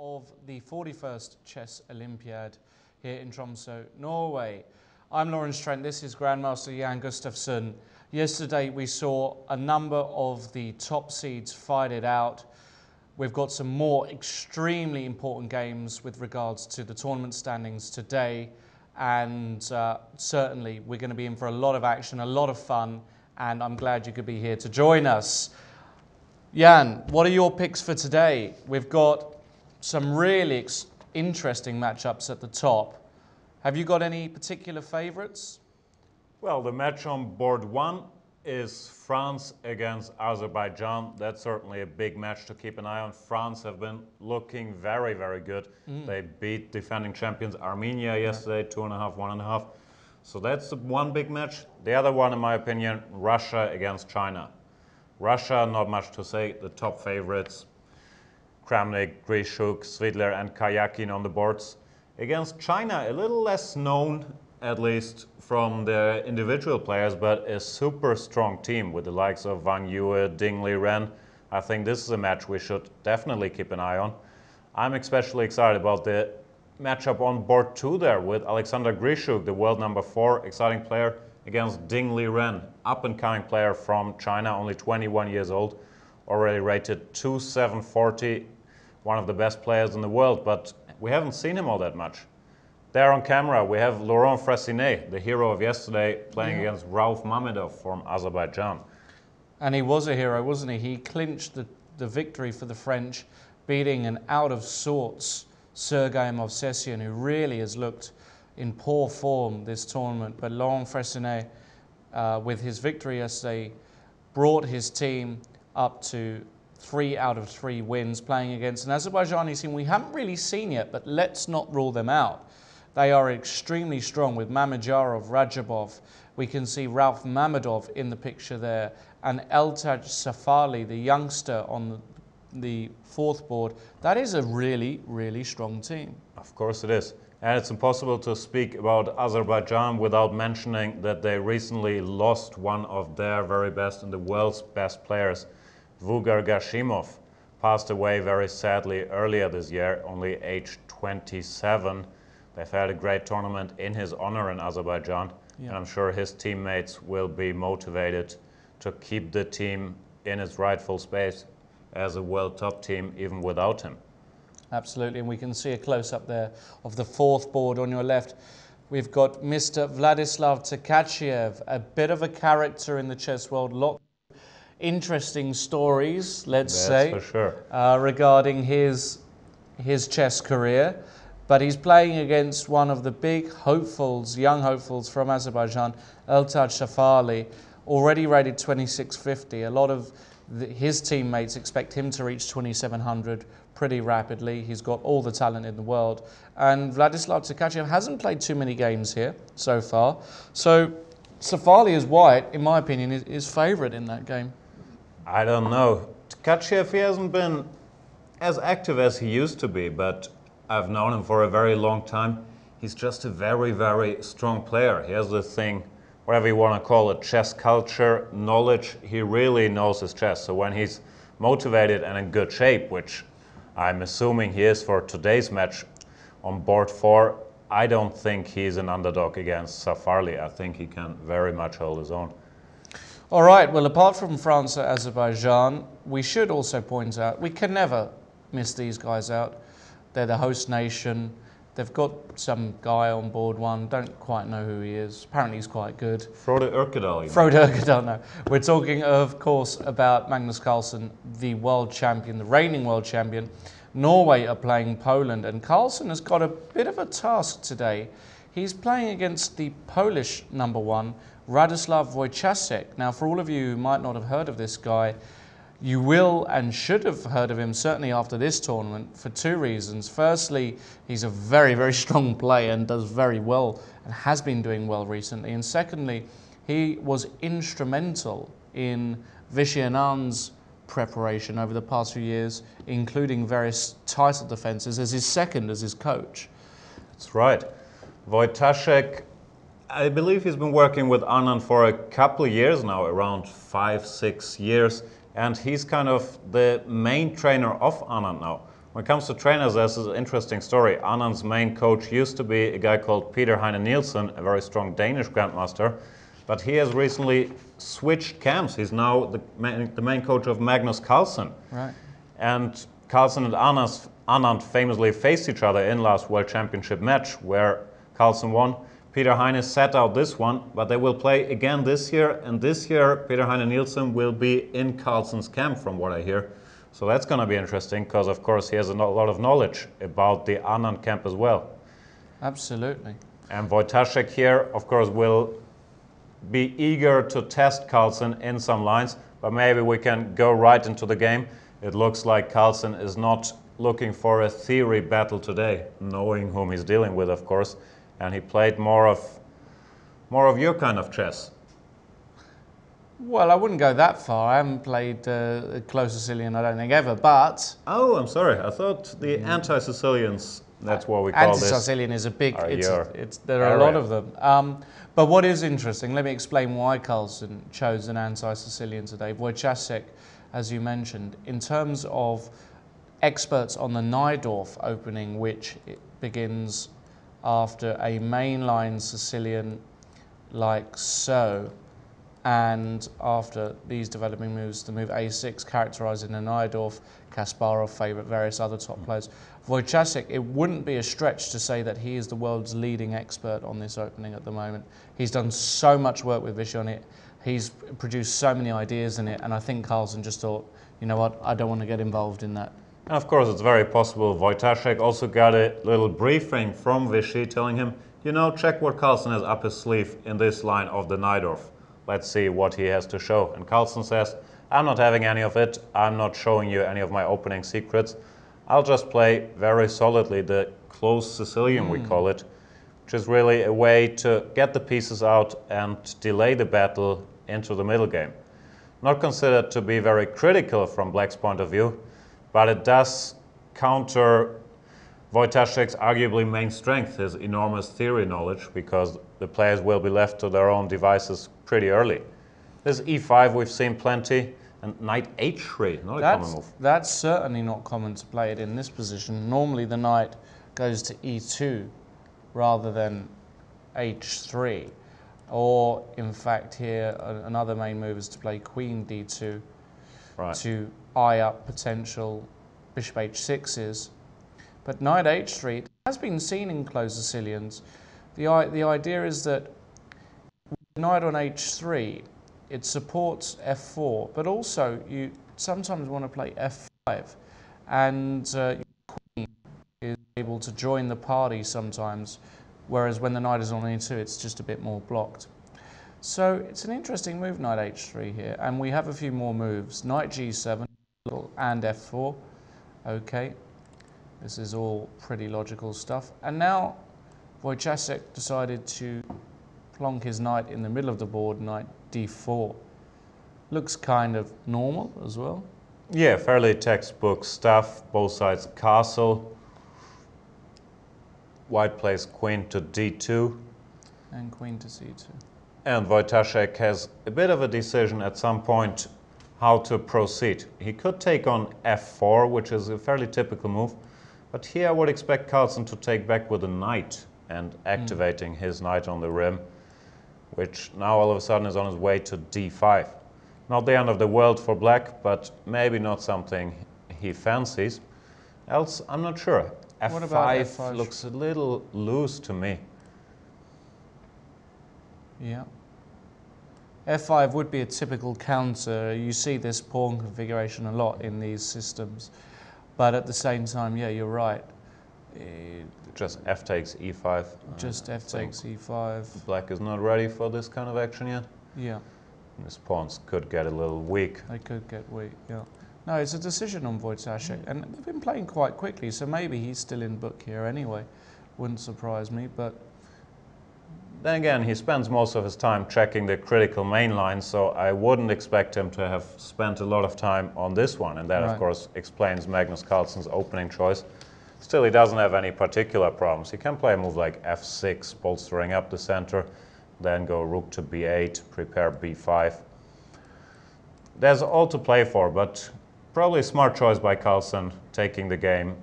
of the 41st Chess Olympiad here in Tromsø, Norway. I'm Lawrence Trent, this is Grandmaster Jan Gustafsson. Yesterday we saw a number of the top seeds fight it out. We've got some more extremely important games with regards to the tournament standings today, and certainly we're going to be in for a lot of action, a lot of fun, and I'm glad you could be here to join us. Jan, what are your picks for today? We've got some really interesting matchups at the top. Have you got any particular favourites? Well, the match on board one is France against Azerbaijan. That's certainly a big match to keep an eye on. France have been looking very, very good. They beat defending champions Armenia yesterday, 2.5, 1.5. So that's the one big match. The other one, in my opinion, Russia against China. Russia, not much to say. The top favorites, Kramnik, Grishuk, Svidler and Karyakin on the boards. Against China, a little less known, at least from the individual players, but a super strong team with the likes of Wang Yue, Ding Liren. I think this is a match we should definitely keep an eye on. I'm especially excited about the matchup on board two there with Alexander Grishuk, the world number 4, exciting player, against Ding Liren, up-and-coming player from China, only 21 years old, already rated 2,740, one of the best players in the world, but we haven't seen him all that much. There on camera we have Laurent Fressinet, the hero of yesterday, playing against Rauf Mamedov from Azerbaijan. And he was a hero, wasn't he? He clinched the victory for the French, beating an out-of-sorts Sergei Movsesian, who really has looked in poor form this tournament. But Laurent Fressinet, with his victory yesterday, brought his team up to 3 out of 3 wins, playing against an Azerbaijani team we haven't really seen yet, but let's not rule them out. They are extremely strong with Mamedyarov, Rajabov. We can see Rauf Mamedov in the picture there, and Eltaj Safali, the youngster on the 4th board. That is a really, really strong team. Of course it is. And it's impossible to speak about Azerbaijan without mentioning that they recently lost one of their very best and the world's best players. Vugar Gashimov passed away very sadly earlier this year, only age 27. They've had a great tournament in his honor in Azerbaijan, and I'm sure his teammates will be motivated to keep the team in its rightful space as a world top team even without him. Absolutely, and we can see a close-up there of the 4th board on your left. We've got Mr. Vladislav Tkachiev, a bit of a character in the chess world. Lot of interesting stories, let's say, for sure, regarding his chess career. But he's playing against one of the big hopefuls, young hopefuls from Azerbaijan, Eltaj Safali, already rated 2650. A lot of his teammates expect him to reach 2700 pretty rapidly. He's got all the talent in the world. And Vladislav Tkachiev hasn't played too many games here so far. So Safali is white, in my opinion, is favourite in that game. I don't know. Tkachiev, he hasn't been as active as he used to be, but I've known him for a very long time. He's just a very, very strong player. He has this thing, whatever you want to call it, chess culture, knowledge. He really knows his chess. So when he's motivated and in good shape, which I'm assuming he is for today's match on board 4, I don't think he's an underdog against Safali. I think he can very much hold his own. All right, well, apart from France and Azerbaijan, we should also point out, we can never miss these guys out. They're the host nation. They've got some guy on board one. Don't quite know who he is. Apparently he's quite good. Frode Ørkedal. Frode Ørkedal, no. We're talking, of course, about Magnus Carlsen, the world champion, the reigning world champion. Norway are playing Poland, and Carlsen has got a bit of a task today. He's playing against the Polish number 1, Radoslav Wojciechowski. Now, for all of you who might not have heard of this guy, you will and should have heard of him, certainly after this tournament, for 2 reasons. Firstly, he's a very, very strong player and does very well and has been doing well recently. And secondly, he was instrumental in Vishy Anand's preparation over the past few years, including various title defences, as his second as his coach. That's right. Wojciechowski, I believe he's been working with Anand for a couple of years now, around 5, 6 years. And he's kind of the main trainer of Anand now. When it comes to trainers, there's an interesting story. Anand's main coach used to be a guy called Peter Heine Nielsen, a very strong Danish grandmaster, but he has recently switched camps. He's now the main coach of Magnus Carlsen. Right. And Carlsen and Anand famously faced each other in last World Championship match, where Carlsen won. Peter Heine sat out this one, but they will play again this year, and this year Peter Heine Nielsen will be in Carlsen's camp, from what I hear. So that's going to be interesting, because of course he has a lot of knowledge about the Anand camp as well. Absolutely. And Wojtaszek here, of course, will be eager to test Carlsen in some lines, but maybe we can go right into the game. It looks like Carlsen is not looking for a theory battle today, knowing whom he's dealing with, of course, and he played more of your kind of chess. Well, I wouldn't go that far. I haven't played close Sicilian, I don't think, ever, but... Oh, I'm sorry. I thought the anti-Sicilians, that's what we call this. Anti-Sicilian is a big... there are area. a lot of them. But what is interesting, let me explain why Carlsen chose an anti-Sicilian today. Wojtaszek, as you mentioned, in terms of experts on the Najdorf opening, which it begins after a mainline Sicilian like so, and after these developing moves, the move a6, characterising the Najdorf, Kasparov favourite, various other top players. Wojtaszek, it wouldn't be a stretch to say that he is the world's leading expert on this opening at the moment. He's done so much work with Vishy on it. He's produced so many ideas in it, and I think Carlsen just thought, you know what, I don't want to get involved in that. And of course, it's very possible Wojtaszek also got a little briefing from Vishy telling him, you know, check what Carlsen has up his sleeve in this line of the Najdorf. Let's see what he has to show. And Carlsen says, I'm not having any of it. I'm not showing you any of my opening secrets. I'll just play very solidly the close Sicilian, we call it, which is really a way to get the pieces out and delay the battle into the middle game. Not considered to be very critical from Black's point of view, but it does counter Wojtaszek's arguably main strength, his enormous theory knowledge, because the players will be left to their own devices pretty early. This e5 we've seen plenty, and knight h3, not a common move. That's certainly not common to play it in this position. Normally the knight goes to e2 rather than h3. Or, in fact, here another main move is to play queen d2 to eye up potential bishop h6s. But knight h3 it has been seen in close Sicilians. The idea is that knight on h3, it supports f4, but also you sometimes want to play f5, and your queen is able to join the party sometimes, whereas when the knight is on e2, it's just a bit more blocked. So it's an interesting move, knight h3 here, and we have a few more moves. Knight g7 and f4. Okay, this is all pretty logical stuff. And now Wojtaszek decided to plonk his knight in the middle of the board, knight d4. Looks kind of normal as well. Yeah, fairly textbook stuff, both sides castle. White plays queen to d2. And queen to c2. And Wojtaszek has a bit of a decision at some point how to proceed. He could take on f4, which is a fairly typical move, but here I would expect Carlsen to take back with a knight and activating his knight on the rim, which now all of a sudden is on his way to d5. Not the end of the world for Black, but maybe not something he fancies. Else, I'm not sure. f5 looks a little loose to me. Yeah. f5 would be a typical counter. You see this pawn configuration a lot in these systems. But at the same time, yeah, you're right. Just f takes e5. Just f takes e5. Black is not ready for this kind of action yet. Yeah. And his pawns could get a little weak. They could get weak, yeah. No, it's a decision on Wojtaszek. And they've been playing quite quickly, so maybe he's still in book here anyway. Wouldn't surprise me, but... Then again, he spends most of his time checking the critical main line, so I wouldn't expect him to have spent a lot of time on this one, and that, of course, explains Magnus Carlsen's opening choice. Still, he doesn't have any particular problems. He can play a move like f6, bolstering up the center, then go rook to b8, prepare b5. There's all to play for, but Probably a smart choice by Carlsen, taking the game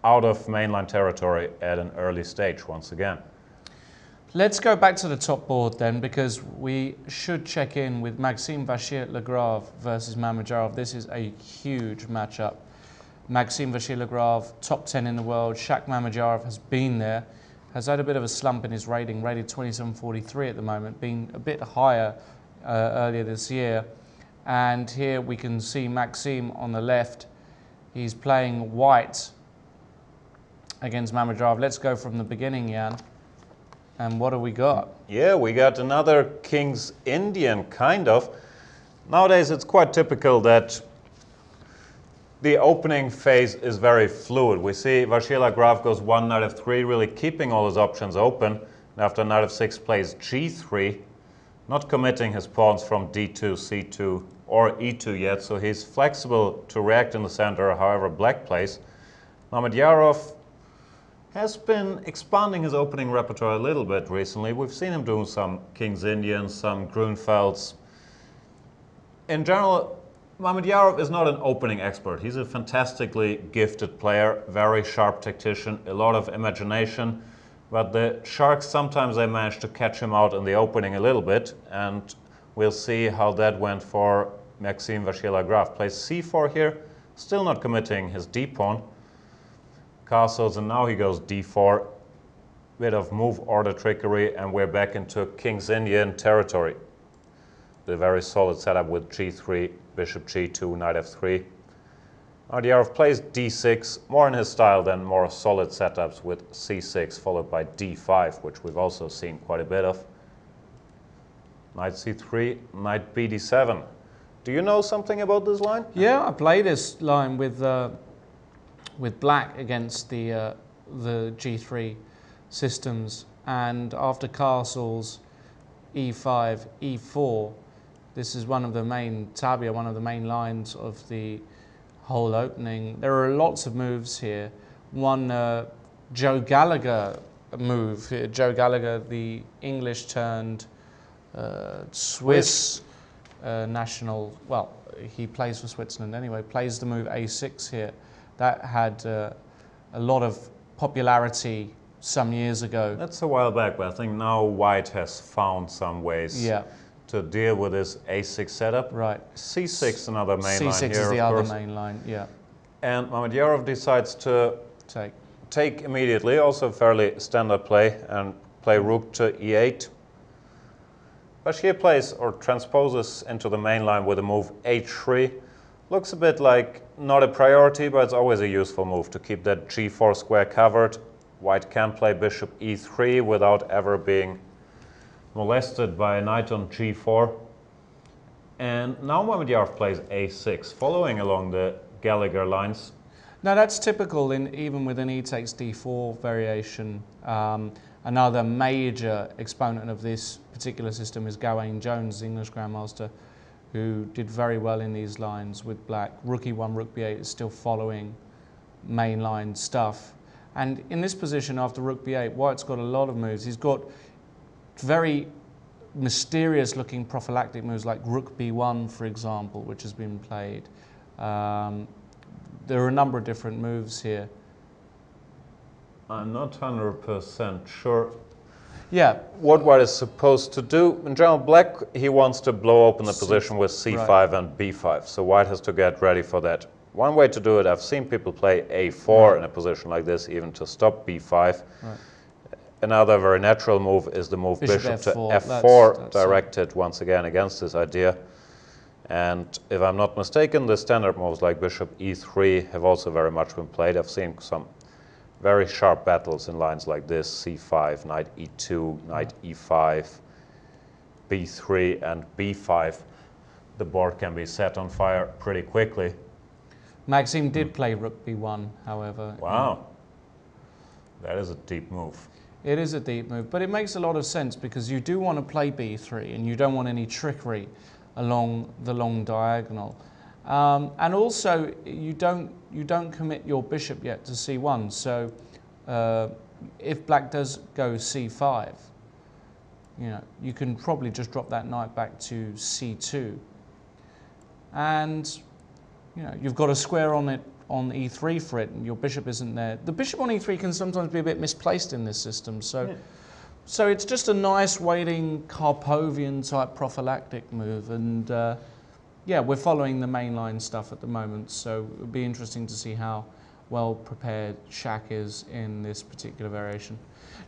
out of mainline territory at an early stage once again. Let's go back to the top board then, because we should check in with Maxime Vachier-Lagrave versus Mamedyarov. This is a huge matchup. Maxime Vachier-Lagrave, top 10 in the world. Shaq Mamedyarov has been there, has had a bit of a slump in his rating, rated 2743 at the moment, been a bit higher earlier this year. And here we can see Maxime on the left. He's playing white against Mamedyarov. Let's go from the beginning, Jan. And what do we got? Yeah, we got another King's Indian, kind of. Nowadays it's quite typical that the opening phase is very fluid. We see Vachier-Lagrave goes one knight f3, really keeping all his options open. And after knight f6 plays g3, not committing his pawns from d2, c2 or e2 yet, so he's flexible to react in the center however black plays. Mamedyarov has been expanding his opening repertoire a little bit recently. We've seen him doing some King's Indians, some Grunfelds. In general, Mamedyarov is not an opening expert. He's a fantastically gifted player, very sharp tactician, a lot of imagination. But the Sharks, sometimes they manage to catch him out in the opening a little bit. And we'll see how that went for Maxime Vachier-Lagrave. Plays c4 here, still not committing his d-pawn. Castles, and now he goes d4. Bit of move order trickery, and we're back into King's Indian territory. The very solid setup with g3, bishop g2, knight f3. Mamedyarov plays d6, more in his style than more solid setups with c6 followed by d5, which we've also seen quite a bit of. Knight c3, knight bd7. Do you know something about this line? Yeah, I play this line with black against the g3 systems, and after castles, e5, e4, this is one of the main tabia, one of the main lines of the whole opening. There are lots of moves here. One Joe Gallagher move here. Joe Gallagher, the English turned Swiss national, well, he plays for Switzerland anyway, plays the move a6 here. That had a lot of popularity some years ago. That's a while back, but I think now White has found some ways to deal with this a6 setup. Right. c6, another main line here, c6 is the of other course. main line, yeah. And Mamedyarov decides to take immediately, also fairly standard play, and play rook to e8. Bashir plays or transposes into the main line with a move h3. Looks a bit like not a priority, but it's always a useful move to keep that g4 square covered. White can play bishop e3 without ever being molested by a knight on g4. And now Mamedyarov plays a6, following along the Gallagher lines. Now that's typical even with an e takes d4 variation. Another major exponent of this particular system is Gawain Jones, the English Grandmaster, who did very well in these lines with black. Rook e1, rook b8 is still following mainline stuff. And in this position after rook b8, White's got a lot of moves. He's got very mysterious looking prophylactic moves like rook b1, for example, which has been played. There are a number of different moves here. I'm not 100% sure what White is supposed to do. In general, Black, he wants to blow open the position with c5 and b5, so White has to get ready for that. One way to do it, I've seen people play a4 in a position like this, even to stop b5. Right. Another very natural move is the move bishop to f4, that's directed once again against this idea. And if I'm not mistaken, the standard moves like bishop e3 have also very much been played. I've seen some very sharp battles in lines like this, c5, knight e2, knight e5, b3 and b5. The board can be set on fire pretty quickly. Maxime did play rook b1, however. Wow, that is a deep move. It is a deep move, but it makes a lot of sense because you do want to play b3 and you don't want any trickery along the long diagonal. And also, you don't commit your bishop yet to c1. So, if Black does go c5, you can probably just drop that knight back to c2. And you know, you've got a square on it on e3 for it, and your bishop isn't there. The bishop on e3 can sometimes be a bit misplaced in this system, so so it's just a nice waiting Karpovian type prophylactic move, and yeah, we're following the mainline stuff at the moment, so it would be interesting to see how well prepared Shaq is in this particular variation.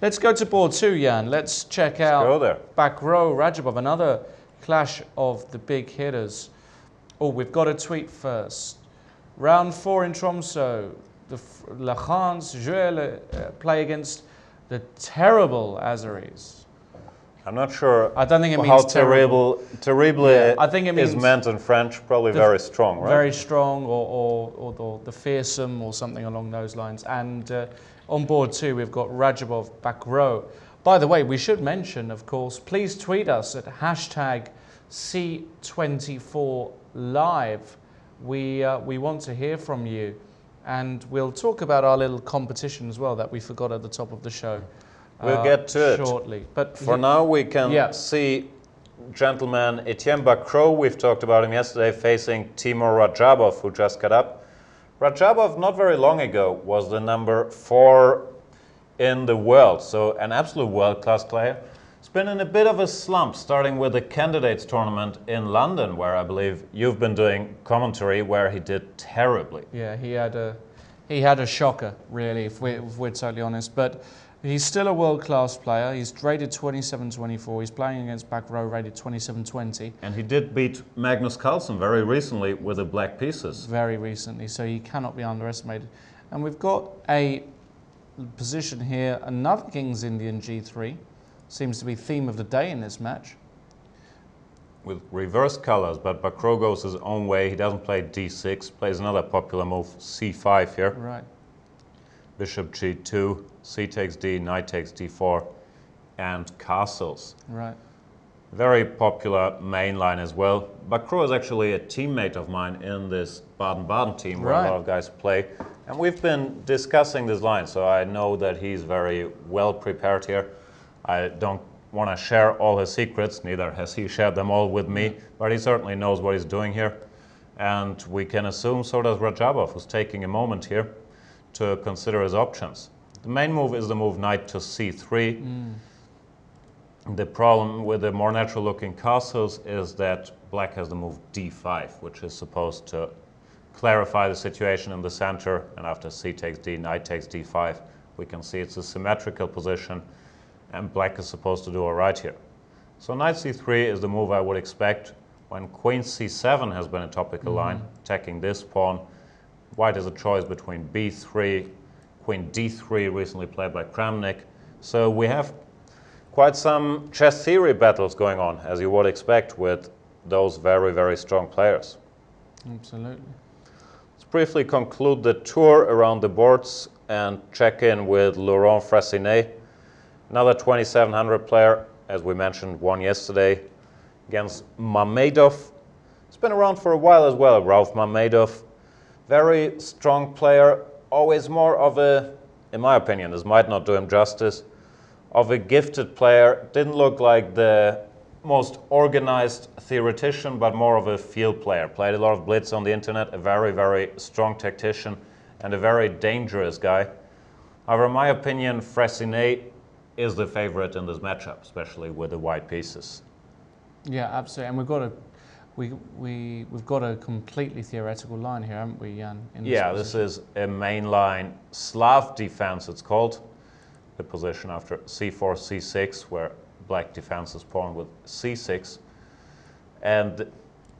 Let's go to board 2, Jan. Let's check out go there. back row Rajabov, another clash of the big hitters. Oh, we've got a tweet first. Round 4 in Tromsø, La France Joël play against the terrible Azeris. I'm not sure. I don't think it means how terrible Yeah, I think it means is meant in French. Probably very strong, right? Very strong, or the fearsome, or something along those lines. And on board 2, we've got Rajabov back row. By the way, we should mention, of course, please tweet us at #chess24live. We want to hear from you, and we'll talk about our little competition as well that we forgot at the top of the show. We'll get to it shortly. But for now, we can see gentleman Etienne Bacrot. We've talked about him yesterday, facing Timur Rajabov, who just got up. Rajabov, not very long ago, was the number 4 in the world, so an absolute world-class player. He's been in a bit of a slump, starting with the candidates tournament in London, where I believe you've been doing commentary, where he did terribly. Yeah, he had a shocker, really, if we're totally honest. But he's still a world-class player. He's rated 27-24. He's playing against back row rated 27-20. And he did beat Magnus Carlsen very recently with the black pieces. Very recently, so he cannot be underestimated. And we've got a position here, another King's Indian G3. Seems to be theme of the day in this match. With reverse colors, but Bacrot goes his own way. He doesn't play d6, plays another popular move, c5 here. Right. Bishop g2, c takes d, knight takes d4, and castles. Right. Very popular main line as well. Bacrot is actually a teammate of mine in this Baden-Baden team where a lot of guys play. And we've been discussing this line, so I know that he's very well prepared here. I don't want to share all his secrets, neither has he shared them all with me, but he certainly knows what he's doing here. And we can assume so does Rajabov, who's taking a moment here to consider his options. The main move is the move knight to c3. The problem with the more natural looking castles is that black has the move d5, which is supposed to clarify the situation in the center, and after c takes d, knight takes d5, we can see it's a symmetrical position, and black is supposed to do all right here. So knight c3 is the move I would expect when queen c7 has been a topical line, attacking this pawn. White has a choice between b3, queen d3, recently played by Kramnik. So we have quite some chess theory battles going on, as you would expect with those very, very strong players. Absolutely. Let's briefly conclude the tour around the boards and check in with Laurent Fressinet, another 2700 player, as we mentioned, won yesterday against Mamedov. He's been around for a while as well, Rauf Mamedov. Very strong player, always more of a, in my opinion, this might not do him justice, of a gifted player. Didn't look like the most organized theoretician, but more of a field player. Played a lot of blitz on the internet, a very, very strong tactician, and a very dangerous guy. However, in my opinion, Fressinet is the favorite in this matchup, especially with the white pieces. Yeah, absolutely. And we've got a completely theoretical line here, haven't we, Jan? This is a mainline Slav defense, it's called. The position after c4, c6, where black defends his pawn with c6. And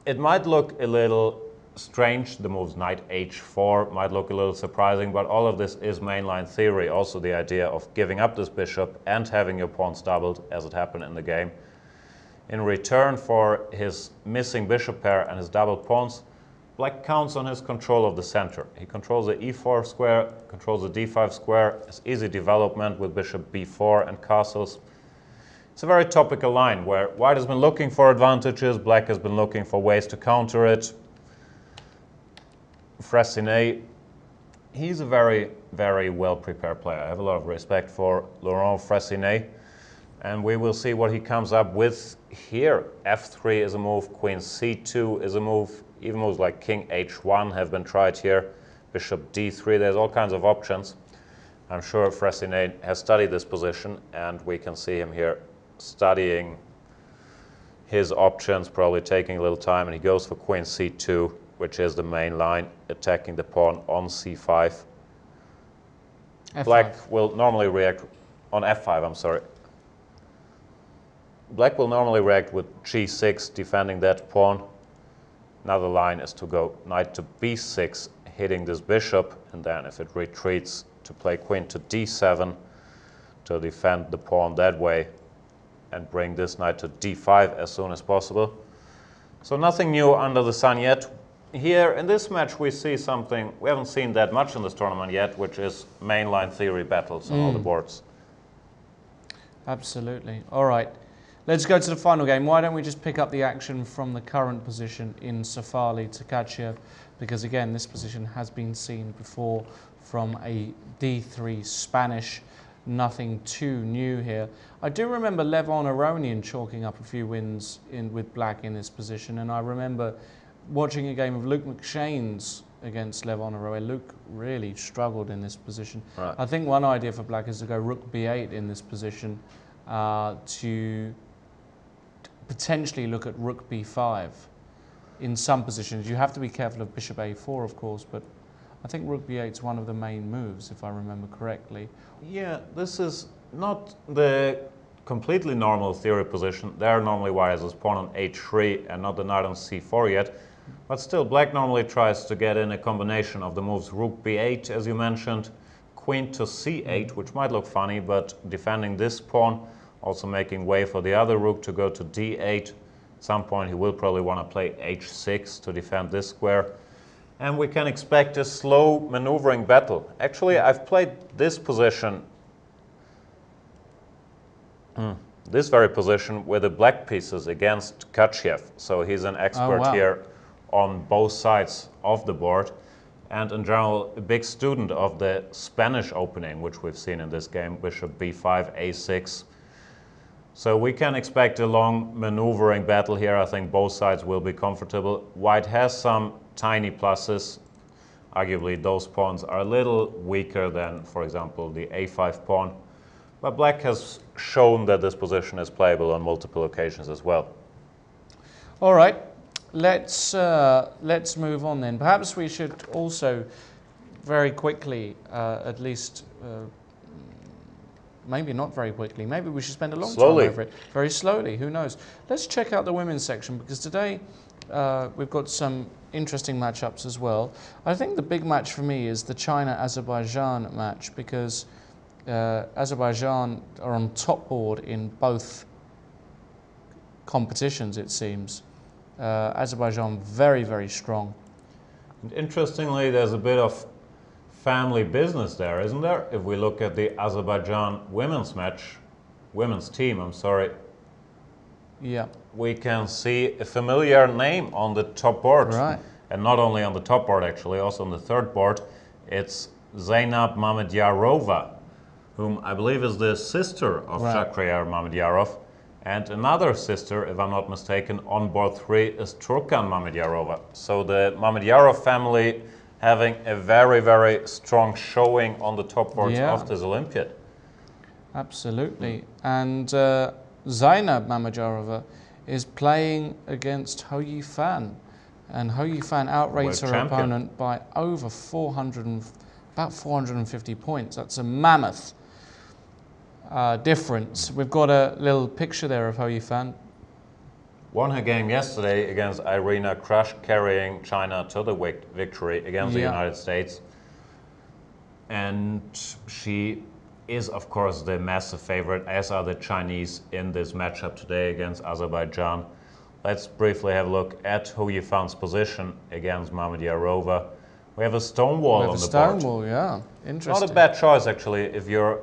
it might look a little strange, the moves knight h4 might look a little surprising, but all of this is mainline theory. Also the idea of giving up this bishop and having your pawns doubled, as it happened in the game. In return for his missing bishop pair and his doubled pawns, black counts on his control of the center. He controls the e4 square, controls the d5 square, has easy development with bishop b4 and castles. It's a very topical line where white has been looking for advantages, black has been looking for ways to counter it. Fressinet, he's a very, very well-prepared player. I have a lot of respect for Laurent Fressinet, and we will see what he comes up with here. f3 is a move, queen c2 is a move, Even moves like king h1 have been tried here. Bishop d3, there's all kinds of options. I'm sure Fressinet has studied this position, and we can see him here studying his options, probably taking a little time, and he goes for queen c2, which is the main line, attacking the pawn on c5. F5. Black will normally react on f5, I'm sorry. Black will normally react with g6, defending that pawn. Another line is to go knight to b6, hitting this bishop, and then if it retreats, to play queen to d7 to defend the pawn that way and bring this knight to d5 as soon as possible. So nothing new under the sun yet. Here in this match we see something we haven't seen that much in this tournament yet, which is mainline theory battles on all the boards. Absolutely. All right, let's go to the final game. Why don't we just pick up the action from the current position in Safali Tkachev, because again this position has been seen before from a d3 Spanish. Nothing too new here. I do remember Levon Aronian chalking up a few wins with black in this position, and I remember watching a game of Luke McShane's against Levon Aronian. Luke really struggled in this position. Right. I think one idea for black is to go rook b8 in this position, to potentially look at rook b5 in some positions. You have to be careful of bishop a4, of course, but I think rook b8 is one of the main moves, if I remember correctly. Yeah, this is not the completely normal theory position. There normally white has his pawn on h3 and not the knight on c4 yet. But still, black normally tries to get in a combination of the moves rook b8, as you mentioned, queen to c8, which might look funny, but defending this pawn, also making way for the other rook to go to d8. At some point he will probably want to play h6 to defend this square. And we can expect a slow maneuvering battle. Actually, I've played this position, this very position with the black pieces against Tkachev. So he's an expert here on both sides of the board. And in general, a big student of the Spanish opening, which we've seen in this game, bishop b5, a6. So we can expect a long maneuvering battle here. I think both sides will be comfortable. White has some tiny pluses. Arguably those pawns are a little weaker than, for example, the a5 pawn. But black has shown that this position is playable on multiple occasions as well. All right, let's move on then. Perhaps we should also very quickly, at least, maybe not very quickly, maybe we should spend a long time over it. Very slowly, who knows. Let's check out the women's section, because today we've got some interesting matchups as well. I think the big match for me is the China-Azerbaijan match, because Azerbaijan are on top board in both competitions, it seems. Azerbaijan very, very strong. And interestingly, there's a bit of family business there, isn't there? If we look at the Azerbaijan women's team, I'm sorry. Yeah. We can see a familiar name on the top board. Right. And not only on the top board, actually, also on the third board. It's Zainab Mamedyarova, whom I believe is the sister of Shakhriyar Mamedyarov. And another sister, if I'm not mistaken, on board 3 is Turkan Mamedyarova. So the Mamedyarov family having a very, very strong showing on the top boards of this Olympiad. Absolutely. And Zainab Mamedyarova is playing against Hou Yifan. And Hou Yifan outrates her opponent by over about 450 points. That's a mammoth difference. We've got a little picture there of Hou Yifan. Won her game yesterday against Irina Krush, carrying China to the victory against the United States. And she is, of course, the massive favorite, as are the Chinese in this matchup today against Azerbaijan. Let's briefly have a look at Hou Yifan's position against Mamedyarova. We have a stone wall on the board. Stone wall, yeah. Interesting. Not a bad choice, actually, if you're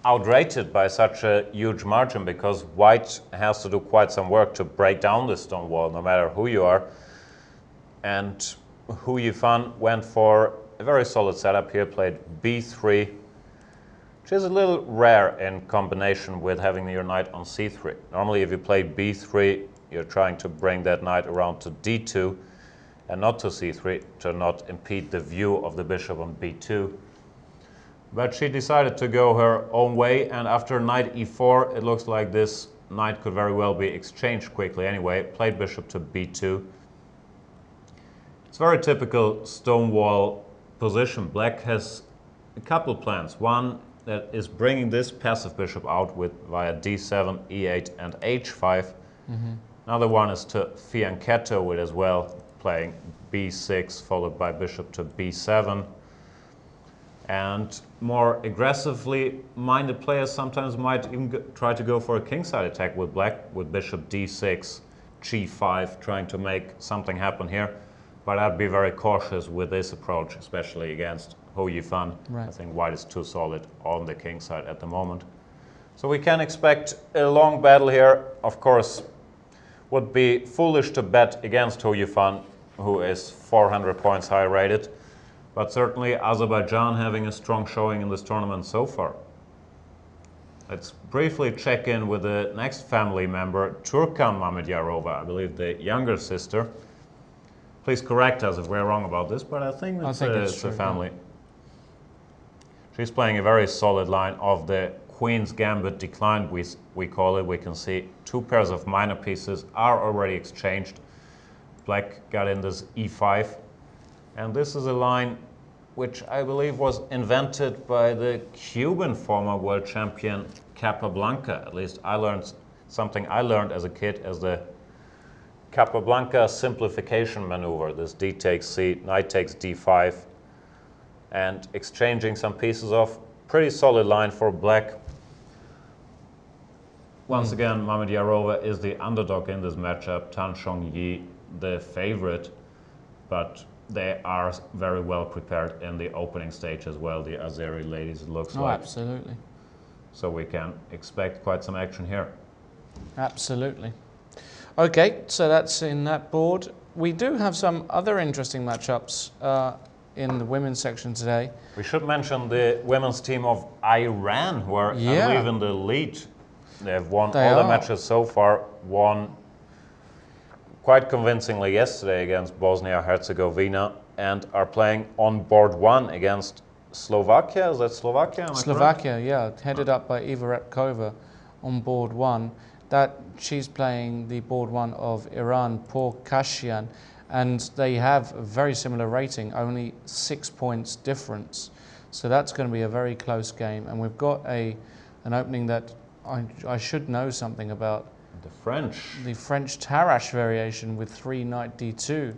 outrated by such a huge margin, because white has to do quite some work to break down this stone wall, no matter who you are. And Hou Yifan went for a very solid setup here, played b3, which is a little rare in combination with having your knight on c3. Normally, if you play b3, you're trying to bring that knight around to d2. and not to c3 to not impede the view of the bishop on b2. But she decided to go her own way, and after knight e4, it looks like this knight could very well be exchanged quickly anyway. Played bishop to b2. It's very typical stonewall position. Black has a couple plans. One that is bringing this passive bishop out with via d7, e8 and h5. Another one is to fianchetto it as well, playing b6 followed by bishop to b7. And more aggressively minded players sometimes might even try to go for a kingside attack with black, with bishop d6, g5, trying to make something happen here. But I'd be very cautious with this approach, especially against Hou Yifan. Right. I think white is too solid on the king side at the moment. So we can expect a long battle here. Of course, would be foolish to bet against Hou Yifan, who is 400 points high rated. But certainly Azerbaijan having a strong showing in this tournament so far. Let's briefly check in with the next family member, Turkan Mamedyarova, I believe the younger sister. Please correct us if we're wrong about this, but I think it's a family. Yeah. She's playing a very solid line of the Queen's Gambit declined, we call it. We can see two pairs of minor pieces are already exchanged. Black got in this e5. And this is a line which I believe was invented by the Cuban former world champion Capablanca. At least I learned something I learned as a kid as the Capablanca simplification maneuver. This d takes c, knight takes d5, and exchanging some pieces off. Pretty solid line for black. Once again, Mamedyarova is the underdog in this matchup. Tan Chongyi the favorite, but they are very well prepared in the opening stage as well, the Azeri ladies, it looks like. Oh, absolutely. So we can expect quite some action here. Absolutely. Okay, so that's in that board. We do have some other interesting matchups in the women's section today. We should mention the women's team of Iran, who are, I believe, in the lead. They have won all the matches so far, won quite convincingly yesterday against Bosnia-Herzegovina, and are playing on board one against Slovakia. Is that Slovakia? Am I Slovakia, correct? yeah, headed up by Eva Repkova on board one. That she's playing the board one of Iran, Pourkashian, and they have a very similar rating, only 6 points difference. So that's going to be a very close game, and we've got an opening that I should know something about. The French Tarrasch variation with 3 knight d2,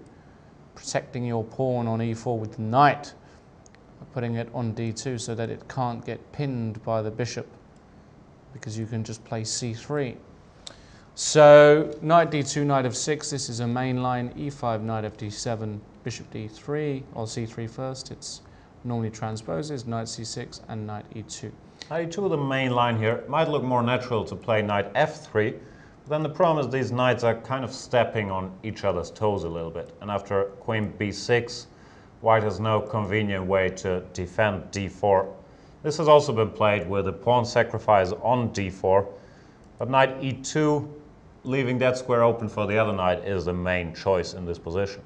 protecting your pawn on e4 with the knight, putting it on d2 so that it can't get pinned by the bishop, because you can just play c3. So knight d2, knight f6, this is a main line, e5, knight fd7, bishop d3, or c3 first. It's normally transposes, knight c6 and knight e2. Knight e2, the main line here. It might look more natural to play knight f3. Then the problem is these knights are kind of stepping on each other's toes a little bit. And after queen b6, white has no convenient way to defend d4. This has also been played with a pawn sacrifice on d4. But knight e2, leaving that square open for the other knight, is the main choice in this position.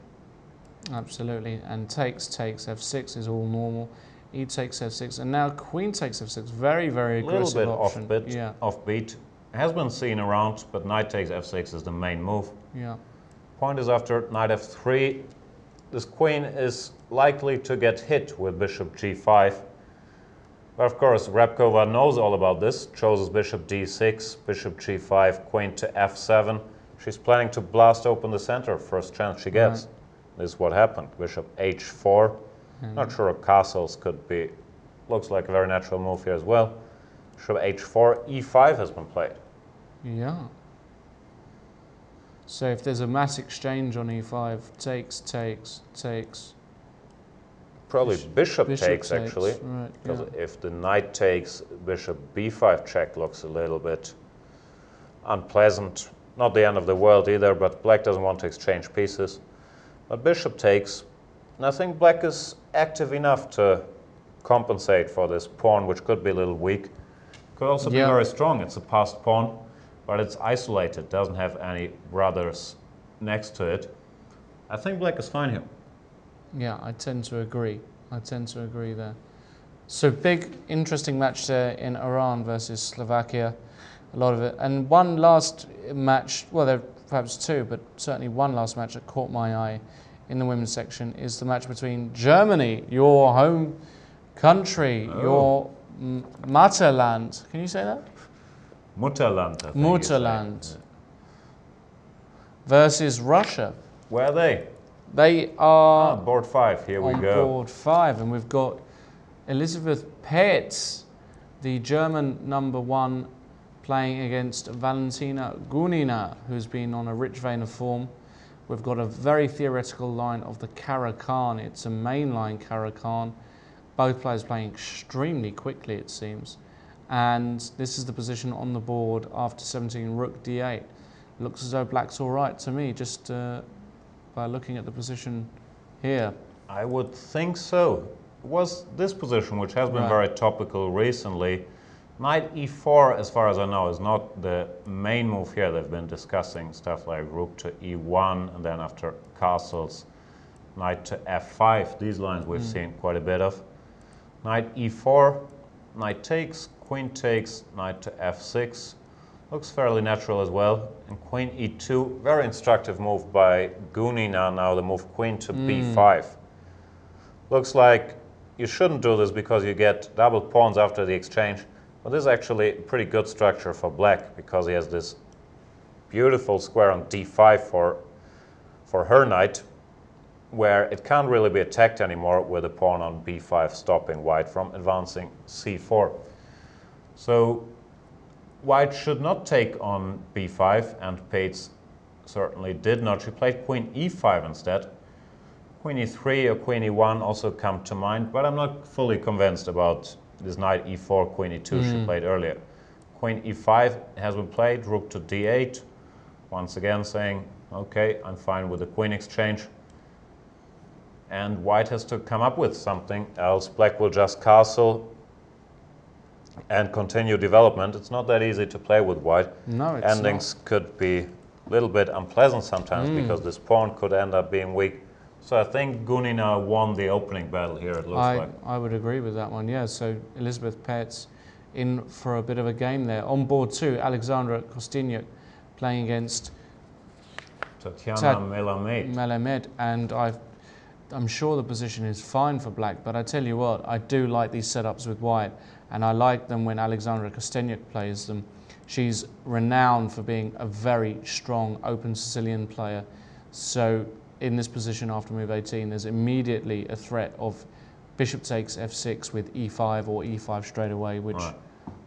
Absolutely. And takes f6 is all normal. E takes f6. And now queen takes f6. Very, very aggressive option. A little bit offbeat. Has been seen around, but knight takes f6 is the main move. Yeah. Point is after knight f3, this queen is likely to get hit with bishop g5. But of course, Repkova knows all about this. Chooses bishop d6, bishop g5, queen to f7. She's planning to blast open the center first chance she gets. Right. This is what happened. Bishop h4. Not sure castles could be. Looks like a very natural move here as well. Bishop h4, e5 has been played. Yeah. So if there's a mass exchange on e5, takes. Probably bishop takes actually. Right, because if the knight takes, bishop b5 check looks a little bit unpleasant. Not the end of the world either, but black doesn't want to exchange pieces. But bishop takes, and I think black is active enough to compensate for this pawn, which could be a little weak. Could also be very strong. It's a passed pawn, but it's isolated, doesn't have any brothers next to it. I think black is fine here. Yeah, I tend to agree. I tend to agree there. So big, interesting match there in Iran versus Slovakia. A lot of it. And one last match, well, there are perhaps two, but certainly one last match that caught my eye in the women's section is the match between Germany, your home country, your Mutterland. Can you say that? Mutterland, I think Mutterland. Versus Russia. Where are they? They are board 5, here we on go. board 5, and we've got Elisabeth Paetz, the German #1, playing against Valentina Gunina, who's been on a rich vein of form. We've got a very theoretical line of the Caro-Kann. It's a mainline Caro-Kann. Both players playing extremely quickly, it seems. And this is the position on the board after 17 rook d8. Looks as though black's all right to me, just by looking at the position here. I would think so. It was this position, which has been very topical recently. Knight e4, as far as I know, is not the main move here. They've been discussing stuff like rook to e1, and then after castles, knight to f5. These lines we've seen quite a bit of. Knight e4, knight takes, queen takes, knight to f6. Looks fairly natural as well. And queen e2, very instructive move by Gunina now, the move queen to b5. Looks like you shouldn't do this because you get double pawns after the exchange. But this is actually a pretty good structure for black because he has this beautiful square on d5 for her knight, where it can't really be attacked anymore with a pawn on b5 stopping white from advancing c4. So white should not take on b5, and Paetz certainly did not. She played queen e5 instead. Queen e3 or queen e1 also come to mind, but I'm not fully convinced about this knight e4, queen e2 she played earlier. Queen e5 has been played, rook to d8. Once again saying, okay, I'm fine with the queen exchange. And white has to come up with something, else black will just castle and continue development. It's not that easy to play with white. No, it's Endings could be a little bit unpleasant sometimes because this pawn could end up being weak. So I think Gunina won the opening battle here, it looks like. I would agree with that one, yeah. So Elisabeth Paetz in for a bit of a game there. On board 2, Alexandra Kostyniuk playing against Tatiana Melamed. And I'm sure the position is fine for black, but I tell you what, I do like these setups with white, and I like them when Alexandra Kostyniuk plays them. She's renowned for being a very strong open Sicilian player. So in this position after move 18, there's immediately a threat of bishop takes f6 with e5 or e5 straight away,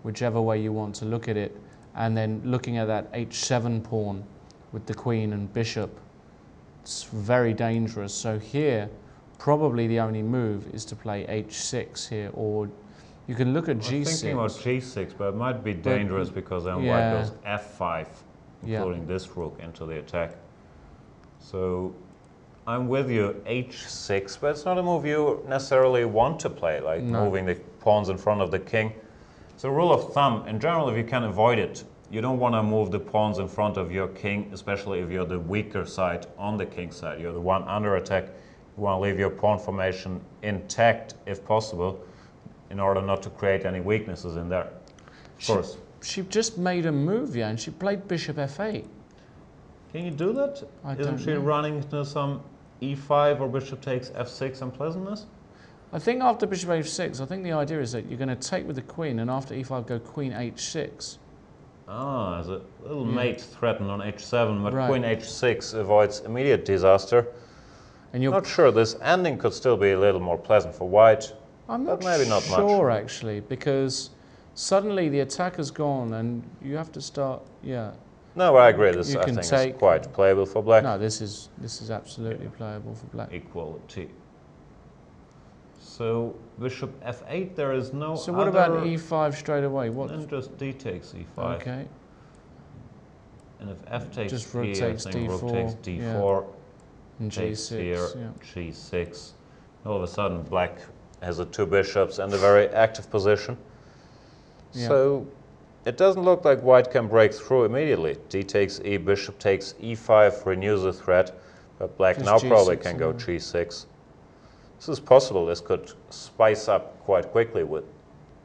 whichever way you want to look at it. And then looking at that h7 pawn with the queen and bishop, it's very dangerous. So here, probably the only move is to play h6 here, or you can look at g6. I'm thinking about g6, but it might be dangerous because then white goes f5, including this rook into the attack. So I'm with you, h6, but it's not a move you necessarily want to play, like moving the pawns in front of the king. It's a rule of thumb. In general, if you can avoid it, you don't want to move the pawns in front of your king, especially if you're the weaker side on the king side. You're the one under attack. You want to leave your pawn formation intact, if possible, in order not to create any weaknesses in there. Of course. She just made a move, yeah, and she played bishop f8. Can you do that? Isn't she running into some e5 or bishop takes f6 unpleasantness? I think after bishop h6, I think the idea is that you're going to take with the queen, and after e5 go queen h6. Ah, there's a little mate threatened on h7, but queen h6 avoids immediate disaster. And you're not sure, this ending could still be a little more pleasant for white. I'm not maybe not sure much. Actually, because suddenly the attack is gone and you have to start, No, I agree. This I think is quite playable for black. No, this is absolutely playable for black. Equality. So bishop f8. There is no. So what about e5 straight away? What? Then just d takes e5. Okay. And if f takes just rook here, takes I think d4, rook takes d4. And takes g6. Here, g6. All of a sudden, black has the two bishops and a very active position. So it doesn't look like white can break through immediately. D takes e, bishop takes e5, renews the threat. But black Just now probably G6, can go G6. This is possible. This could spice up quite quickly with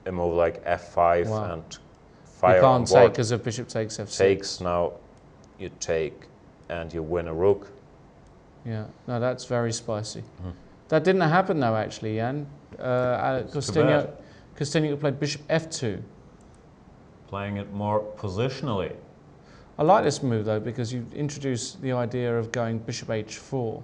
a move like F5 Wow. and You fire on can't take board. because if bishop takes F6. Takes now, you take and you win a rook. Yeah, no, that's very spicy. That didn't happen though, actually, Jan. Costinha played bishop F2. Playing it more positionally. I like this move though because you introduce the idea of going bishop H4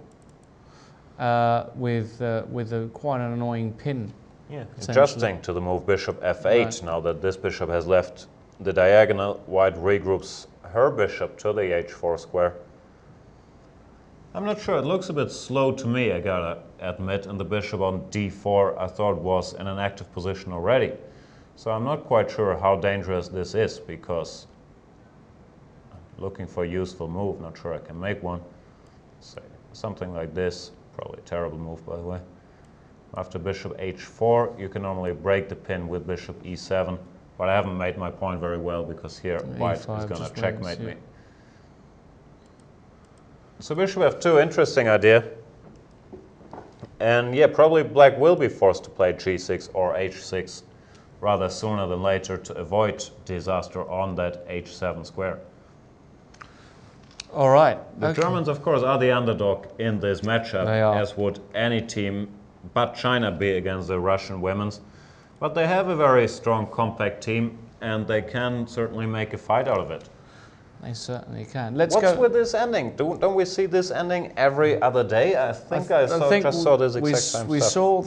with a quite an annoying pin. Yeah, adjusting to the move bishop F8. Right. Now that this bishop has left the diagonal, white regroups her bishop to the H4 square. I'm not sure, it looks a bit slow to me, I gotta admit, and the bishop on D4 I thought was in an active position already. So I'm not quite sure how dangerous this is, because I'm looking for a useful move, not sure I can make one. Say something like this, probably a terrible move by the way. After bishop H4 you can normally break the pin with bishop E7, but I haven't made my point very well because here white is going to checkmate me. So bishop F2, interesting idea. And yeah, probably black will be forced to play G6 or H6 rather sooner than later to avoid disaster on that H7 square. All right. The Germans, of course, are the underdog in this matchup, as would any team but China be against the Russian women's. But they have a very strong, compact team, and they can certainly make a fight out of it. They certainly can. What's with this ending? Don't we see this ending every other day? I think I just saw this exact same we stuff. saw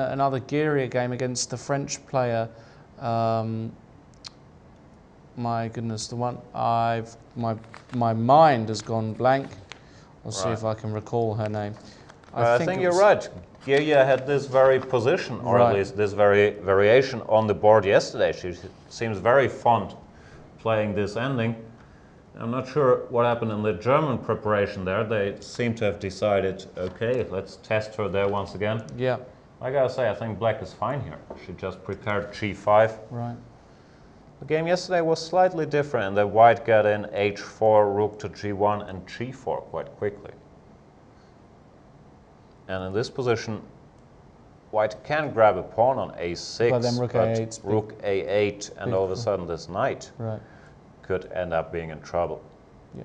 another Giria game against the French player. My goodness, the one my mind has gone blank. I'll see if I can recall her name. I think you're right. Giria had this very position, or at least this very variation on the board yesterday. She seems very fond playing this ending. I'm not sure what happened in the German preparation there. They seem to have decided, okay, let's test her there once again. Yeah. I gotta say, I think black is fine here. She just prepared G5. Right. The game yesterday was slightly different. The white got in H4, rook to G1 and G4 quite quickly. And in this position, white can grab a pawn on A6, but then rook A8, and all of a sudden this knight could end up being in trouble. Yeah,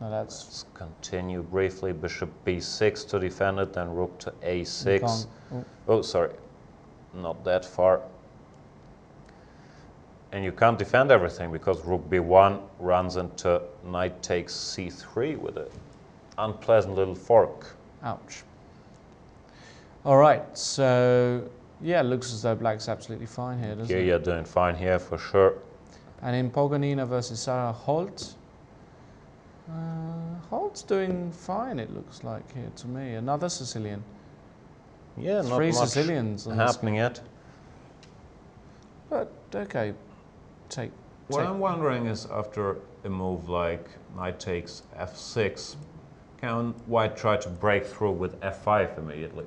no, let's continue briefly. Bishop B6 to defend it, then rook to A6. Oh, sorry, not that far. And you can't defend everything because rook B1 runs into knight takes C3 with an unpleasant little fork. Ouch. All right, so yeah, it looks as though black's absolutely fine here, doesn't it? Yeah, you're doing fine here for sure. And in Poganina versus Sarah Holt, Holt's doing fine, it looks like here to me. Another Sicilian. Yeah, not Three much Sicilians happening yet. But okay, What I'm wondering is, after a move like knight takes F6, can white try to break through with F5 immediately?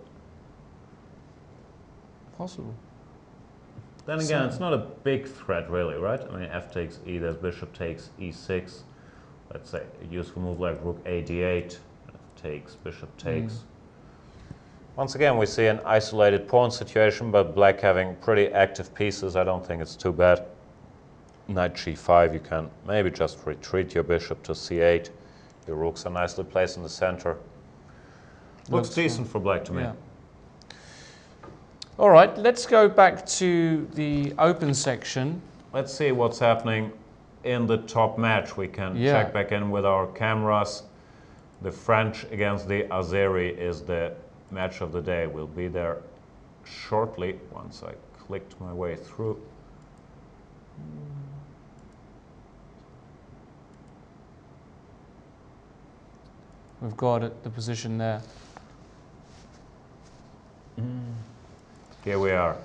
Possible. Then again, it's not a big threat really, right? I mean, F takes E, there's bishop takes E6. Let's say a useful move like rook A D8, F takes, bishop takes. Once again, we see an isolated pawn situation, but black having pretty active pieces, I don't think it's too bad. Knight G5, you can maybe just retreat your bishop to C8. Your rooks are nicely placed in the center. Looks decent for black to me. Yeah. All right, let's go back to the open section. Let's see what's happening in the top match. We can check back in with our cameras. The French against the Azeri is the match of the day. We'll be there shortly once I clicked my way through. We've got it, the position there. Here we are.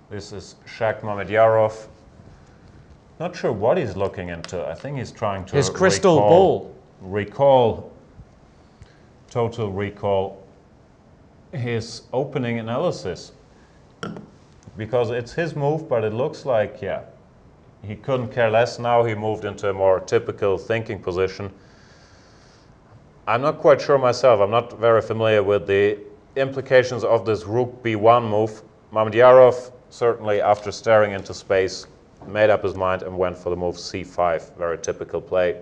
This is Shak Mamedyarov. Not sure what he's looking into. I think he's trying to his crystal ball. Total recall his opening analysis. Because it's his move, but it looks like, yeah, he couldn't care less. Now he moved into a more typical thinking position. I'm not quite sure myself. I'm not very familiar with the implications of this rook b1 move. Mamedyarov, certainly after staring into space, made up his mind and went for the move c5. Very typical play,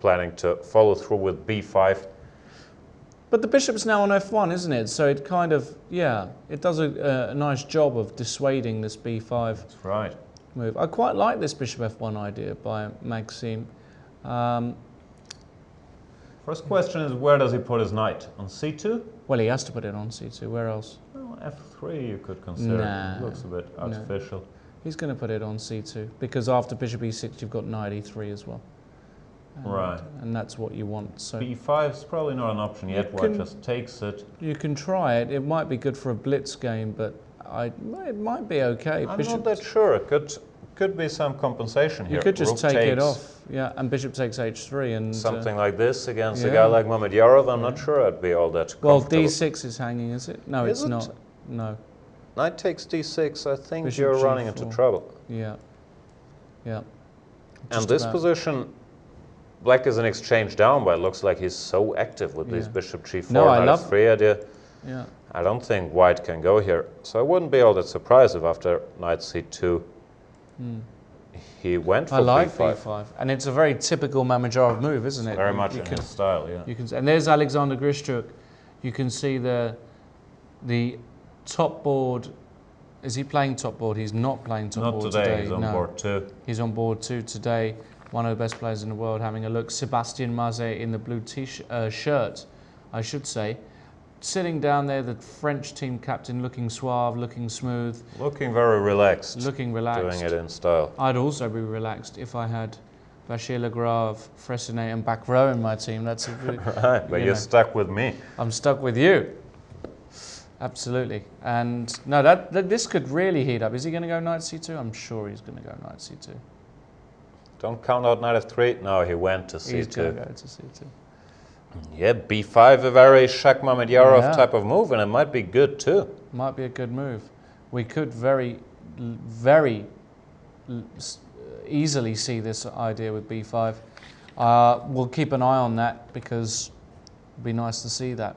planning to follow through with b5. But the bishop's now on f1, isn't it? So it kind of, yeah, it does a nice job of dissuading this b5 That's right. move. I quite like this bishop f1 idea by Maxime. First question is, where does he put his knight? On c2? Well, he has to put it on c2. Where else? Well, f3 you could consider. Nah, It looks a bit artificial. No. He's going to put it on c2 because after bishop e6 you've got knight e3 as well. Right. And that's what you want. So b5 is probably not an option yet. White just takes it. You can try it. It might be good for a blitz game, but it might be okay. I'm not that sure. It could be some compensation here. You could just Rook take it takes off, yeah, and bishop takes h3 and something like this against a yeah. guy like Mamedyarov. I'm not sure I'd be all that well, comfortable. d6 is hanging, is it? No, Is it's it? not. No. Knight takes d6. I think Bishop you're running into g4. trouble. Yeah. Yeah. And Just this about. position, Black is an exchange down, but it looks like he's so active with these Yeah. bishop g4, No, I knight love- f3 idea. Yeah. I don't think White can go here. So I wouldn't be all that surprised if after knight c2 he went for I like b5. b5, and it's a very typical Mamedyarov move, isn't it? Very much You in can- his style, yeah. You can, and there's Alexander Grishchuk. You can see the top board. Is he playing top board? He's not playing top Not board today, he's on no. board 2. He's on board 2 today. One of the best players in the world, having a look. Sébastien Mazet in the blue shirt, I should say. Sitting down there, the French team captain, looking suave, looking smooth, Looking very relaxed. looking relaxed. Doing it in style. I'd also be relaxed if I had Bashir Legrave, Fressinet and back row in my team. That's a really, Right, but you you're know. stuck with me. I'm stuck with you. Absolutely. And no, this could really heat up. Is he going to go knight c2? I'm sure he's going to go knight c2. Don't count out knight f3. No, he went to c2. He's going to go to c2. Yeah, b5, a very Shak Mamedyarov Yeah. type of move, and it might be good too. Might be a good move. We could very easily see this idea with b5. We'll keep an eye on that because it'd be nice to see that.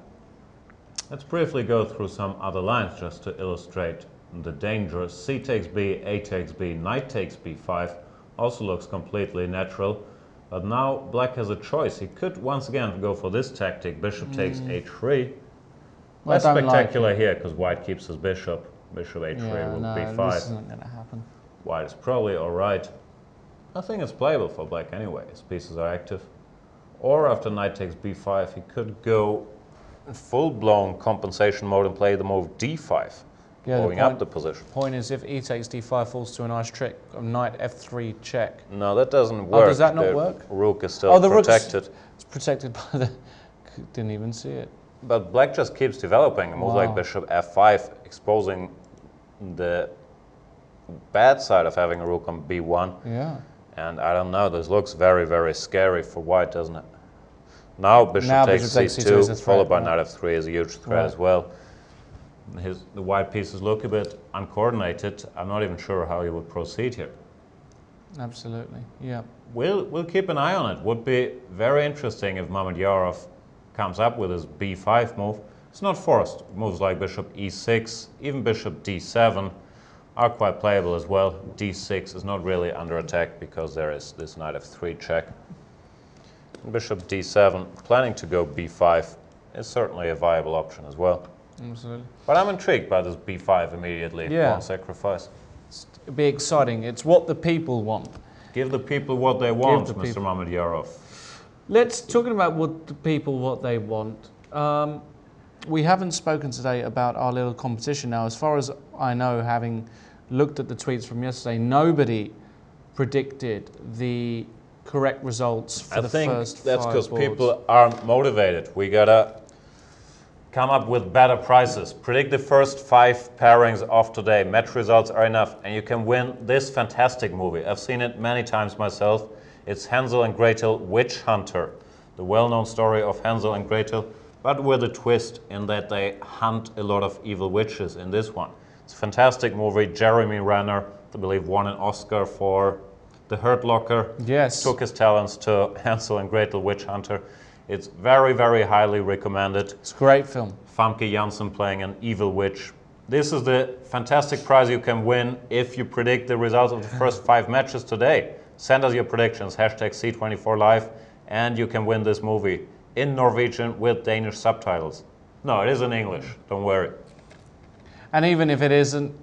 Let's briefly go through some other lines just to illustrate the danger. C takes b, a takes b, knight takes b5. Also looks completely natural. But now Black has a choice. He could once again go for this tactic. Bishop takes h3. Well, Less I don't spectacular like here because White keeps his bishop. Bishop h3, Yeah, rook no, b5. this isn't going to happen. White is probably all right. I think it's playable for Black anyway. His pieces are active. Or after knight takes b5, he could go in full-blown compensation mode and play the move d5, Yeah, blowing up the position. Point is, if e takes d5 falls to a nice trick of knight f3 check. No, that doesn't work. does that not The work? rook is still the rook's- protected. It's protected by the... Didn't even see it. But Black just keeps developing. A move like Wow. bishop f5, exposing the bad side of having a rook on b1. Yeah. And I don't know, this looks very, very scary for White, doesn't it? Now bishop Now takes bishop takes C2 is a c2, threat, followed by right. knight f3 is a huge threat Right. as well. The White pieces look a bit uncoordinated. I'm not even sure how he would proceed here. Absolutely. Yeah. We'll keep an eye on it. Would be very interesting if Mamedyarov comes up with his b5 move. It's not forced. Moves like bishop e6, even bishop d7 are quite playable as well. d6 is not really under attack because there is this knight f3 check. Bishop d7, planning to go b5, is certainly a viable option as well. Absolutely. But I'm intrigued by this b5 immediately, Yeah. pawn sacrifice. It'd be exciting. It's what the people want. Give the people what they want, the Mr. people- Mamedyarov. Let's talking about what the people what they want. We haven't spoken today about our little competition. Now, as far as I know, having looked at the tweets from yesterday, nobody predicted the correct results for I the think first that's five because boards. people aren't motivated. We gotta come up with better prizes. Predict the first 5 pairings of today. Match results are enough, and you can win this fantastic movie. I've seen it many times myself. It's Hansel and Gretel Witch Hunter, the well-known story of Hansel and Gretel, but with a twist in that they hunt a lot of evil witches in this one. It's a fantastic movie. Jeremy Renner, I believe, won an Oscar for The Hurt Locker. Yes. Took his talents to Hansel and Gretel Witch Hunter. It's very, very highly recommended. It's a great film. Famke Janssen playing an evil witch. This is the fantastic prize you can win if you predict the results of the first 5 matches today. Send us your predictions, hashtag C24Live, and you can win this movie in Norwegian with Danish subtitles. No, it is in English, don't worry. And even if it isn't,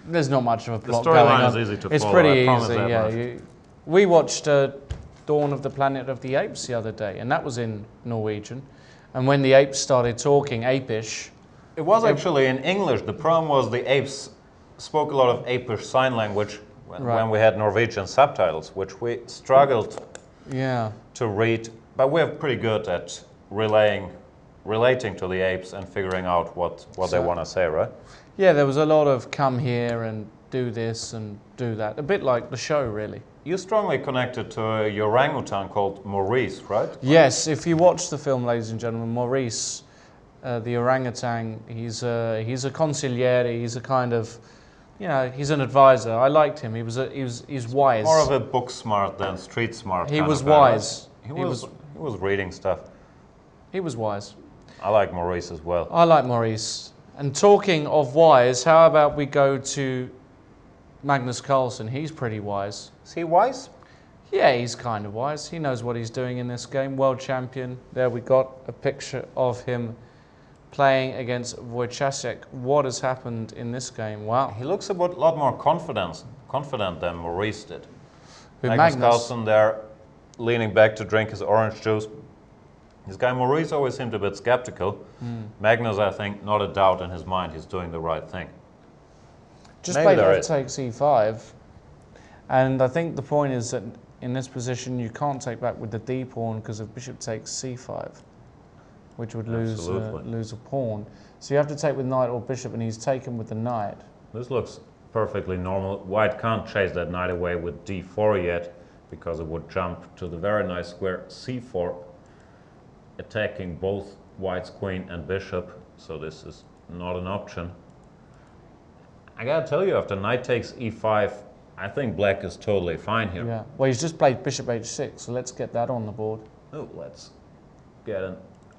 there's not much of a plot The going storyline on. is easy to It's follow, pretty I promise easy, that yeah. much. We watched Dawn of the Planet of the Apes the other day, and that was in Norwegian. And when the apes started talking apish... It was actually in English. The problem was the apes spoke a lot of apish sign language when we had Norwegian subtitles, which we struggled to read. But we're pretty good at relating to the apes and figuring out what they want to say, right? Yeah, there was a lot of come here and do this and do that. A bit like the show, really. You're strongly connected to a orangutan called Maurice, right? Yes, if you watch the film, ladies and gentlemen, Maurice, the orangutan, he's a consigliere, he's a kind of, he's an advisor. I liked him. He's wise. More of a book smart than street smart. He was wise. He was reading stuff. He was wise. I like Maurice as well. I like Maurice. And talking of wise, how about we go to Magnus Carlsen? He's pretty wise. Is he wise? Yeah, he's kind of wise. He knows what he's doing in this game. World champion. There we got a picture of him playing against Wojciech. What has happened in this game? Wow. He looks a lot more confident than Maurice did. With Magnus Carlsen there, leaning back to drink his orange juice. This guy Maurice always seemed a bit skeptical. Magnus, I think, not a doubt in his mind, he's doing the right thing. Just played f takes e5. And I think the point is that in this position you can't take back with the d pawn because if bishop takes c5, which would lose a pawn. So you have to take with knight or bishop, and he's taken with the knight. This looks perfectly normal. White can't chase that knight away with d4 yet because it would jump to the very nice square c4, attacking both White's queen and bishop. So this is not an option. I gotta tell you, after knight takes e5, I think black is totally fine here. Yeah. Well, he's just played bishop h6, so let's get that on the board. Oh, let's get an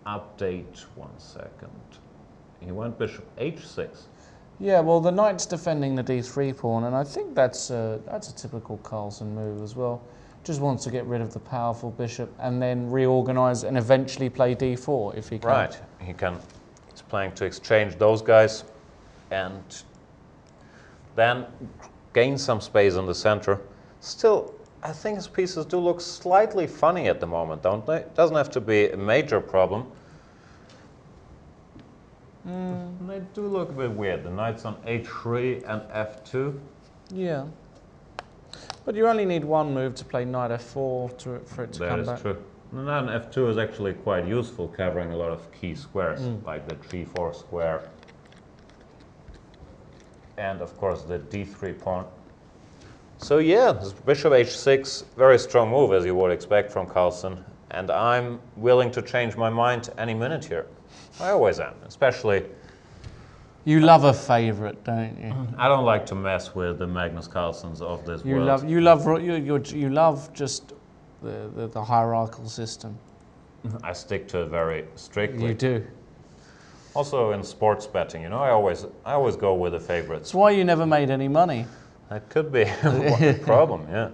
update. 1 second. He went bishop h6. Yeah, well, the knight's defending the d3 pawn, and I think that's a typical Carlsen move as well. Just wants to get rid of the powerful bishop and then reorganize and eventually play d4 if he can. Right, he's playing to exchange those guys and then gain some space in the center. Still, I think his pieces do look slightly funny at the moment, don't they? Doesn't have to be a major problem. They do look a bit weird. The knight's on h3 and f2. Yeah. But you only need one move to play knight f4 for it to come back. That is true. And then f2 is actually quite useful, covering a lot of key squares, like the g4 square. And of course the d3 pawn. So yeah, this bishop h6, very strong move as you would expect from Carlsen. And I'm willing to change my mind any minute here. I always am, especially... You love a favorite, don't you? I don't like to mess with the Magnus Carlsens of this world. You love just the hierarchical system. I stick to it very strictly. You do. Also in sports betting, I always go with the favorites. That's why you never made any money. That could be one problem, yeah.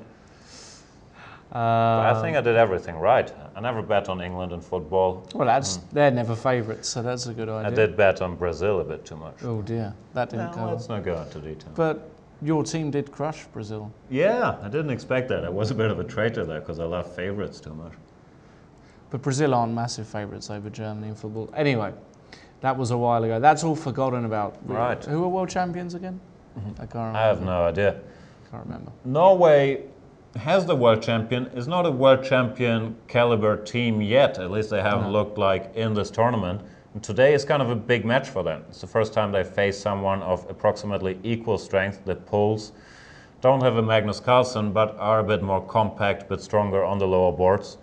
But I think I did everything right. I never bet on England in football. Well, they're never favourites, so that's a good idea. I did bet on Brazil a bit too much. Oh dear, that didn't go. Let's not go into detail. But your team did crush Brazil. Yeah, I didn't expect that. I was a bit of a traitor there because I love favourites too much. But Brazil aren't massive favourites over Germany in football. Anyway, that was a while ago. That's all forgotten about. Right. Who were world champions again? I can't remember. I have no idea. Can't remember. Norway has the world champion, is not a world champion caliber team yet. At least they haven't looked like in this tournament. And today is kind of a big match for them. It's the first time they face someone of approximately equal strength. The Poles don't have a Magnus Carlsen, but are a bit more compact, but stronger on the lower boards.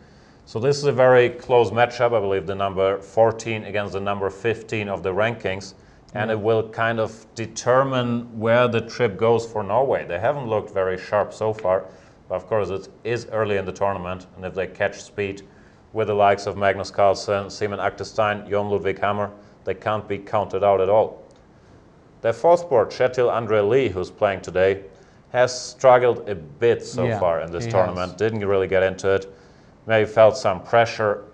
So this is a very close matchup. I believe the number 14 against the number 15 of the rankings. And it will kind of determine where the trip goes for Norway. They haven't looked very sharp so far. But of course, it is early in the tournament, and if they catch speed, with the likes of Magnus Carlsen, Simon Aktestein, Jon Ludvig Hammer. They can't be counted out at all. Their fourth board, Kjetil André Lie, who's playing today, has struggled a bit so far in this tournament. Didn't really get into it. Maybe felt some pressure,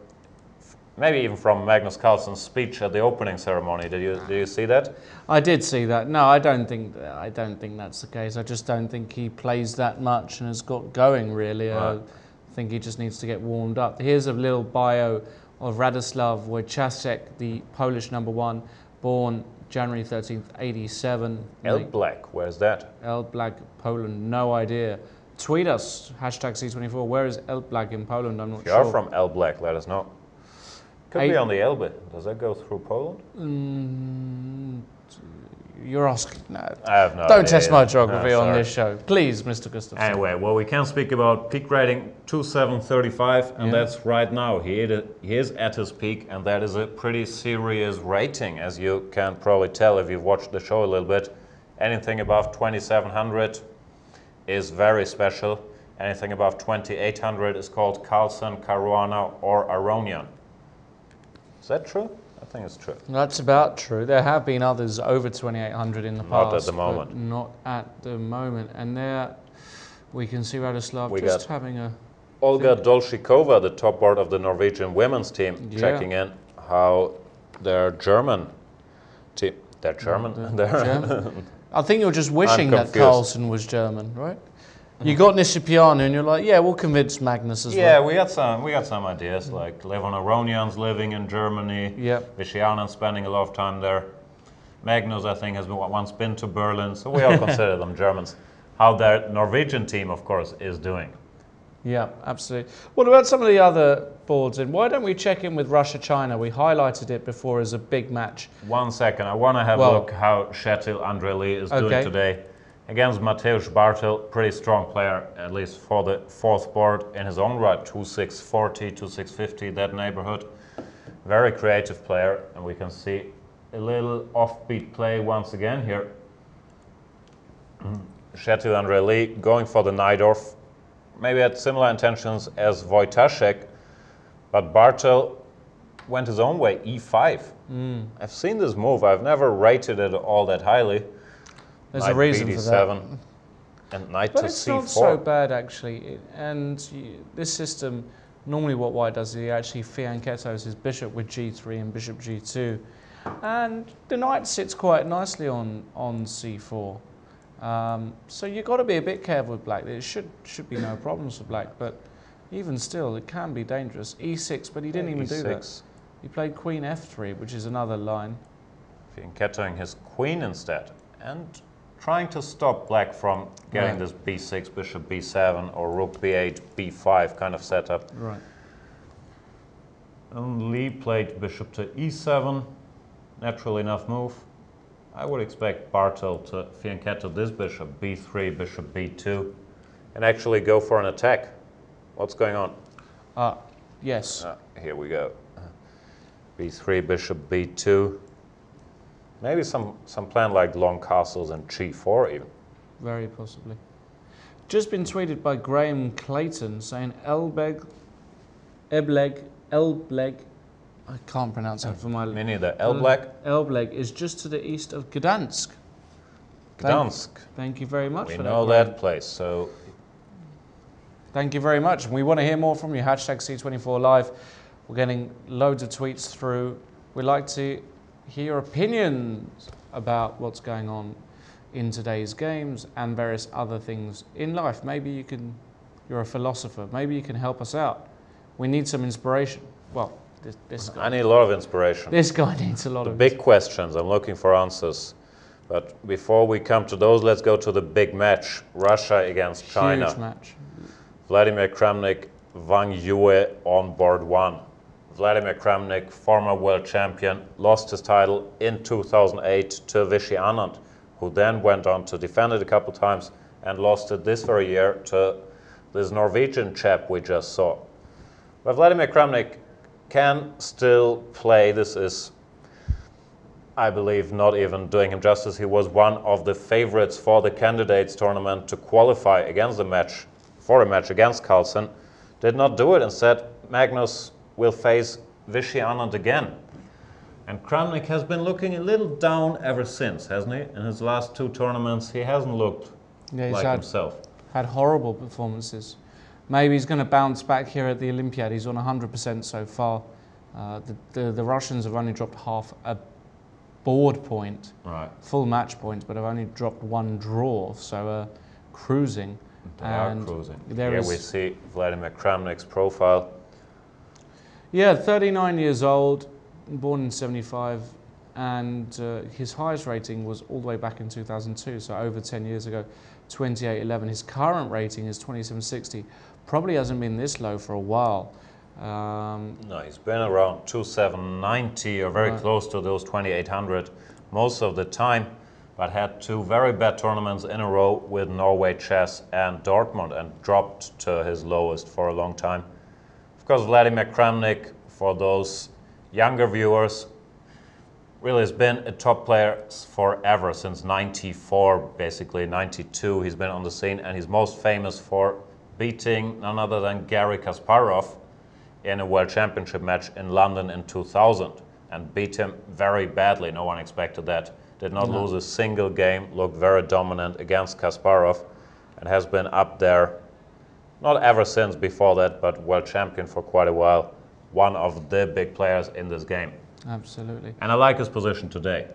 maybe even from Magnus Carlsen's speech at the opening ceremony. Did you see that? I did see that. No, I don't think that's the case. I just don't think he plays that much and has got going really. Right. I think he just needs to get warmed up. Here's a little bio of Radoslav Wojciech, the Polish #1, born January 13th, 87. Elbląg, where's that? Elbląg, Poland, no idea. Tweet us, #C24, where is Elbląg in Poland? I'm not sure. If you're from Elbląg, let us know. Could be on the Elbe. Does that go through Poland? You're asking. No. I have no idea. Don't test my geography on this show. Please, Mr. Gustafsson. Anyway, well, we can speak about peak rating 2735, and that's right now. He is at his peak, and that is a pretty serious rating, as you can probably tell if you've watched the show a little bit. Anything above 2700 is very special. Anything above 2800 is called Carlsen, Caruana, or Aronian. Is that true? I think it's true. That's about true. There have been others over 2800 in the past. Not at the moment. Not at the moment. And there we can see Radoslav just having a... Olga Dolshikova, the top board of the Norwegian women's team, checking in how their German team... They're German? German? I think you're just wishing that Carlsen was German, right? You got Nishipyana and you're like, yeah, we'll convince Magnus as well. Yeah, we got some ideas, like Levon Aronian's living in Germany, Vishianen spending a lot of time there. Magnus, I think, has once been to Berlin, so we all consider them Germans. How their Norwegian team, of course, is doing. Yeah, absolutely. What about some of the other boards? And why don't we check in with Russia-China? We highlighted it before as a big match. 1 second, I want to have a look how Kjetil André Lie is doing today. Against Mateusz Bartel, pretty strong player, at least for the fourth board in his own right, 2640, 2650, that neighborhood. Very creative player, and we can see a little offbeat play once again here. Kjetil André Lie going for the Najdorf, maybe had similar intentions as Wojciech, but Bartel went his own way, e5. I've seen this move, I've never rated it all that highly. There's Knight a reason BD7, for that. and knight but to it's c4. not so bad, actually. This system, normally what white does is he actually fianchettos his bishop with g3 and bishop g2. And the knight sits quite nicely on c4. So you've got to be a bit careful with black. There should be no problems for black, but even still, it can be dangerous. e6, but he didn't even do that. He played queen f3, which is another line. Fianchettoing his queen instead, and trying to stop black from getting this b6, bishop b7, or rook b8, b5 kind of setup. Right. And Lie played bishop to e7, natural enough move. I would expect Bartel to fianchetto this bishop, b3, bishop b2, and actually go for an attack. What's going on? Yes. Here we go. b3, bishop b2. Maybe some plan like long castles and g4 even. Very possibly. Just been tweeted by Graham Clayton saying Elbląg, I can't pronounce that for my... Me neither. Elbląg? Elbląg is just to the east of Gdansk. Gdansk. Thank you very much for that. We know that place, so... Thank you very much. We want to hear more from you. #C24 Live. We're getting loads of tweets through. We'd like to hear your opinions about what's going on in today's games and various other things in life. Maybe you're a philosopher. Maybe you can help us out. We need some inspiration. Well, this guy. I need a lot of inspiration. This guy needs a lot of big questions. I'm looking for answers. But before we come to those, let's go to the big match. Russia against China. Huge match. Vladimir Kramnik, Wang Yue on board 1. Vladimir Kramnik, former world champion, lost his title in 2008 to Vishy Anand, who then went on to defend it a couple times and lost it this very year to this Norwegian chap we just saw. But Vladimir Kramnik can still play. This is, I believe, not even doing him justice. He was one of the favorites for the candidates tournament to qualify against the match, for a match against Carlsen. Did not do it. Instead, Magnus will face Vichy Anand again. And Kramnik has been looking a little down ever since, hasn't he? In his last 2 tournaments, he hasn't looked like himself. Had horrible performances. Maybe he's going to bounce back here at the Olympiad. He's on 100% so far. The Russians have only dropped half a board point, right, full match points, but have only dropped 1 draw, so cruising. They are cruising. Here we see Vladimir Kramnik's profile. Yeah, 39 years old, born in 75, and his highest rating was all the way back in 2002, so over 10 years ago, 28.11. His current rating is 2760. Probably hasn't been this low for a while. No, he's been around 2790 or very close to those 2800 most of the time, but had 2 very bad tournaments in a row with Norway Chess and Dortmund and dropped to his lowest for a long time. Of course, Vladimir Kramnik, for those younger viewers, really has been a top player forever, since 94, basically 92. He's been on the scene, and he's most famous for beating none other than Garry Kasparov in a World Championship match in London in 2000, and beat him very badly. No one expected that. Did not lose a single game, looked very dominant against Kasparov, and has been up there, not ever since before that, but world champion for quite a while. One of the big players in this game. Absolutely. And I like his position today.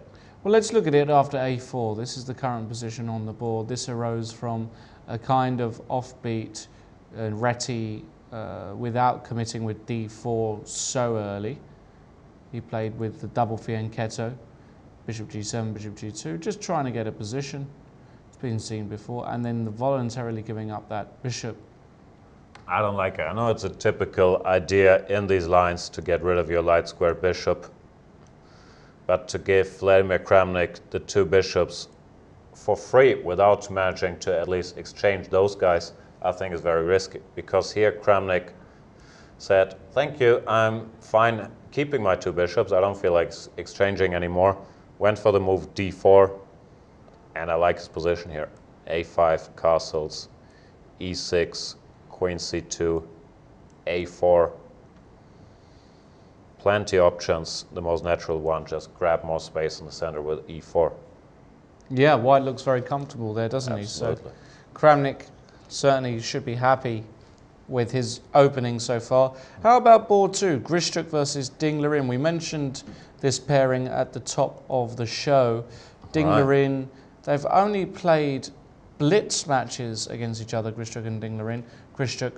Well, let's look at it after a4. This is the current position on the board. This arose from a kind of offbeat Reti without committing with d4 so early. He played with the double fianchetto, bishop g7, bishop g2, just trying to get a position. It's been seen before. And then voluntarily giving up that bishop. I don't like it. I know it's a typical idea in these lines to get rid of your light square bishop, but to give Vladimir Kramnik the 2 bishops for free without managing to at least exchange those guys, I think is very risky. Because here Kramnik said, thank you, I'm fine keeping my 2 bishops, I don't feel like exchanging anymore. Went for the move d4, and I like his position here. a5, castles, e6, queen c2, a4. Plenty options. The most natural one, just grab more space in the center with e4. Yeah, white looks very comfortable there, doesn't Absolutely. he? So Kramnik certainly should be happy with his opening so far. How about board 2, Grishchuk versus Dinglerin? We mentioned this pairing at the top of the show. Dinglerin, they've only played blitz matches against each other, Grishchuk and Dinglerin. Grishchuk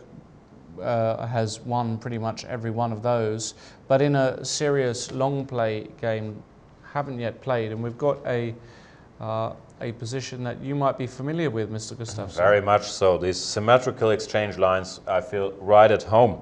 has won pretty much every one of those, but in a serious long play game, haven't yet played. And we've got a position that you might be familiar with, Mr. Gustafsson. Very much so. These symmetrical exchange lines, I feel right at home.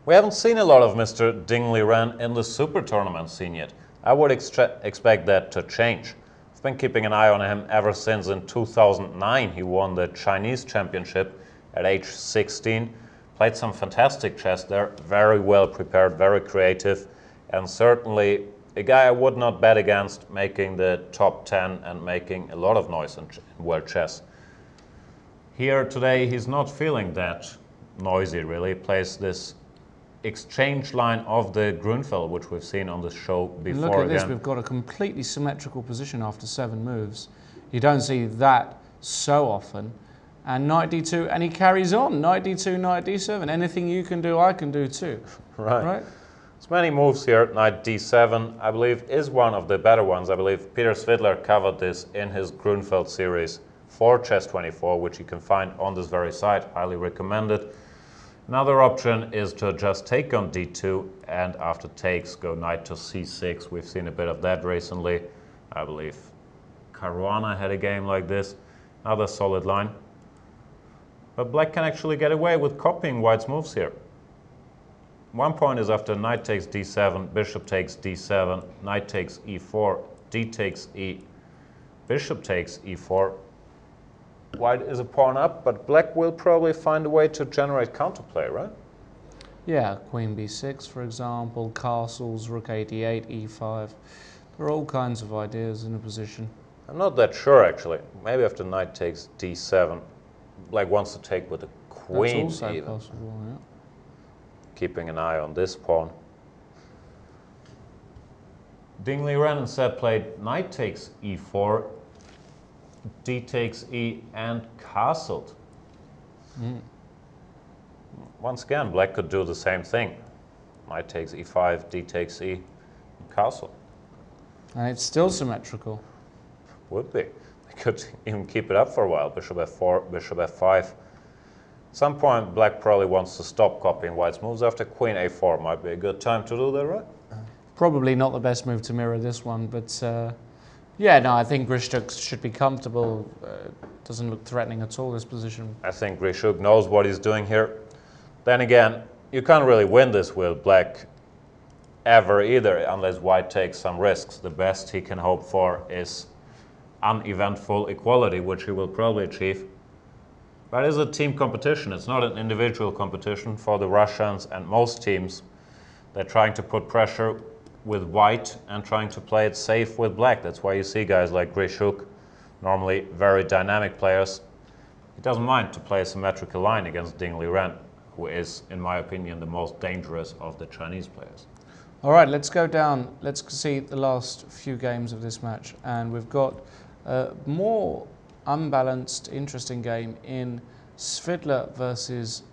We haven't seen a lot of Mr. Dinglerin in the Super Tournament scene yet. I would expect that to change. I've been keeping an eye on him ever since in 2009. He won the Chinese championship at age 16. Played some fantastic chess there, very well prepared, very creative, and certainly a guy I would not bet against making the top 10 and making a lot of noise in world chess. Here today he's not feeling that noisy really. He plays this exchange line of the Grunfeld, which we've seen on the show before. Look at this, we've got a completely symmetrical position after 7 moves. You don't see that so often. And knight d2, and he carries on. Knight d2, knight d7. Anything you can do, I can do too. Right. There's many moves here. Knight d7, I believe, is one of the better ones. I believe Peter Svidler covered this in his Grunfeld series for Chess24, which you can find on this very site. Highly recommended. Another option is to just take on d2, and after takes, go knight to c6. We've seen a bit of that recently. I believe Caruana had a game like this. Another solid line. But black can actually get away with copying white's moves here. One point is after knight takes d7, bishop takes d7, knight takes e4, d takes e, bishop takes e4. White is a pawn up, but black will probably find a way to generate counterplay, right? Yeah, queen b6, for example, castles, rook a8, e5. There are all kinds of ideas in a position. I'm not that sure, actually. Maybe after knight takes d7, black wants to take with the queen. That's also even. possible, yeah. keeping an eye on this pawn. Dingley Ren instead played knight takes e4, d takes e, and castled. Once again, black could do the same thing. Knight takes e5, d takes e, and castle. And it's still symmetrical. Would be. They could even keep it up for a while. Bishop f4, bishop f5. At some point, black probably wants to stop copying white's moves after queen a4. Might be a good time to do that, right? Probably not the best move to mirror this one, but yeah, no, I think Grishuk should be comfortable. Doesn't look threatening at all, this position. I think Grishuk knows what he's doing here. Then again, you can't really win this with black ever either, unless white takes some risks. The best he can hope for is uneventful equality, which he will probably achieve. But it's a team competition. It's not an individual competition for the Russians and most teams. They're trying to put pressure with white and trying to play it safe with black. That's why you see guys like Grishuk, normally very dynamic players. He doesn't mind to play a symmetrical line against Dingley Ren, who is, in my opinion, the most dangerous of the Chinese players. All right, let's go down. Let's see the last few games of this match. And we've got a more unbalanced, interesting game in Svidler versus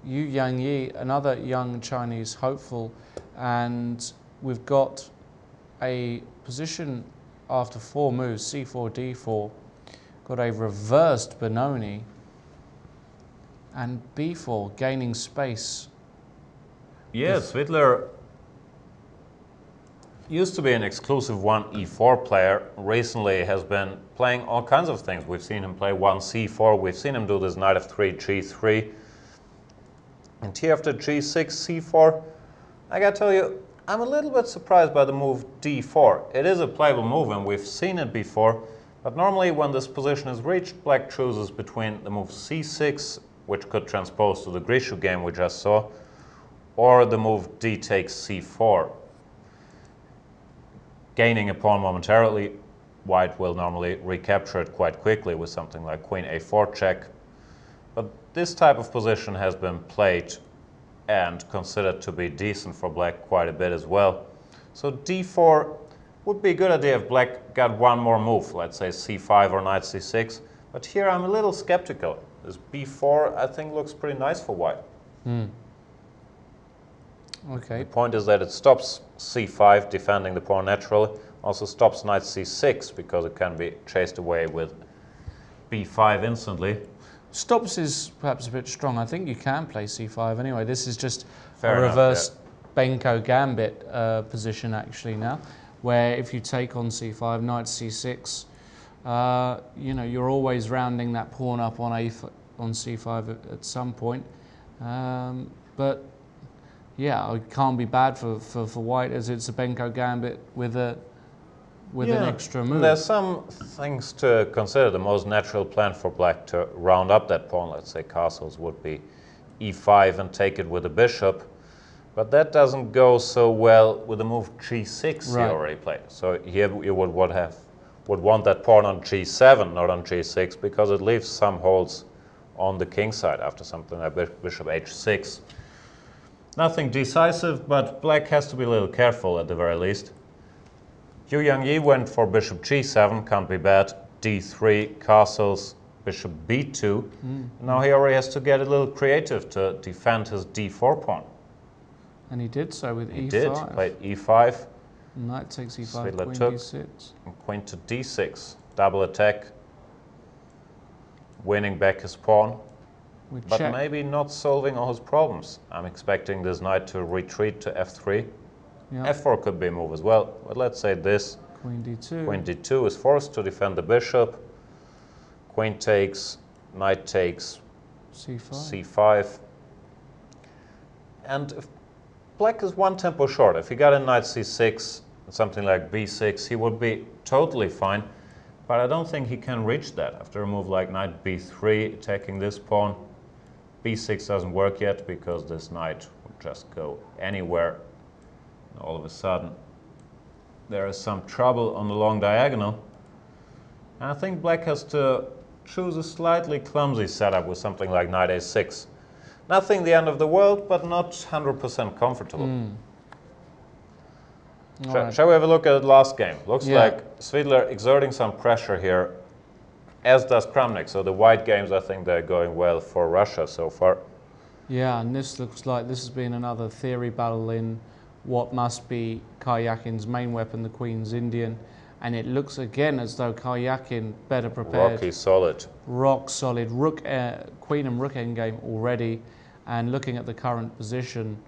Yu Yangyi, another young Chinese hopeful. And we've got a position after 4 moves, c4, d4, got a reversed Benoni, and b4, gaining space. Yeah, Svidler used to be an exclusive 1e4 player. Recently has been playing all kinds of things. We've seen him play 1c4, we've seen him do this knight f3, g3, and t after g6, c4. I gotta tell you, I'm a little bit surprised by the move d4. It is a playable move and we've seen it before, but normally when this position is reached, black chooses between the move c6, which could transpose to the Grishuk game we just saw, or the move d takes c4. Gaining a pawn momentarily, white will normally recapture it quite quickly with something like queen a4 check. But this type of position has been played and considered to be decent for black quite a bit as well. So d4 would be a good idea if black got one more move, let's say c5 or knight c6. But here I'm a little skeptical. This b4 I think looks pretty nice for white. Okay. The point is that it stops c5, defending the pawn naturally, also stops knight c6 because it can be chased away with b5 instantly. Stops is perhaps a bit strong. I think you can play c5 anyway. This is just Fair a enough, reverse Benko gambit position actually now, where if you take on c5, knight c6, you know, you're always rounding that pawn up on c5 at some point. But yeah, it can't be bad for white, as it's a Benko gambit with an extra move. There's some things to consider. The most natural plan for black to round up that pawn, let's say castles, would be e5 and take it with a bishop. But that doesn't go so well with the move g6 Right. he already played. So here you would want that pawn on g7, not on g6, because it leaves some holes on the king side after something like bishop h6. Nothing decisive, but black has to be a little careful at the very least. Yu Yangyi went for bishop g7, can't be bad. d3, castles, bishop b2. Now he already has to get a little creative to defend his d4 pawn. And he did so with e5. He did, played e5. Knight takes e5, Svidler queen took. d6. And queen to d6, double attack, winning back his pawn, With but check. maybe not solving all his problems. I'm expecting this knight to retreat to f3. Yeah. f4 could be a move as well, but let's say this. Queen d2. Queen d2 is forced to defend the bishop. Queen takes, knight takes, c5. c5. And if black is one tempo short, if he got a knight c6, something like b6, he would be totally fine. But I don't think he can reach that after a move like knight b3, attacking this pawn. b6 doesn't work yet because this knight would just go anywhere. And all of a sudden, there is some trouble on the long diagonal. And I think black has to choose a slightly clumsy setup with something like knight a6. Nothing the end of the world, but not 100% comfortable. Shall we have a look at the last game? Looks like Svidler exerting some pressure here, as does Kramnik. So the white games, I think they're going well for Russia so far. Yeah, and this looks like this has been another theory battle in what must be Karyakin's main weapon, the Queen's Indian. And it looks again as though Karyakin better prepared. Rocky solid. Rock solid. Rook, Queen and Rook endgame already. And looking at the current position,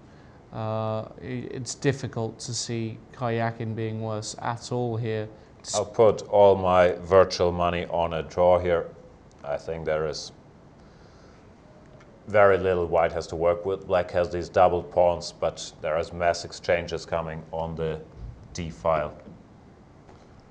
it's difficult to see Karyakin being worse at all here. I'll put all my virtual money on a draw here. I think there is very little white has to work with. Black has these doubled pawns, but there is mass exchanges coming on the D file.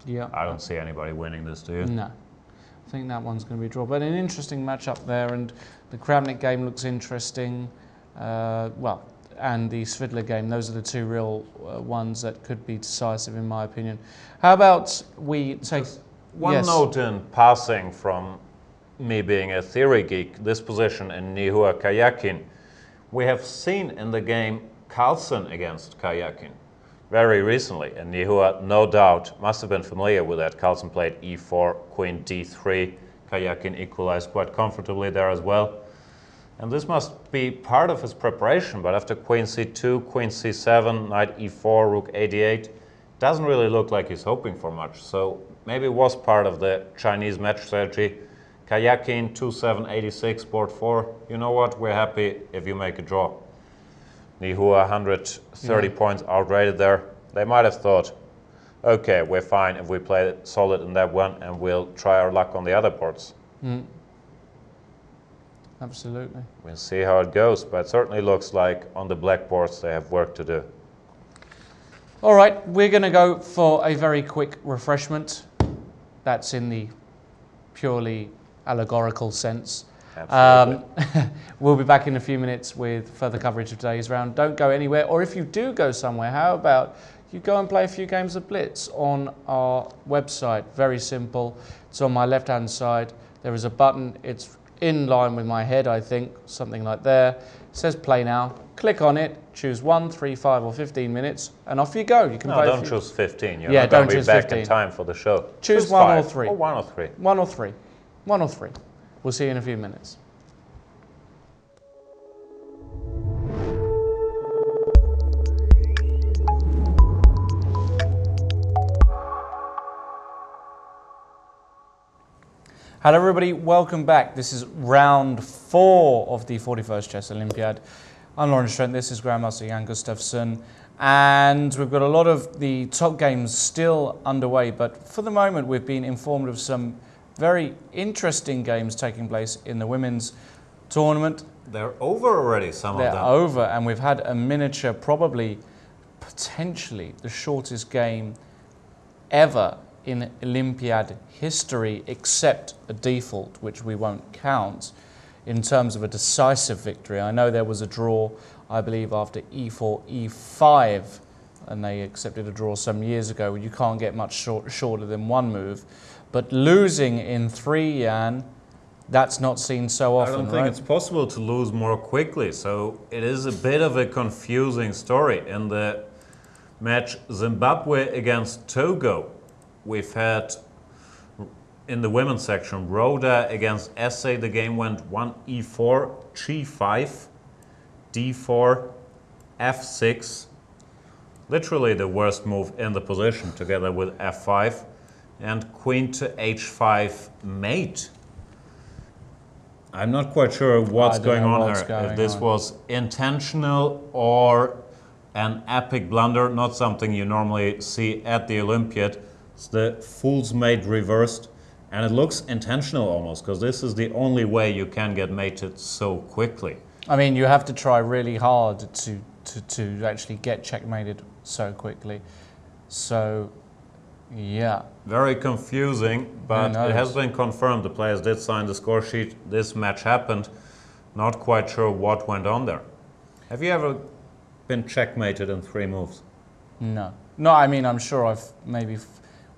Yeah. I don't see anybody winning this, do you? No. I think that one's going to be a draw. But an interesting matchup there, and the Kramnik game looks interesting. Well, and the Svidler game, those are the two real ones that could be decisive in my opinion. How about we take... Just one note in passing from me being a theory geek, this position in Nihua Karyakin. We have seen in the game Carlsen against Karyakin very recently, and Nihua, no doubt, must have been familiar with that. Carlsen played e4, queen d3, Karyakin equalized quite comfortably there as well. And this must be part of his preparation, but after queen c2, queen c7, knight e4, rook a8, doesn't really look like he's hoping for much. So maybe it was part of the Chinese match strategy. Karyakin, 2-7, 86, board 4. You know what? We're happy if you make a draw. Nihua, 130 points outrated there. They might have thought, okay, we're fine if we play it solid in that one and we'll try our luck on the other boards. Absolutely. We'll see how it goes, but it certainly looks like on the black boards they have work to do. All right, we're going to go for a very quick refreshment. That's in the purely allegorical sense. Absolutely. We'll be back in a few minutes with further coverage of today's round. Don't go anywhere, or if you do go somewhere, how about you go and play a few games of Blitz on our website. Very simple. It's on my left-hand side. There is a button. It's in line with my head, I think, something like there. It says play now. Click on it, choose 1, 3, 5 or 15 minutes, and off you go. You can play. Don't choose 15. You're not going to be back in time for the show. Choose 1 or 3. Or 1 or 3. 1 or 3. 1 or 3. We'll see you in a few minutes. Hello everybody, welcome back. This is round 4 of the 41st Chess Olympiad. I'm Lawrence Trent, this is Grandmaster Jan Gustafsson, and we've got a lot of the top games still underway, but for the moment we've been informed of some very interesting games taking place in the women's tournament. They're over already, some of them. They're over, and we've had a miniature, probably, potentially, the shortest game ever in Olympiad history, except a default, which we won't count, in terms of a decisive victory. I know there was a draw, I believe, after e4, e5, and they accepted a draw some years ago. You can't get much shorter than one move. But losing in 3, Jan, that's not seen so often, I don't think right? it's possible to lose more quickly, so it is a bit of a confusing story. In the match Zimbabwe against Togo, we've had, in the women's section, Rhoda against Essay. The game went 1 e4, g5, d4, f6. Literally the worst move in the position, together with f5. And queen to h5 mate. I'm not quite sure what's going on here. If this was intentional or an epic blunder, not something you normally see at the Olympiad. It's the fool's mate reversed, and it looks intentional almost, because this is the only way you can get mated so quickly. I mean, you have to try really hard to actually get checkmated so quickly. So, yeah. Very confusing, but it has been confirmed. The players did sign the score sheet. This match happened. Not quite sure what went on there. Have you ever been checkmated in 3 moves? No. No, I mean, I'm sure I've maybe,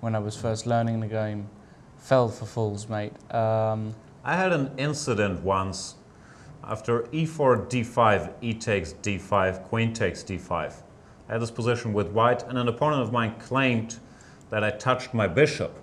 when I was first learning the game, fell for fool's mate. I had an incident once After e4, d5, e takes d5, queen takes d5. I had this position with white, and an opponent of mine claimed that I touched my bishop.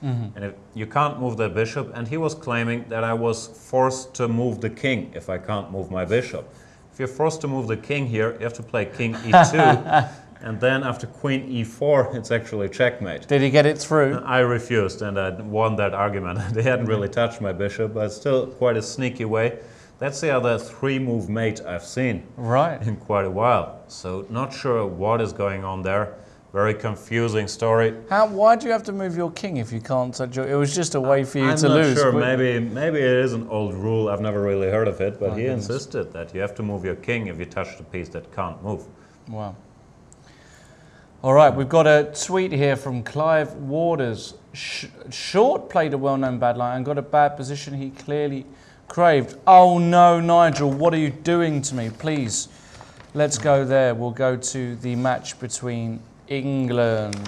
And if you can't move the bishop, and he was claiming that I was forced to move the king if I can't move my bishop. If you're forced to move the king here, you have to play king e2, and then after queen e4, it's actually checkmate. Did he get it through? I refused, and I won that argument. They hadn't really touched my bishop, but still quite a sneaky way. That's the other 3-move mate I've seen in quite a while. So not sure what is going on there. Very confusing story. Why do you have to move your king if you can't touch your... It was just a way for you to lose. I'm not sure. Maybe it is an old rule. I've never really heard of it, but he insisted that you have to move your king if you touch the piece that can't move. Wow. All right, we've got a tweet here from Clive Waters. Short played a well-known bad line and got a bad position he clearly craved. Oh no, Nigel, what are you doing to me? Please, let's go there. We'll go to the match between England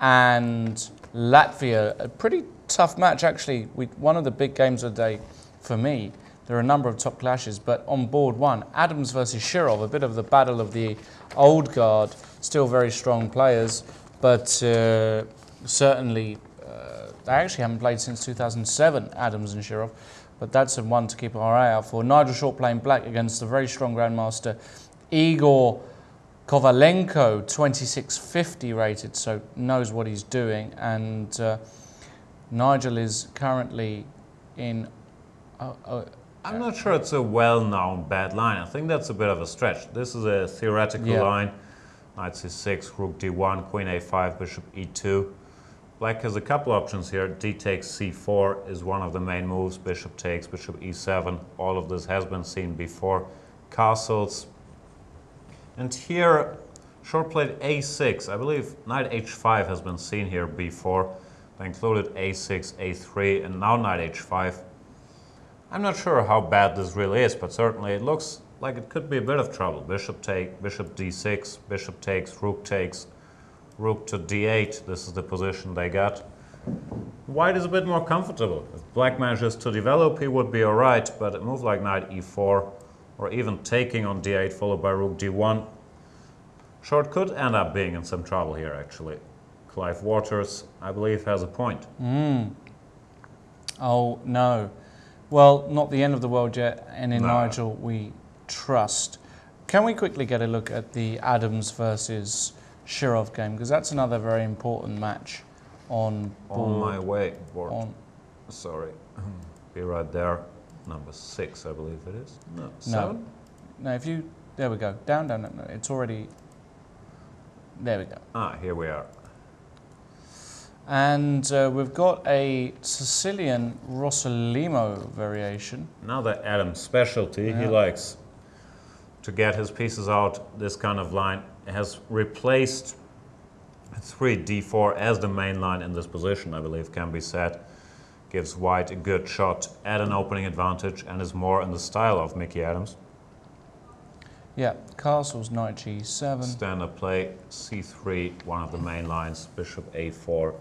and Latvia. A pretty tough match, actually. One of the big games of the day for me. There are a number of top clashes, but on board one, Adams versus Shirov, a bit of the battle of the old guard. Still very strong players, but certainly they actually haven't played since 2007, Adams and Shirov. But that's one to keep our eye out for. Nigel Short playing black against the very strong grandmaster Igor Kovalenko, 2650 rated, so knows what he's doing. And Nigel is currently in... I'm not sure it's a well-known bad line. I think that's a bit of a stretch. This is a theoretical line. Knight c6, rook d1, queen a5, bishop e2. Black has a couple options here. D takes c4 is one of the main moves. Bishop takes, bishop e7. All of this has been seen before. Castles. And here, Short played a6. I believe knight h5 has been seen here before. They included a6, a3, and now knight h5. I'm not sure how bad this really is, but certainly it looks like it could be a bit of trouble. Bishop take, bishop d6, bishop takes, rook to d8. This is the position they got. White is a bit more comfortable. If black manages to develop, he would be all right, but a move like knight e4, or even taking on d8 followed by rook d1, Short could end up being in some trouble here, actually. Clive Waters, I believe, has a point. Oh, no. Well, not the end of the world yet, and in Nigel we trust. Can we quickly get a look at the Adams versus Shirov game? Because that's another very important match on board. On my way, board. Sorry, be right there. Number 6, I believe it is. No, 7? No, if you... There we go. Down, no, it's already... There we go. Ah, here we are. And we've got a Sicilian Rossolimo variation. Another Adams specialty. He likes to get his pieces out. This kind of line has replaced 3d4 as the main line in this position, I believe can be said. Gives White a good shot at an opening advantage and is more in the style of Mickey Adams. Yeah, castles, knight g7. Standard play, c3, one of the main lines, bishop a4,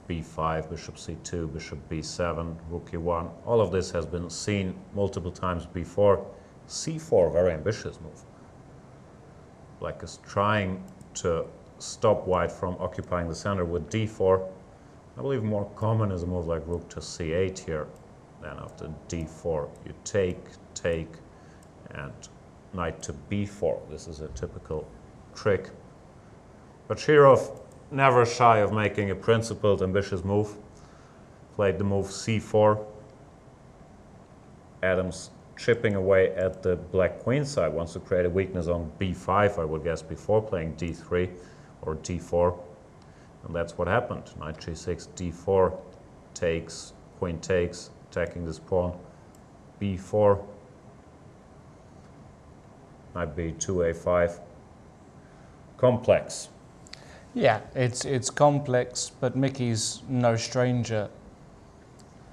b5, bishop c2, bishop b7, rook e1. All of this has been seen multiple times before. c4, very ambitious move. Black is trying to stop White from occupying the center with d4. I believe more common is a move like rook to c8 here. Then after d4, you take, and knight to b4. This is a typical trick. But Shirov, never shy of making a principled, ambitious move. Played the move c4. Adams chipping away at the black queen side, wants to create a weakness on b5, I would guess, before playing d3 or d4. And that's what happened. Knight g6, d4, takes, queen takes, attacking this pawn, b4, knight b2, a5. Complex. Yeah, it's complex, but Mickey's no stranger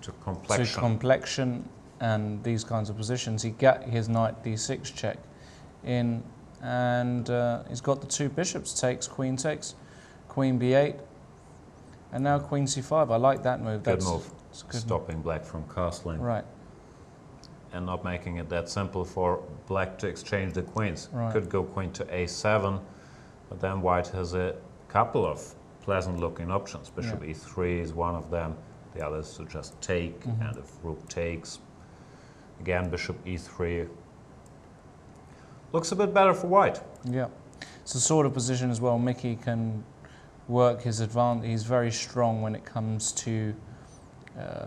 to complexion and these kinds of positions. He got his knight d6 check in, and he's got the two bishops, takes, queen b8, and now queen c5. I like that move. Good move. Stopping black from castling. Right. and not making it that simple for black to exchange the queens. Right. Could go queen to a7, but then white has a couple of pleasant looking options. Bishop e3 is one of them. The other is to just take, and if rook takes, again bishop e3. Looks a bit better for white. Yeah. It's the sort of position as well Mickey can work his advantage. He's very strong when it comes to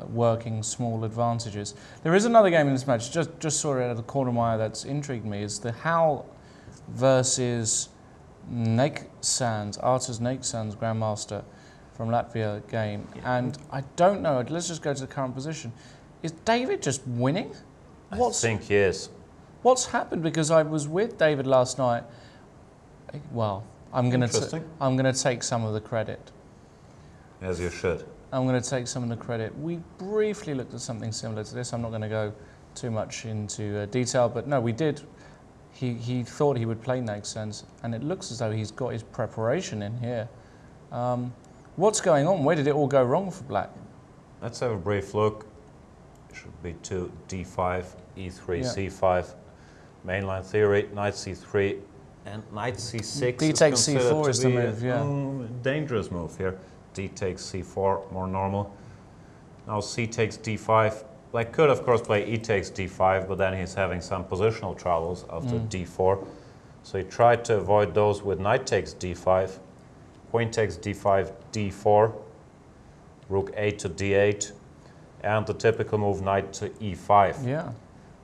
working small advantages. There is another game in this match, just saw it out of the corner of my eye, that's intrigued me, is the Howell versus Naiksans, Arturs Naiksans, Grandmaster from Latvia game. And I don't know, let's just go to the current position. Is David just winning? I think he is. What's happened? Because I was with David last night. Well, I'm going to take some of the credit. As you should. I'm going to take some of the credit. We briefly looked at something similar to this. I'm not going to go too much into detail, but no, we did. He thought he would play Naiksans, and it looks as though he's got his preparation in here. What's going on? Where did it all go wrong for black? Let's have a brief look. It should be to d5, e3, c5. Mainline theory, knight c3, and knight c6. D takes c4 is the move, yeah. Dangerous move here. D takes c4, more normal. Now c takes d5. Black could, of course, play e takes d5, but then he's having some positional troubles after d4. So he tried to avoid those with knight takes d5, queen takes d5, d4, rook a to d8, and the typical move knight to e5. Yeah.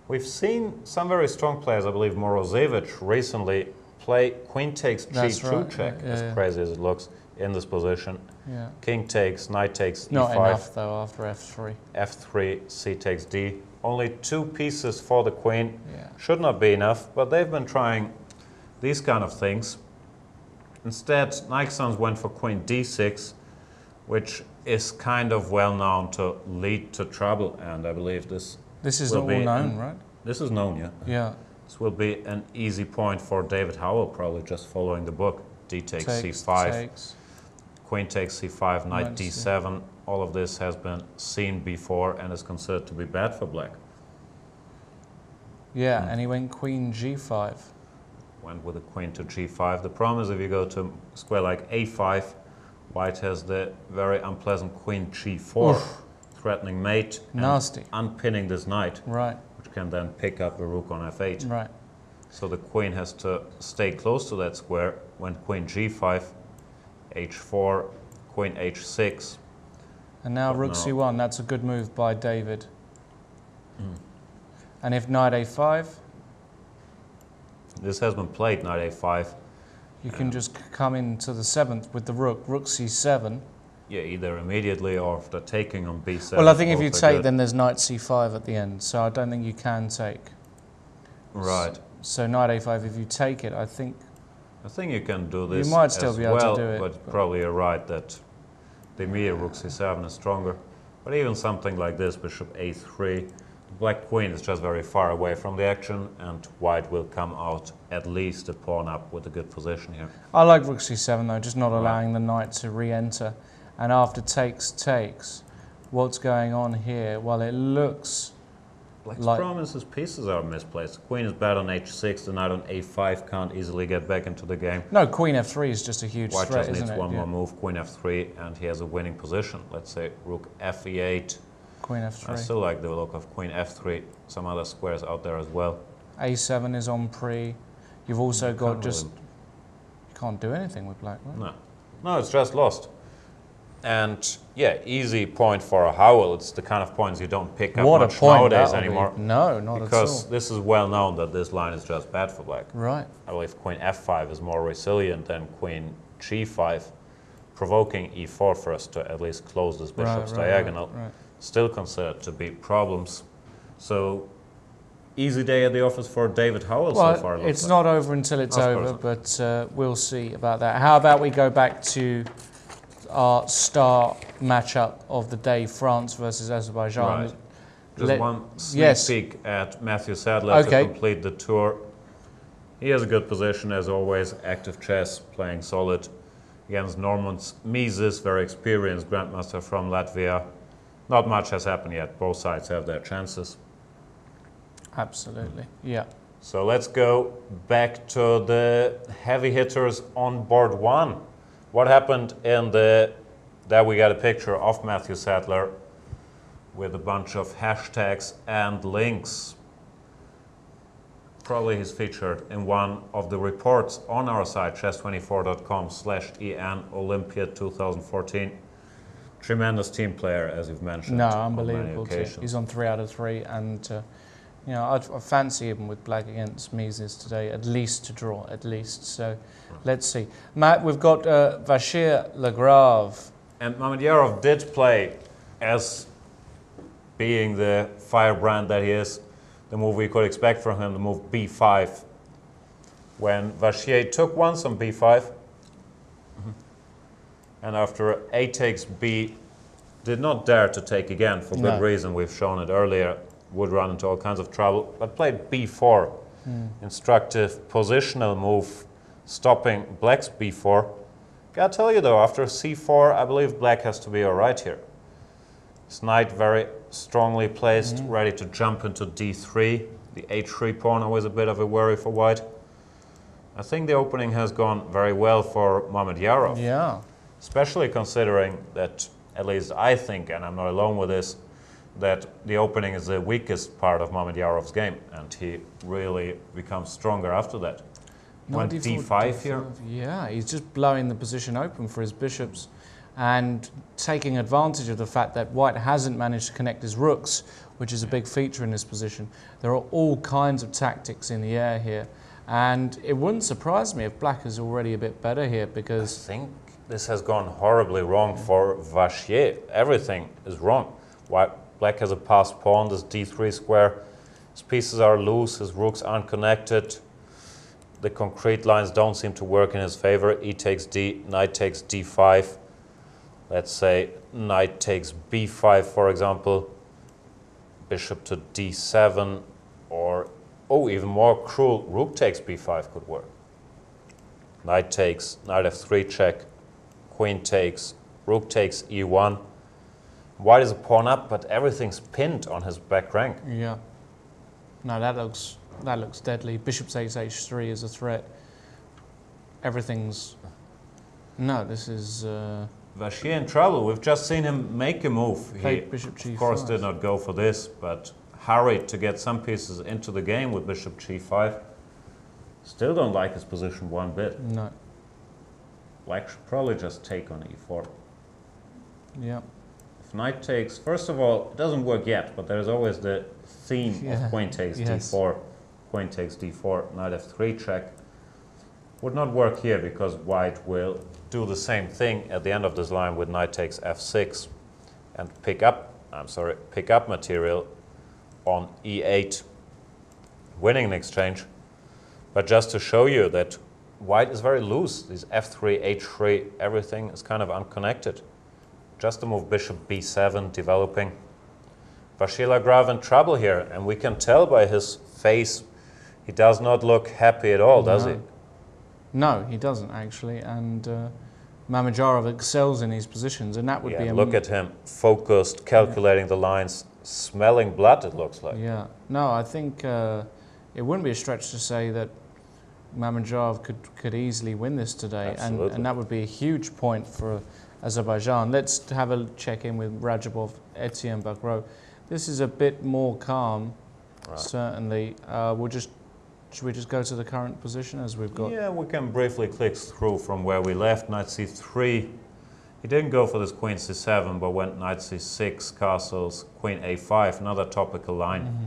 We've seen some very strong players, I believe Morozevich recently, play queen takes g2 check, as crazy as it looks, in this position. Yeah. King takes, knight takes e5. Not enough though after f3. f3, c takes d. Only 2 pieces for the queen. Yeah. Should not be enough, but they've been trying these kind of things. Instead, Naiksans went for queen d6, which is kind of well known to lead to trouble, and I believe this is not all known, right? This is known, yeah. Yeah. This will be an easy point for David Howell, probably just following the book. D takes c5, takes. queen takes c5, knight d7. All of this has been seen before and is considered to be bad for black. Yeah, and he went queen g5. Went with the queen to g5. The problem is if you go to square like a5, white has the very unpleasant queen g4, threatening mate, nasty, unpinning this knight, right, which can then pick up a rook on f8. Right. So the queen has to stay close to that square. Went queen g5, h4, queen h6. And now rook c1, that's a good move by David. And if knight a5? This has been played, knight a5. You can just come into the 7th with the rook, rook c7. Yeah, either immediately or after taking on b7. Well, I think if you take, then there's knight c5 at the end, so I don't think you can take. Right. So knight a5, if you take it, I think you can do this. You might still be able to do it. But probably you're right that the immediate rook c7 is stronger. But even something like this, bishop a3, the black queen is just very far away from the action, and white will come out at least a pawn up with a good position here. I like rook c7 though, just not allowing the knight to re-enter. And after takes, what's going on here? Well, it looks Black's problem is his pieces are misplaced. The queen is bad on h6, the knight on a5 can't easily get back into the game. No, queen f3 is just a huge White threat, just isn't needs it? one more move, queen f3, and he has a winning position. Let's say rook f8. Queen f3. I still like the look of queen f3. Some other squares out there as well. a7 is on pre. You've also got just... You can't do anything with black, right? No, it's just lost. And yeah, easy point for a Howell. It's the kind of points you don't pick up much nowadays anymore. No, not at all. Because this is well known that this line is just bad for black. Right. I believe queen f5 is more resilient than queen g5, provoking e4 for us to at least close this bishop's diagonal. Right. Still considered to be problems. So easy day at the office for David Howell so far. It's not over until it's over, but we'll see about that. How about we go back to our star matchup of the day, France versus Azerbaijan. Right. Just one sneak peek at Matthew Sadler to complete the tour. He has a good position as always, active chess, playing solid against Normand Mises, very experienced grandmaster from Latvia. Not much has happened yet, both sides have their chances. Absolutely, yeah. So let's go back to the heavy hitters on board 1. What happened in the... There we got a picture of Matthew Sadler with a bunch of hashtags and links. Probably he's featured in one of the reports on our site, chess24.com/EN Olympiad 2014. Tremendous team player, as you've mentioned. No, on many unbelievable. occasions. He's on 3 out of 3, and you know, I fancy him with black against Mises today, at least to draw, at least. So, let's see. Matt, we've got Bashir Lagrave. And Mamedyarov did play, as being the firebrand that he is, the move we could expect from him, the move b5. When Vachier took once on b5, and after a takes b, did not dare to take again for good reason. We've shown it earlier. Would run into all kinds of trouble, but played b4. Instructive positional move, stopping black's b4. Gotta tell you though, after c4, I believe black has to be all right here. His knight very strongly placed, ready to jump into d3. The h3 pawn, always a bit of a worry for white. I think the opening has gone very well for Mamedyarov. Yeah. Especially considering that, at least I think, and I'm not alone with this, that the opening is the weakest part of Mamedyarov's game, and he really becomes stronger after that. Went d5 here. Yeah, he's just blowing the position open for his bishops and taking advantage of the fact that white hasn't managed to connect his rooks, which is a big feature in this position. There are all kinds of tactics in the air here, and it wouldn't surprise me if black is already a bit better here, because I think this has gone horribly wrong for Vachier. Everything is wrong. Black has a passed pawn, this d3 square. His pieces are loose, his rooks aren't connected. The concrete lines don't seem to work in his favor. E takes d, knight takes d5. Let's say knight takes b5, for example. Bishop to d7, or, oh, even more cruel, rook takes b5 could work. Knight takes, knight f3 check, queen takes, rook takes e1. White is a pawn up, but everything's pinned on his back rank. yeah. No, that looks deadly. Bishop takes h3 is a threat. Everything's... No, this is... Vachier in trouble. We've just seen him make a move. He, bishop g5. of course, did not go for this, but hurried to get some pieces into the game with bishop g5. Still don't like his position one bit. No. Black should probably just take on e4. Yeah. If knight takes, first of all, it doesn't work yet, but there's always the theme of queen takes d4, queen takes d4, knight f3 check. Would not work here because white will do the same thing at the end of this line with knight takes f6 and pick up material on e8, winning an exchange. But just to show you that white is very loose, these f3, h3, everything is kind of unconnected. Just to move bishop b7, developing. Bashir Lagrave in trouble here, and we can tell by his face he does not look happy at all, does he? No, he doesn't actually, and Mamedyarov excels in these positions, and that would be... Look at him, focused, calculating the lines, smelling blood, it looks like. Yeah, no, I think it wouldn't be a stretch to say that Mamedyarov could easily win this today, and that would be a huge point for Azerbaijan. Let's have a check-in with Rajabov, Etienne Bagro. This is a bit more calm, certainly. Should we just go to the current position as we've got? Yeah, we can briefly click through from where we left. Knight c3. He didn't go for this queen c7, but went knight c6, castles, queen a5, another topical line.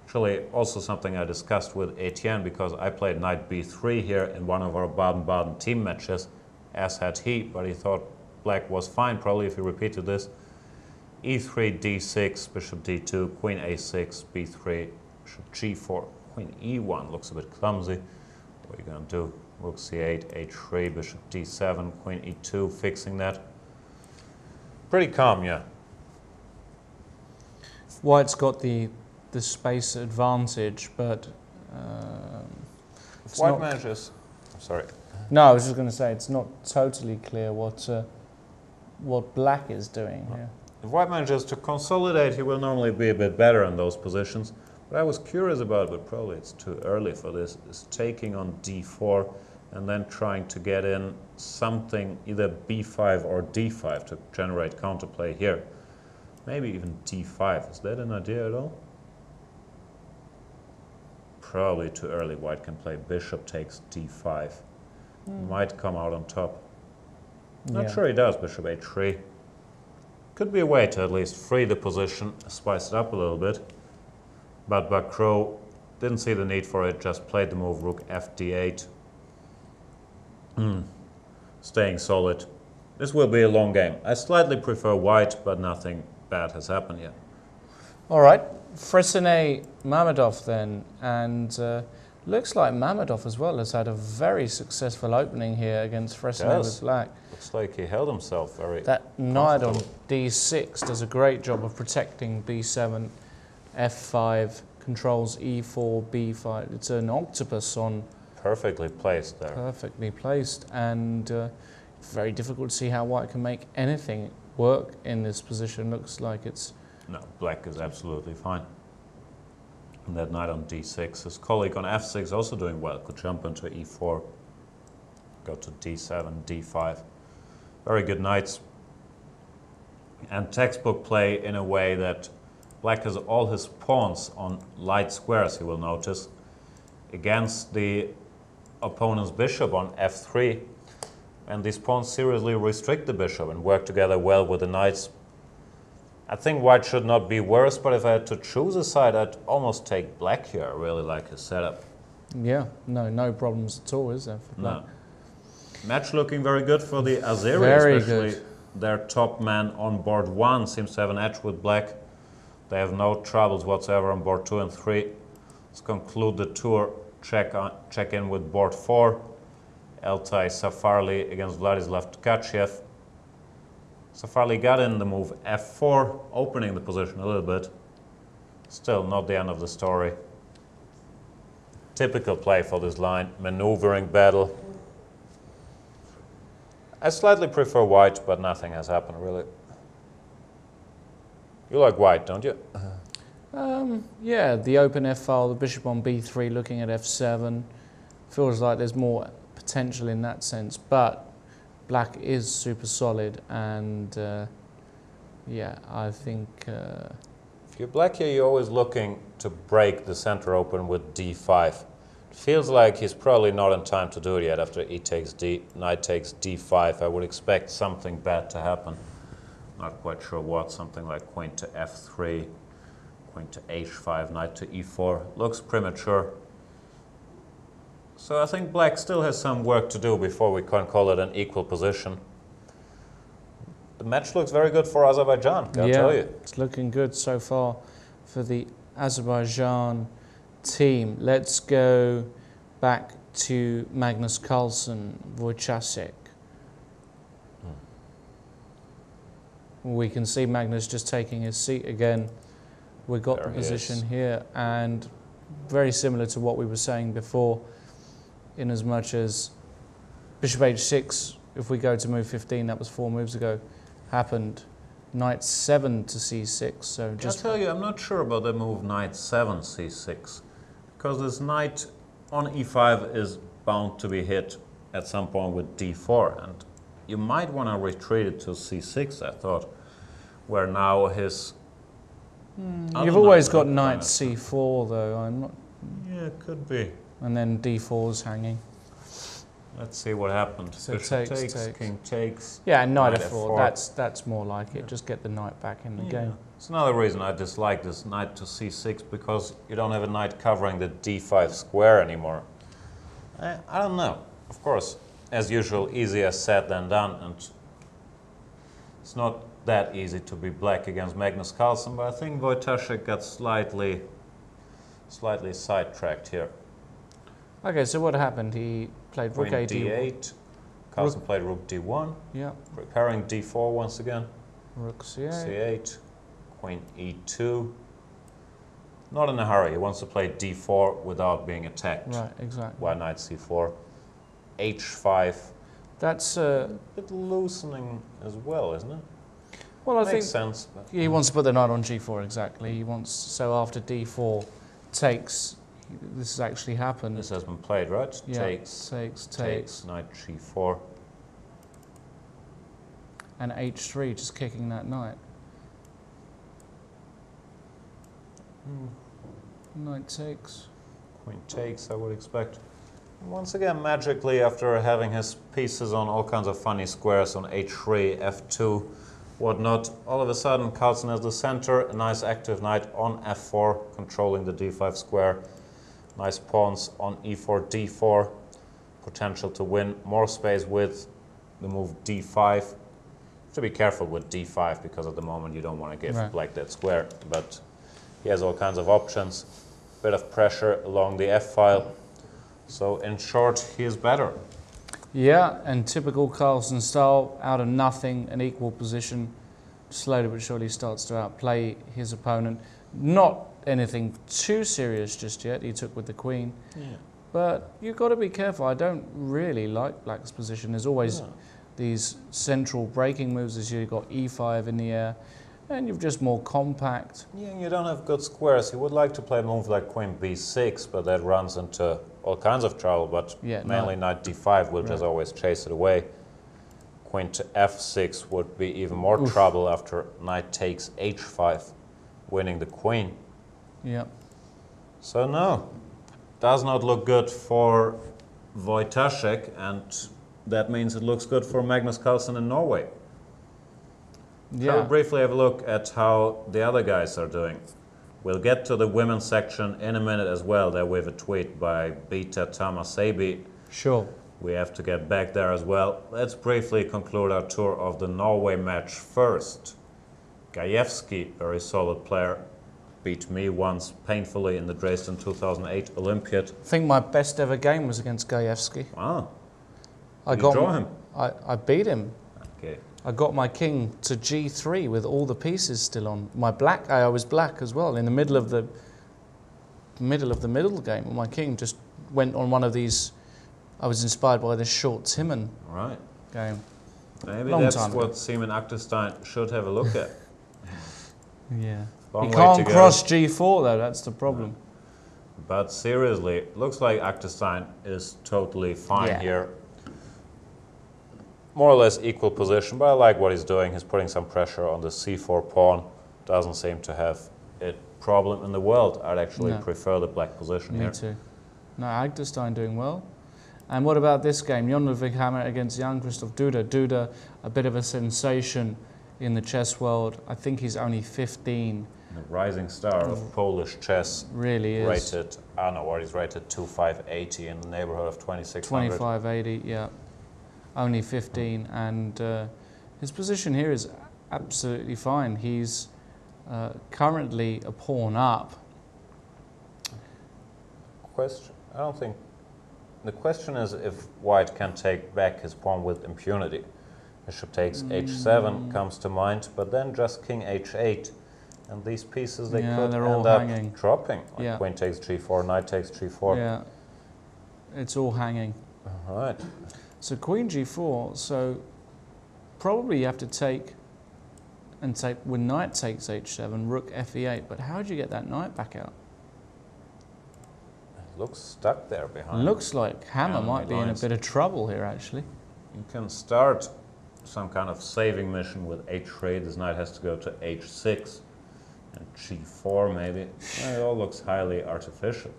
Actually, also something I discussed with Etienne, because I played knight b3 here in one of our Baden-Baden team matches, as had he, but he thought black was fine, probably if he repeated this. e3, d6, bishop d2, queen a6, b3, bishop g4, queen e1, looks a bit clumsy. What are you going to do? Rook c8, h3, bishop d7, queen e2, fixing that. Pretty calm, yeah. White's got the space advantage, but if white manages... Sorry. No, I was just going to say it's not totally clear what black is doing here. If white manages to consolidate, he will normally be a bit better in those positions. What I was curious about, but probably it's too early for this, is taking on d4 and then trying to get in something, either b5 or d5 to generate counterplay here. Maybe even d5. Is that an idea at all? Probably too early. White can play bishop takes d5. Might come out on top. Not sure he does. Bishop h3. Could be a way to at least free the position, spice it up a little bit. But Bacro didn't see the need for it, just played the move rook fd8. Staying solid. This will be a long game. I slightly prefer white, but nothing bad has happened yet. All right, Fressinet Mamedov then, and looks like Mamedov as well has had a very successful opening here against Fressinet with black. Looks like he held himself very That knight on d6 does a great job of protecting b7, f5, controls e4, b5. It's an octopus on... Perfectly placed there. Perfectly placed, and very difficult to see how white can make anything work in this position. Looks like it's... No, black is absolutely fine. And that knight on d6. His colleague on f6 also doing well. Could jump into e4, go to d7, d5. Very good knights. And textbook play in a way that black has all his pawns on light squares, you will notice, against the opponent's bishop on f3. And these pawns seriously restrict the bishop and work together well with the knights. I think white should not be worse, but if I had to choose a side, I'd almost take black here. I really like his setup. Yeah, no problems at all, is there, for black? No. Match looking very good for the Azeri, Very especially good. Their top man on board 1 seems to have an edge with black. They have no troubles whatsoever on board 2 and 3. Let's conclude the tour. Check in with board 4. Altai Safarli against Vladislav Tkachyev. Safarli got in the move f4, opening the position a little bit. Still not the end of the story. Typical play for this line, maneuvering battle. I slightly prefer white, but nothing has happened really. You like white, don't you? Yeah, the open f-file, the bishop on b3, looking at f7. Feels like there's more potential in that sense, but black is super solid, and yeah, I think... If you're black here, you're always looking to break the center open with d5. It feels like he's probably not in time to do it yet after e takes d, knight takes d5. I would expect something bad to happen. Not quite sure what, something like queen to f3, queen to h5, knight to e4. Looks premature. So I think black still has some work to do before we can call it an equal position. The match looks very good for Azerbaijan, I'll tell you. It's looking good so far for the Azerbaijan team. Let's go back to Magnus Carlsen, Wojciech. We can see Magnus just taking his seat again. We got the position here, and very similar to what we were saying before, in as much as bishop h6, if we go to move 15, that was 4 moves ago, happened. Knight 7 to c6. So just I'll tell you, I'm not sure about the move knight 7 c6, because this knight on e5 is bound to be hit at some point with d4, and you might want to retreat it to c6, I thought, where now his... You've always got knight c4 though, I'm not... Yeah, it could be. And then d4's hanging. Let's see what happened. So Bishop takes. king takes. Yeah, and knight Knight f4, f4. that's more like it. Just get the knight back in the game. It's another reason I dislike this knight to c6, because you don't have a knight covering the d5 square anymore. I don't know. Of course, as usual, easier said than done, and it's not that easy to be black against Magnus Carlsen, but I think Wojciech got slightly sidetracked here. Okay, so what happened? He played rook Queen a1. d8, Carlsen played rook d1, Yeah, preparing d4 once again, rook c8. c8, queen e2. Not in a hurry, he wants to play d4 without being attacked. Right, exactly. Why knight c4, h5. That's A bit loosening as well, isn't it? well, I Makes think sense. But he wants to put the knight on g4 exactly. He wants, so after d4, takes. This has actually happened. This has been played, right? Yeah, Takes, knight g4. And h3, just kicking that knight. Knight takes. Queen takes, I would expect. Once again, magically, after having his pieces on all kinds of funny squares on h3, f2, whatnot, all of a sudden Carlsen has the center, a nice active knight on f4, controlling the d5 square. Nice pawns on e4, d4, potential to win more space with the move d5. You have to be careful with d5 because at the moment you don't want to give black that square, but he has all kinds of options. Bit of pressure along the f-file. So in short, he is better. Yeah, and typical Carlsen style, out of nothing, an equal position, slowly but surely starts to outplay his opponent. Not anything too serious just yet, he took with the queen. Yeah. But you've got to be careful. I don't really like black's position. There's always these central breaking moves as you've got e5 in the air, and you're just more compact. Yeah, you don't have good squares. You would like to play a move like queen b6, but that runs into all kinds of trouble, but mainly knight d5 will just always chase it away. Queen to f6 would be even more trouble after knight takes h5, winning the queen. Yeah. So no, does not look good for Wojtaszek, and that means it looks good for Magnus Carlsen in Norway. Yeah. I'll briefly have a look at how the other guys are doing. We'll get to the women's section in a minute as well. There we have a tweet by Beta Tamasebi. Sure. We have to get back there as well. Let's briefly conclude our tour of the Norway match first. Gajewski, very solid player, beat me once painfully in the Dresden 2008 Olympiad. I think my best ever game was against Gajewski. Wow. I draw him? I beat him. Okay. I got my king to g3 with all the pieces still on. My black, I was black as well. In the middle of the middle game, my king just went on one of these. I was inspired by this short Timon game. Maybe that's what Simon Achterstein should have a look at. Yeah. Long he way can't to go. cross g4 though, that's the problem. But seriously, looks like Achterstein is totally fine here. More or less equal position, but I like what he's doing. He's putting some pressure on the c4 pawn. Doesn't seem to have a problem in the world. I'd actually prefer the black position here. Me too. No, Achterstein doing well. And what about this game? Jon Ludvig Hammer against Jan Christoph Duda. Duda, a bit of a sensation in the chess world. I think he's only 15. The rising star of Polish chess. Really is. Rated, I don't know what he's rated, 2580 in the neighborhood of 2600. 2580, yeah. Only 15, and his position here is absolutely fine. He's currently a pawn up. Question, I don't think, the question is if white can take back his pawn with impunity. Bishop takes h7 comes to mind, but then just king h8, and these pieces they could end up dropping. Like queen takes g4, knight takes g4. Yeah, it's all hanging. All right. So queen g4, so probably you have to take, and take, when knight takes h7, rook fe8, but how do you get that knight back out? It looks stuck there behind. Looks like Hammer might be in a bit of trouble here, actually. You can start some kind of saving mission with h3. This knight has to go to h6 and g4 maybe. It all looks highly artificial.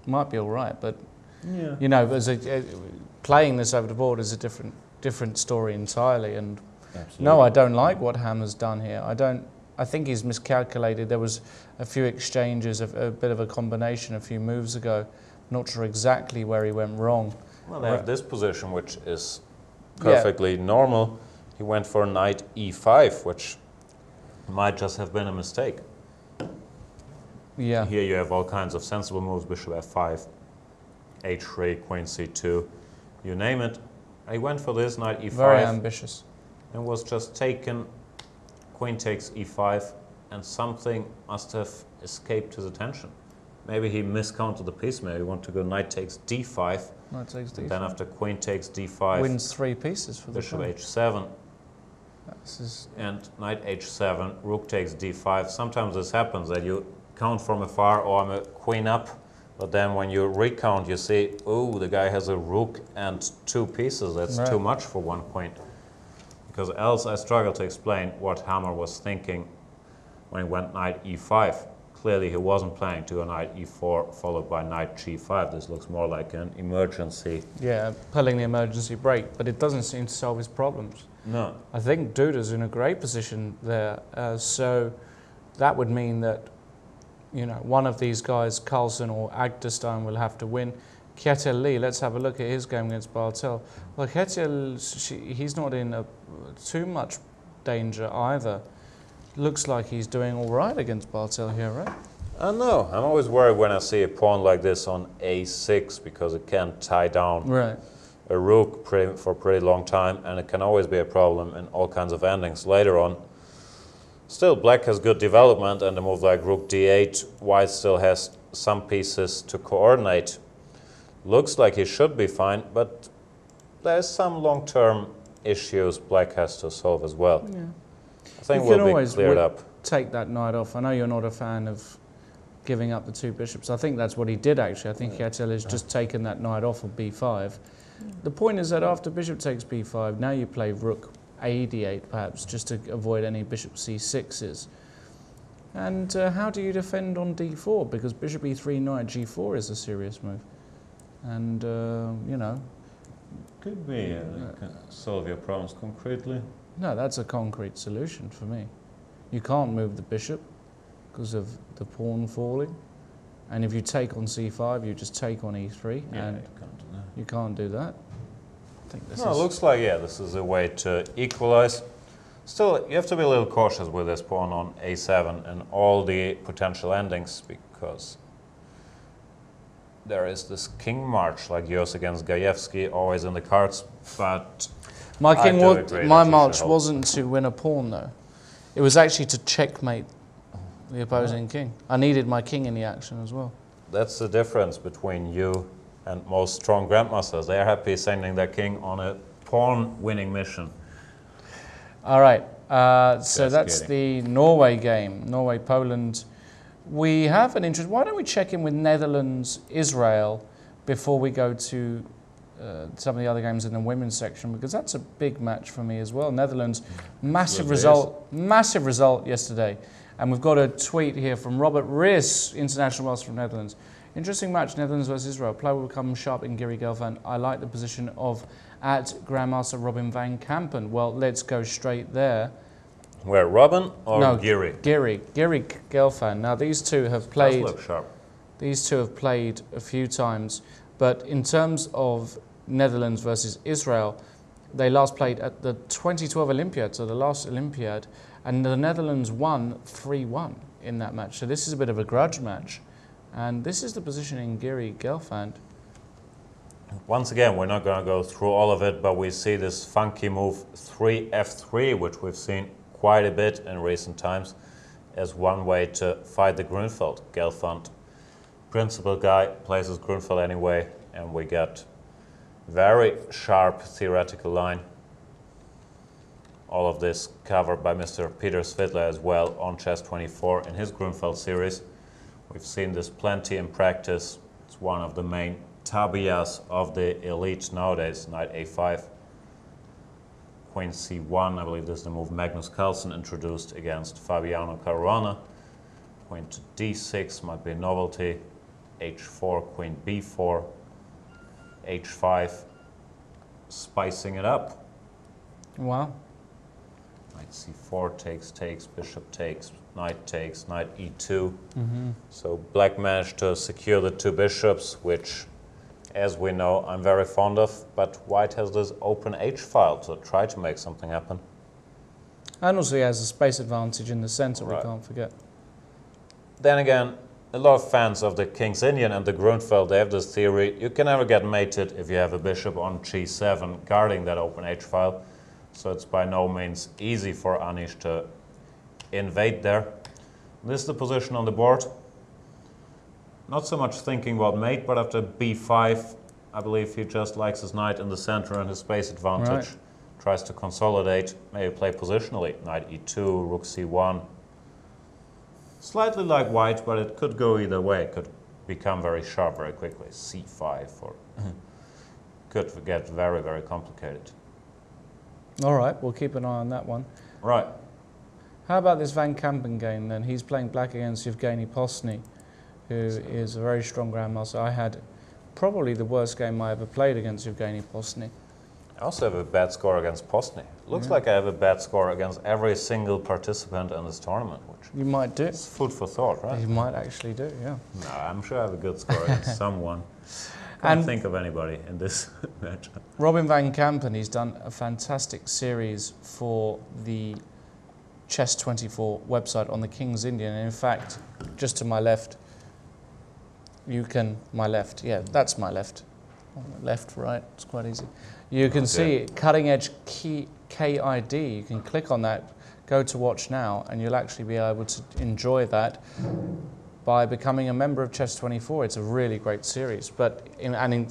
Might be all right, but you know, playing this over the board is a different story entirely. And no, I don't like what Hammer's done here. I think he's miscalculated. There was a few exchanges, a bit of a combination a few moves ago. Not sure exactly where he went wrong. Well, they have this position, which is perfectly normal. He went for knight e5, which might just have been a mistake. Yeah. Here you have all kinds of sensible moves, bishop f5, h3, queen c2, you name it. He went for this, knight e5. Very ambitious. And was just taken, queen takes e5, and something must have escaped his attention. Maybe he miscounted the piece, maybe he wanted to go knight takes d5. Knight takes d5. Then after queen takes d5. Wins 3 pieces for the bishop h7. This is and knight h7, rook takes d5. Sometimes this happens that you count from afar, oh, I'm a queen up. But then when you recount, you see, oh, the guy has a rook and 2 pieces. That's too much for 1 queen. Because else I struggle to explain what Hammer was thinking when he went knight e5. Clearly he wasn't planning to a knight e4 followed by knight g5. This looks more like an emergency. Yeah, pulling the emergency brake, but it doesn't seem to solve his problems. No. I think Duda's in a great position there. So that would mean that, you know, one of these guys, Carlsen or Agderstein, will have to win. Kjetil Lee, let's have a look at his game against Bartel. Well, Kjetil, he's not in too much danger either. Looks like he's doing all right against Bartel here, right? I know. I'm always worried when I see a pawn like this on a6 because it can tie down a rook for a pretty long time, and it can always be a problem in all kinds of endings later on. Still, black has good development, and a move like rook d8, white still has some pieces to coordinate. Looks like he should be fine, but there's some long-term issues black has to solve as well. Yeah. I think will be cleared up. Take that knight off. I know you're not a fan of giving up the 2 bishops. I think that's what he did actually. I think Kjetil has just taken that knight off of b5. The point is that after bishop takes b5, now you play rook a8 perhaps, just to avoid any bishop c6s. And how do you defend on d4? Because bishop e3, knight g4 is a serious move. And, you know... Could be, solve your problems concretely. No, that's a concrete solution for me. You can't move the bishop because of the pawn falling. And if you take on c5, you just take on e3. Yeah, and you can't do that. I think this it looks like, this is a way to equalize. Still, you have to be a little cautious with this pawn on a7 and all the potential endings, because there is this king march like yours against Gajewski, always in the cards, but my march wasn't to win a pawn though. It was actually to checkmate the opposing king. I needed my king in the action as well. That's the difference between you and most strong grandmasters. They are happy sending their king on a pawn-winning mission. All right, so that's the Norway game, Norway-Poland. We have an interest. Why don't we check in with Netherlands-Israel before we go to some of the other games in the women's section, because that's a big match for me as well. Netherlands, massive result yesterday. And we've got a tweet here from Robert Riss, international master from Netherlands. Interesting match, Netherlands versus Israel. Play will become sharp in Giri Gelfand. I like the position of at Grandmaster Robin van Kampen. Well, let's go straight there. Where, Robin or no, Giri? Giri Gelfand. Now these two have played. Does look sharp. These two have played a few times, but in terms of Netherlands versus Israel, they last played at the 2012 Olympiad, so the last Olympiad, and the Netherlands won 3-1 in that match. So this is a bit of a grudge match, and this is the position in Giri Gelfand. Once again, we're not going to go through all of it, but we see this funky move 3f3, which we've seen quite a bit in recent times, as one way to fight the Grunfeld. Gelfand, principal guy, plays his Grunfeld anyway, and we get very sharp theoretical line. All of this covered by Mr. Peter Svidler as well on Chess24 in his Grunfeld series. We've seen this plenty in practice. It's one of the main tabias of the elite nowadays. Knight a5, Queen c1. I believe this is the move Magnus Carlsen introduced against Fabiano Caruana. Queen to d6 might be a novelty. h4, Queen b4, h5, spicing it up. Wow. Knight c4 takes, bishop takes, knight e2. So black managed to secure the 2 bishops, which, as we know, I'm very fond of, but white has this open h-file to try to make something happen. And also he has a space advantage in the center, we can't forget. Then again, a lot of fans of the King's Indian and the Grunfeld, they have this theory, you can never get mated if you have a bishop on g7 guarding that open h-file. So it's by no means easy for Anish to invade there. This is the position on the board. Not so much thinking about mate, but after b5, I believe he just likes his knight in the center and his space advantage. Tries to consolidate, maybe play positionally. Knight e2, rook c1. Slightly like white, but it could go either way. It could become very sharp very quickly. C5 or could get very, very complicated. All right, we'll keep an eye on that one. Right. How about this Van Kampen game then? He's playing black against Yevgeny Posny, who is a very strong grandmaster. I had probably the worst game I ever played against Yevgeny Posny. I also have a bad score against Posny. Looks like I have a bad score against every single participant in this tournament, which You might do. is food for thought, right? You might actually do, yeah. No, I'm sure I have a good score against someone. Can't think of anybody in this match. Robin Van Kampen, he's done a fantastic series for the chess24 website on the King's Indian. And in fact, just to my left, my left, yeah, that's my left. Left, right, it's quite easy. You can see cutting edge KID. You can click on that, go to watch now, and you'll actually be able to enjoy that by becoming a member of Chess24. It's a really great series. But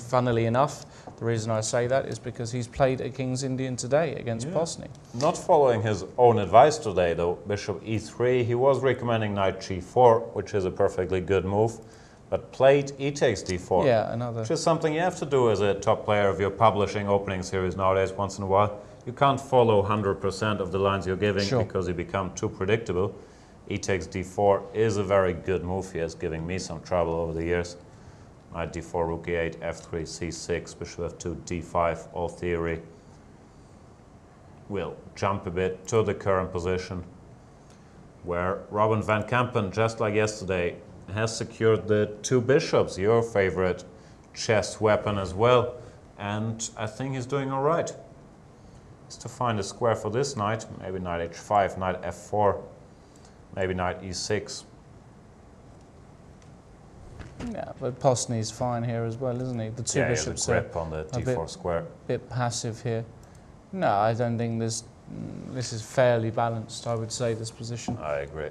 funnily enough, the reason I say that is because he's played a King's Indian today against Posny. Not following his own advice today, though. Bishop e3. He was recommending knight g4, which is a perfectly good move. But played e takes d4. Yeah, another. Which is something you have to do as a top player of your publishing opening series nowadays once in a while. You can't follow 100% of the lines you're giving because you become too predictable. E takes d4 is a very good move. He is giving me some trouble over the years. Knight d4, rook e8, f3, c6, bishop f2, d5, all theory. We'll jump a bit to the current position where Robin Van Kampen, just like yesterday, has secured the two bishops, your favorite chess weapon as well. And I think he's doing all right. Is to find a square for this knight, maybe knight h5, knight f4, maybe knight e6. Yeah, but Posny's fine here as well, isn't he? The two bishops are grip on the d4 square. A bit passive here. No, I don't think this is fairly balanced, I would say, this position. I agree.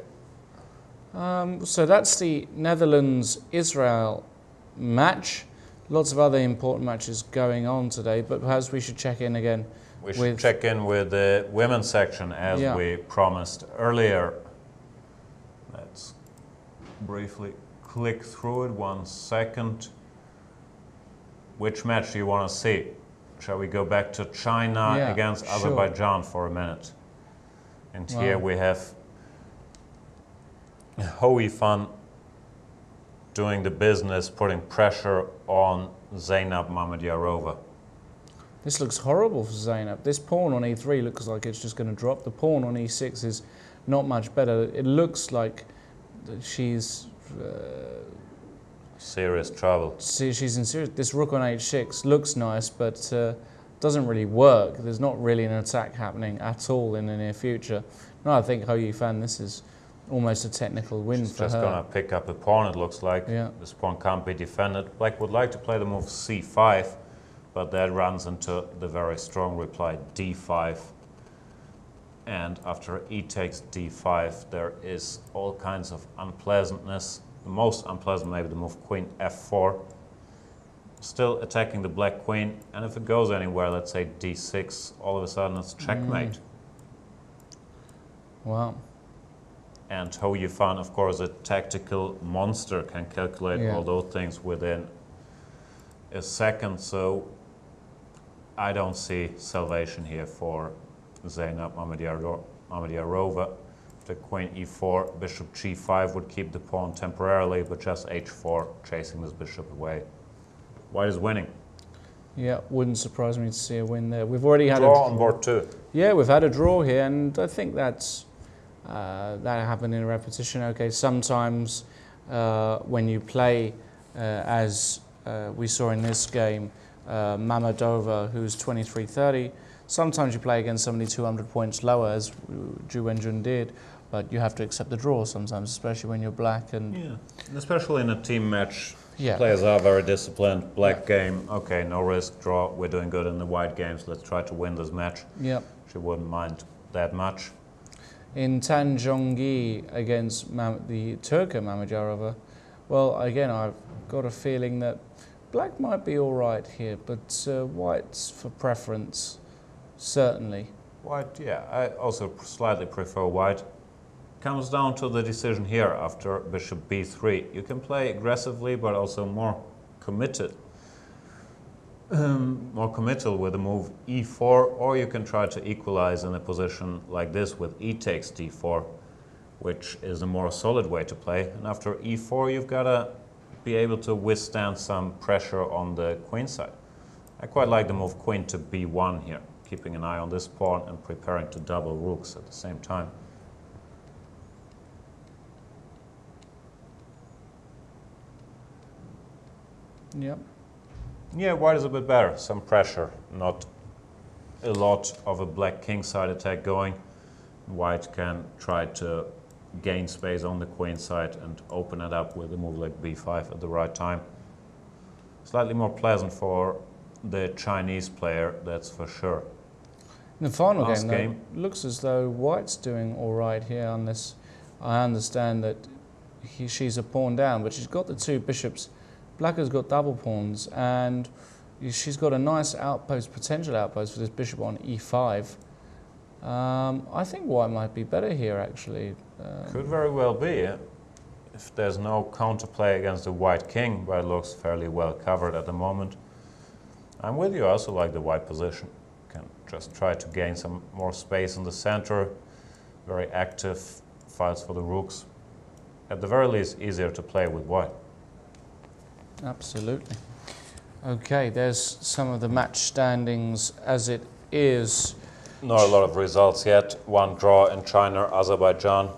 So that's the Netherlands-Israel match. Lots of other important matches going on today, but perhaps we should check in again. We should check in with the women's section as we promised earlier. Let's briefly click through it 1 second. Which match do you want to see? Shall we go back to China against Azerbaijan for a minute? And here we have Hou Fan doing the business, putting pressure on Zeynep Mamediyarova. This looks horrible for Zeynep. This pawn on e3 looks like it's just going to drop. The pawn on e6 is not much better. It looks like she's serious trouble. She's in serious. This rook on h6 looks nice, but doesn't really work. There's not really an attack happening at all in the near future. No, I think Hou Fan, this is almost a technical win for her. Just going to pick up a pawn, it looks like. This pawn can't be defended. Black would like to play the move c5, but that runs into the very strong reply d5. And after e takes d5, there is all kinds of unpleasantness. The most unpleasant maybe the move queen f4. Still attacking the black queen, and if it goes anywhere, let's say d6, all of a sudden it's checkmate. Wow. And Hou Fan, of course, a tactical monster, can calculate all those things within a second. So I don't see salvation here for Zeynep Mamediyarova. The queen e4, bishop g5 would keep the pawn temporarily, but just h4, chasing this bishop away. White is winning. Yeah, wouldn't surprise me to see a win there. We've already had draw on board too. Yeah, we've had a draw here, and I think that's that happened in a repetition. Okay, sometimes when you play as we saw in this game, Mamedova, who's 23-30, sometimes you play against somebody 200 points lower, as Ju Wenjun did, but you have to accept the draw sometimes, especially when you're black. And especially in a team match, players are very disciplined. Black game, okay, no risk, draw, we're doing good in the white games, let's try to win this match. She wouldn't mind that much. In Tan Zhongyi against the Turka Mamediyarova, well, again, I've got a feeling that black might be all right here, but white's for preference, certainly. White, I also slightly prefer white. comes down to the decision here after bishop b3. You can play aggressively, but also more committed. More committal with the move e4, or you can try to equalize in a position like this with e takes d4, which is a more solid way to play. And after e4, you've got to be able to withstand some pressure on the queen side. I quite like the move queen to b1 here, keeping an eye on this pawn and preparing to double rooks at the same time. Yep. Yeah, white is a bit better. Some pressure, not a lot of a black king side attack going. White can try to gain space on the queen side and open it up with a move like b5 at the right time. Slightly more pleasant for the Chinese player, that's for sure. In the final Last game, though, looks as though white's doing all right here, unless I understand that she's a pawn down, but she's got the two bishops. Black has got double pawns, and she's got a nice outpost, potential outpost for this bishop on e5. I think white might be better here, actually. Could very well be, yeah. If there's no counterplay against the white king, but it looks fairly well covered at the moment. I'm with you, I also like the white position. Can just try to gain some more space in the center. Very active, fights for the rooks. At the very least, easier to play with white. Absolutely. Okay, there's some of the match standings as it is. Not a lot of results yet. One draw in China, Azerbaijan.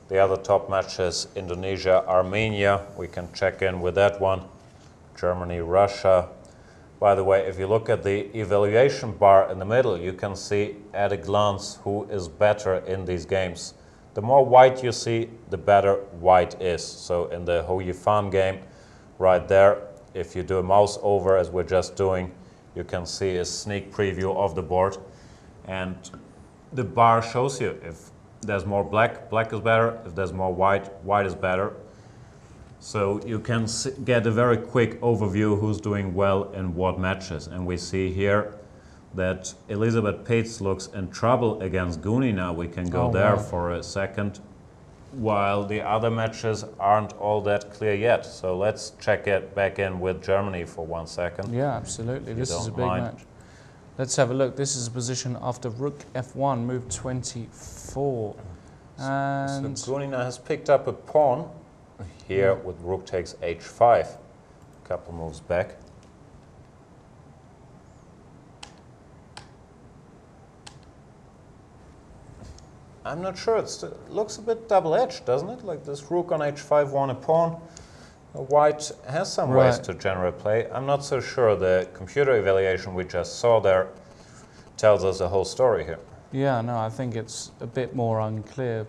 The other top matches, Indonesia, Armenia. We can check in with that one. Germany, Russia. By the way, if you look at the evaluation bar in the middle, you can see at a glance who is better in these games. The more white you see, the better white is. So in the Hou Yifan game, right there, if you do a mouse over as we're just doing, you can see a sneak preview of the board. And the bar shows you if there's more black, black is better. If there's more white, white is better. So you can get a very quick overview who's doing well in what matches. And we see here that Elizabeth Pates looks in trouble against Gunina. We can go there for a second, while the other matches aren't all that clear yet. So let's check it back in with Germany for 1 second. Yeah, absolutely. This is a big match. Let's have a look. This is a position after rook f1, move 24. And so Gunina has picked up a pawn here with rook takes h5. A couple moves back. I'm not sure. It looks a bit double-edged, doesn't it? Like this rook on h5 won a pawn. White has some ways to generate play. I'm not so sure the computer evaluation we just saw there tells us the whole story here. Yeah, no, I think it's a bit more unclear.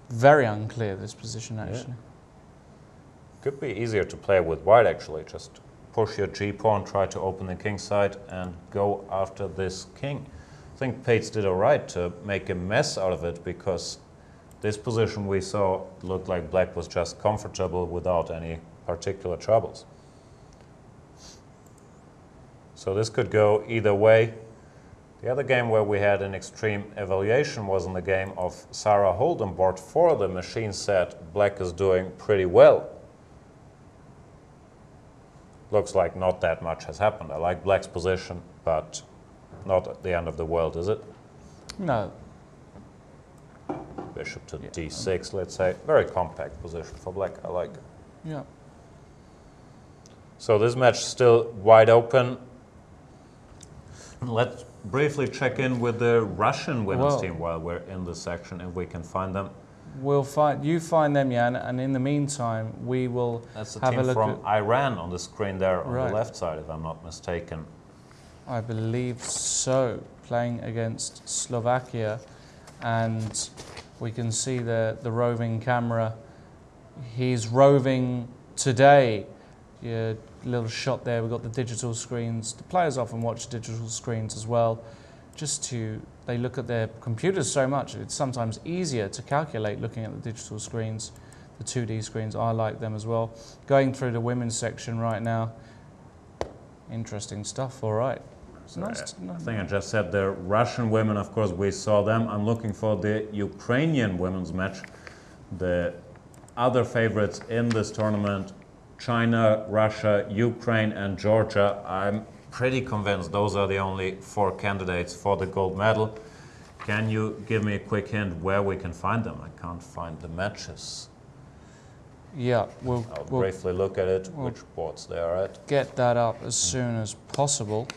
Very unclear, this position, actually. Yeah. Could be easier to play with white, actually. Just push your g-pawn, try to open the king side, and go after this king. I think Pates did all right to make a mess out of it, because this position we saw looked like black was just comfortable without any particular troubles. So this could go either way. The other game where we had an extreme evaluation was in the game of Sarah Holden. Board 4, the machine said black is doing pretty well. Looks like not that much has happened. I like black's position, but not at the end of the world, is it? No. Bishop to d6, let's say. Very compact position for black, I like it. Yeah. So this match still wide open. Let's briefly check in with the Russian women's team while we're in this section, if we can find them. You find them, Jan, and in the meantime, we will That's the have team a look from Iran on the screen there on Right. the left side, if I'm not mistaken. I believe so, playing against Slovakia, and we can see the roving camera. He's roving today. Yeah, little shot there. We've got the digital screens. The players often watch digital screens as well, they look at their computers so much. It's sometimes easier to calculate looking at the digital screens, the 2D screens. I like them as well. Going through the women's section right now. Interesting stuff, all right. Sorry, I think I just said the Russian women, of course, we saw them. I'm looking for the Ukrainian women's match. The other favorites in this tournament, China, Russia, Ukraine, and Georgia. I'm pretty convinced those are the only 4 candidates for the gold medal. Can you give me a quick hint where we can find them? I can't find the matches. Yeah, I'll briefly look at it, which boards they are at. Get that up as soon as possible.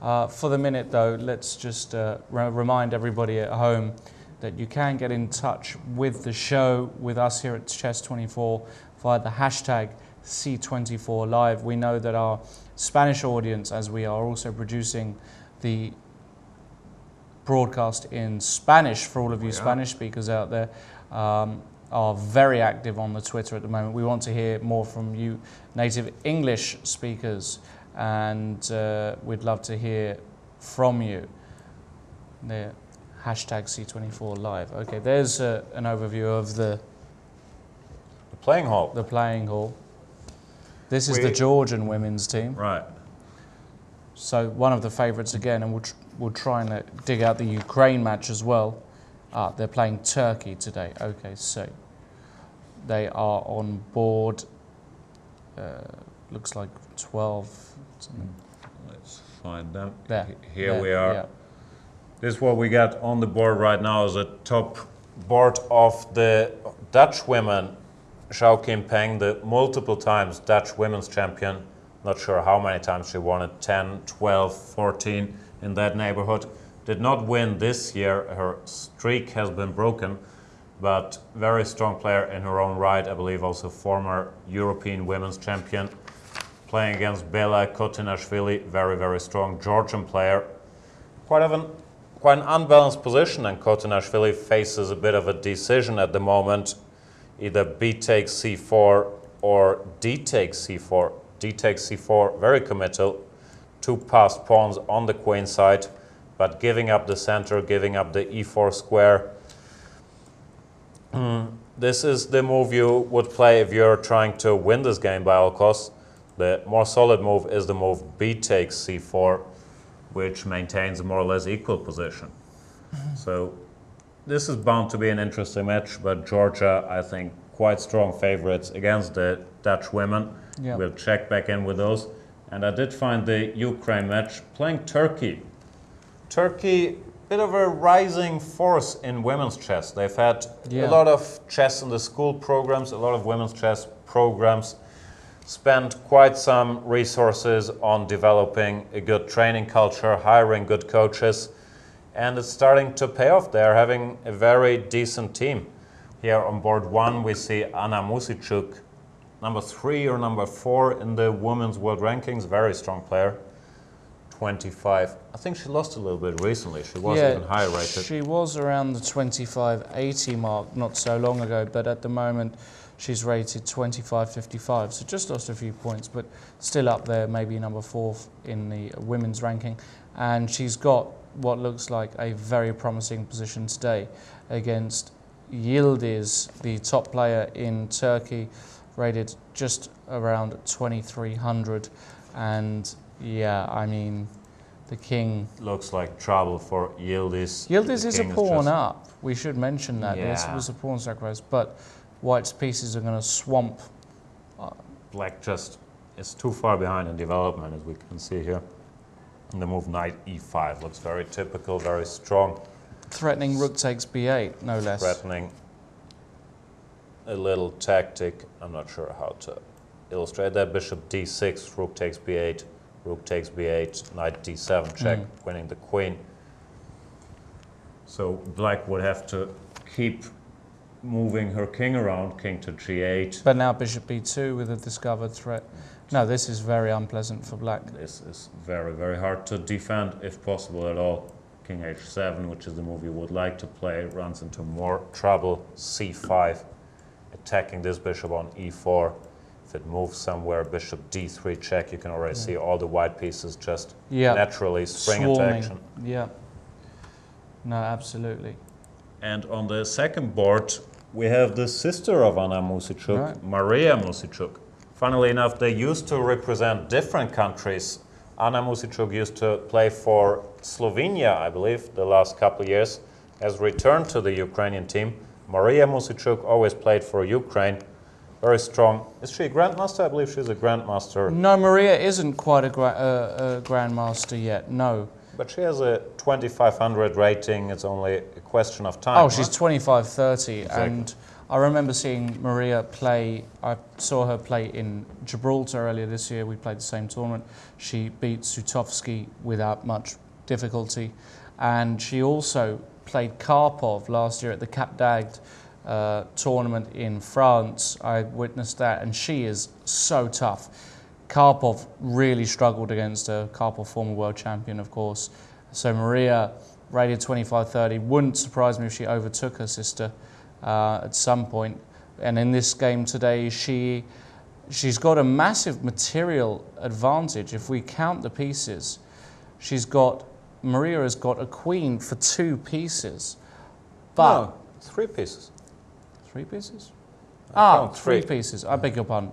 For the minute, though, let's just remind everybody at home that you can get in touch with the show, with us here at Chess24 via the hashtag C24 Live. We know that our Spanish audience, as we are also producing the broadcast in Spanish for all of you Spanish speakers out there, are very active on the Twitter at the moment. We want to hear more from you native English speakers, and we'd love to hear from you. The hashtag C24 Live. Okay, there's an overview of the playing hall. The playing hall. This is the Georgian women's team. Right. So one of the favourites again, and we'll try and dig out the Ukraine match as well. They're playing Turkey today. Okay, so they are on board. Looks like 12. Let's find them. Here we are. Yeah. This is what we got on the board right now is a top board of the Dutch women. Xiao Qingpeng, the multiple times Dutch women's champion. Not sure how many times she won it, 10, 12, 14, in that neighborhood. Did not win this year. Her streak has been broken, but very strong player in her own right. I believe also former European women's champion. Playing against Bela Kotinashvili, very, very strong Georgian player. Quite an unbalanced position, and Kotinashvili faces a bit of a decision at the moment. Either B takes C4 or D takes C4. D takes C4, very committal. 2 passed pawns on the queen side, but giving up the center, giving up the E4 square. This is the move you would play if you're trying to win this game by all costs. The more solid move is the move B takes C4, which maintains a more or less equal position. So this is bound to be an interesting match, but Georgia, I think, quite strong favorites against the Dutch women. Yeah. We'll check back in with those. And I did find the Ukraine match playing Turkey. Turkey, bit of a rising force in women's chess. They've had a lot of chess in the school programs, a lot of women's chess programs. Spent quite some resources on developing a good training culture, hiring good coaches, and it's starting to pay off. They're having a very decent team. Here on board 1 we see Anna Musicuk, number 3 or number 4 in the women's world rankings, very strong player. 25. I think she lost a little bit recently. She was even higher rated. She was around the 25-80 mark not so long ago, but at the moment she's rated 25-55, so just lost a few points, but still up there, maybe number 4 in the women's ranking. And she's got what looks like a very promising position today against Yildiz, the top player in Turkey, rated just around 2300. And yeah, I mean, the king looks like trouble for Yildiz. Yildiz is a pawn up. We should mention that. This was a pawn sacrifice, but White's pieces are going to swamp. Black just is too far behind in development, as we can see here. And the move knight e5 looks very typical, very strong. Threatening rook takes b8, no less. Threatening a little tactic. I'm not sure how to illustrate that. Bishop d6, rook takes b8, rook takes b8, knight d7 check, winning the queen. So black would have to keep moving her king around, king to g8. But now bishop b2 with a discovered threat. No, this is very unpleasant for black. This is very, very hard to defend, if possible at all. King h7, which is the move you would like to play, runs into more trouble. c5, attacking this bishop on e4. If it moves somewhere, bishop d3 check, you can already see all the white pieces just naturally spring into action. Yeah. No, absolutely. And on the second board, we have the sister of Anna Musicuk, Maria Musicuk. Funnily enough, they used to represent different countries Anna Musicuk used to play for Slovenia, I believe, the last couple of years, has returned to the Ukrainian team. Maria Musicuk always played for Ukraine, very strong. Is she a grandmaster? I believe she's a grandmaster. No, Maria isn't quite a grandmaster yet, no. But she has a 2500 rating. It's only a question of time. Oh, she's right? 25-30, Exactly. and I remember seeing Maria play. I saw her play in Gibraltar earlier this year. We played the same tournament. She beat Sutovsky without much difficulty, and she also played Karpov last year at the Cap d'Agde tournament in France. I witnessed that, and she is so tough. Karpov really struggled against her. Karpov, former world champion, of course. So Maria, rated 25-30. Wouldn't surprise me if she overtook her sister at some point. And in this game today, she's got a massive material advantage. If we count the pieces, Maria has got a queen for 2 pieces. But No, 3 pieces. 3 pieces? count 3 3. pieces. I beg your pardon.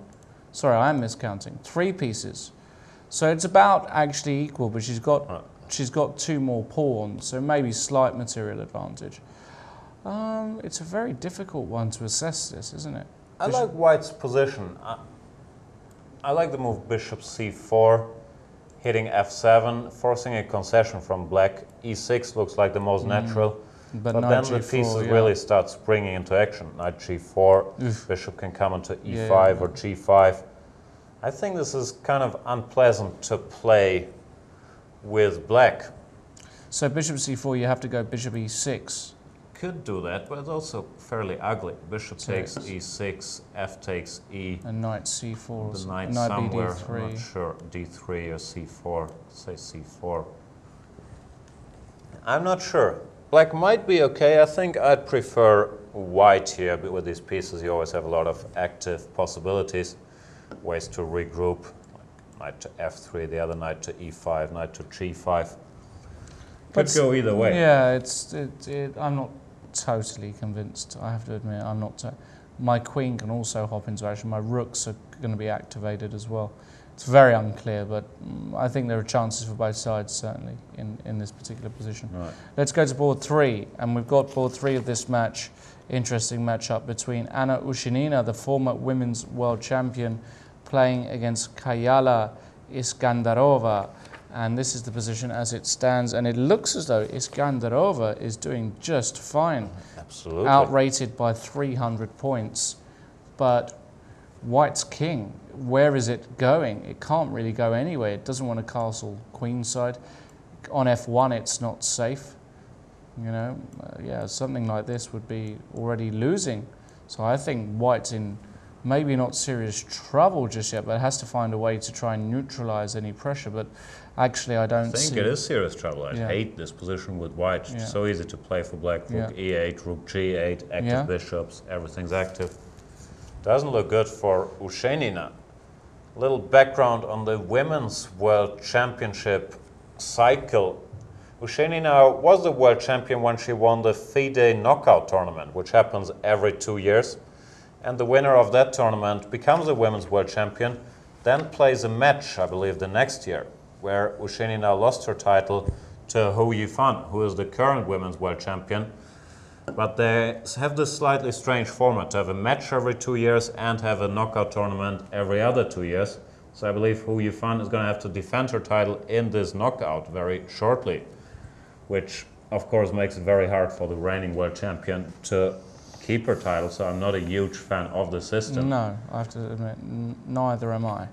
Sorry, I am miscounting. 3 pieces. So it's about actually equal, but she's got 2 more pawns, so maybe slight material advantage. It's a very difficult one to assess this, isn't it? I like White's position. I like the move bishop c4, hitting f7, forcing a concession from black. e6 looks like the most natural. But then knight the G4, pieces yeah. really start springing into action. Knight g4, bishop can come into e5 or g5. I think this is kind of unpleasant to play with black. So bishop c4, you have to go bishop e6. Could do that, but it's also fairly ugly. Bishop takes e6, f takes e. And knight c4. The knight knight somewhere, bd3. I'm not sure, d3 or c4, say c4. I'm not sure. Black might be okay. I think I'd prefer white here, but with these pieces you always have a lot of active possibilities, ways to regroup. Knight to f3, the other knight to e5, knight to g5. Could go either way. Yeah, I'm not totally convinced, I have to admit. I'm not. My queen can also hop into action. My rooks are going to be activated as well. It's very unclear, but I think there are chances for both sides, certainly, in this particular position. Right. Let's go to board 3, and we've got board 3 of this match. Interesting matchup between Anna Ushinina, the former women's world champion, playing against Kayala Iskandarova. And this is the position as it stands, and it looks as though Iskandarova is doing just fine. Absolutely. Outrated by 300 points. But White's king, where is it going? It can't really go anywhere. It doesn't want to castle queenside. On f1, it's not safe. You know, yeah, something like this would be already losing. So I think White's in maybe not serious trouble just yet, but has to find a way to try and neutralize any pressure. But actually, I don't think it is serious trouble. I hate this position with white. It's so easy to play for black. Rook e8, rook g8, active bishops, everything's active. Doesn't look good for Ushinina. Little background on the Women's World Championship cycle. Ushinina was the world champion when she won the FIDE knockout tournament, which happens every 2 years. And the winner of that tournament becomes a women's world champion, then plays a match, I believe, the next year, where Ushinina lost her title to Hu Yifan, who is the current women's world champion. But they have this slightly strange format to have a match every 2 years and have a knockout tournament every other 2 years. So I believe Hu Yifan is going to have to defend her title in this knockout very shortly, which of course makes it very hard for the reigning world champion to keep her title. So I'm not a huge fan of the system. No, I have to admit, neither am I.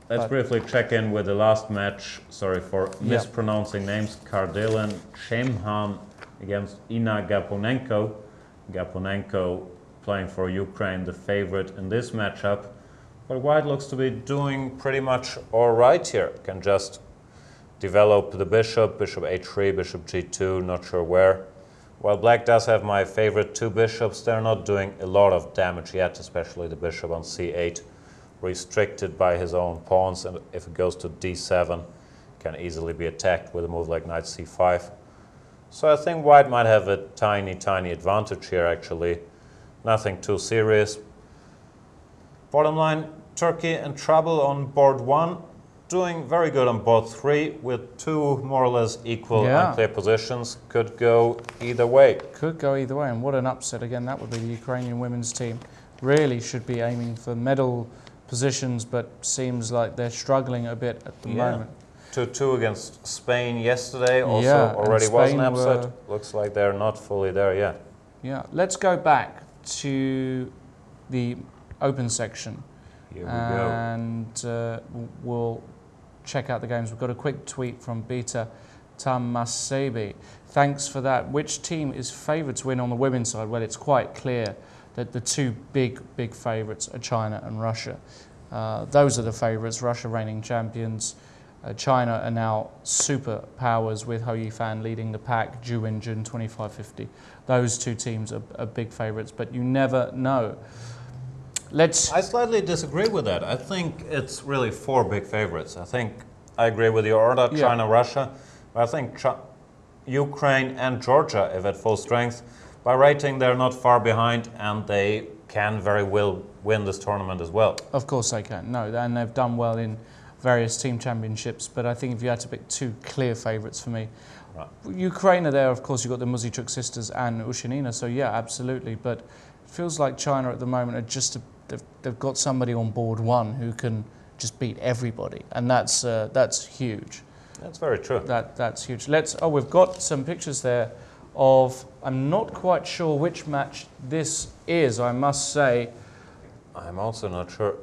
Let's briefly check in with the last match. Sorry for mispronouncing names. Kardilan Shemhan against Ina Gaponenko. Gaponenko playing for Ukraine, the favorite in this matchup. But White looks to be doing pretty much all right here. Can just develop the bishop, bishop h3, bishop g2, not sure where. While Black does have my favorite 2 bishops, they're not doing a lot of damage yet, especially the bishop on c8, restricted by his own pawns, and if it goes to d7, can easily be attacked with a move like knight c5. So I think White might have a tiny advantage here, actually. Nothing too serious. Bottom line, Turkey in trouble on board 1. doing very good on board 3 with 2 more or less equal Yeah. unclear positions. Could go either way. Could go either way, and what an upset again that would be. The Ukrainian women's team really should be aiming for medal positions, but seems like they're struggling a bit at the moment. 2-2 against Spain yesterday, also Yeah, already was an Spain upset. Looks like they're not fully there yet. Yeah, let's go back to the open section. Here we And we'll check out the games. We've got a quick tweet from Beta Tamasebi. Thanks for that. Which team is favoured to win on the women's side? Well, it's quite clear that the two big favourites are China and Russia. Those are the favourites. Russia reigning champions. China are now superpowers with Hou Yifan leading the pack, Zhu Wenjun 25-50. Those two teams are big favourites, but you never know. I slightly disagree with that. I think it's really 4 big favorites. I think I agree with your order, China, Russia. But I think Ukraine and Georgia, if at full strength, by rating they're not far behind and they can very well win this tournament as well. Of course they can. No, and they've done well in various team championships. But I think if you had to pick 2 clear favourites for me, Ukraine are there. Of course, you've got the Muzichuk sisters and Ushanina. So yeah, absolutely. But it feels like China at the moment are just they've got somebody on board 1 who can just beat everybody, and that's huge. That's very true. That's huge. We've got some pictures there of, I'm not quite sure which match this is, I must say. I'm also not sure.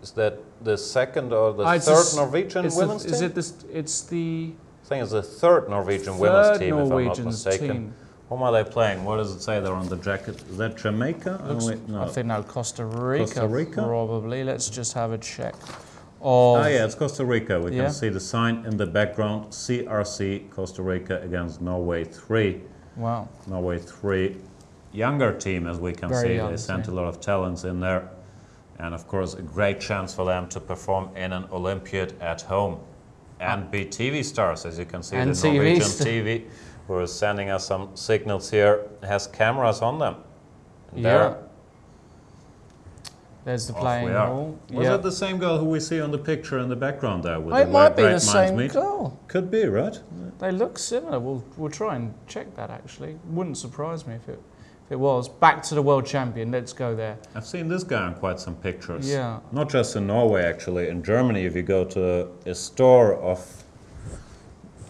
Is that the second or the third Norwegian women's team? It's the... I think it's the third Norwegian women's team, if I'm not mistaken. Whom are they playing? What does it say there on the jacket? Is that Jamaica? I think no, Costa Rica. Costa Rica? Probably. Let's just have a check. Yeah, it's Costa Rica. We can see the sign in the background. CRC, Costa Rica against Norway 3. Wow. Norway 3. Younger team, as we can see. They sent a lot of talents in there. And of course, a great chance for them to perform in an Olympiad at home. And be TV stars, as you can see. And the Norwegian TV, who is sending us some signals here, has cameras on them. And there's the playing hall. Was it the same girl who we see on the picture in the background there? With it might be the same girl. Could be, right? They look similar. We'll try and check that, actually. Wouldn't surprise me if it was. Back to the world champion. Let's go there. I've seen this guy in quite some pictures. Yeah. Not just in Norway, actually. In Germany, if you go to a store of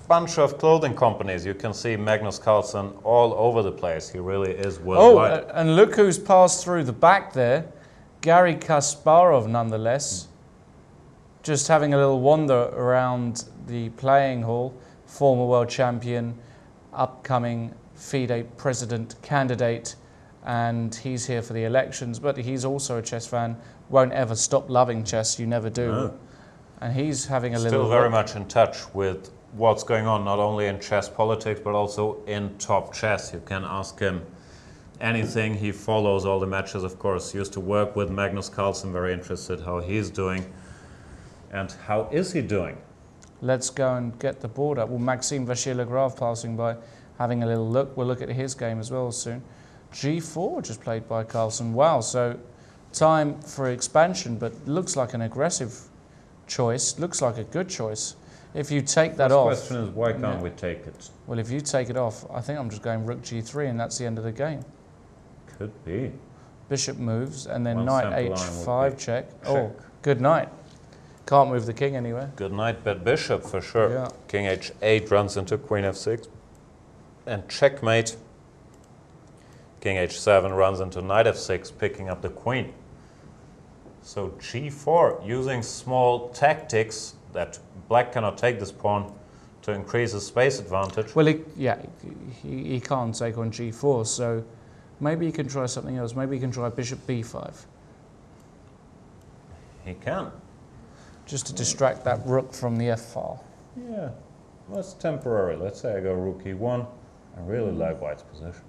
bunch of clothing companies, you can see Magnus Carlsen all over the place. He really is worldwide. Oh, and look who's passed through the back there. Garry Kasparov, nonetheless. Just having a little wander around the playing hall. Former world champion, upcoming FIDE president candidate, and he's here for the elections, but he's also a chess fan. Won't ever stop loving chess, you never do. No. And he's having a Still very much in touch with what's going on, not only in chess politics, but also in top chess. You can ask him anything. He follows all the matches, of course. Used to work with Magnus Carlsen, very interested how he's doing. And how is he doing? Let's go and get the board up. Well, Maxime Vachier-Lagrave passing by, having a little look. We'll look at his game as well soon. G4 just played by Carlsen. Wow, so time for expansion, but looks like an aggressive choice. Looks like a good choice. If you take that off... The question is, why can't we take it? Well, if you take it off, I think I'm just going rook G3, and that's the end of the game. Could be. Bishop moves, and then knight H5 check. Oh, good knight. Can't move the king anywhere. Good knight, bad bishop, for sure. Yeah. King H8 runs into queen F6. And checkmate. King H7 runs into knight F6, picking up the queen. So G4, using small tactics that black cannot take this pawn to increase his space advantage. Well, he can't take on G4, so maybe he can try something else. Maybe he can try bishop B5. He can. Just to distract that rook from the F file. Yeah, well, it's temporary. Let's say I go rook E1. I really like white's position.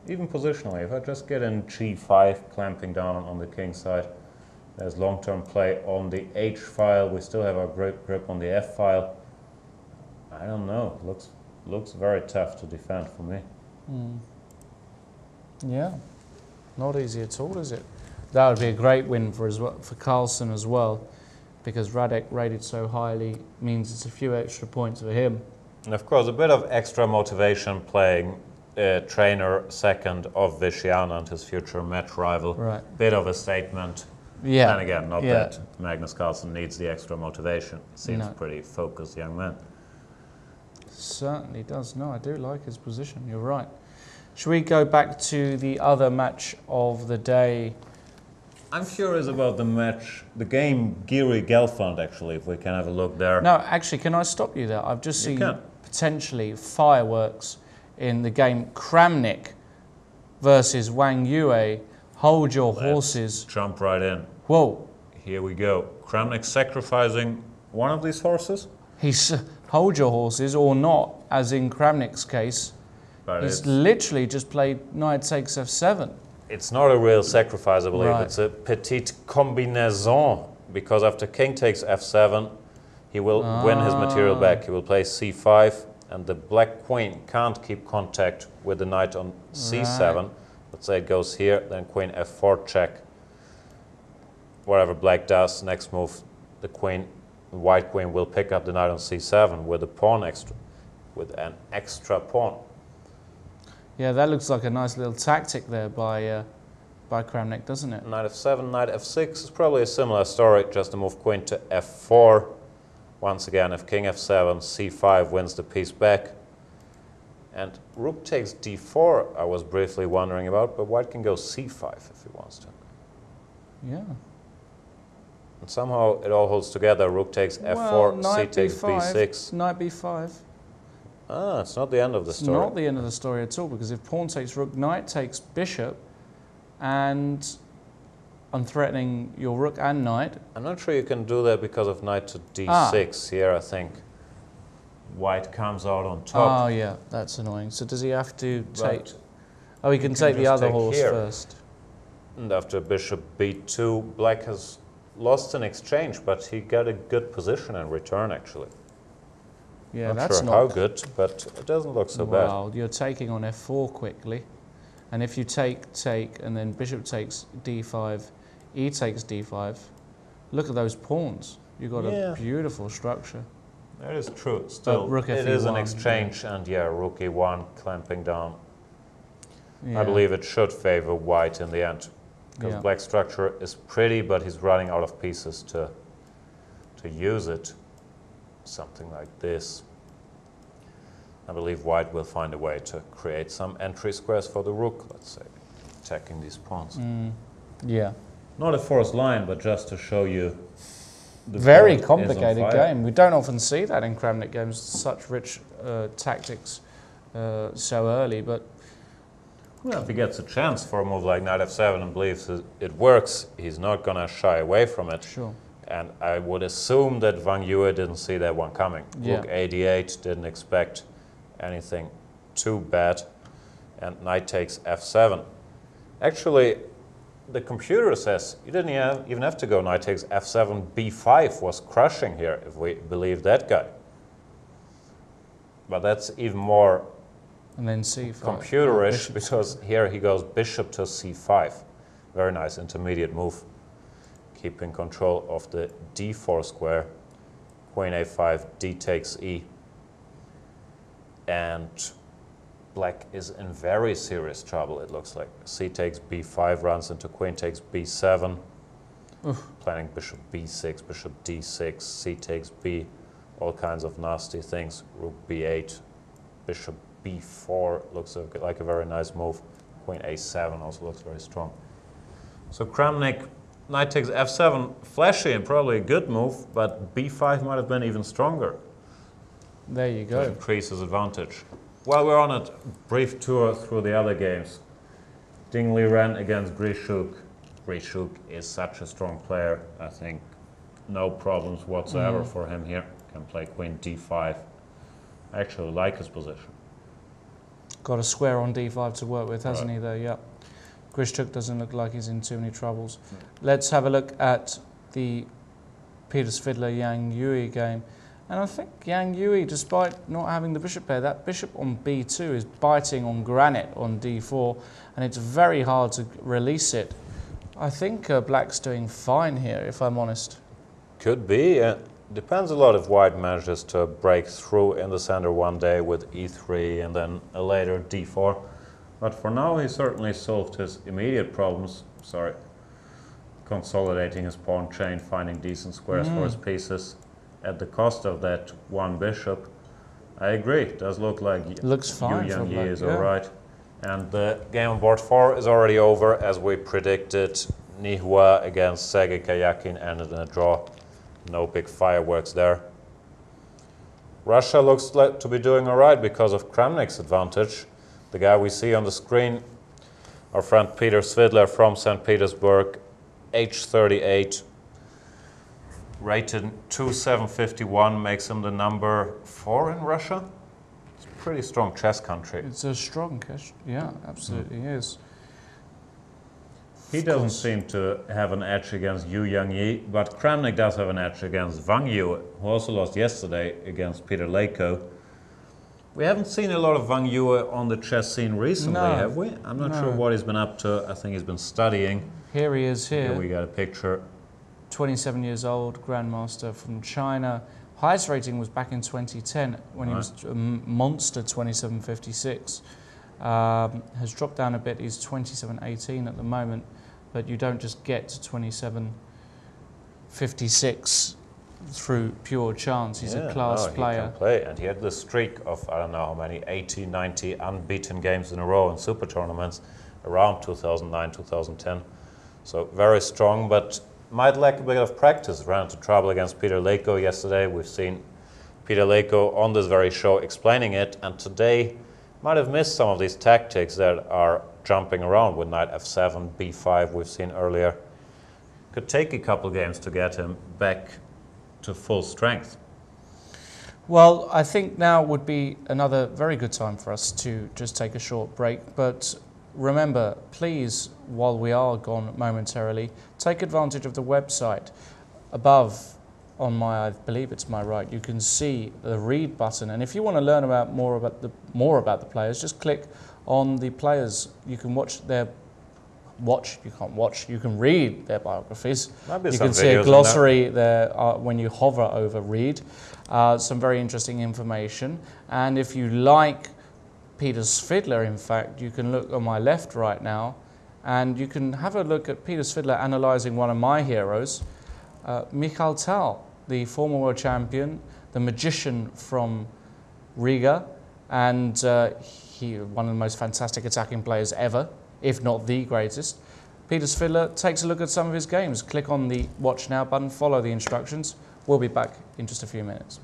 Even positionally, if I just get in G5, clamping down on the king side, there's long-term play on the H file. We still have our grip on the F file. I don't know. Looks very tough to defend for me. Yeah, not easy at all, is it? That would be a great win for Carlsen as well. because Radek rated so highly means it's a few extra points for him. And of course, a bit of extra motivation playing trainer second of Visciana and his future match rival. Right. Bit of a statement. Yeah. And again, not that Magnus Carlsen needs the extra motivation. Seems pretty focused young man. Certainly does. No, I do like his position. You're right. Should we go back to the other match of the day? I'm curious about the match, the game Giri Gelfand, actually, if we can have a look there. No, actually, can I stop you there? I've just seen potentially fireworks in the game Kramnik versus Wang Yue. Hold your horses. Jump right in. Whoa. Here we go. Kramnik sacrificing one of these horses. He's hold your horses or not, as in Kramnik's case. But he's literally just played knight takes f7. It's not a real sacrifice, I believe. It's a petite combinaison, because after king takes f7, he will win his material back. He will play c5, and the black queen can't keep contact with the knight on c7. Let's say it goes here, then queen f4 check. Whatever black does, next move, the white queen will pick up the knight on c7 with a pawn with an extra pawn. Yeah, that looks like a nice little tactic there by Kramnik, doesn't it? Knight f7, knight f6 is probably a similar story, just to move queen to f4. Once again, if king f7, c5 wins the piece back. And rook takes d4, I was briefly wondering about, but white can go c5 if he wants to. Yeah. And somehow it all holds together. Rook takes f4, c takes b6. Knight b5. Ah, it's not the end of the story. It's not the end of the story at all, because if pawn takes rook, knight takes bishop, and I'm threatening your rook and knight. I'm not sure you can do that because of knight to d6 here, I think. White comes out on top. Oh, yeah, that's annoying. So does he have to take... Oh, he can take the other horse first. And after bishop b2, black has lost an exchange, but he got a good position in return, actually. Yeah, not that's sure not how good, but it doesn't look so bad. Well, you're taking on f4 quickly. And if you take, and then bishop takes d5, e takes d5, look at those pawns. You've got a beautiful structure. That is true. Still, rook it F1, is an exchange, and rook e1 clamping down. Yeah. I believe it should favor white in the end, because black's structure is pretty, but he's running out of pieces to use it. Something like this. I believe white will find a way to create some entry squares for the rook, let's say, attacking these pawns. Yeah. Not a forced line, but just to show you the very complicated game. We don't often see that in Kramnik games, such rich tactics so early, but... Well, if he gets a chance for a move like knight f7 and believes it works, he's not going to shy away from it. Sure. And I would assume that Wang Yue didn't see that one coming. Rook a8, didn't expect anything too bad. And knight takes f7. Actually, the computer says you didn't even have to go knight takes f7, b5 was crushing here, if we believe that guy. But that's even more and then c5. Computerish, because here he goes bishop to c5. Very nice intermediate move. Keeping control of the d4 square. Queen a5, d takes e. And black is in very serious trouble, it looks like. C takes b5, runs into queen takes b7. Planning bishop b6, bishop d6, c takes b. All kinds of nasty things. Rook b8, bishop b4 looks like a very nice move. Queen a7 also looks very strong. So Kramnik, knight takes f7, flashy and probably a good move, but b5 might have been even stronger. There you go. To increase his advantage. While we're on it, brief tour through the other games. Ding Liren against Grishuk. Grishuk is such a strong player, I think no problems whatsoever for him here. Can play queen d5. I actually like his position. Got a square on d5 to work with, hasn't he, though? Yep. Grishuk doesn't look like he's in too many troubles. Let's have a look at the Peter Svidler Yang Yue game. And I think Yang Yue, despite not having the bishop pair, that bishop on b2 is biting on granite on d4, and it's very hard to release it. I think Black's doing fine here, if I'm honest. Could be. Depends a lot if white manages to break through in the center one day with e3 and then a later d4. But for now, he certainly solved his immediate problems. Sorry. Consolidating his pawn chain, finding decent squares for his pieces at the cost of that one bishop. I agree. It does look like looks fine. Yu Yang is all right. And the game on board 4 is already over, as we predicted. Nihua against Sergei Karyakin ended in a draw. No big fireworks there. Russia looks like to be doing all right because of Kramnik's advantage. The guy we see on the screen, our friend Peter Svidler from St. Petersburg, age 38, rated 2751, makes him the number 4 in Russia. It's a pretty strong chess country. It's a strong chess, yeah, absolutely is. He doesn't seem to have an edge against Yu Yang, but Kramnik does have an edge against Wang Yu, who also lost yesterday against Peter Leko. We haven't seen a lot of Wang Yu on the chess scene recently, have we? I'm not sure what he's been up to. I think he's been studying. Here he is here. Here we got a picture. 27 years old, grandmaster from China. Highest rating was back in 2010 when he was a monster 2756. Has dropped down a bit. He's 2718 at the moment, but you don't just get to 2756 through pure chance. He's a class player. He can play, and he had the streak of, I don't know how many, 80, 90 unbeaten games in a row in super tournaments around 2009, 2010. So very strong, but might lack a bit of practice. Ran into trouble against Peter Leko yesterday. We've seen Peter Leko on this very show explaining it, and today might have missed some of these tactics that are jumping around with knight f7, b5 we've seen earlier. Could take a couple games to get him back to full strength. Well, I think now would be another very good time for us to just take a short break. But remember, please, while we are gone momentarily, take advantage of the website. Above, on my, I believe it's my right, you can see the read button. And if you want to learn about more about the players, just click on the players. You can watch their you can read their biographies. You can see a glossary there when you hover over read. Some very interesting information. And if you like Peter Svidler, in fact, you can look on my left right now, and you can have a look at Peter Svidler analysing one of my heroes, Michal Tal, the former world champion, the magician from Riga, and he one of the most fantastic attacking players ever, if not the greatest. Peter Svidler takes a look at some of his games. Click on the Watch Now button, follow the instructions. We'll be back in just a few minutes.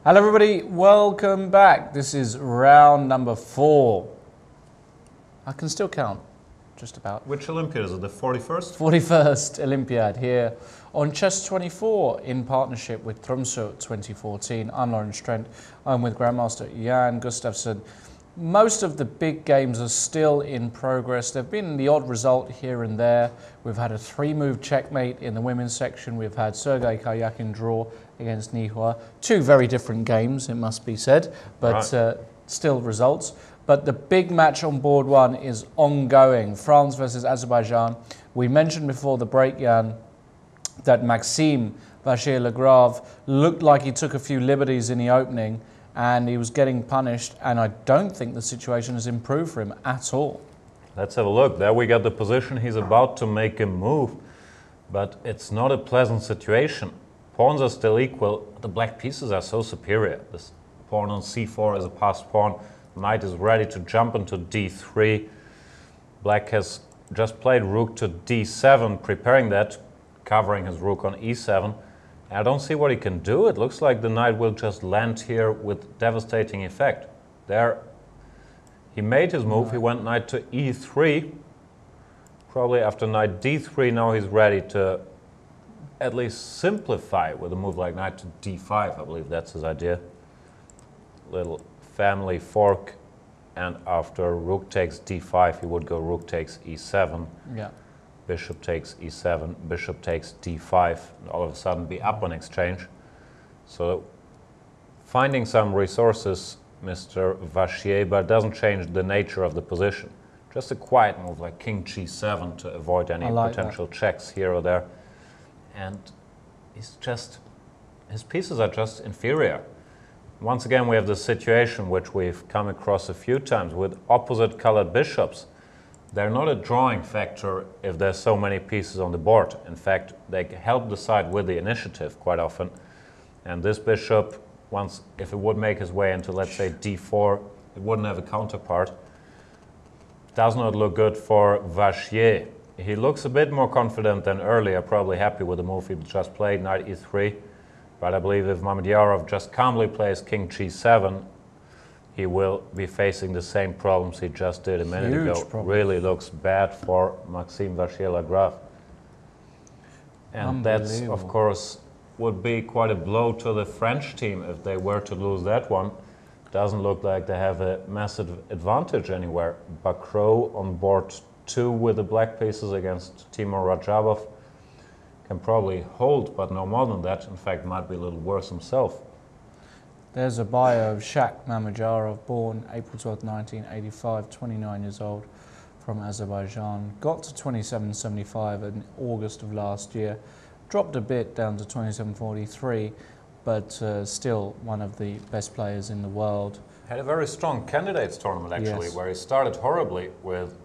Hello everybody, welcome back. This is round number 4. I can still count, just about. Which Olympiad is it, the 41st? 41st Olympiad here on Chess24 in partnership with Tromsø 2014. I'm Lawrence Trent, I'm with Grandmaster Jan Gustafsson. Most of the big games are still in progress. There have been the odd result here and there. We've had a 3-move checkmate in the women's section. We've had Sergei Karyakin draw against Nihua. 2 very different games, it must be said, but still results. But the big match on board 1 is ongoing. France versus Azerbaijan. We mentioned before the break, Jan, that Maxime Vachier-Lagrave looked like he took a few liberties in the opening, and he was getting punished, and I don't think the situation has improved for him at all. Let's have a look. There we got the position. He's about to make a move, but it's not a pleasant situation. Pawns are still equal. The black pieces are so superior. This pawn on c4 is a passed pawn. Knight is ready to jump into d3. Black has just played rook to d7, preparing that, covering his rook on e7. I don't see what he can do. It looks like the knight will just land here with devastating effect. There, he made his move. He went knight to e3. Probably after knight d3, now he's ready to at least simplify with a move like knight to d5. I believe that's his idea. Little family fork, and after rook takes d5, he would go rook takes e7. Yeah. bishop takes e7, bishop takes d5, and all of a sudden be up on exchange. So finding some resources, Mr. Vachier, but it doesn't change the nature of the position. Just a quiet move like king g7 to avoid any potential checks here or there. And his pieces are just inferior. Once again, we have the situation which we've come across a few times with opposite colored bishops. They're not a drawing factor if there's so many pieces on the board. In fact, they help the side with the initiative quite often. And this bishop, if it would make his way into, let's say, d4, it wouldn't have a counterpart. Does not look good for Vachier. He looks a bit more confident than earlier, probably happy with the move he just played, knight e3. But I believe if Mamedyarov just calmly plays king g7, he will be facing the same problems he just did a minute ago. Really looks bad for Maxime Vachier-Lagrave. And that's, of course, would be quite a blow to the French team if they were to lose that one. Doesn't look like they have a massive advantage anywhere. Bacrot on board 2 with the black pieces against Timur Rajabov. Can probably hold, but no more than that. In fact, might be a little worse himself. There's a bio of Shak Mamedyarov, born April 12, 1985, 29 years old, from Azerbaijan. Got to 27.75 in August of last year. Dropped a bit down to 27.43, but still one of the best players in the world. Had a very strong candidates tournament, actually, where he started horribly with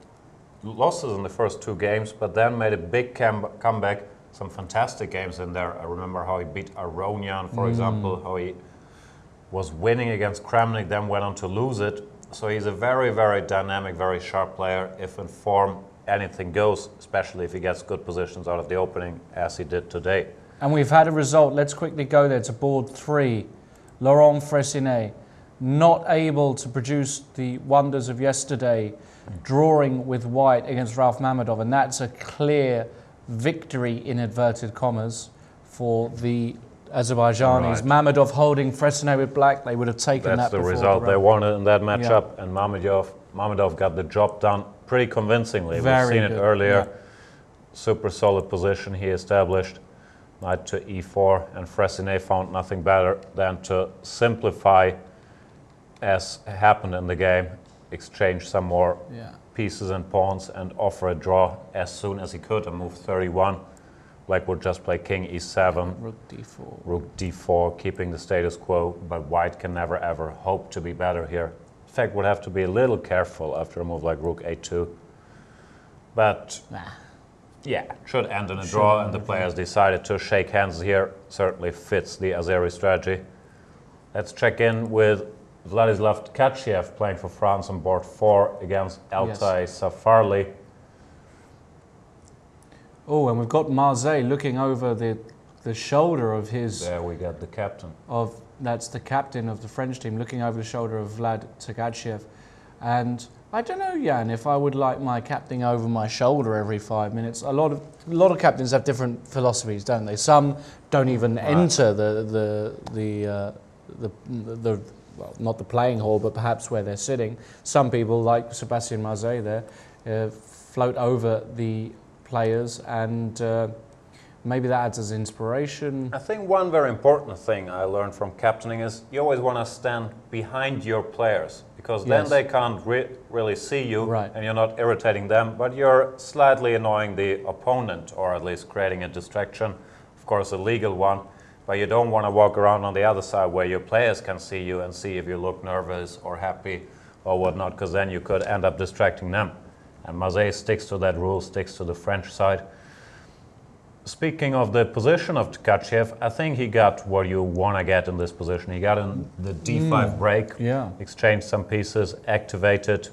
losses in the first 2 games, but then made a big comeback. Some fantastic games in there. I remember how he beat Aronian, for example, how he was winning against Kramnik, then went on to lose it. So he's a very, very dynamic, very sharp player. If in form, anything goes, especially if he gets good positions out of the opening, as he did today. And we've had a result. Let's quickly go there to board 3. Laurent Fressinet, not able to produce the wonders of yesterday, drawing with white against Rauf Mamedov, and that's a clear victory in inverted commas for the Azerbaijanis. Right. Mamedov holding Fressinet with black, they would have taken that before. That's the result they wanted in that matchup, and Mamedov got the job done pretty convincingly. We've seen it earlier. Super solid position he established. Knight to e4, and Fressinet found nothing better than to simplify, as happened in the game, exchange some more pieces and pawns and offer a draw as soon as he could on move 31. Black would just play king e7, rook d4, rook d4, keeping the status quo, but white can never ever hope to be better here. In fact, would have to be a little careful after a move like rook a2. But yeah, should end in a draw, and the players decided to shake hands here. Certainly fits the Azeri strategy. Let's check in with Vladislav Tkachiev playing for France on board 4 against Altai Safarli. Oh, and we've got Marseille looking over the shoulder of his... There we got the captain. That's the captain of the French team, looking over the shoulder of Vlad Tkachiev. And I don't know, Jan, if I would like my captain over my shoulder every 5 minutes. A lot of captains have different philosophies, don't they? Some don't even enter well, not the playing hall, but perhaps where they're sitting. Some people, like Sebastian Marseille there, float over the players, and maybe that adds as inspiration. I think one very important thing I learned from captaining is you always want to stand behind your players, because then they can't really see you, and you're not irritating them, but you're slightly annoying the opponent, or at least creating a distraction, of course a legal one. But you don't want to walk around on the other side where your players can see you and see if you look nervous or happy or whatnot, because then you could end up distracting them. And Marseille sticks to that rule, sticks to the French side. Speaking of the position of Tkachiev, I think he got what you want to get in this position. He got in the d5 break, exchanged some pieces, activated.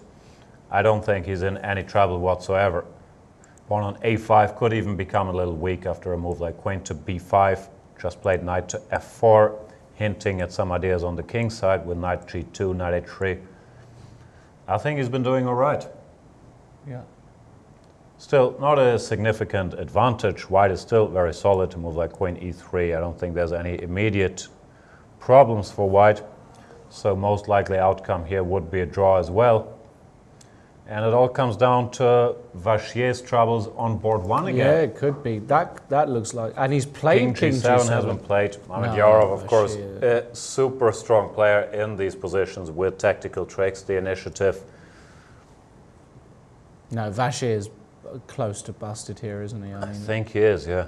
I don't think he's in any trouble whatsoever. Pawn on a5 could even become a little weak after a move like queen to b5. Just played knight to f4, hinting at some ideas on the king side with knight g2, knight h3. I think he's been doing all right. Yeah. Still, not a significant advantage. White is still very solid to move like queen e3. I don't think there's any immediate problems for white. So most likely outcome here would be a draw as well. And it all comes down to Vachier's troubles on board 1 again. Yeah, it could be. That looks like... And he's played King G7 has been played. Mamedyarov, of course, a super strong player in these positions with tactical tricks, the initiative. No, Vachier is close to busted here, isn't he? I think he is, yeah.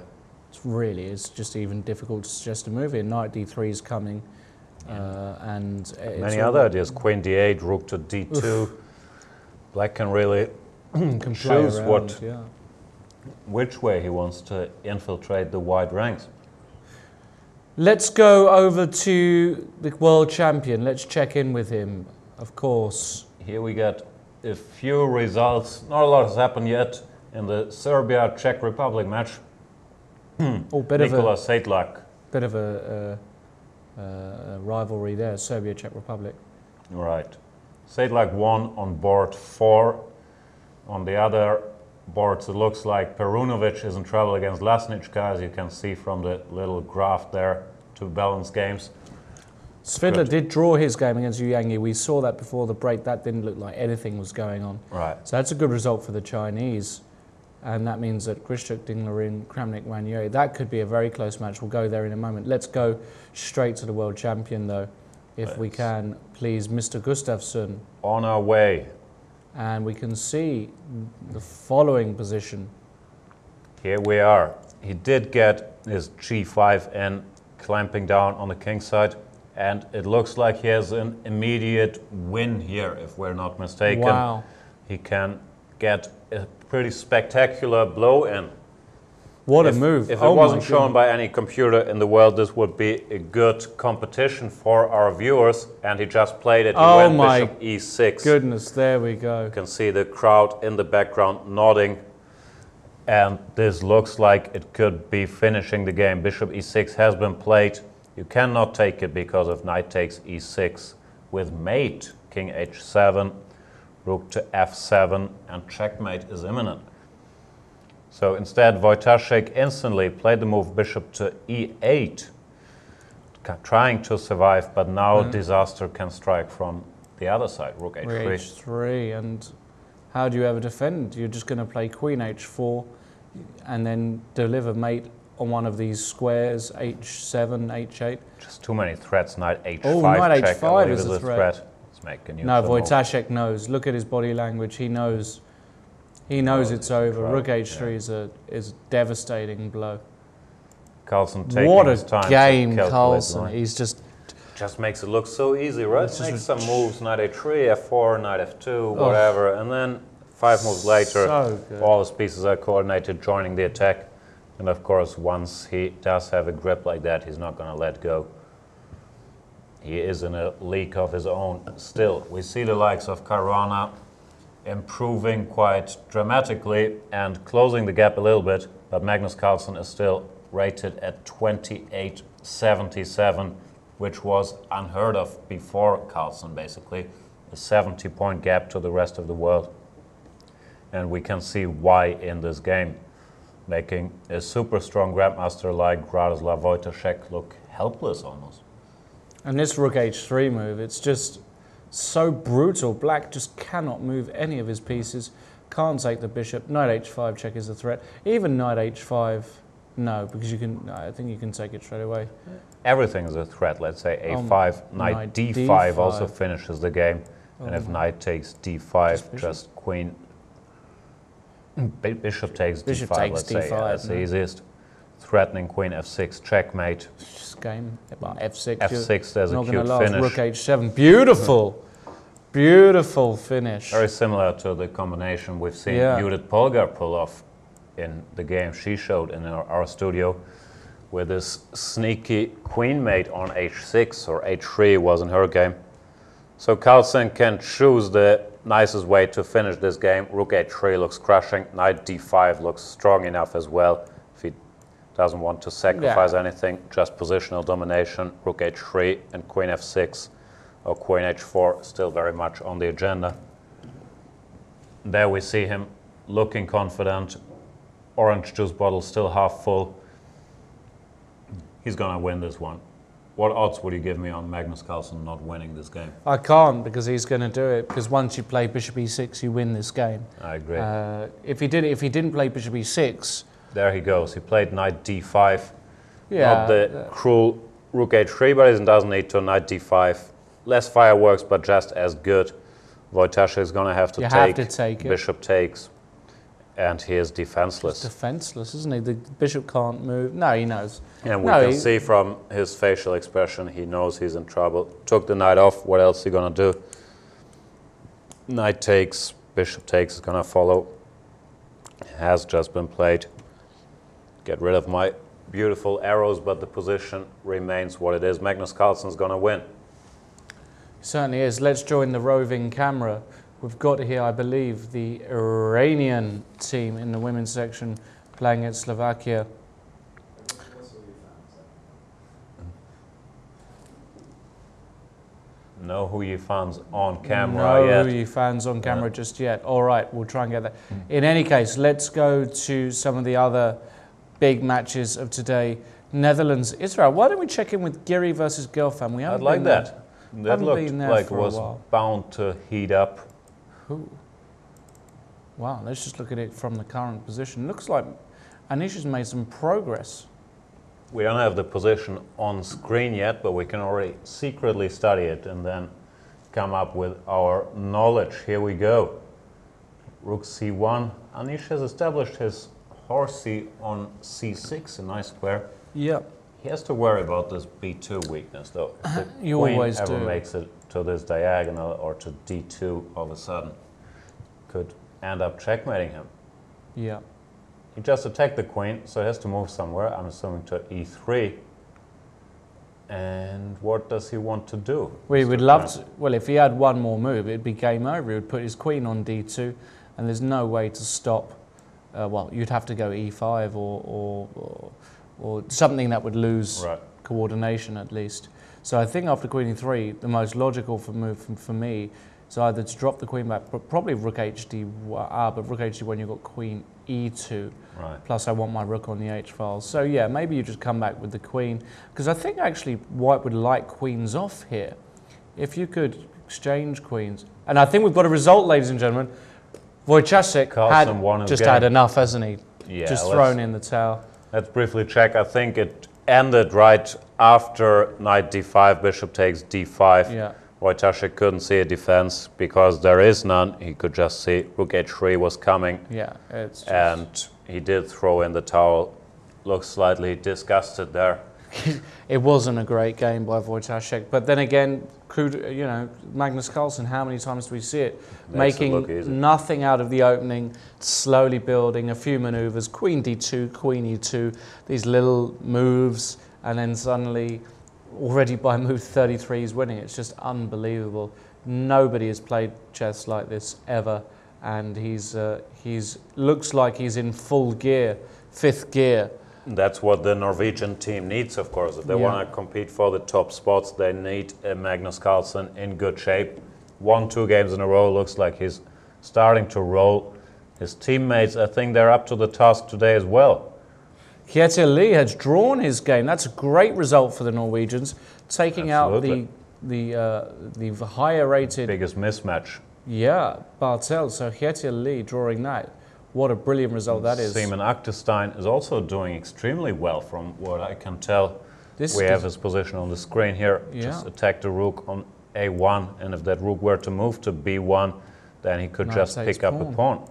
It's just even difficult to suggest a move here. Knight D3 is coming. And many other ideas. Queen D8, Rook to D2. Black can really choose which way he wants to infiltrate the white ranks. Let's go over to the world champion. Let's check in with him, of course. Here we get a few results. Not a lot has happened yet in the Serbia-Czech Republic match. Nikola Sedlak. Bit of a rivalry there, Serbia-Czech Republic. Right. Sedlak won on board 4. On the other boards, it looks like Perunovic is in trouble against Lasnička, as you can see from the little graph there, 2 balanced games. Svidler did draw his game against Yu Yangyi. We saw that before the break. That didn't look like anything was going on. Right. So that's a good result for the Chinese. And that means that Grischuk, Dinglerin, Kramnik, Wanyue, that could be a very close match. We'll go there in a moment. Let's go straight to the world champion, though. If we can, please, Mr. Gustafsson. On our way. And we can see the following position. Here we are. He did get his G5 in, clamping down on the king side. And it looks like he has an immediate win here, if we're not mistaken. Wow. He can get a pretty spectacular blow in. What a move. If it wasn't shown by any computer in the world, this would be a good competition for our viewers. And he just played it. He went bishop e6. Goodness, there we go. You can see the crowd in the background nodding. And this looks like it could be finishing the game. Bishop e6 has been played. You cannot take it because of knight takes e6 with mate. King h7, rook to f7, and checkmate is imminent. So instead, Wojtaszek instantly played the move bishop to e8, trying to survive, but now disaster can strike from the other side, rook h3. h3, and how do you ever defend? You're just going to play queen h4 and then deliver mate on one of these squares, h7, h8. Just too many threats, knight h5 Oh, knight check, h5 is a threat. Let's make a new No, Wojtaszek knows. Look at his body language. He knows. He knows it's over. Rook h3 is a devastating blow. Carlsen taking his time. What a game, Carlsen. He's just makes it look so easy, right? Makes some moves, knight h3, f4, knight f2, whatever, and then 5 moves later, all his pieces are coordinated, joining the attack. And of course, once he does have a grip like that, he's not going to let go. He is in a league of his own still. We see the likes of Caruana improving quite dramatically and closing the gap a little bit, but Magnus Carlsen is still rated at 28.77, which was unheard of before Carlsen, basically. A 70-point gap to the rest of the world. And we can see why in this game, making a super strong grandmaster like Radoslav Wojtaszek look helpless almost. And this rook h3 move, it's just so brutal. Black just cannot move any of his pieces, can't take the bishop. Knight h5 check is a threat. Even knight h5, no, because you can. I think you can take it straight away. Everything is a threat. Let's say a5, knight d5 also finishes the game. And if knight takes d5, just queen. Bishop takes d5, let's say. That's the easiest. Threatening queen f6, checkmate. Game. F6. F6, there's a cute finish. Rook h7. Beautiful. Beautiful finish. Very similar to the combination we've seen Judith Polgar pull off in the game she showed in our studio, with this sneaky queen mate on h6, or h3 was in her game. So Carlsen can choose the nicest way to finish this game. Rook h3 looks crushing. Knight d5 looks strong enough as well. If he doesn't want to sacrifice anything, just positional domination. Rook h3 and queen f6 or queen h4 still very much on the agenda. There we see him looking confident. Orange juice bottle still half full. He's gonna win this one. What odds would you give me on Magnus Carlsen not winning this game? I can't, because he's going to do it. Because once you play bishop e6, you win this game. I agree. If he didn't play bishop e6, there he goes. He played knight d5. yeah, Not the cruel rook h3, but he doesn't need to. Knight d5. Less fireworks, but just as good. Wojciech is going to have to take. Bishop takes. And he is defenseless. He's defenseless, isn't he? The bishop can't move. No, he knows. And we can see from his facial expression, he knows he's in trouble. Took the knight off. What else is he going to do? Knight takes. Bishop takes is going to follow. Has just been played. Get rid of my beautiful arrows, but the position remains what it is. Magnus Carlsen is going to win. He certainly is. Let's join the roving camera. We've got here, I believe, the Iranian team in the women's section playing at Slovakia. No Huyi fans on camera yet. No Huyi fans on camera just yet. All right, we'll try and get that. In any case, let's go to some of the other big matches of today. Netherlands, Israel. Why don't we check in with Giri versus Gelfand? We haven't I'd like been that. there. That looked like it was bound to heat up. Ooh. Wow, let's just look at it from the current position. Looks like Anisha's made some progress. We don't have the position on screen yet, but we can already secretly study it and then come up with our knowledge. Here we go. Rook c1. Anish has established his horsey on c6, a nice square. Yeah. He has to worry about this b2 weakness, though. If the You queen always ever do. makes it to this diagonal or to d2 all of a sudden, could end up checkmating him. Yeah. He just attacked the queen, so he has to move somewhere. I'm assuming to e3. And what does he want to do? We would love to. Well, if he had one more move, it'd be game over. He would put his queen on d2, and there's no way to stop. Well, you'd have to go e5 or something that would lose coordination at least. So I think after queen e3, the most logical move for me is either to drop the queen back, but probably rook hd. But rook hd when you've got queen e2. Right. Plus I want my rook on the h file. So yeah, maybe you just come back with the queen, because I think actually white would like queens off here. If you could exchange queens. And I think we've got a result, ladies and gentlemen. Wojciech had enough, hasn't he? Yeah, just thrown in the towel. Let's briefly check. I think it ended right after knight d5, bishop takes d5. Yeah. Wojciech couldn't see a defense because there is none. He could just see rook h3 was coming. Yeah, it's just... And he did throw in the towel. Looks slightly disgusted there. It wasn't a great game by Wojciech, but then again, you know, Magnus Carlsen, how many times do we see it? Making nothing out of the opening, slowly building, a few maneuvers, queen d2, queen e2, these little moves, and then suddenly, already by move 33, he's winning. It's just unbelievable. Nobody has played chess like this ever, and he's looks like he's in full gear, fifth gear. That's what the Norwegian team needs, of course. If they want to compete for the top spots, they need Magnus Carlsen in good shape. 1-2 games in a row, looks like he's starting to roll. His teammates, I think they're up to the task today as well. Kjetil Lee has drawn his game. That's a great result for the Norwegians, taking out the higher rated... Biggest mismatch. Yeah, Bartel. So Kjetil Lee drawing that. What a brilliant result that is. Seaman Aktestein is also doing extremely well from what I can tell. We have his position on the screen here. Yeah. Just attack the rook on a1, and if that rook were to move to b1, then he could just pick up a pawn.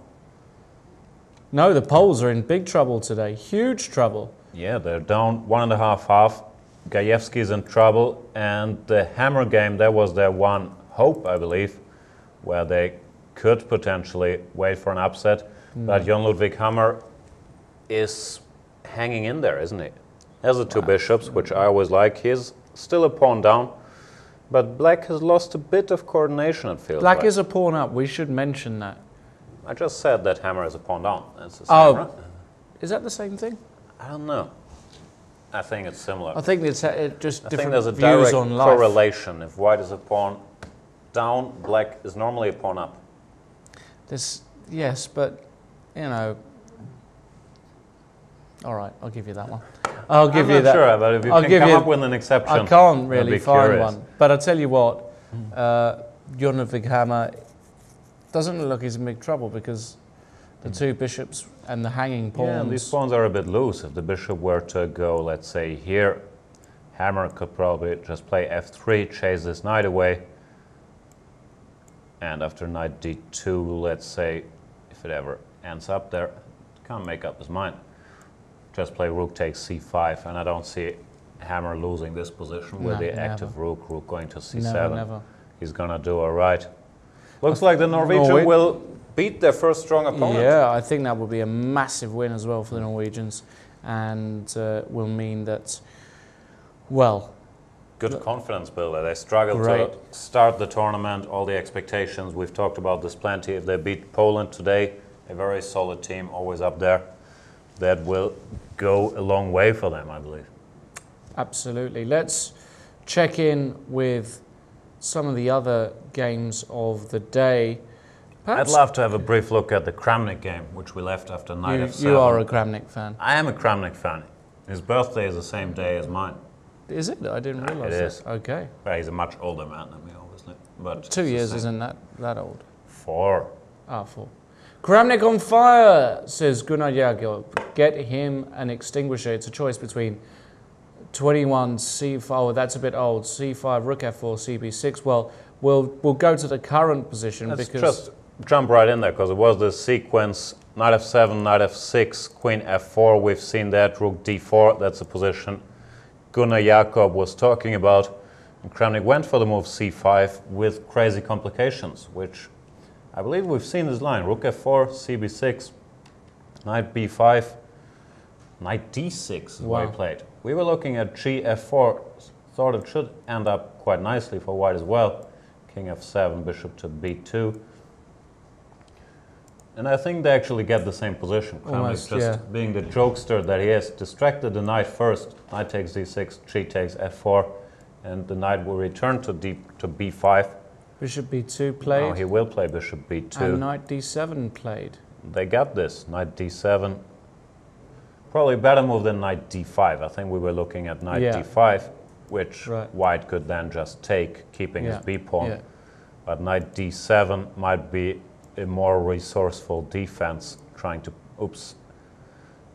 No, the Poles are in big trouble today, huge trouble. Yeah, they're down 1.5 half. Gajewski's in trouble, and the hammer game, that was their one hope, I believe, where they could potentially wait for an upset. But Jon Ludvig Hammer is hanging in there, isn't he? Has the two bishops, which I always like. He's still a pawn down, but black has lost a bit of coordination, it feels like. Black is a pawn up, we should mention that. I just said that Hammer is a pawn down. That's the same, right? Is that the same thing? I don't know. I think it's similar. I think it's just different there's a views direct on life. correlation. If white is a pawn down, black is normally a pawn up. Yes, but, you know... All right, I'll give you that one. I'll give I'm you not that. sure, but if you I'll can give come you- up with an exception, I can't I'd really be find curious. one. But I'll tell you what, Jonathan Hammer doesn't look like he's in big trouble because the two bishops and the hanging pawns. Yeah, these pawns are a bit loose. If the bishop were to go, let's say, here, Hammer could probably just play f3, chase this knight away. And after knight d2, let's say, if it ever ends up there, can't make up his mind. Just play rook takes c5, and I don't see Hammer losing this position with the active rook going to c7. Never. He's gonna do all right. Looks like the Norwegian will beat their first strong opponent. Yeah, I think that would be a massive win as well for the Norwegians, and will mean that, well, good confidence builder. They struggled to start the tournament, all the expectations. We've talked about this plenty. If they beat Poland today, a very solid team, always up there, that will go a long way for them, I believe. Absolutely. Let's check in with some of the other games of the day. Perhaps I'd love to have a brief look at the Kramnik game, which we left after knight f7. You are a Kramnik fan. I am a Kramnik fan. His birthday is the same day as mine. Is it? I didn't realise it that. is. Okay. Well, he's a much older man than me, obviously. But 2 years isn't that old. 4. Ah, 4. Kramnik on fire, says Gunnar Jagiel. Get him an extinguisher. It's a choice between 21 c5. Oh, that's a bit old. c5, rook f4, cb6. Well, we'll go to the current position. Let's because just jump right in there, because it was the sequence knight f7, knight f6, queen f4. We've seen that, rook d4. That's the position Gunnar Jakob was talking about. And Kramnik went for the move c5 with crazy complications, which I believe we've seen this line. Rook f4, cb6, knight b5, knight d6 is what he played. We were looking at g f4, thought it should end up quite nicely for white as well. King f7, bishop to b2. And I think they actually get the same position. Kramnik just being the jokester that he is, distracted the knight first. Knight takes d6, g takes f4, and the knight will return to b5. Bishop b2 played. Oh, he will play bishop b2. And knight d7 played. They got this. Knight d7. Probably a better move than knight d5. I think we were looking at knight d5, which white could then just take, keeping his b-pawn. Yeah. But knight d7 might be a more resourceful defense, trying to,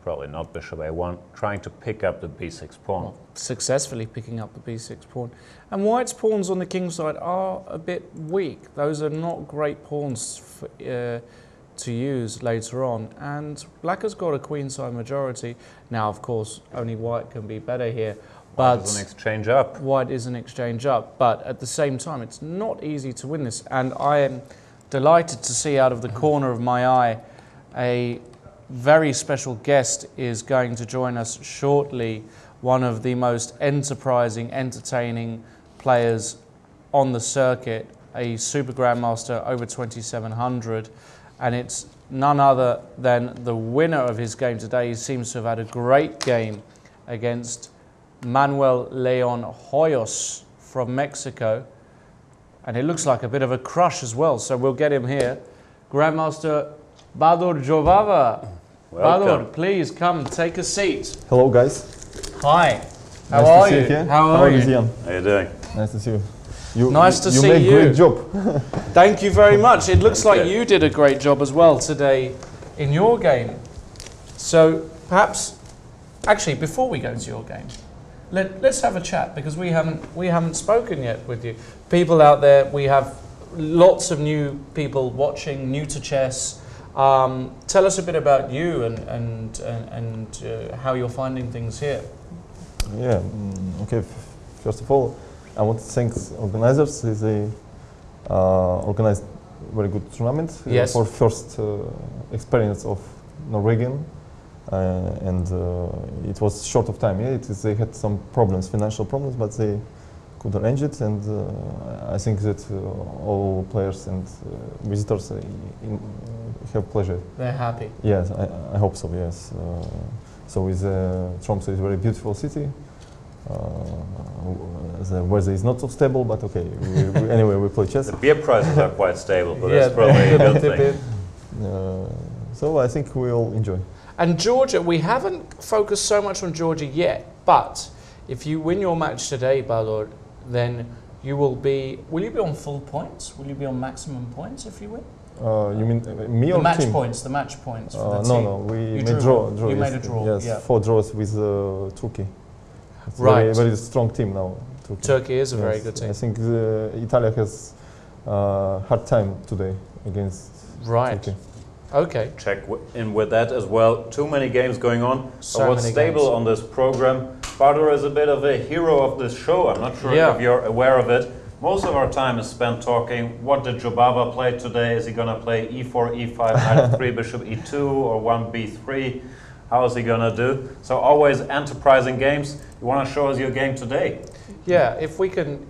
probably not bishop a1, trying to pick up the b6 pawn. Well, successfully picking up the b6 pawn. And white's pawns on the king side are a bit weak. Those are not great pawns for, to use later on. And black has got a queenside majority. Now, of course, only white can be better here. But white is an exchange up. White is an exchange up. But at the same time, it's not easy to win this. And I am delighted to see out of the corner of my eye a very special guest is going to join us shortly. One of the most enterprising, entertaining players on the circuit, a Super Grandmaster over 2700, and it's none other than the winner of his game today. He seems to have had a great game against Manuel Leon Hoyos from Mexico, and it looks like a bit of a crush as well, so we'll get him here. Grandmaster Badur Jovava. Badur, please come, take a seat. Hello, guys. Hi. How are you? How are you? How are you doing? Nice to see you. Nice to see you. You made a great job. Thank you very much. It looks like you did a great job as well today in your game. So perhaps, actually, before we go to your game, let's have a chat, because we haven't spoken yet with you. People out there, we have lots of new people watching, new to chess. Tell us a bit about you and how you're finding things here. Yeah. Okay. First of all, I want to thank organizers. They organized very good tournament for first experience of Norwegian, and it was short of time. Yeah, they had some problems, financial problems, but they could arrange it, and I think that all players and visitors have pleasure. They're happy. Yes, I hope so. Yes. So with Tromsø is a very beautiful city. The weather is not so stable, but okay. Anyway, we play chess. The beer prices are quite stable, but that's probably a good thing. So I think we'll enjoy. And Georgia, we haven't focused so much on Georgia yet, but if you win your match today, Balor, then you will be on full points? Will you be on maximum points if you win? You mean me or match team? Points, the match points for the team. No, we you made draw. You made a draw. Yes, yeah. 4 draws with Turkey. It's right. Very strong team now. Turkey is a very good team. I think Italy has hard time today against Turkey. Okay. Check in with that as well. Too many games going on. So what's stable games. on this program? Bardor is a bit of a hero of this show. I'm not sure if you're aware of it. Most of our time is spent talking, what did Jobava play today? Is he going to play e4, e5, knight f3, bishop e2, or 1 b3? How is he going to do? So always enterprising games. You want to show us your game today? Yeah, if we can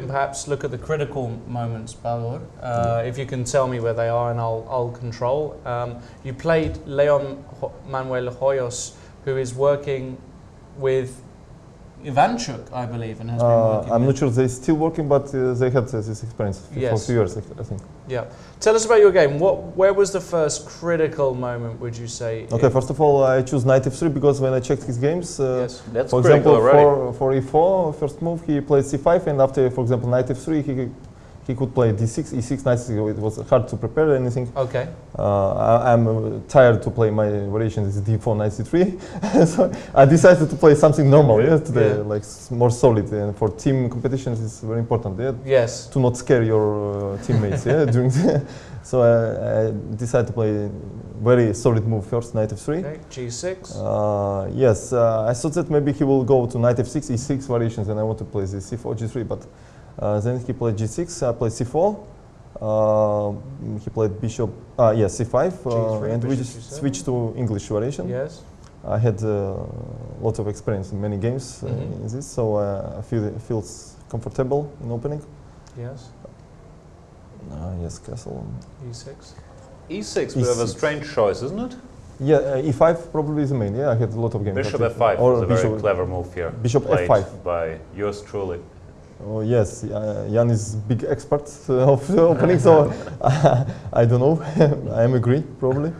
perhaps look at the critical moments, Balor. If you can tell me where they are, and I'll control. You played Leon Manuel Hoyos, who is working with Ivanchuk, I believe, and has been working. I'm not sure they're still working, but they had this experience for a few years, I think. Yeah. Tell us about your game. Where was the first critical moment, would you say? Okay, first of all, I choose knight f3 because when I checked his games, that's for example, for e4, first move, he played c5, and after, for example, knight f3, he could play d6, e6, knight c6. It was hard to prepare anything. Okay. I'm tired to play my variations d4, knight c3, so I decided to play something normal today, like more solid. And for team competitions, it's very important. Yes. To not scare your teammates. During so I decided to play very solid move first, knight f3. Okay. G6. Yes, I thought that maybe he will go to knight f6, e6 variations, and I want to play the c4, g3, but. Then he played g6, I played c4, he played bishop, c5, G3, and we just switched to English variation. Yes. I had a lot of experience in many games in this, so I feel comfortable in opening. Yes. Yes, castle. E6. E6, we have a strange choice, isn't it? Yeah, e5 probably is the main. Yeah, I had a lot of games. Bishop f5 is a very clever move here. Bishop f5 by yours truly. Oh yes, Jan is big expert of opening, so I don't know. I am agree probably.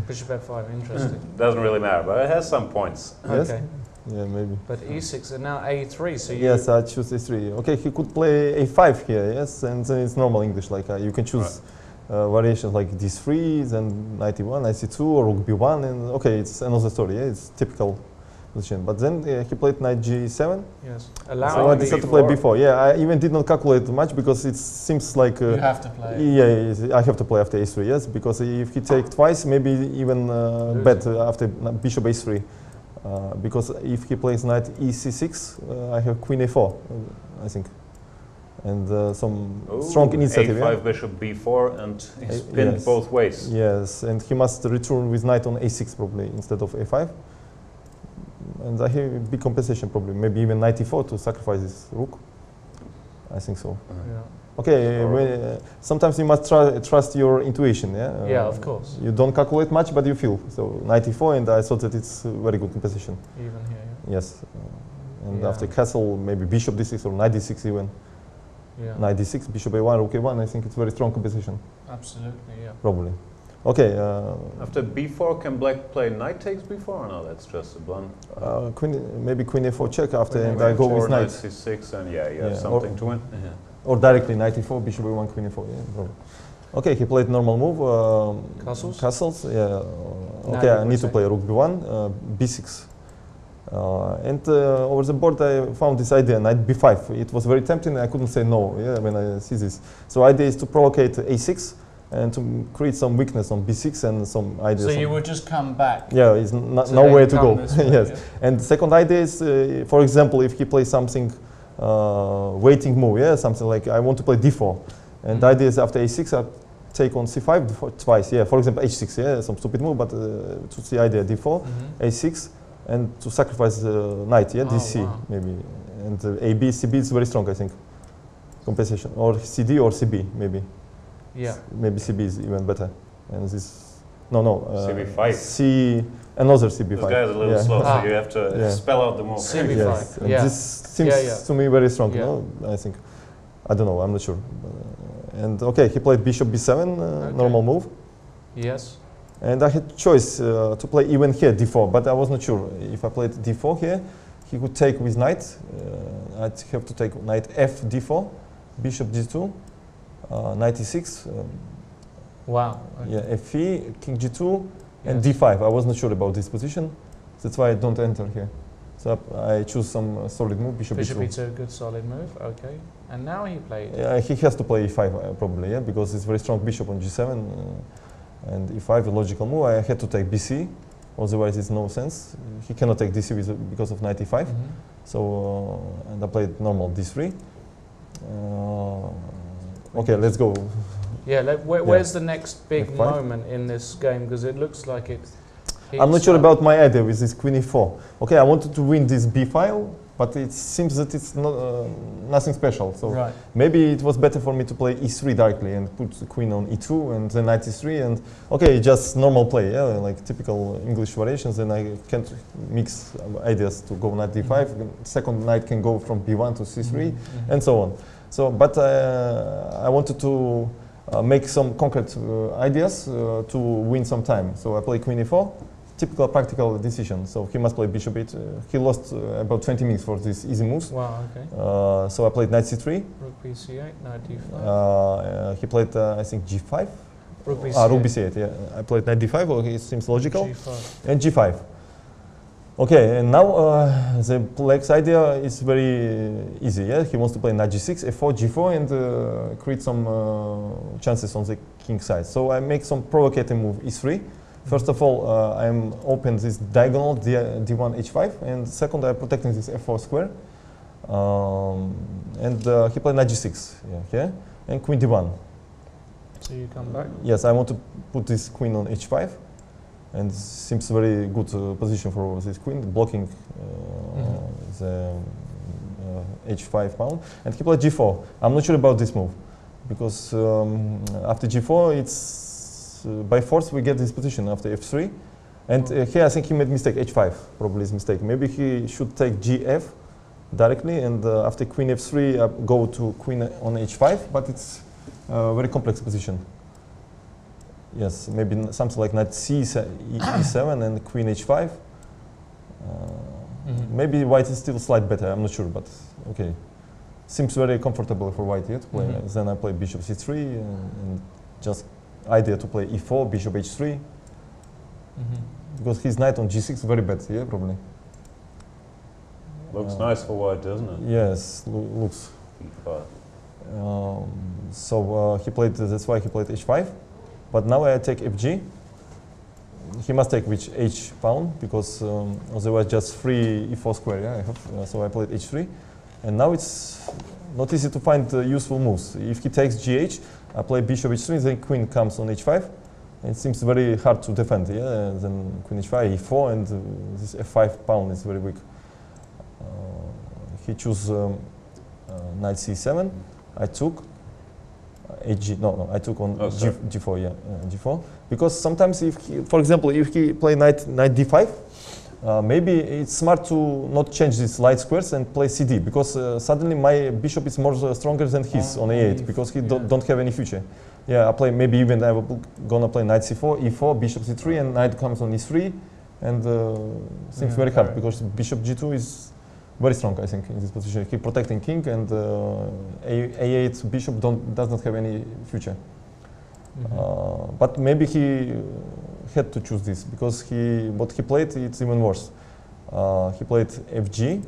Bishop f5, interesting. Doesn't really matter, but it has some points. Yes? Okay. Yeah, maybe. But e6 and now a3, so you... Yes, I choose a3. Okay, he could play a5 here, yes, and then it's normal English, like you can choose variations like d3, then knight e1, knight c2, or rook b1, and okay, it's another story, yeah, it's typical position. But then he played knight g7. Yes. So I decided to play b4. Yeah, I even did not calculate much because it seems like you have to play. Yeah, I have to play after a3. Yes, because if he take twice, maybe even bet after bishop a3. Because if he plays knight e6, I have queen a4. I think, and some strong initiative. a5 bishop b4, and he's pinned both ways. Yes, and he must return with knight on a6 probably instead of a5. And I have a big compensation probably, maybe even knight e4 to sacrifice this rook. I think so. Okay, sometimes you must trust your intuition. Yeah, of course. You don't calculate much, but you feel. So knight e4, and I thought that it's a very good compensation. Even here. Yes, and after castle, maybe bishop d6 or knight d6 even. Yeah. Knight d6, bishop a1, rook a1. I think it's very strong compensation. Absolutely, yeah. Probably. Okay. After b4, can black play knight takes b4 or no? That's just a blunt. Maybe queen a4 check after, queen and I go with knight c6, and you have something to win. Or directly knight e4, bishop a1, queen a4. Yeah, probably. Okay, he played normal move. Castles. Castles. Yeah. Okay, I need to play rook b1, b6. And over the board I found this idea, knight b5. It was very tempting, I couldn't say no when I see this. So idea is to provocate a6 and to create some weakness on b6 and some ideas. So you would just come back? Yeah, it's nowhere to go. Yes. Yeah. And the second idea is, for example, if he plays something waiting move, something like I want to play d4. And the idea is after a6 I take on c5 twice, for example h6, some stupid move, but to see idea d4, a6, and to sacrifice the knight, dc maybe, and ab, cb is very strong, I think, compensation, or cd or cb maybe. Yeah. Maybe cb is even better, and this cb5. Another cb5. This guy is a little slow, so you have to spell out the move. cb5. Yes. This seems to me very strong. No, I think. I don't know. I'm not sure. And okay, he played bishop b7, normal move. Yes. And I had choice to play even here d4, but I was not sure. If I played d4 here, he could take with knight. I'd have to take knight f d4, bishop g2, knight e6. Wow. Okay. Yeah, fe, king g2, and d5. I was not sure about this position. That's why I don't enter here. So I choose some solid move, bishop e2. Bishop e2, good solid move. Okay. And now he played. He has to play e5 probably, yeah, because it's very strong bishop on g7. And e5, a logical move. I had to take bc, otherwise it's no sense. He cannot take dc because of knight e5. So, and I played normal d3. Okay, let's go. Yeah, where's the next big moment in this game? Because it looks like it. I'm not sure about my idea with this queen e4. Okay, I wanted to win this b file, but it seems that it's not nothing special. So maybe it was better for me to play e3 directly and put the queen on e2 and then knight e3 and okay, just normal play, yeah, like typical English variations. And I can't mix ideas to go knight d5. Second knight can go from b1 to c3 and so on. So, but I wanted to make some concrete ideas to win some time. So I play queen e4. Typical practical decision. So he must play bishop e2. He lost about 20 minutes for these easy moves. Wow, okay. So I played knight c3. Rook b c8, knight d5. He played, I think, g5. Rook b c8. Rook b c8, yeah. I played knight d5, well, it seems logical. G5. And g5. Okay, and now the black's idea is very easy, yeah? He wants to play knight g6, f4, g4, and create some chances on the king side. So I make some provocative move, e3. First of all, I'm open this diagonal d1 h5, and second I'm protecting this f4 square. And he played knight g6, yeah, and queen d1. So you come back? Yes, I want to put this queen on h5, and seems very good position for this queen, blocking the h5 pawn. And he played g4. I'm not sure about this move, because after g4 it's by force we get this position after f3, and here I think he made mistake, h5 probably his mistake. Maybe he should take gf directly, and after queen f3 go to queen on h5, but it's a very complex position. Yes, maybe something like knight e7 and queen h5. Maybe white is still slightly better, I'm not sure, but okay. Seems very comfortable for white here to play. Then I play bishop c3 and just idea to play e4, bishop h3, because his knight on g6 is very bad, yeah, probably. Looks nice for white, doesn't it? Yes, looks. So he played, that's why he played h5, but now I take fg. He must take which h pawn, because otherwise just free e4 square, yeah, I have. So I played h3, and now it's not easy to find useful moves. If he takes gh, I play bishop h3, then queen comes on h5. It seems very hard to defend, yeah? Then queen h5, e4, and this f5 pawn is very weak. He chose knight c7. I took hg. No, I took on g4, yeah, g4. Because sometimes, if he, for example, if he play knight d5, maybe it's smart to not change these light squares and play cd, because suddenly my bishop is more stronger than his on a8, because he don't have any future. Yeah, I play maybe even I'm gonna play knight c4, e4, bishop c3, and knight comes on e3, and seems very hard because bishop g2 is very strong, I think, in this position. He protecting king, and a8 bishop does not have any future. But maybe he had to choose this, because what he played, it's even worse. He played fg,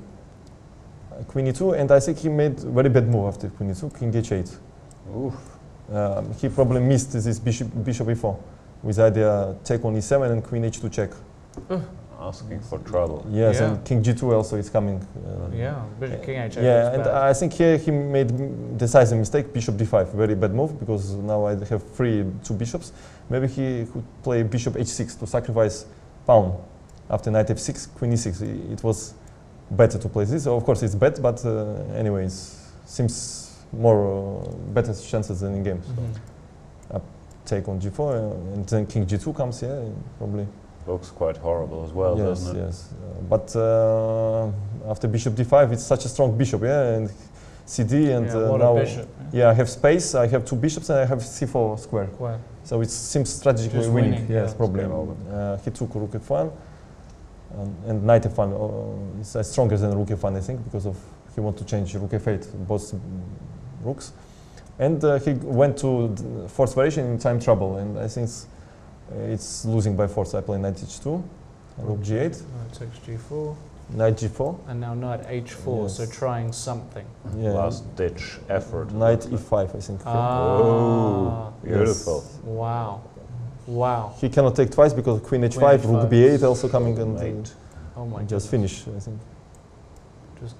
queen e2, and I think he made very bad move after queen e2, king h8. Oof. He probably missed this bishop e4 with idea take on e7 and queen h2 check. Asking for trouble. Yes, and king g2 also is coming. King h8. Yeah, and I think here he made decisive mistake, bishop d5, very bad move, because now I have free two bishops. Maybe he could play bishop h6 to sacrifice pawn. After knight f6, queen e6. It was better to play this. Of course, it's bad, but anyways, seems more better chances than in games. So I take on g4, and then king g2 comes here, probably. Looks quite horrible as well, doesn't it? Yes, but after bishop d5, it's such a strong bishop, yeah, and cd, and now, bishop, I have space, I have two bishops, and I have c4 square. So it seems strategically Just winning. winning, Yes, yeah. probably. He took rook f1 and knight f1 is stronger than rook f1, I think, because of he want to change rook f8, both rooks. And he went to fourth variation in time trouble, and I think it's losing by force. I play knight h2, rook g8. Knight takes g4. Knight g4. And now knight h4, Yes. so trying something. Yeah. Last ditch effort. Knight e5, I think. Oh, beautiful. Yes. Wow. Wow. He cannot take twice because queen h5, Queen rook h5. b8 also coming and Oh my just goodness. finish, I think.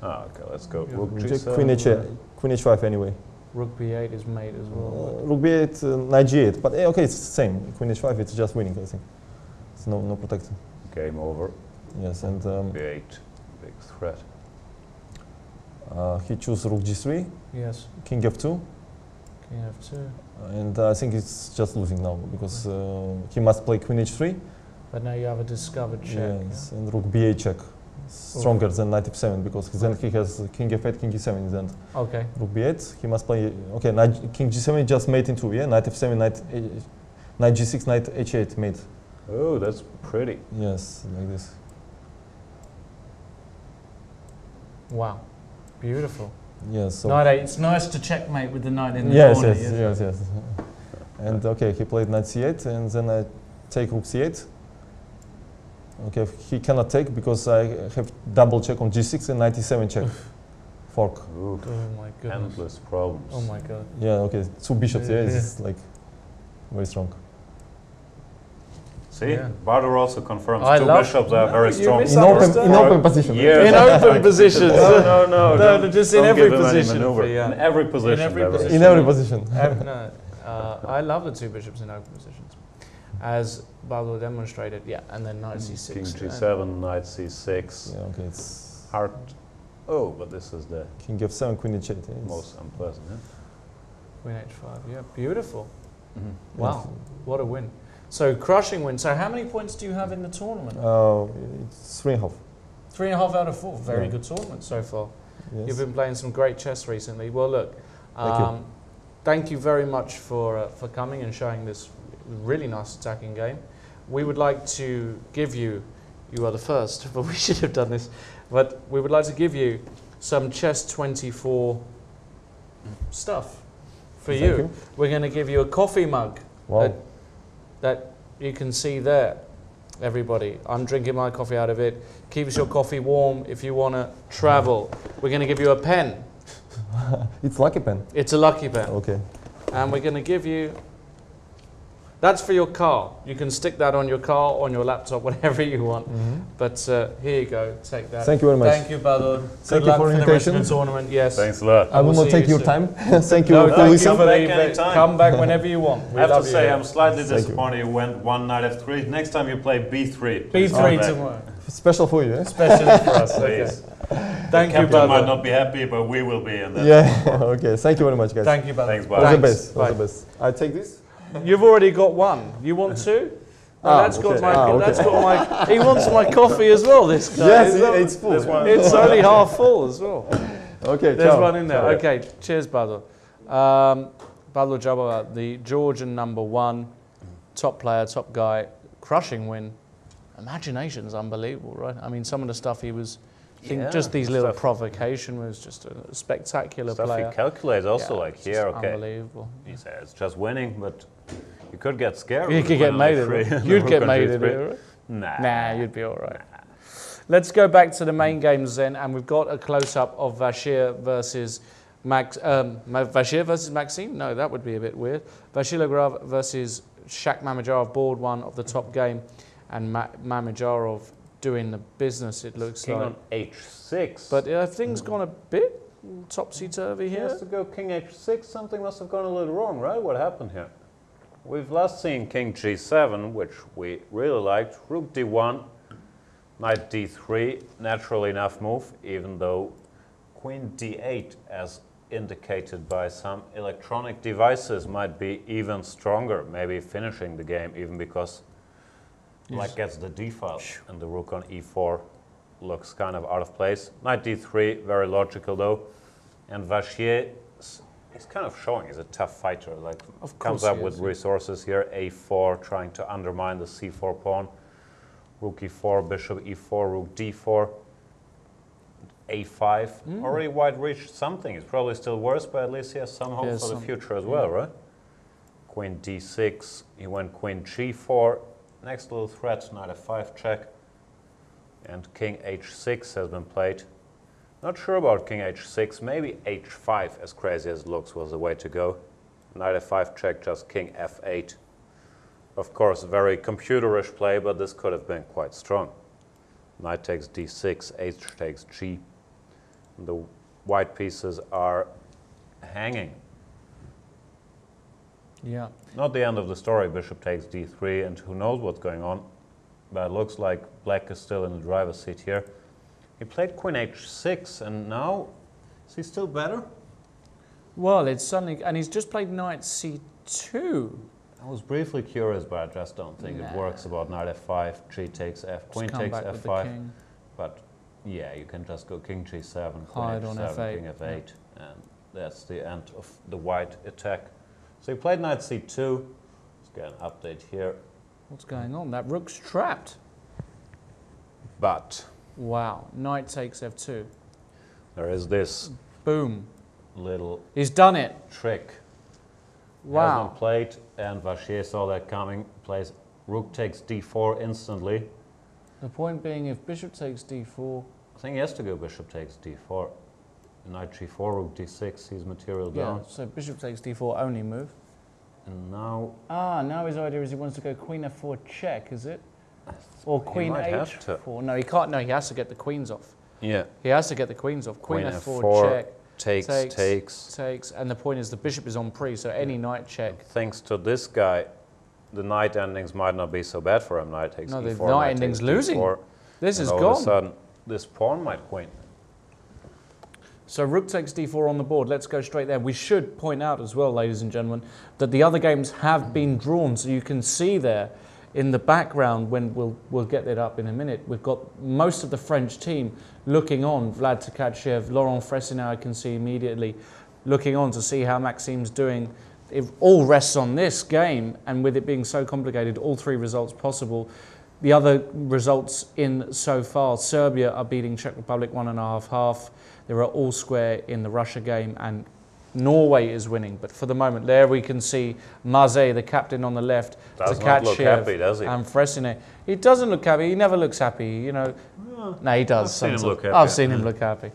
Okay, let's go. Yeah. Rook Check g7. queen h5 anyway. Rook b8 is made as well. Rook b8, knight g8, but okay, it's the same. Queen h5, it's just winning, I think. It's no protecting. Game over. Yes, and b8, big threat. he chose rook g3, Yes. king f2, King f2. and I think it's just losing now because he must play queen h3. But now you have a discovered check. Yes, and rook b8 check. Stronger than knight f7 because then he has king f8, king e7 in the end. Yeah? Okay. Rook b8, he must play, okay, king g7 just made in 2, yeah? Knight f7, knight g6, knight h8 made. Oh, that's pretty. Yes, like this. Wow. Beautiful. Yes, so Knight 8. It's nice to checkmate with the knight in the yes, corner. yes. And okay, he played knight c8 and then I take rook c8. Okay, he cannot take because I have double check on g6 and knight e7 check. Fork. Oof. Oh my goodness. Endless problems. Oh my god. Yeah, okay, 2 bishops, yeah, Yeah. it's like very strong. See, Yeah. Barter also confirms I two love- bishops are No, very you strong. misunderstood. In open position. Years. In open positions. No, No, don't- just in don't every give them any position. maneuver. for- yeah. In every position. every they're very position. In strong. every position. No, I love the two bishops in open positions, as Baldo demonstrated. Yeah, and then knight c6. King and g7, knight c6. Yeah, okay, it's Hard. Oh, but this is the king f7, queen h8. Yeah, it's- most unpleasant. Huh? Queen h5. Yeah, beautiful. Mm-hmm. Wow, what a win. So crushing win. So how many points do you have in the tournament? It's 3.5. 3.5 out of 4. Very Yeah. good tournament so far. Yes. You've been playing some great chess recently. Well, look, Thank you. thank you very much for coming and showing this really nice attacking game. We would like to give you are the first, but we should have done this, but we would like to give you some chess24 stuff for Thank you. you. We're going to give you a coffee mug Wow. that you can see there. Everybody, I'm drinking my coffee out of it. Keeps your coffee warm if you want to travel. We're going to give you a pen. It's lucky pen. It's a lucky pen. Okay. And we're going to give you, that's for your car. You can stick that on your car, on your laptop, whatever you want. But here you go, take that. Thank you very much. Thank you, Baldo. Thank Good you luck for the rest of invitation. the tournament. Yes. Thanks a lot. I will We'll not see take you your soon. time. Thank you No, for thank you listening. for Back the anytime. Come back whenever you want. We I have love to you say, here. I'm slightly Thank you. disappointed you went one knight f3. Next time you play b3. please come B3 back. tomorrow. Special for you, eh? Especially for us. Okay. Please. Thank you, Captain might Baldo. not be happy, but we will be. And that's Yeah, okay. Thank you very much, guys. Thank you, Baldo. Thanks, All bye. the best. All Bye. the best. I take this? You've already got one. You want two? No, that's got okay. my. Okay. That's got my. He wants my coffee as well. This guy. Yes, Is that- it's full. This one. It's only half full as well. Okay, There's ciao. one in there. Ciao. Okay, cheers, Badr. Badr Jabbar, the Georgian #1, top player, top guy, crushing win. Imagination's unbelievable, right? I mean, some of the stuff he was, I think Yeah, just these little stuff. provocation was just a spectacular Stuff player. he calculates also, Yeah, like it's here, just okay. Unbelievable. He says it's just winning, but you could get scared. You with could get winning made like at it. three. You'd get Rook on made at G3. it, right? Nah. You'd be all right. Let's go back to the main games then, and we've got a close-up of Bashir versus Bashir versus Maxime. No, that would be a bit weird. Bashir Lagrave versus Shak Mamajarov, board one of the top game, and Mamajarov doing the business. It looks King like. on h6. But things gone a bit topsy-turvy he here. has to go king h6. Something must have gone a little wrong, right? What happened here? We've last seen king g7, which we really liked. Rook d1, knight d3, natural enough move, even though queen d8, as indicated by some electronic devices, might be even stronger, maybe finishing the game, even because black gets the d file and the rook on e4 looks kind of out of place. Knight d3, very logical though. And Vachier's He's kind of showing he's a tough fighter. Like, of comes up with resources here. A4, trying to undermine the C4 pawn. Rook E4, bishop E4, rook D4. A5. Already white reached something. It's probably still worse, but at least he has some hope for the future as well, right? Queen D6. He went Queen G4. Next little threat, knight F5 check. And King H6 has been played. Not sure about King H6. Maybe H5, as crazy as it looks, was the way to go. Knight F5 check, just King F8. Of course, very computerish play, but this could have been quite strong. Knight takes D6, H takes G. The white pieces are hanging. Yeah. Not the end of the story. Bishop takes D3, and who knows what's going on. But it looks like black is still in the driver's seat here. He played Queen H6, and now, is he still better? Well, it's suddenly, and he's just played Knight C2. I was briefly curious, but I just don't think it works about Knight F5, G takes F, Queen takes F5. But yeah, you can just go King G7, Queen H7, King F8, and that's the end of the white attack. So he played Knight C2. Let's get an update here. What's going on? That rook's trapped. But wow, Knight takes F2. There is this boom little he's done it trick. Wow. Has been played, and Vachier saw that coming. Plays rook takes D4 instantly. The point being, if bishop takes D4, I think he has to go bishop takes D4. Knight G4, rook D6, he's material down. Yeah, so bishop takes D4 only move. And now... now his idea is he wants to go Queen F4 check, is it? Or Queen H4. No, he can't. No, he has to get the queens off. Yeah. He has to get the queens off. Queen F4 check. Takes. And the point is the bishop is on pre, so any knight check. Thanks to this guy, the knight endings might not be so bad for him. Knight takes no, E4, the knight endings losing. D4, this is gone. All of a sudden, this pawn might win. So rook takes D4 on the board. Let's go straight there. We should point out as well, ladies and gentlemen, that the other games have been drawn. So you can see there in the background, when we'll get that up in a minute, we've got most of the French team looking on. Vlad Tkachev, Laurent Fressinet, I can see immediately, looking on to see how Maxime's doing. It all rests on this game, and with it being so complicated, all three results possible. The other results in so far, Serbia are beating Czech Republic 1.5-1/2. They are all square in the Russia game, and Norway is winning. But for the moment, there we can see Maze, the captain on the left, does not look happy, does he? And Fressinet. He doesn't look happy. He never looks happy, you know. No, he does. I've seen him look happy. I've seen him look happy.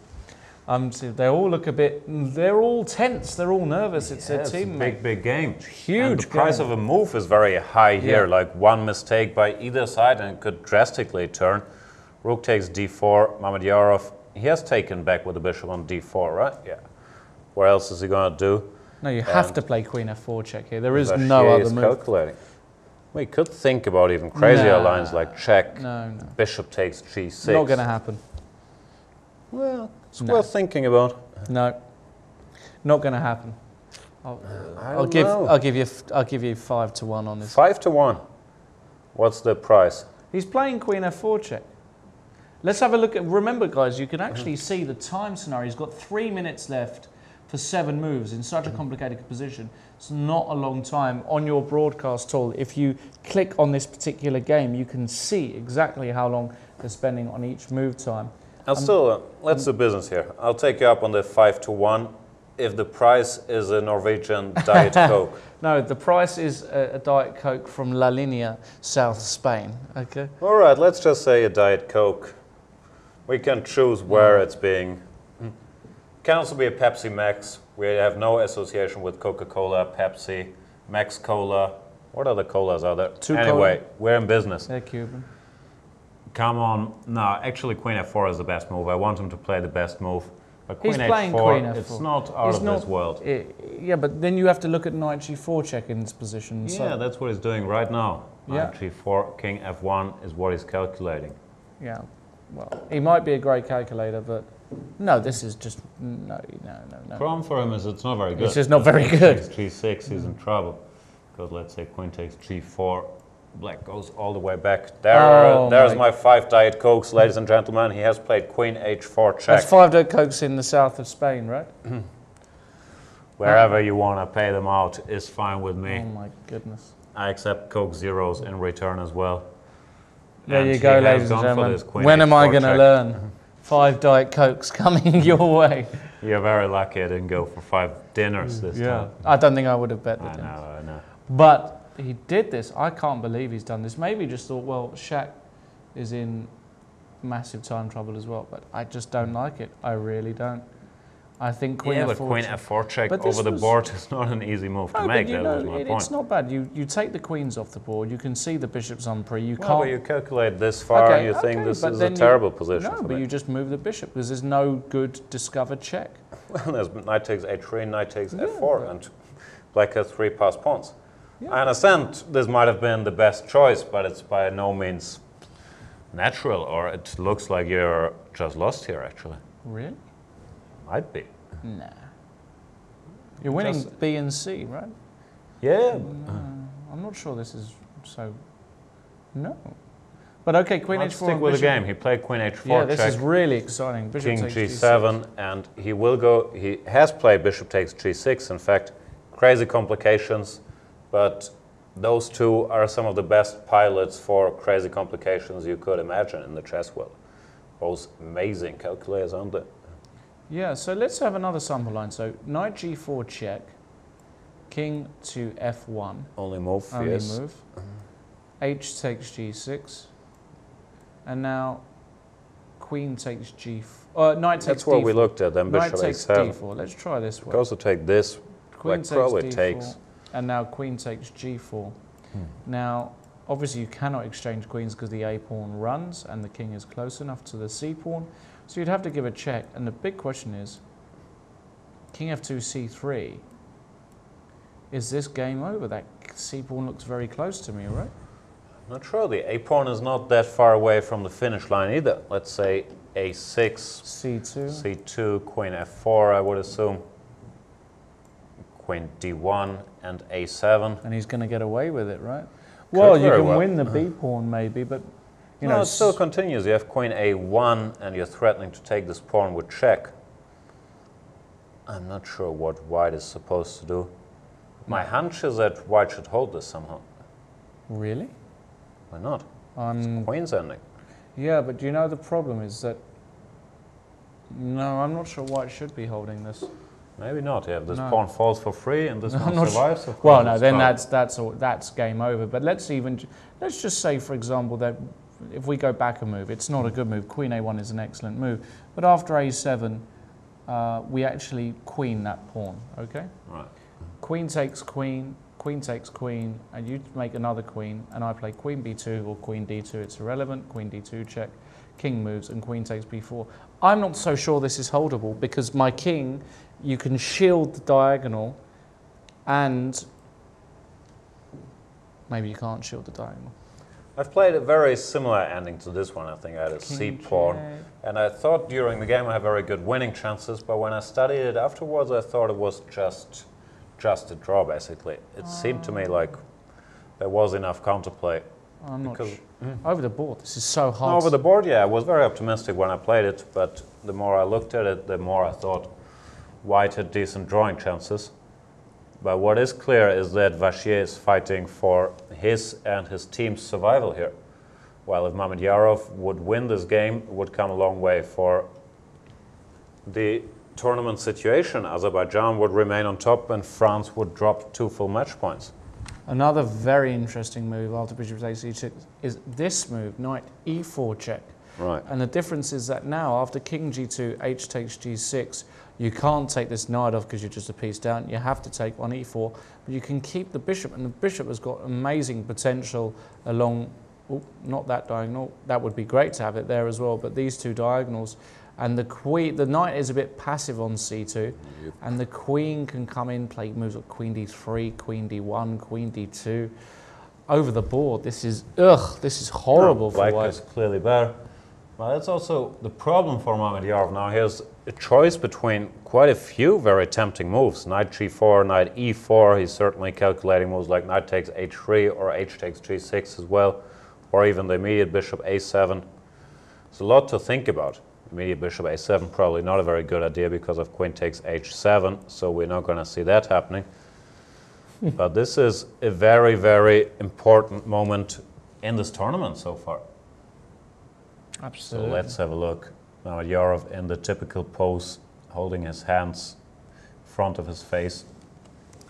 They all look a bit. They're all tense. They're all nervous. It's their team. Big game. It's huge. And the price of a move is very high here. Like one mistake by either side, and it could drastically turn. Rook takes D4. Mamedyarov. He has taken back with the bishop on D4, right? Yeah. What else is he going to do? No, you have to play Queen F4 check here. There is no other move. Calculating. We could think about even crazier lines like check. No. Bishop takes G6. Not going to happen. Well, it's worth thinking about. No, not going to happen. I'll give you 5-1 on this. 5-1. What's the price? He's playing Queen F4 check. Let's have a look at. Remember, guys, you can actually see the time scenario. He's got 3 minutes left for 7 moves in such a complicated position. It's not a long time. On your broadcast tool, if you click on this particular game, you can see exactly how long they're spending on each move time. Let's do business here. I'll take you up on the 5-1 if the price is a Norwegian Diet Coke. No, the price is a Diet Coke from La Linea, South Spain. Okay. All right, let's just say a Diet Coke. We can choose where it's being. It can also be a Pepsi Max. We have no association with Coca-Cola, Pepsi, Max Cola. What other colas are there? Anyway, we're in business. They're Cuban. Come on. No, actually Queen F4 is the best move. I want him to play the best move. But He's playing Queen F4. It's not out of this world. Yeah, but then you have to look at Knight G4 check in this position. Yeah, that's what he's doing right now. Knight G4, King F1 is what he's calculating. Yeah. Well, he might be a great calculator, but no, this is just no. Problem for him is it's not very good. It's just not very good. G6, he's in trouble. Because let's say Queen takes G4, Black goes all the way back. There's my 5 Diet Cokes, ladies and gentlemen. He has played Queen H4 check. That's 5 Diet Cokes in the south of Spain, right? Wherever you want to pay them out is fine with me. Oh my goodness. I accept Coke zeros in return as well. There you go, ladies and gentlemen. When am I going to learn? 5 Diet Cokes coming your way. You're very lucky I didn't go for 5 dinners this time. I don't think I would have bet the dinners. I know. But he did this. I can't believe he's done this. Maybe he just thought, well, Shaq is in massive time trouble as well. But I just don't like it. I really don't. I think Queen F4 Queen F4 check over the board is not an easy move to make. That was my point. It's not bad. You take the queens off the board. You can see the bishops on pre. You can't. But you calculate this far and you think this is a terrible position. No, but you just move the bishop because there's no good discovered check. Well, there's knight takes a3, knight takes f4, and black has 3 passed pawns. Yeah. I understand this might have been the best choice, but it's by no means natural, or it looks like you're just lost here, actually. Really? Might be. Nah. You're winning B and C, right? Yeah. I'm not sure this is so. No. But okay, Queen Let's H4. Stick with the game. He played Queen H4. Yeah, this is really exciting. Bishop King takes G7, and he will go. He has played Bishop takes G6. In fact, crazy complications, but those two are some of the best pilots for crazy complications you could imagine in the chess world. Those amazing calculators, aren't they? Yeah, so let's have another sample line. So knight G4 check, king to F1. Only move, yes. Move. H takes G6. And now queen takes G4. Knight takes That's D4. what we looked at, then bishop Knight takes A7. D4. Let's try this one. You also take this, Queen like probably takes. And now queen takes G4. Now, obviously you cannot exchange queens because the A pawn runs and the king is close enough to the C pawn. So you'd have to give a check. And the big question is, king F2, C3. Is this game over? That C pawn looks very close to me, right? Not sure. The A pawn is not that far away from the finish line either. Let's say A6, C2, C2, Queen F4, I would assume. Queen D1 and A7. And he's going to get away with it, right? Well, you can win the B pawn maybe, but you know, it still continues. You have Queen A1 and you're threatening to take this pawn with check. I'm not sure what white is supposed to do. My hunch is that white should hold this somehow. Really? Why not? It's queen's ending. Yeah, but do you know the problem is that... No, I'm not sure white should be holding this. Maybe not. Yeah, this pawn falls for free and this one survives. Of course, well, no, then that's game over. But let's just say, for example, that if we go back a move, it's not a good move. Queen A1 is an excellent move, but after A7, we actually queen that pawn. Okay. Right. Queen takes queen. Queen takes queen, and you make another queen, and I play queen b2 or queen d2. It's irrelevant. Queen d2 check. King moves, and queen takes b4. I'm not so sure this is holdable because my king, you can shield the diagonal, and maybe you can't shield the diagonal. I've played a very similar ending to this one. I think I had a C pawn, and I thought during the game I had very good winning chances, but when I studied it afterwards, I thought it was just a draw, basically. It seemed to me like there was enough counterplay. I'm not sure. Over the board, this is so hard. Over the board, yeah, I was very optimistic when I played it, but the more I looked at it, the more I thought white had decent drawing chances. But what is clear is that Vachier is fighting for his and his team's survival here. While if Mamedyarov would win this game, it would come a long way for the tournament situation. Azerbaijan would remain on top and France would drop 2 full match points. Another very interesting move after bishop takes e6 is this move, knight e4 check. Right. And the difference is that now after king g2, h takes g6, you can't take this knight off because you're just a piece down. You have to take on e4, but you can keep the bishop, and the bishop has got amazing potential along, not that diagonal. That would be great to have it there as well, but these two diagonals. And the knight is a bit passive on c2, and the queen can come in, play moves like queen d3, queen d1, queen d2. Over the board, this is horrible for white. Black is clearly better. Well, that's also the problem for Mamedyarov. Now he has a choice between quite a few very tempting moves. Knight g4, knight e4. He's certainly calculating moves like knight takes h3 or h takes g6 as well, or even the immediate bishop a7. There's a lot to think about. Immediate bishop a7, probably not a very good idea because of queen takes h7, so we're not going to see that happening. But this is a very, very important moment in this tournament so far. Absolutely. So let's have a look. Now Yarov in the typical pose, holding his hands in front of his face.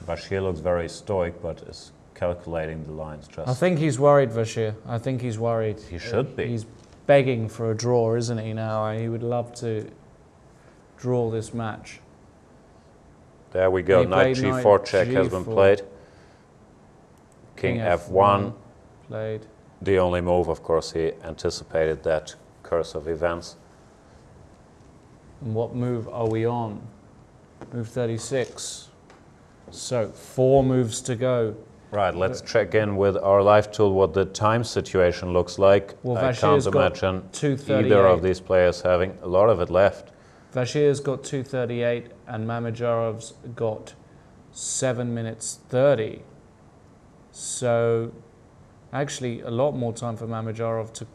Vachier looks very stoic, but is calculating the lines just. I think he's worried, Vachier. I think he's worried. He should be. He's begging for a draw, isn't he, now? He would love to draw this match. There we go. Knight g4 check has been played. King f1. Played. The only move, of course, he anticipated that course of events. And what move are we on? Move 36. So 4 moves to go. Right, let's check in with our live tool what the time situation looks like. Well, I can't imagine either of these players having a lot of it left. Vachier's got 2:38 and Mamajarov's got 7 minutes 30. So actually a lot more time for Mamajarov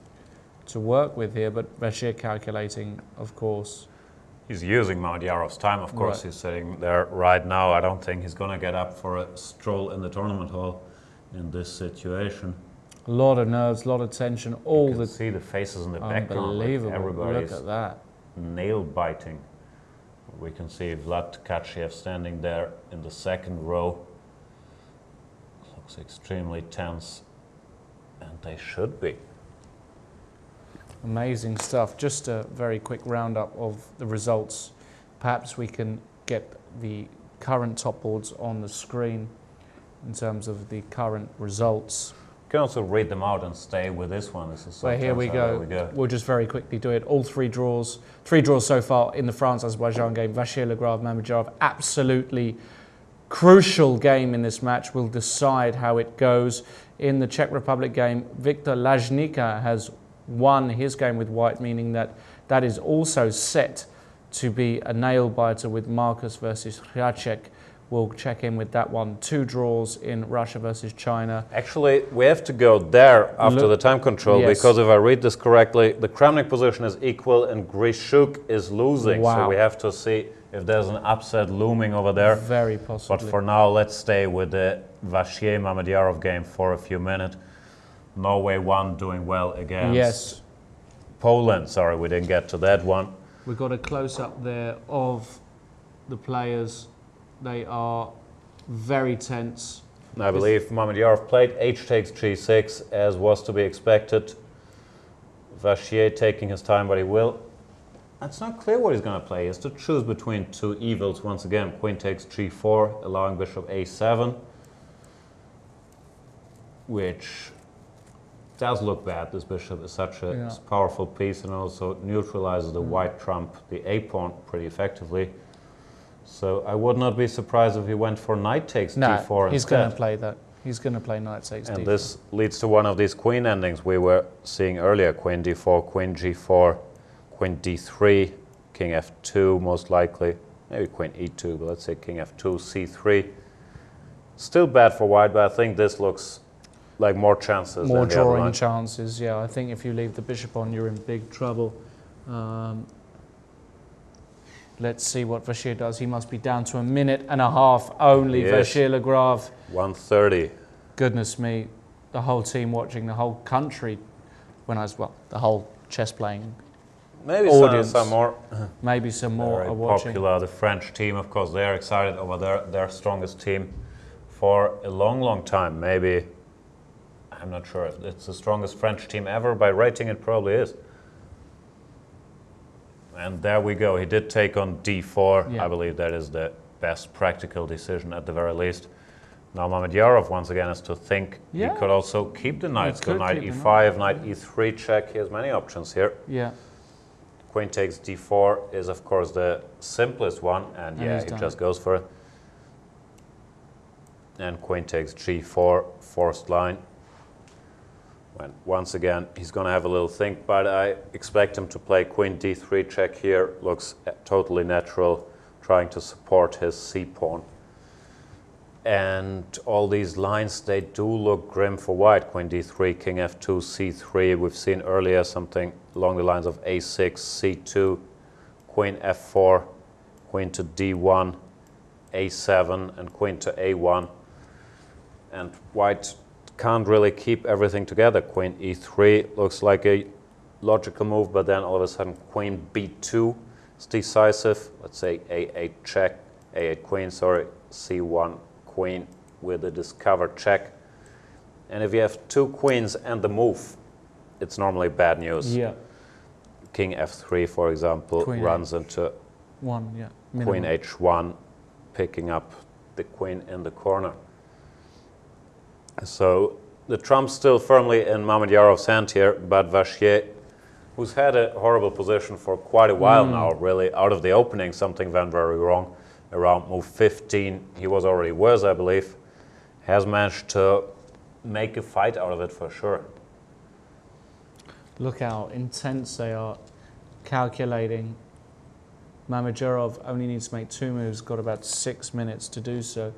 to work with here, but Vachier calculating, of course. He's using Mamajarov's time, of course. Right. He's sitting there right now. I don't think he's going to get up for a stroll in the tournament hall in this situation. A lot of nerves, a lot of tension. All you can see the faces in the background. Unbelievable. Like everybody's look at that. Nail biting. We can see Vlad Tkachiev standing there in the second row. Looks extremely tense, and they should be. Amazing stuff. Just a very quick roundup of the results. Perhaps we can get the current top boards on the screen in terms of the current results. You can also read them out and stay with this one. This is well, here we go. We'll just very quickly do it. All 3 draws. 3 draws so far in the France-Azerbaijan game. Vachier, Legrave, Mamajarov. Absolutely crucial game in this match. Will decide how it goes. In the Czech Republic game, Viktor Lajnika has won his game with white, meaning that that is also set to be a nail-biter with Marcus versus Hracek. We'll check in with that one. 2 draws in Russia versus China. Actually, we have to go there after the time control, yes. Because if I read this correctly, the Kramnik position is equal and Grishuk is losing. Wow. So we have to see if there's an upset looming over there. Very possibly. But for now, let's stay with the Vachier-Mamajarov game for a few minutes. Norway won, doing well against Poland. Sorry, we didn't get to that one. We've got a close-up there of the players. They are very tense. I believe Mamajarov played h takes g6, as was to be expected. Vachier taking his time, but he will. It's not clear what he's going to play. He has to choose between 2 evils once again. Queen takes g4, allowing bishop a7, which does look bad. This bishop is such a powerful piece and also neutralizes the white trump, the a-pawn, pretty effectively. So I would not be surprised if he went for knight takes d4 he's going to play that. He's going to play knight takes d4. And this leads to one of these queen endings we were seeing earlier. Queen d4, queen g4, queen d3, king f2 most likely. Maybe queen e2, but let's say king f2, c3. Still bad for white, but I think this looks like more chances. More drawing chances, yeah. I think if you leave the bishop on, you're in big trouble. Let's see what Vachier does. He must be down to 1.5 minutes only. Vachier Legrave. 1:30. Goodness me, the whole team watching, the whole country, the whole chess playing maybe audience. Some more. Maybe some more Very are watching. Popular. The French team, of course, they're excited over their strongest team for a long, long time. Maybe, I'm not sure if it's the strongest French team ever. By rating, it probably is. And there we go. He did take on d4. Yeah. I believe that is the best practical decision at the very least. Now Mamajarov once again has to think. He could also keep the knights. Go knight e5, knight e3 check. He has many options here. Yeah. Queen takes d4 is of course the simplest one, and he just goes for it. And queen takes g4, forced line. When once again he's going to have a little think, but I expect him to play queen d3 check here. Looks totally natural, trying to support his c pawn. And all these lines, they do look grim for white. Queen d3, king f2, c3. We've seen earlier something along the lines of a6, c2, queen f4, queen to d1, a7, and queen to a1. And white can't really keep everything together. Queen e3 looks like a logical move, but then all of a sudden queen b2 is decisive. Let's say a8 check, a8 queen, sorry, c1 queen with a discovered check. And if you have two queens and the move, it's normally bad news. Yeah. King f3, for example, Queen runs into one, yeah. Queen h1, picking up the queen in the corner. So the trump's still firmly in Mamedyarev's hand here, but Vachier, who's had a horrible position for quite a while now, really, out of the opening, something went very wrong. Around move 15, he was already worse, I believe, has managed to make a fight out of it for sure. Look how intense they are, calculating. Mamedyarov only needs to make two moves, got about 6 minutes to do so.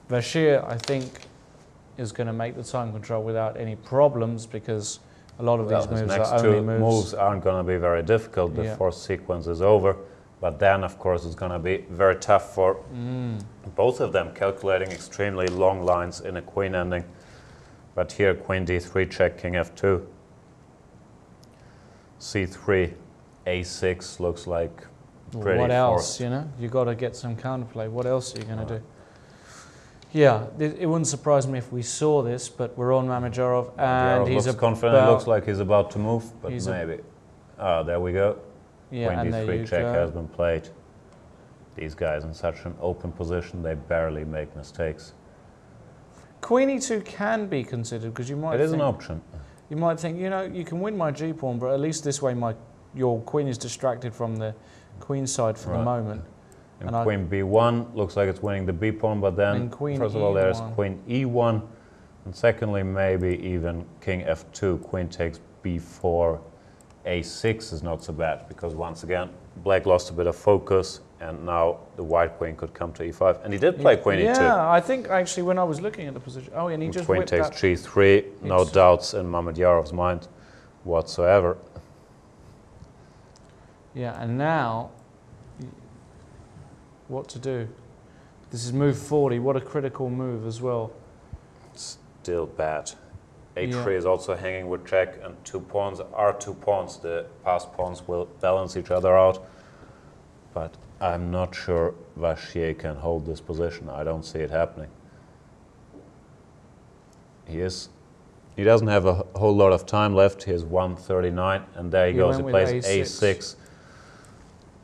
Vachier, I think, is going to make the time control without any problems, because a lot of these moves are only moves aren't going to be very difficult. The fourth sequence is over. But then, of course, it's going to be very tough for both of them, calculating extremely long lines in a queen ending. But here, queen d3 check, king f2. c3, a6 looks like pretty What else, forced. you know? You've got to get some counterplay. What else are you going to do? Yeah, it wouldn't surprise me if we saw this, but we're on Mamedyarov, and he's confident. Looks like he's about to move, but maybe. There we go. Yeah, queen d3 check has been played. These guys in such an open position, they barely make mistakes. Queen e2 can be considered, because you might It is an option. You might think, you know, you can win my g-pawn, but at least this way your queen is distracted from the queen side for the moment. And queen b1 looks like it's winning the b-pawn, but then, first of all, there's queen e1, and secondly, maybe even king f2, queen takes b4, a6 is not so bad, because once again, black lost a bit of focus, and now the white queen could come to e5. And he did play queen e2. Yeah, I think actually when I was looking at the position, and he just queen takes g3, no doubts in Mamedyarev's mind whatsoever. Yeah, and now, what to do? This is move 40, what a critical move as well. Still bad. a3 is also hanging with check, and two pawns are two pawns. The passed pawns will balance each other out. But I'm not sure Vachier can hold this position. I don't see it happening. He doesn't have a whole lot of time left. He has 1:39, and there he goes. He plays a6.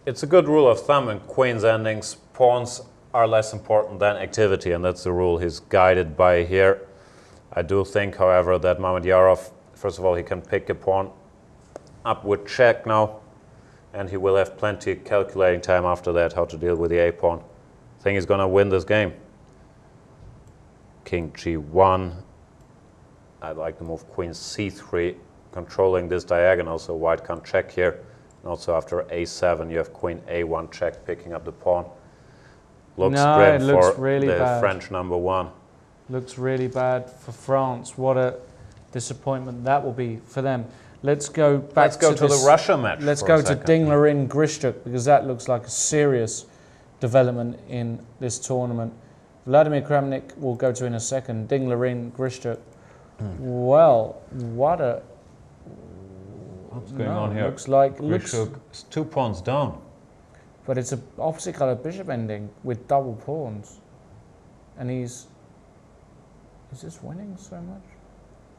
It's a good rule of thumb in queen's endings. Pawns are less important than activity, and that's the rule he's guided by here. I do think, however, that Mamedyarov, first of all, he can pick a pawn up with check now, and he will have plenty of calculating time after that how to deal with the a-pawn. I think he's going to win this game. King g1. I'd like to move queen c3, controlling this diagonal, so white can't check here. And also after a7, you have queen a1 check, picking up the pawn. Looks grim for the French number one. Looks really bad for France. What a disappointment that will be for them. Let's go back to the Russia match. Let's go to Dinglerin Grishtuk, because that looks like a serious development in this tournament. Vladimir Kramnik will go to in a second. Dinglerin Grishtuk. Well, what's going on here? Looks like Grishtuk is 2 pawns down. But it's an opposite color bishop ending with double pawns, and is this winning so much?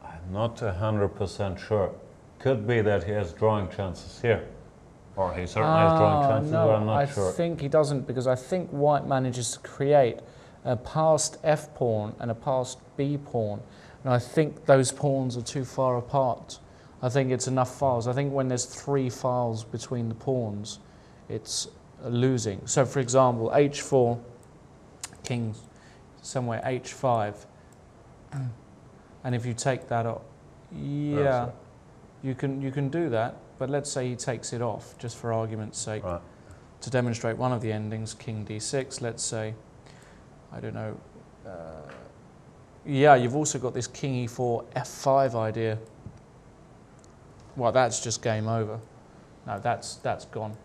I'm not 100% sure. Could be that he has drawing chances here. Or he certainly has drawing chances, but I'm not sure. I think he doesn't, because I think white manages to create a passed f pawn and a passed b pawn. And I think those pawns are too far apart. I think it's enough files. I think when there's 3 files between the pawns, it's losing. So for example, h4, king somewhere h5. And if you take that off, you can do that, but let's say he takes it off, just for argument's sake, to demonstrate one of the endings, king d6, let's say, I don't know, Yeah, you've also got this king e4, f5 idea. Well, that's just game over. No, that's gone.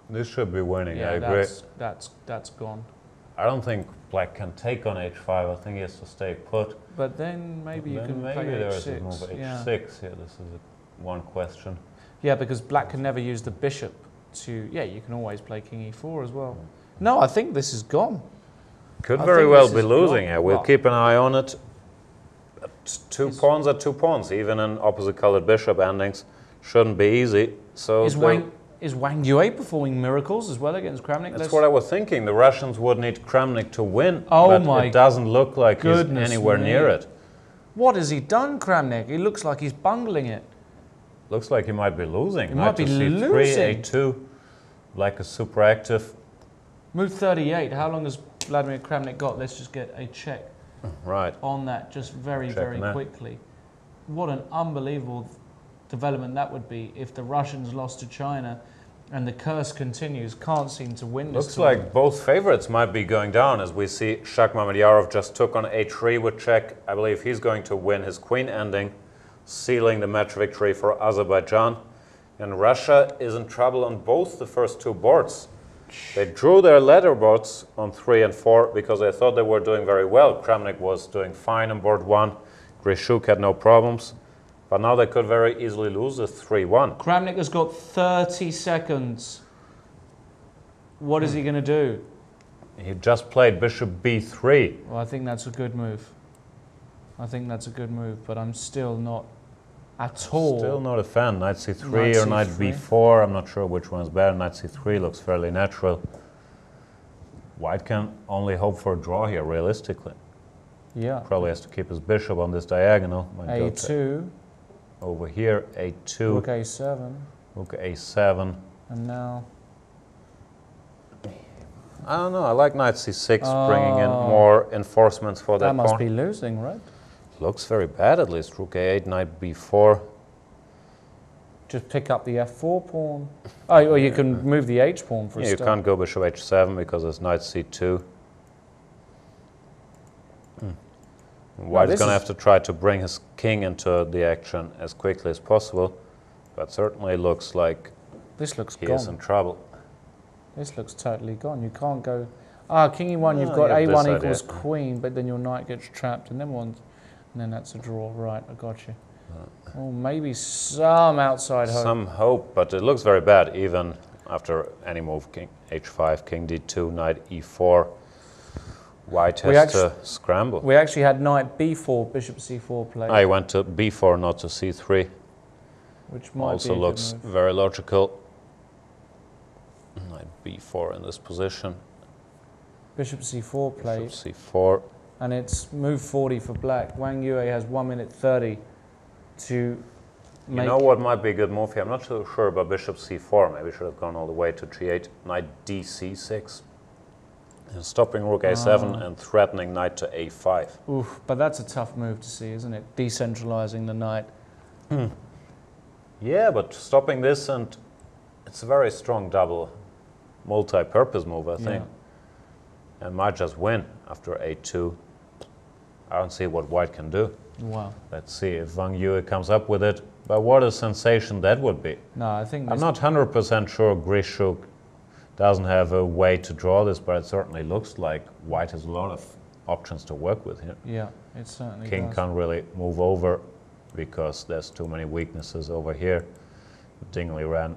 This should be winning, Yeah, I agree. That's gone. I don't think black can take on h5. I think he has to stay put. But then maybe you can play there h6. is a move h6. Yeah. Yeah, this is one question. Yeah, because black can never use the bishop to... Yeah, you can always play king e4 as well. No, I think this is gone. Could I very think well this be is losing gone. here. We'll Well, keep an eye on it. Two pawns are 2 pawns, even in opposite colored bishop endings. Shouldn't be easy. So is Wang Yue performing miracles as well against Kramnik? that's what I was thinking. The Russians would need Kramnik to win, Oh but my it doesn't look like he's goodness anywhere me. near it. What has he done, Kramnik? He looks like he's bungling it. Looks like he might be losing. He might be C3, losing. A2, like a super active. Move 38. How long has Vladimir Kramnik got? Let's just get a check Right. on that just very, very that. quickly. What an unbelievable development that would be if the Russians lost to China and the curse continues. Can't seem to win this Looks tournament. like both favorites might be going down, as we see Shakhmatyarov just took on A3 with check. I believe he's going to win his queen ending, sealing the match victory for Azerbaijan. And Russia is in trouble on both the first 2 boards. They drew their ladder boards on 3 and 4 because they thought they were doing very well. Kramnik was doing fine on board 1. Grishuk had no problems. But now they could very easily lose the 3-1. Kramnik has got 30 seconds. What is he going to do? He just played bishop b3. Well, I think that's a good move. I think that's a good move, but I'm still not at all. Still not a fan. Knight c3 Knight or knight c3. b4. I'm not sure which one's better. Knight c3 looks fairly natural. White can only hope for a draw here, realistically. Yeah. Probably has to keep his bishop on this diagonal. Might go to A2, over here, a2, rook A7, rook a7. and now... I don't know. I like knight c6, bringing in more enforcements for that That must pawn. be losing, right? Looks very bad at least. Rook a8, knight b4. Just pick up the f4 pawn. Oh, or you can move the h pawn for a Yeah, you start. can't go bishop h7 because it's knight c2. White's this going to is- have to try to bring his king into the action as quickly as possible, but certainly looks like This looks he is gone. in trouble. This looks totally gone. You can't go... Ah, king e1, you've No, got you have a1 this equals idea. queen, but then your knight gets trapped, and then that's a draw. Right, I got you. Oh, maybe some outside hope. Some hope, but it looks very bad even after any move. King h5, king d2, knight e4. White has to scramble. We actually had knight b4, bishop c4 play, I went to b4, not to c3. which might Also be a good looks move. very logical. Knight b4 in this position. Bishop c4 played, Bishop c4. and it's move 40 for black. Wang Yue has 1 minute 30 to make... You know what might be a good move here? I'm not so sure about bishop c4. Maybe should have gone all the way to g8. Knight dc6. And stopping rook a7 and threatening knight to a5. Oof, but that's a tough move to see, isn't it? Decentralizing the knight. Yeah, but stopping this, and it's a very strong double multi-purpose move, I think. And might just win after a2. I don't see what white can do. Wow. Let's see if Wang Yue comes up with it. But what a sensation that would be. No, I think I'm this, not 100% sure Grishuk doesn't have a way to draw this, but it certainly looks like white has a lot of options to work with here. yeah, it certainly King does. can't really move over because there's too many weaknesses over here. Dingley ran,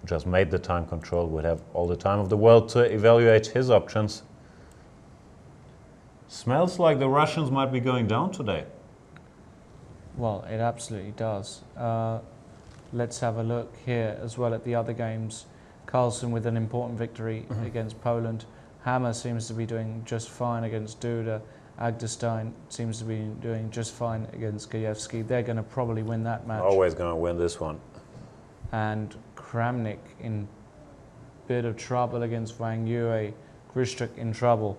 just made the time control, would have all the time of the world to evaluate his options. Smells like the Russians might be going down today. Well, it absolutely does. Let's have a look here as well at the other games. Carlsen with an important victory against Poland. Hammer seems to be doing just fine against Duda. Agderstein seems to be doing just fine against Gajewski. They're going to probably win that match. Always going to win this one. And Kramnik in bit of trouble against Wang Yue. Grishuk in trouble.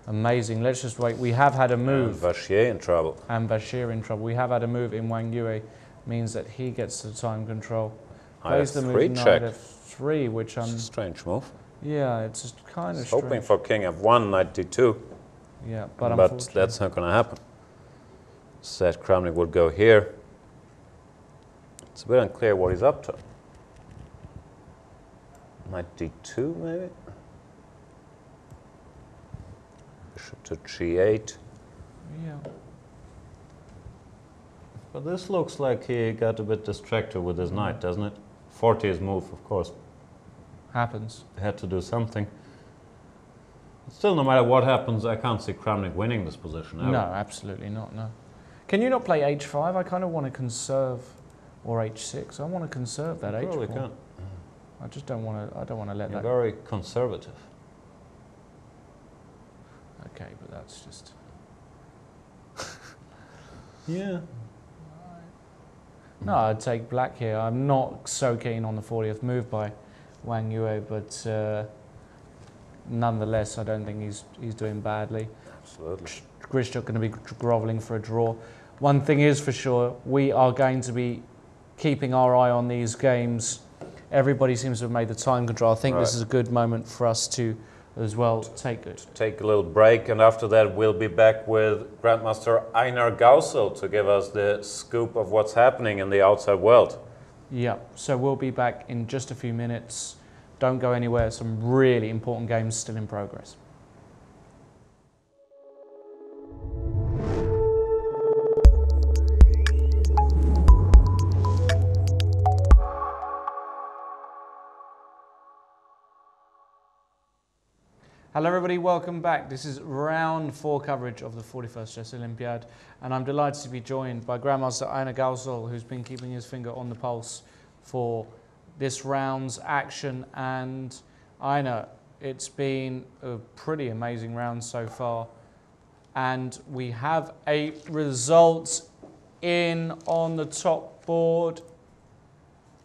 Amazing. Let's just wait. We have had a move. And Vachier in trouble. And Bashir in trouble. We have had a move in Wang Yue. Means that he gets the time control. Plays the move F3 knight check. f3, which It's a strange move. yeah, it's just kind of Hoping strange. for king f1, knight d2. Yeah, but that's not going to happen. Said Kramnik would go here. It's a bit unclear what he's up to. Knight d2 maybe? Bishop to g8. Yeah. But this looks like he got a bit distracted with his knight, doesn't it? 40 his move, of course. Happens. Had to do something. Still, no matter what happens, I can't see Kramnik winning this position ever. No, absolutely not, no. Can you not play h5? I kind of want to conserve, or h6. I want to conserve that h pawn. Can. I just don't want to. I don't want to let You're that. very conservative. Okay, but that's just. Yeah. No, I'd take black here. I'm not so keen on the 40th move by Wang Yue, but nonetheless, I don't think he's doing badly. Absolutely. Grishchuk going to be grovelling for a draw. One thing is for sure, we are going to be keeping our eye on these games. Everybody seems to have made the time control. I think this is a good moment for us to, as well, take a little break, and after that we'll be back with Grandmaster Einar Gausel to give us the scoop of what's happening in the outside world. Yeah, so we'll be back in just a few minutes. Don't go anywhere, some really important games still in progress. Hello everybody, welcome back. This is round 4 coverage of the 41st Chess Olympiad, and I'm delighted to be joined by Grandmaster Einar Gausel, who's been keeping his finger on the pulse for this round's action. And Einar, it's been a pretty amazing round so far, and we have a result in on the top board,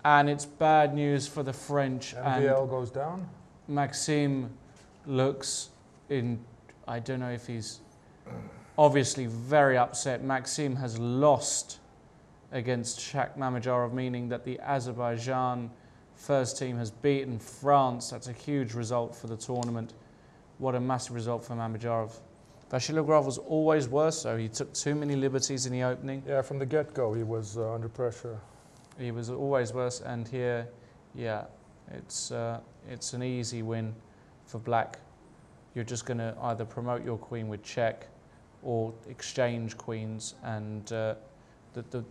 and it's bad news for the French. MVL goes down. Maxime looks in, I don't know if he's obviously very upset. Maxime has lost against Shak Mamajarov, meaning that the Azerbaijan first team has beaten France. That's a huge result for the tournament. What a massive result for Mamajarov. Vashilogrov was always worse, so he took too many liberties in the opening. Yeah, from the get-go he was under pressure. He was always worse, and here, yeah, it's an easy win for black. You're just going to either promote your queen with check or exchange queens, and the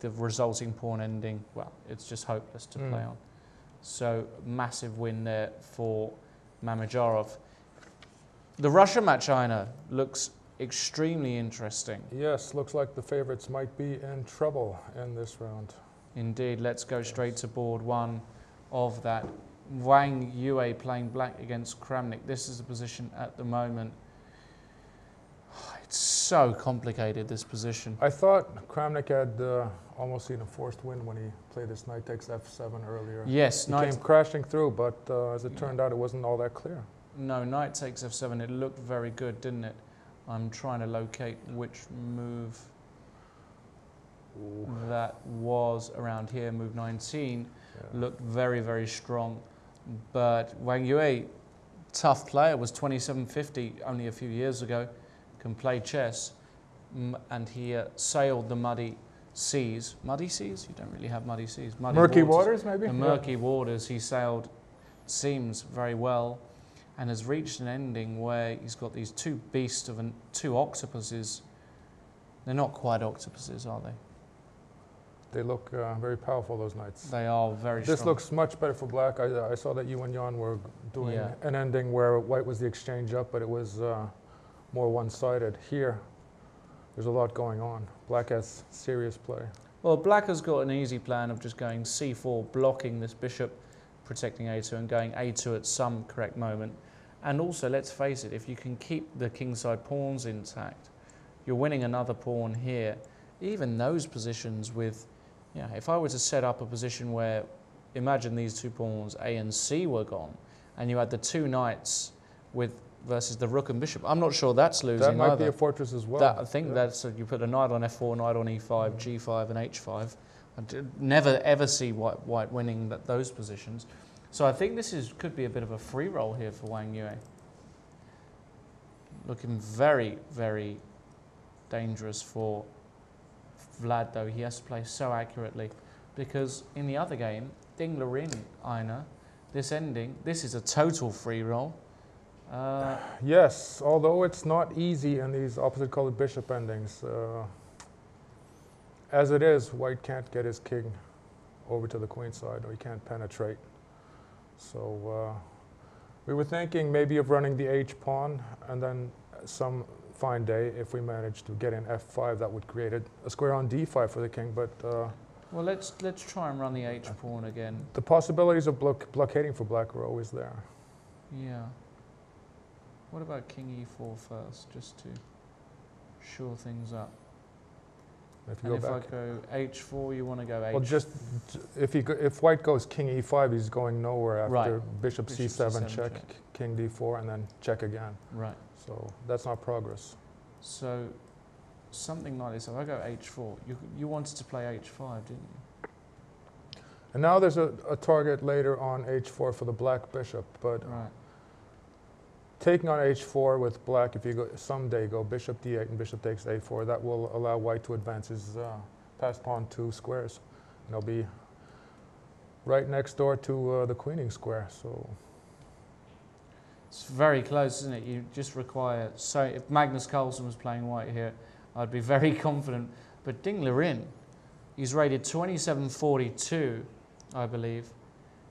resulting pawn ending, well, it's just hopeless to play on. So massive win there for Mamajarov. The Russia match, Einar, looks extremely interesting. Yes, looks like the favorites might be in trouble in this round. Indeed, let's go straight to board 1 of that. Wang Yue playing black against Kramnik. This is the position at the moment. It's so complicated, this position. I thought Kramnik had almost seen a forced win when he played this knight takes f7 earlier. Yes, he came crashing through, but as it turned out, it wasn't all that clear. No, knight takes f7. It looked very good, didn't it? I'm trying to locate which move that was around here. Move 19 looked very, very strong. But Wang Yue, tough player, was 2750 only a few years ago, can play chess, and he sailed the muddy seas. Muddy seas? You don't really have muddy seas. Murky waters, maybe? The murky waters he sailed, seems very well, and has reached an ending where he's got these two beasts of two octopuses. They're not quite octopuses, are they? They look very powerful, those knights. They are very strong. This looks much better for black. I saw that you and Jan were doing an ending where white was the exchange up, but it was more one-sided. Here, there's a lot going on. Black has serious play. Well, black has got an easy plan of just going c4, blocking this bishop, protecting a2, and going a2 at some correct moment. And also, let's face it, if you can keep the kingside pawns intact, you're winning another pawn here. Even those positions with, if I were to set up a position where, imagine these two pawns, A and C, were gone, and you had the two knights versus the rook and bishop, I'm not sure that's losing either. That might either. be a fortress as well. I think that's, you put a knight on f4, knight on e5, g5 and h5. I never ever see white winning those positions. So I think this could be a bit of a free roll here for Wang Yue. Looking very, very dangerous for Vlad, though. He has to play so accurately, because in the other game, Dingler in, Einar, this ending, this is a total free roll. Yes, although it's not easy in these opposite colored bishop endings. As it is, white can't get his king over to the queen side, or he can't penetrate. So we were thinking maybe of running the h pawn, and then some fine day, if we manage to get in f5, that would create a square on d5 for the king. But well, let's try and run the h pawn again. The possibilities of blockading for black are always there. Yeah. What about king e4 first, just to shore things up? If you and go if back, I go h4, you want to go h4? well, just if white goes king e5, he's going nowhere after Right. bishop c7 check, check, king d4, and then check again. Right. So that's not progress. So something like this. If I go h4, you wanted to play h5, didn't you? And now there's a target later on h4 for the black bishop, but Right. taking on h4 with black, if you go someday go bishop d8 and bishop takes a4, that will allow white to advance his passed pawn 2 squares. And it'll be right next door to the queening square. So It's very close, isn't it? You just require, so if Magnus Carlsen was playing white here, I'd be very confident. But Dingler in, he's rated 2742, I believe.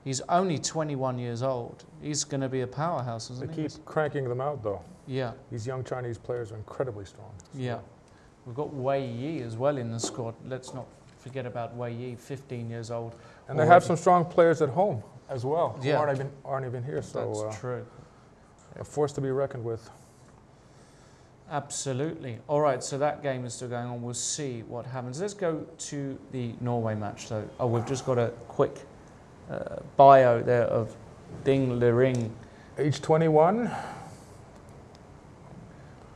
He's only 21 years old. He's going to be a powerhouse, isn't they he? keep cranking them out, though. Yeah. These young Chinese players are incredibly strong. So. Yeah. We've got Wei Yi as well in the squad. Let's not forget about Wei Yi, 15 years old. And they have some strong players at home as well, who Yeah. aren't even here. So That's true. a force to be reckoned with. Absolutely. All right, so that game is still going on. We'll see what happens. Let's go to the Norway match, though. Oh, we've just got a quick bio there of Ding Liring. Age 21.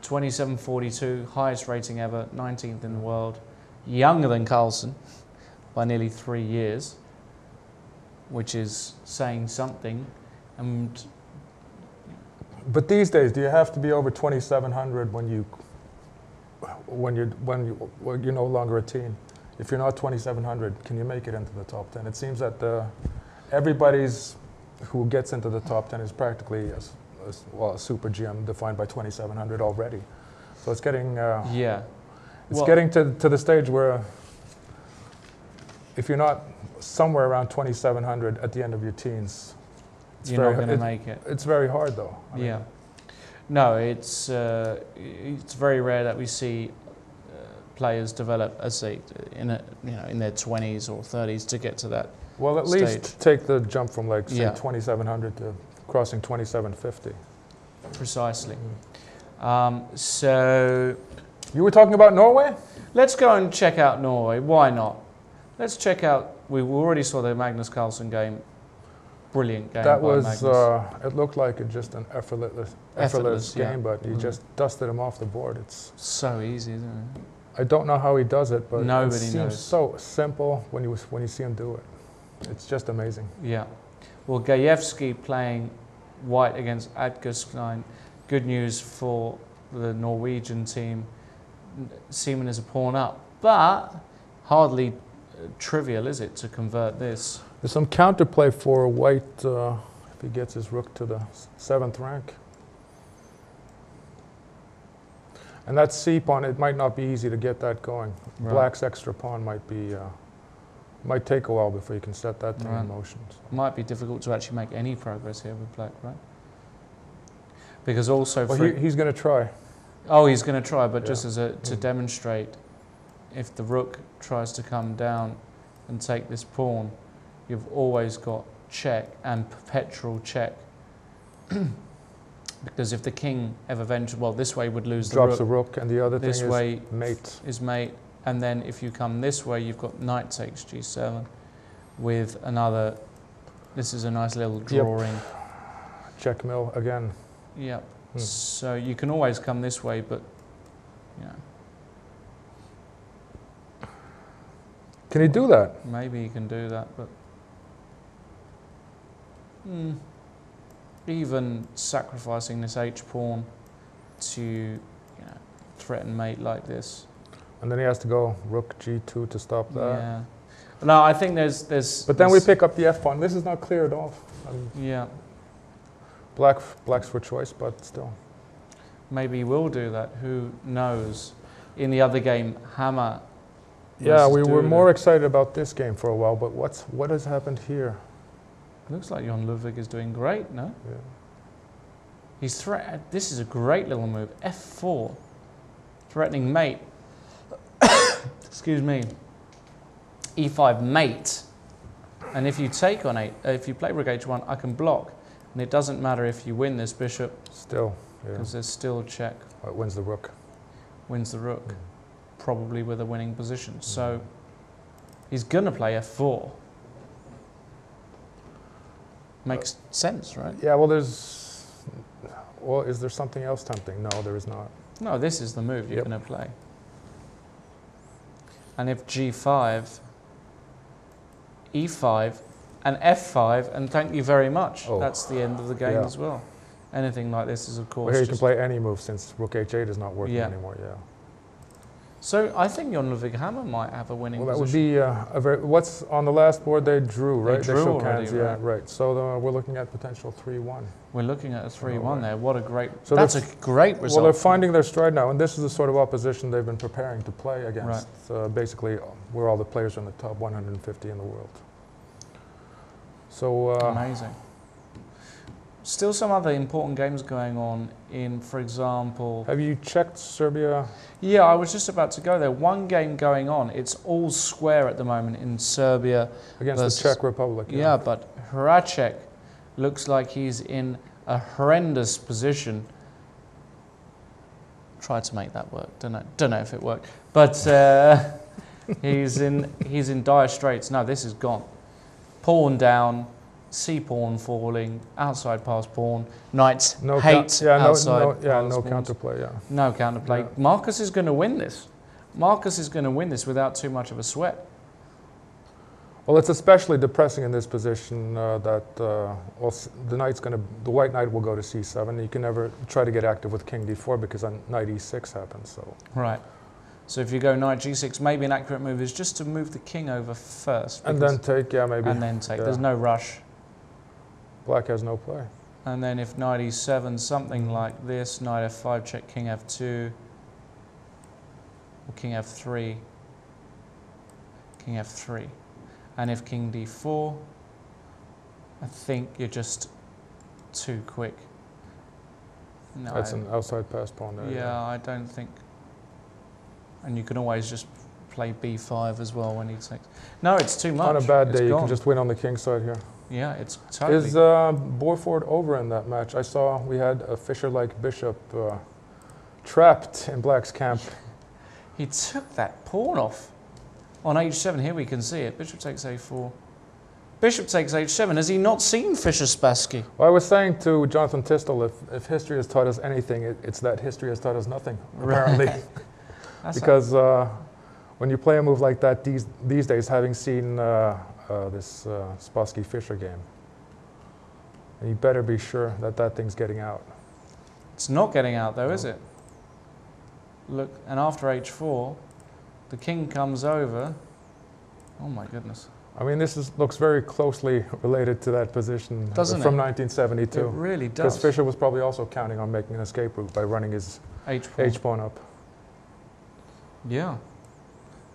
2742, highest rating ever, 19th in the world. Younger than Carlsen by nearly 3 years, which is saying something. And But these days, do you have to be over 2,700 when you're no longer a teen? If you're not 2,700, can you make it into the top 10? It seems that everybody's who gets into the top 10 is practically a super GM defined by 2,700 already. So it's getting getting to the stage where if you're not somewhere around 2,700 at the end of your teens, you're not going to make it. It's very hard, though. I mean, no, it's very rare that we see players develop as they in their 20s or 30s to get to that. Well, at least take the jump from like say 2,700 to crossing 2,750. Precisely. So you were talking about Norway? Let's go and check out Norway. Why not? Let's check out. We already saw the Magnus Carlsen game. Brilliant game. That was. It looked like just an effortless game, but he just dusted him off the board. It's so easy, isn't it? I don't know how he does it, but nobody it seems knows. So simple when you see him do it. It's just amazing. Yeah. Well, Gajewski playing white against Adgerstein. Good news for the Norwegian team. Seaman is a pawn up, but hardly trivial, is it, to convert this? There's some counterplay for white if he gets his rook to the 7th rank. And that c pawn, it might not be easy to get that going. Right. Black's extra pawn might take a while before you can set that thing in motion. So. Might be difficult to actually make any progress here with black, right? Because also he's going to try. Oh, he's going to try, but just as to demonstrate, if the rook tries to come down and take this pawn, you've always got check and perpetual check. Because if the king ever ventured, well, this way would lose the rook. Drops the rook, and the other thing this way is mate. And then if you come this way, you've got knight takes g7 with another. This is a nice little drawing. Yep. Check mill again. Yep. So you can always come this way, but Can he do that? Maybe he can do that, but even sacrificing this h pawn to threaten mate like this. And then he has to go rook g2 to stop that. Yeah. No, I think there's. But then we pick up the f pawn. This is not cleared off. Yeah. Black's for choice, but still. Maybe he will do that. Who knows? In the other game, Hammer. Yeah, we were more excited about this game for a while, but what has happened here? Looks like Jan Ludwig is doing great, no? Yeah. He's this is a great little move. F4, threatening mate. Excuse me. E5 mate, and if you take on if you play rook h1, I can block, and it doesn't matter if you win this bishop. Still, yeah. Because there's still a check. It wins the rook. Wins the rook, probably with a winning position. So he's gonna play f4. Makes sense, right? Yeah. Well, is there something else tempting? No, there is not. No, this is the move you're gonna play. And if g5, e5, and f5, and thank you very much. Oh. That's the end of the game as well. Anything like this is, of course. Well, here you can play any move since rook h8 is not working anymore. Yeah. So I think Jan Ludwig Hammer might have a winning Well, that position. would be what's on the last board? They drew, right? They drew shook already, hands, yeah, right. So we're looking at potential 3-1. We're looking at a 3-1 there. What a great! So that's a great result. Well, they're finding their stride now, and this is the sort of opposition they've been preparing to play against. Basically, where all the players are in the top 150 in the world. So amazing. Still some other important games going on in, for example... Have you checked Serbia? Yeah, I was just about to go there. One game going on. It's all square at the moment in Serbia. Against the Czech Republic. Yeah, but Hracek looks like he's in a horrendous position. Tried to make that work. Don't know if it worked. But he's in dire straits. No, this is gone. Pawn down. C-pawn falling, outside pass pawn, knights hate outside no counterplay, yeah. No counterplay. Yeah. Marcus is going to win this. Marcus is going to win this without too much of a sweat. Well, it's especially depressing in this position that the white knight will go to c7. You can never try to get active with king d4 because then knight e6 happens. So. Right. So if you go knight g6, maybe an accurate move is just to move the king over first. And then take, maybe. And then take. Yeah. There's no rush. Black has no play. And then if knight e7, something like this, knight f5, check king f2, or king f3, king f3. And if king d4, I think you're just too quick. No, that's an outside pass pawn there. Yeah, I don't think. And you can always just play b5 as well when he takes. No, it's too much. On a bad day, you can just win on the king side here. Yeah, it's totally. Is Borford over in that match? I saw we had a Fischer-like bishop trapped in Black's camp. He took that pawn off on h7. Here we can see it. Bishop takes a4. Bishop takes h7. Has he not seen Fischer-Spassky? Well, I was saying to Jonathan Tistel, if history has taught us anything, it's that history has taught us nothing, apparently. Because when you play a move like that these days, having seen this Spassky-Fischer game, you better be sure that thing's getting out. It's not getting out though, is it? Look, and after h4, the king comes over. Oh my goodness. I mean, this looks very closely related to that position from 1972. It really does. Because Fischer was probably also counting on making an escape route by running his h-pawn up. Yeah.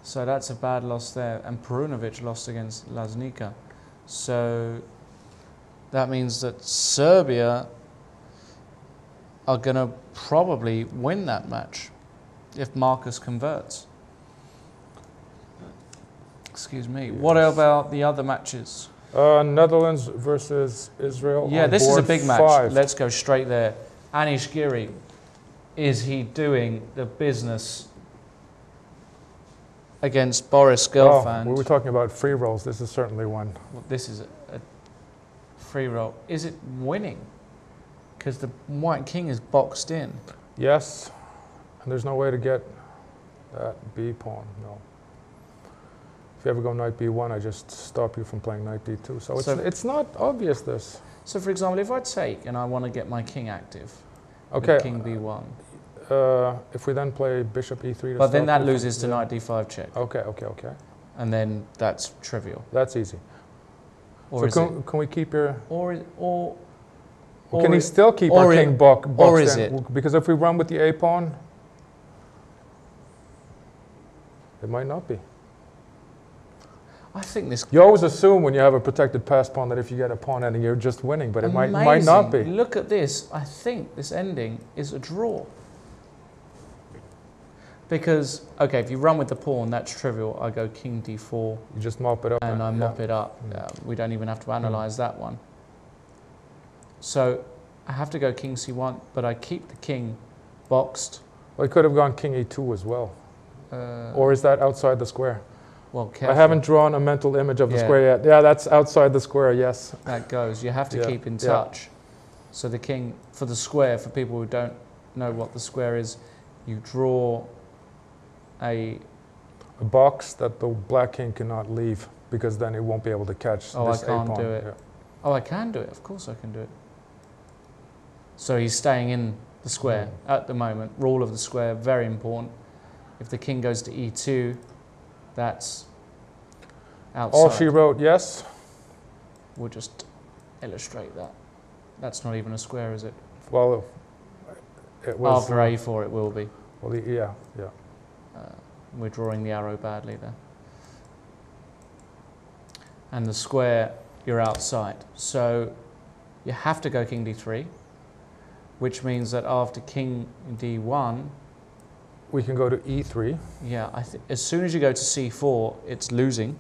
So that's a bad loss there. And Perunovic lost against Laznica. So that means that Serbia are going to probably win that match if Marcus converts. Excuse me. Yes. What about the other matches? Netherlands versus Israel. Yeah, this is a big match. Let's go straight there. Anish Giri, is he doing the business against Boris Gelfand? We were talking about free rolls. This is certainly one. Well, this is a free roll. Is it winning? Because the white king is boxed in. Yes, and there's no way to get that b pawn. No. If you ever go knight b1, I just stop you from playing knight d2. So it's not obvious, this. So for example, if I take and I want to get my king active, okay, king b1. if we then play bishop e3 to But then stop that you loses to yeah. knight d5 check. Okay, okay, okay. And then that's trivial. That's easy. Or so can we keep your... Or can he still keep our king boxed or is in? it? Because if we run with the a pawn, it might not be. I think this... You always assume when you have a protected pass pawn that if you get a pawn ending, you're just winning, but it might not be. Look at this. I think this ending is a draw. Because, okay, if you run with the pawn, that's trivial. I go king d4. You just mop it up. And I mop it up. We don't even have to analyze that one. So I have to go king c1, but I keep the king boxed. Well, he could have gone king e2 as well. Or is that outside the square? Well, careful. I haven't drawn a mental image of the square yet. Yeah, that's outside the square, yes. That goes. You have to keep in touch. So the king, for the square, for people who don't know what the square is, you draw a box that the black king cannot leave, because then it won't be able to catch this I can't a-pawn. do it. Oh, I can do it. Of course I can do it. So he's staying in the square at the moment. Rule of the square, very important. If the king goes to e2, that's outside. All she wrote, yes. We'll just illustrate that. That's not even a square, is it? Well, it was... After a4 it will be. Well, yeah. We're drawing the arrow badly there. And the square, you're outside. So you have to go king d3, which means that after king d1... We can go to e3. Yeah, as soon as you go to c4, it's losing.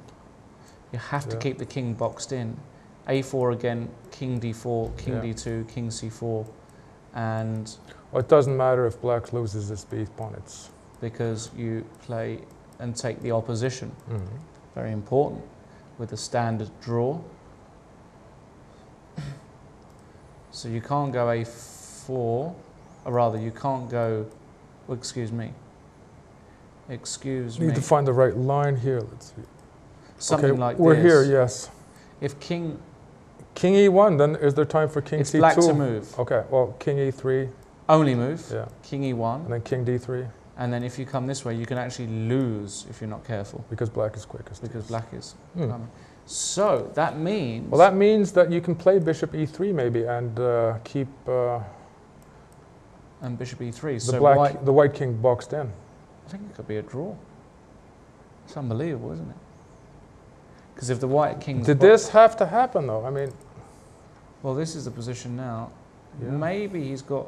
You have to keep the king boxed in. a4 again, king d4, king d2, king c4, and... Well, it doesn't matter if black loses this b pawn. It's because you play and take the opposition. Very important with a standard draw. So you can't go a4, or rather you can't go, well, excuse me. Need to find the right line here. Let's see. Something like we're this. Here, yes. If king e1, then is there time for king it's c2? Black to move. Okay, well, king e3. Only move. Yeah. King e1. And then king d3. And then if you come this way, you can actually lose if you're not careful. Because black is quickest. Because black is. So that means... Well, that means that you can play bishop e3 maybe and keep... and bishop e3. The white king boxed in. I think it could be a draw. It's unbelievable, isn't it? Because if the white king's... Did this have to happen, though? I mean... Well, this is the position now. Yeah. Maybe he's got...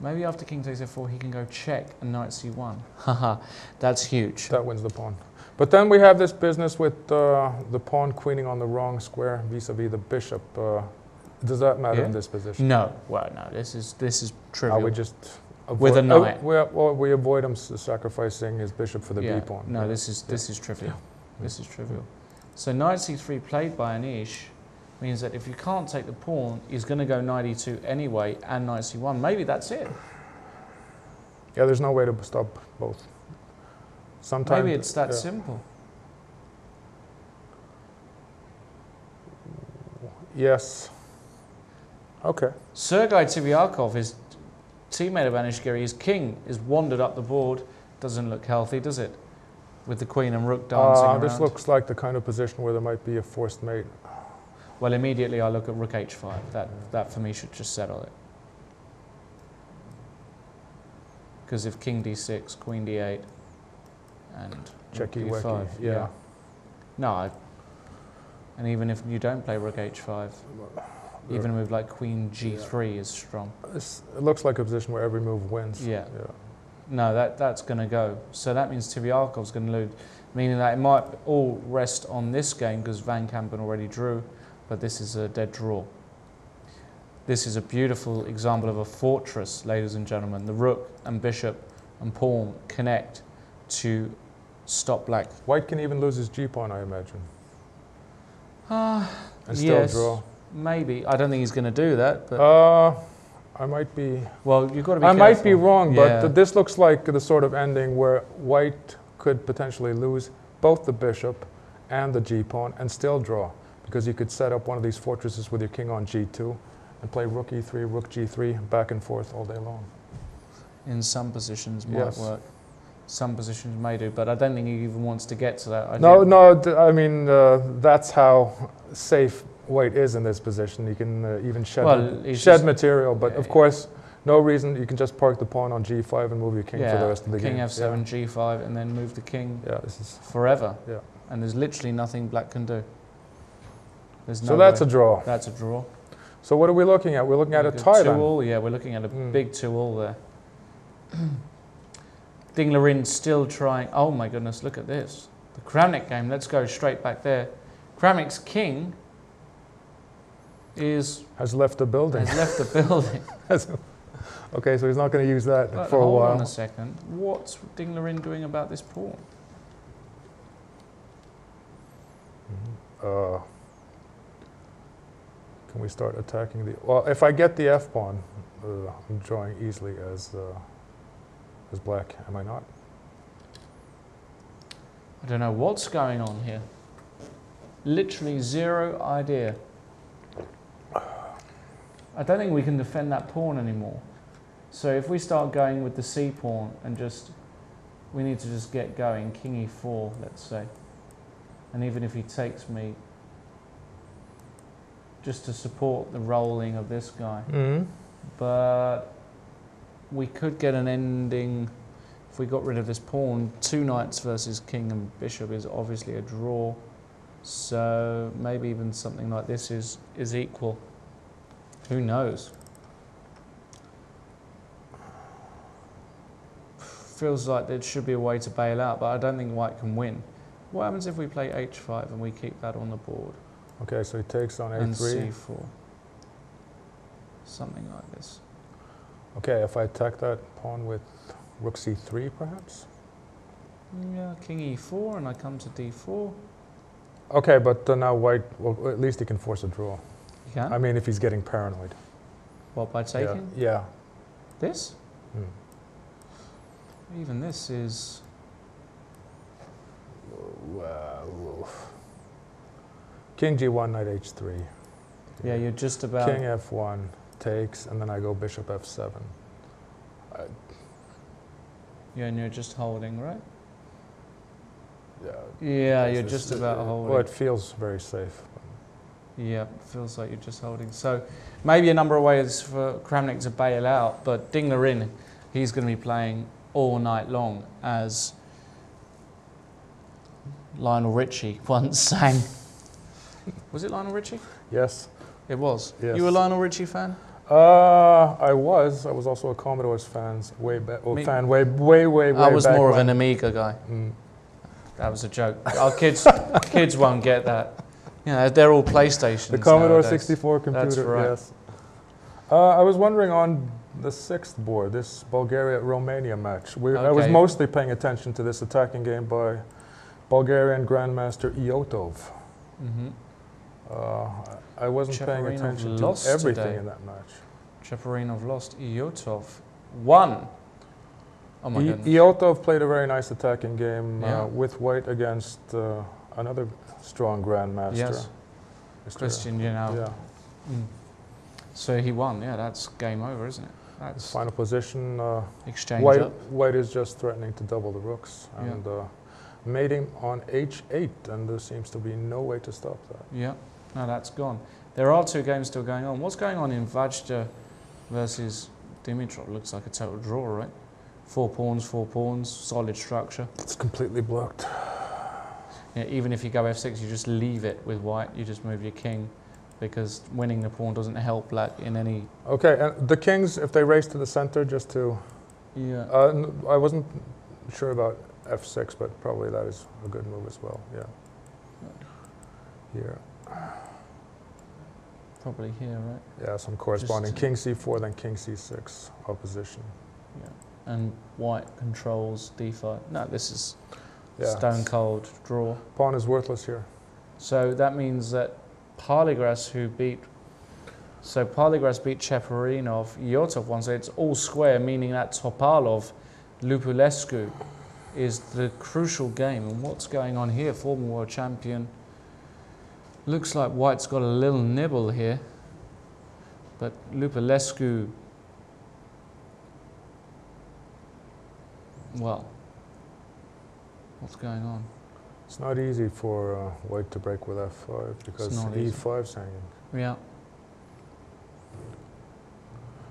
Maybe after king takes f4, he can go check and knight c1. Haha, that's huge. That wins the pawn. But then we have this business with the pawn queening on the wrong square vis-a-vis the bishop. Does that matter in this position? No. Well, no. This is trivial. We just avoid, with a knight. We avoid him sacrificing his bishop for the b pawn. No, this is trivial. This is trivial. So knight c3 played by Anish means that if you can't take the pawn, he's going to go knight e2 anyway and knight c1. Maybe that's it. Yeah, there's no way to stop both. Sometimes maybe it's that simple. Yes. Okay. Sergei Tivyakov, his teammate of Anish Giri, his king is wandered up the board. Doesn't look healthy, does it? With the queen and rook dancing around. This looks like the kind of position where there might be a forced mate. Well, immediately I look at rook h5. That for me should just settle it. Because if king d6, queen d8, and check rook e5, yeah. No, and even if you don't play rook h5, even a move like queen g3 is strong. It looks like a position where every move wins. Yeah. No, that's going to go. So that means Tibyakov's going to lose, meaning that it might all rest on this game because Van Kampen already drew, but this is a dead draw. This is a beautiful example of a fortress, ladies and gentlemen. The rook and bishop and pawn connect to stop black. White can even lose his g-pawn, I imagine. And still draw. Maybe. I don't think he's going to do that. But I might be... Well, you've got to be careful. I might be wrong, but this looks like the sort of ending where white could potentially lose both the bishop and the g-pawn and still draw, because you could set up one of these fortresses with your king on g2 and play rook e3, rook g3, back and forth all day long. in some positions might Yes. work. Some positions may do, but I don't think he even wants to get to that. I mean, that's how safe white is in this position. He can even shed material, but of course, no reason. You can just park the pawn on g5 and move your king for the rest of the game. King f7, g5, and then move the king this is forever. Yeah. And there's literally nothing black can do. There's no so that's way. a draw. That's a draw. So what are we looking at? We're looking at a tie then. 2-all, yeah, we're looking at a big 2-all there. Dinglerin still trying. Oh my goodness, look at this. The Kramnik game, let's go straight back there. Kramnik's king has left the building. Okay, so he's not going to use that but for a while. Hold on a second. What's Dinglerin doing about this pawn? Can we start attacking the... Well, if I get the f-pawn, I'm drawing easily as black, am I not? I don't know what's going on here. Literally zero idea. I don't think we can defend that pawn anymore. So if we start going with the c pawn and we need to just get going, king e4, let's say. And even if he takes me, just to support the rolling of this guy. But we could get an ending if we got rid of this pawn. 2 knights versus king and bishop is obviously a draw. So maybe even something like this is equal. Who knows? Feels like there should be a way to bail out, but I don't think white can win. What happens if we play h5 and we keep that on the board? Okay, so he takes on a3. And c4. Something like this. Okay, if I attack that pawn with rook c3, perhaps? Yeah, king e4, and I come to d4. Okay, but now white, well, at least he can force a draw. You can? I mean, if he's getting paranoid. What, by taking? Yeah. This? Even this is... King g1, knight h3. Yeah, you're just about... King f1 takes, and then I go bishop f7. Yeah, and you're just holding, right? Yeah. Yeah, you're just about holding. Well, it feels very safe. Yeah, feels like you're just holding. So maybe a number of ways for Kramnik to bail out, but Dinglerin, he's going to be playing all night long, as Lionel Richie once sang. Was it Lionel Richie? Yes. It was? Yes. You a Lionel Richie fan? I was also a Commodores fan way back. Way I was back more when. of an Amiga guy. That was a joke. Our kids won't get that. You know, they're all PlayStations. The Commodore nowadays. 64 computer. That's right. Yes. I was wondering on the 6th board, this Bulgaria-Romania match. I was mostly paying attention to this attacking game by Bulgarian Grandmaster Iotov. I wasn't paying attention to everything in that match. Cheparinov lost. Iotov won. Oh my goodness. Iotov played a very nice attacking game with white against another strong grandmaster. Yes. Christian, you know. Yeah. So he won. Yeah, that's game over, isn't it? That's final position. Exchange up. White is just threatening to double the rooks and mating on h8, and there seems to be no way to stop that. Yeah, no, that's gone. There are 2 games still going on. What's going on in Vajda versus Dimitrov? Looks like a total draw, right? 4 pawns, solid structure. It's completely blocked. Yeah, even if you go f6, you just leave it with white. You just move your king, because winning the pawn doesn't help black in any... Okay, and the kings, if they race to the center just to... Yeah. I wasn't sure about f6, but probably that is a good move as well, yeah. Here. Probably here, right? Yeah, some corresponding. King c4, then king c6 opposition. Yeah, and white controls d5. No, this is stone cold draw. Pawn is worthless here. So that means that Parligras beat Cheparinov. Iotov won, so it's all square, meaning that Topalov, Lupulescu is the crucial game. And what's going on here? Former world champion. Looks like white's got a little nibble here, but Lupulescu Well, what's going on? It's not easy for white to break with f5 because e5's hanging. Yeah.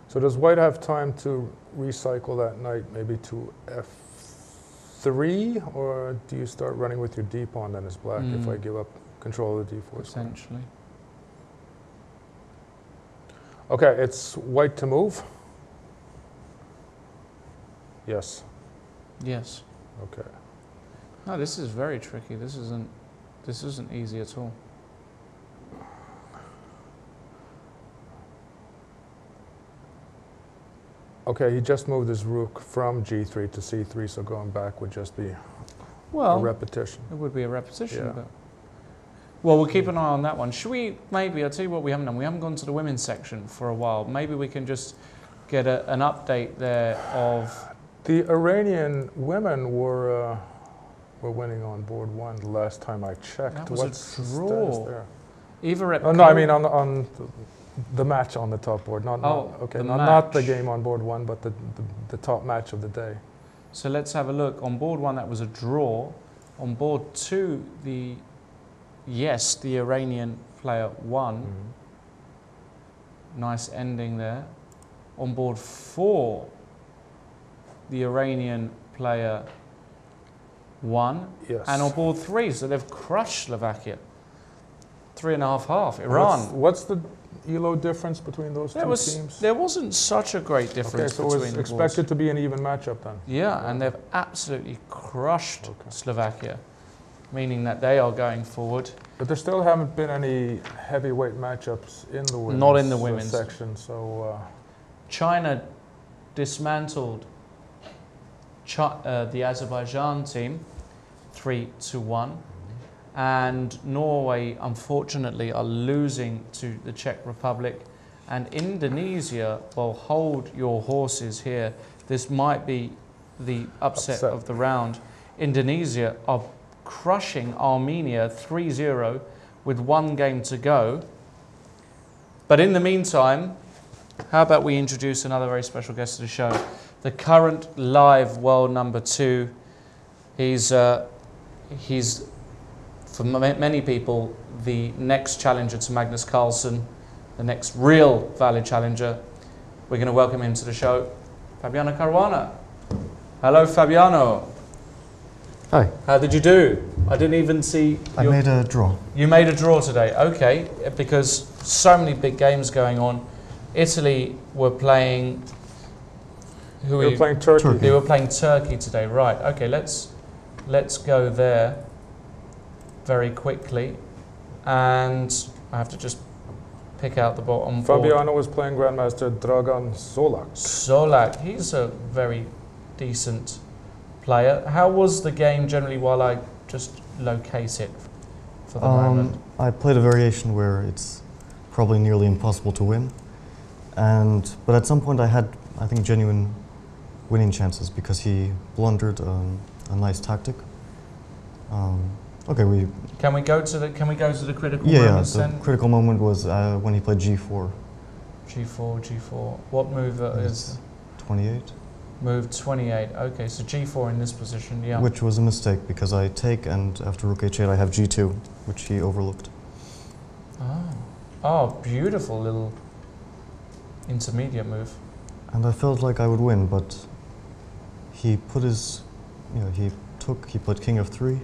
So does white have time to recycle that knight maybe to f3, or do you start running with your d pawn then as black if I give up control of the d4 square? Essentially. Okay, it's white to move. Yes. Yes. Okay. No, this is very tricky. This isn't easy at all. Okay, he just moved his rook from g3 to c3, so going back would just be a repetition. It would be a repetition. Yeah. But well, we'll keep an eye on that one. Should we maybe, I'll tell you what we haven't done. We haven't gone to the women's section for a while. Maybe we can just get an update there of... The Iranian women were winning on board one the last time I checked. That was What's a the draw. status there? Eva No, I mean on the match on the top board. Not the game on board one, but the top match of the day. So let's have a look. On board one, that was a draw. On board two, the Iranian player won. Nice ending there. On board four, the Iranian player won. Yes. And on board three, so they've crushed Slovakia. 3.5-half. Iran. What's the ELO difference between those two teams? There wasn't such a great difference between the boards. So it's expected to be an even matchup then? Yeah, and they've absolutely crushed Slovakia, meaning that they are going forward. But there still haven't been any heavyweight matchups in the women's, not in the women's section. So China dismantled the Azerbaijan team 3-1. And Norway, unfortunately, are losing to the Czech Republic. And Indonesia, well, hold your horses here. This might be the upset of the round. Indonesia are crushing Armenia 3-0 with one game to go. But in the meantime, how about we introduce another very special guest to the show? The current live world number 2. He's for many people, the next challenger to Magnus Carlsen, the next real valid challenger. We're going to welcome him to the show, Fabiano Caruana. Hello, Fabiano. Hi. How did you do? I didn't even see... I made a draw. You made a draw today, okay, because so many big games going on. Italy were playing... They were playing Turkey. They were playing Turkey today, right. Okay, let's go there very quickly, and I have to just pick out the ball on board. Fabiano was playing Grandmaster Dragan Solak. Solak, he's a very decent player. How was the game generally while I just locate it for the moment? I played a variation where it's probably nearly impossible to win, but at some point I had, I think, genuine winning chances because he blundered a nice tactic. Okay, can we go to the critical moments? Yeah, the critical moment was when he played g4. G4. What move is? 28. Move 28. Okay, so g4 in this position, yeah. Which was a mistake because I take, and after rook h8 I have g2, which he overlooked. Oh, beautiful little intermediate move. And I felt like I would win, but he put his, he played king f3.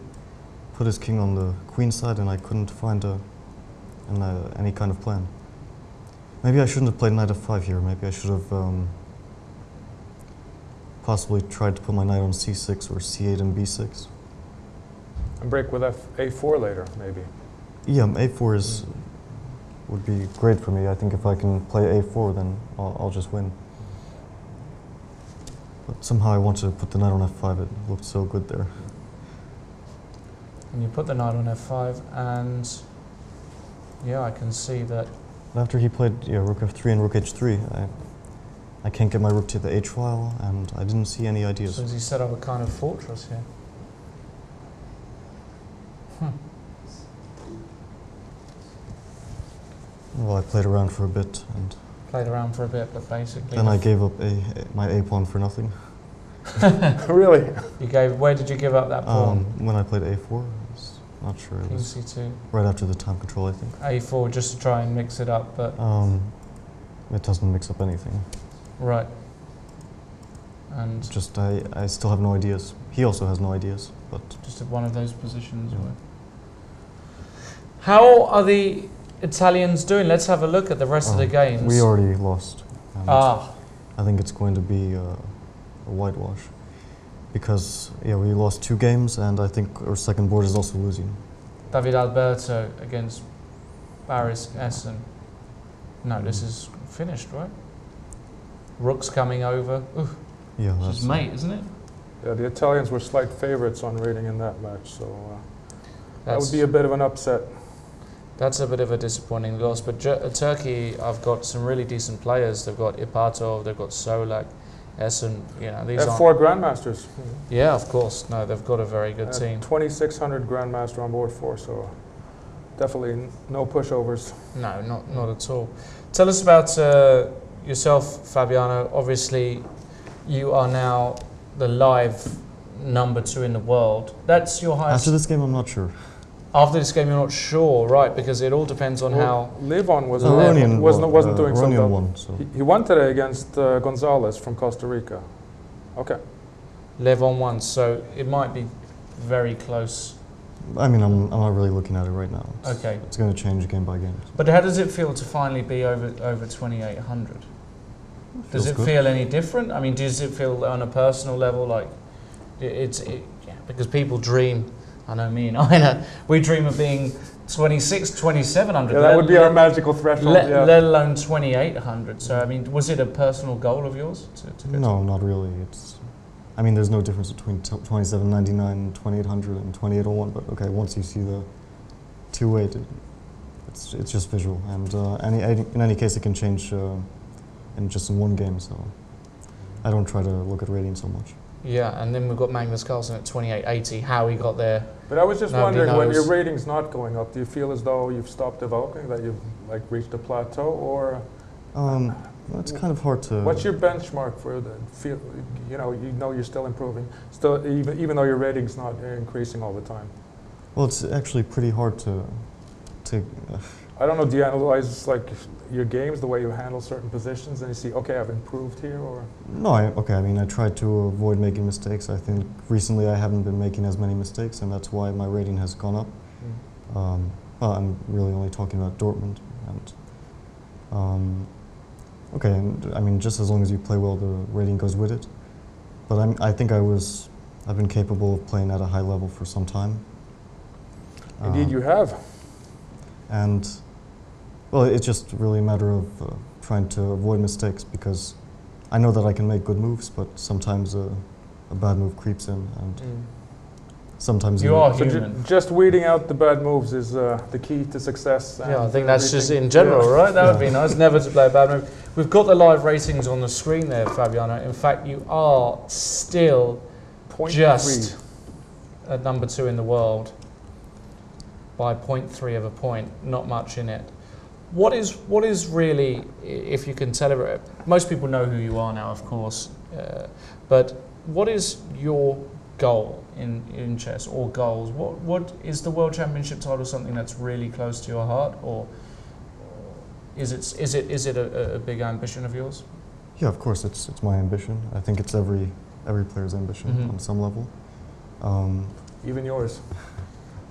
Put his king on the queen side, and I couldn't find any kind of plan. Maybe I shouldn't have played knight f5 here. Maybe I should have possibly tried to put my knight on c6 or c8 and b6. And break with a4 later, maybe. Yeah, a4 would be great for me. I think if I can play a4, then I'll just win. But somehow I wanted to put the knight on f5. It looked so good there. And you put the knight on f5, and yeah, I can see that. After he played rook f3 and rook h3, I can't get my rook to the h file, and I didn't see any ideas. So has he set up a kind of fortress here? Well, I played around for a bit, but basically. Then I gave up my a pawn for nothing. Really? You gave. Where did you give up that pawn? When I played a4, I was not sure. It King was c2. right after the time control, I think. A4 just to try and mix it up, but it doesn't mix up anything. right. And Just I still have no ideas. He also has no ideas, but just at one of those positions. Yeah. Where. How are the Italians doing? Let's have a look at the rest of the games. we already lost. And Ah, I think it's going to be a whitewash. Because, yeah, we lost 2 games, and I think our second board is also losing. David Alberto against Baris Essen. No, this is finished, right? Rook's coming over. Ooh, Yeah, this that's is mate, isn't it? Yeah, the Italians were slight favorites on rating in that match, so that would That's, be a bit of an upset. that's a bit of a disappointing loss. But Turkey, I've got some really decent players. They've got Ipatov, they've got Solak, Essen. You know, these They have aren't. 4 grandmasters. Yeah, of course. No, they've got a very good team. 2,600 grandmaster on board 4, so definitely no pushovers. No, not at all. Tell us about yourself, Fabiano. Obviously, you are now the live #2 in the world. That's your highest. After this game, I'm not sure. After this game, you're not sure, right? Because it all depends on how. Levon was Aronian wasn't doing so well. won, so. He won today against Gonzalez from Costa Rica. Okay. Levon won, so it might be very close. I mean, I'm not really looking at it right now. Okay. It's going to change game by game. But how does it feel to finally be over 2,800? Does it good. feel any different? I mean, does it feel on a personal level like yeah, because people dream. I know me and Ina, we dream of being 2,700. Yeah, that would be our magical threshold. Let alone 2,800. So, I mean, was it a personal goal of yours to get No, not really. I mean, there's no difference between 2799, 2800, and 2801. But okay, once you see the 2.8, it's just visual, and in any case, it can change in just in one game. So I don't try to look at rating so much. Yeah, and then we've got Magnus Carlsen at 2880. How he got there? But I was just Nobody wondering, when knows. your rating's not going up, do you feel as though you've stopped developing, that you've like reached a plateau, or It's kind of hard to. what's your benchmark for the feel? You know you're still improving, still even though your rating's not increasing all the time. Well, it's actually pretty hard to. I don't know. Do you analyze like your games, the way you handle certain positions, and you see, okay, I've improved here, or? No, I mean, I try to avoid making mistakes. I think recently I haven't been making as many mistakes, and that's why my rating has gone up. Well, I'm really only talking about Dortmund, and okay, and I mean, just as long as you play well, the rating goes with it. But I think I've been capable of playing at a high level for some time. Indeed, you have. And well, it's just really a matter of trying to avoid mistakes, because I know that I can make good moves, but sometimes a bad move creeps in, and sometimes You are human. Just weeding out the bad moves is the key to success. Yeah, I and think that's just everything. in general, Yeah. right? That would be nice, never to play a bad move. We've got the live ratings on the screen there, Fabiano. In fact, you are still just at #2 in the world by 0.3 of a point, not much in it. What is really, if you can celebrate, most people know who you are now, of course, but what is your goal in chess, or goals? What is the World Championship title something that's really close to your heart, or is it a big ambition of yours? Yeah, of course, it's my ambition. I think it's every player's ambition on some level. Even yours.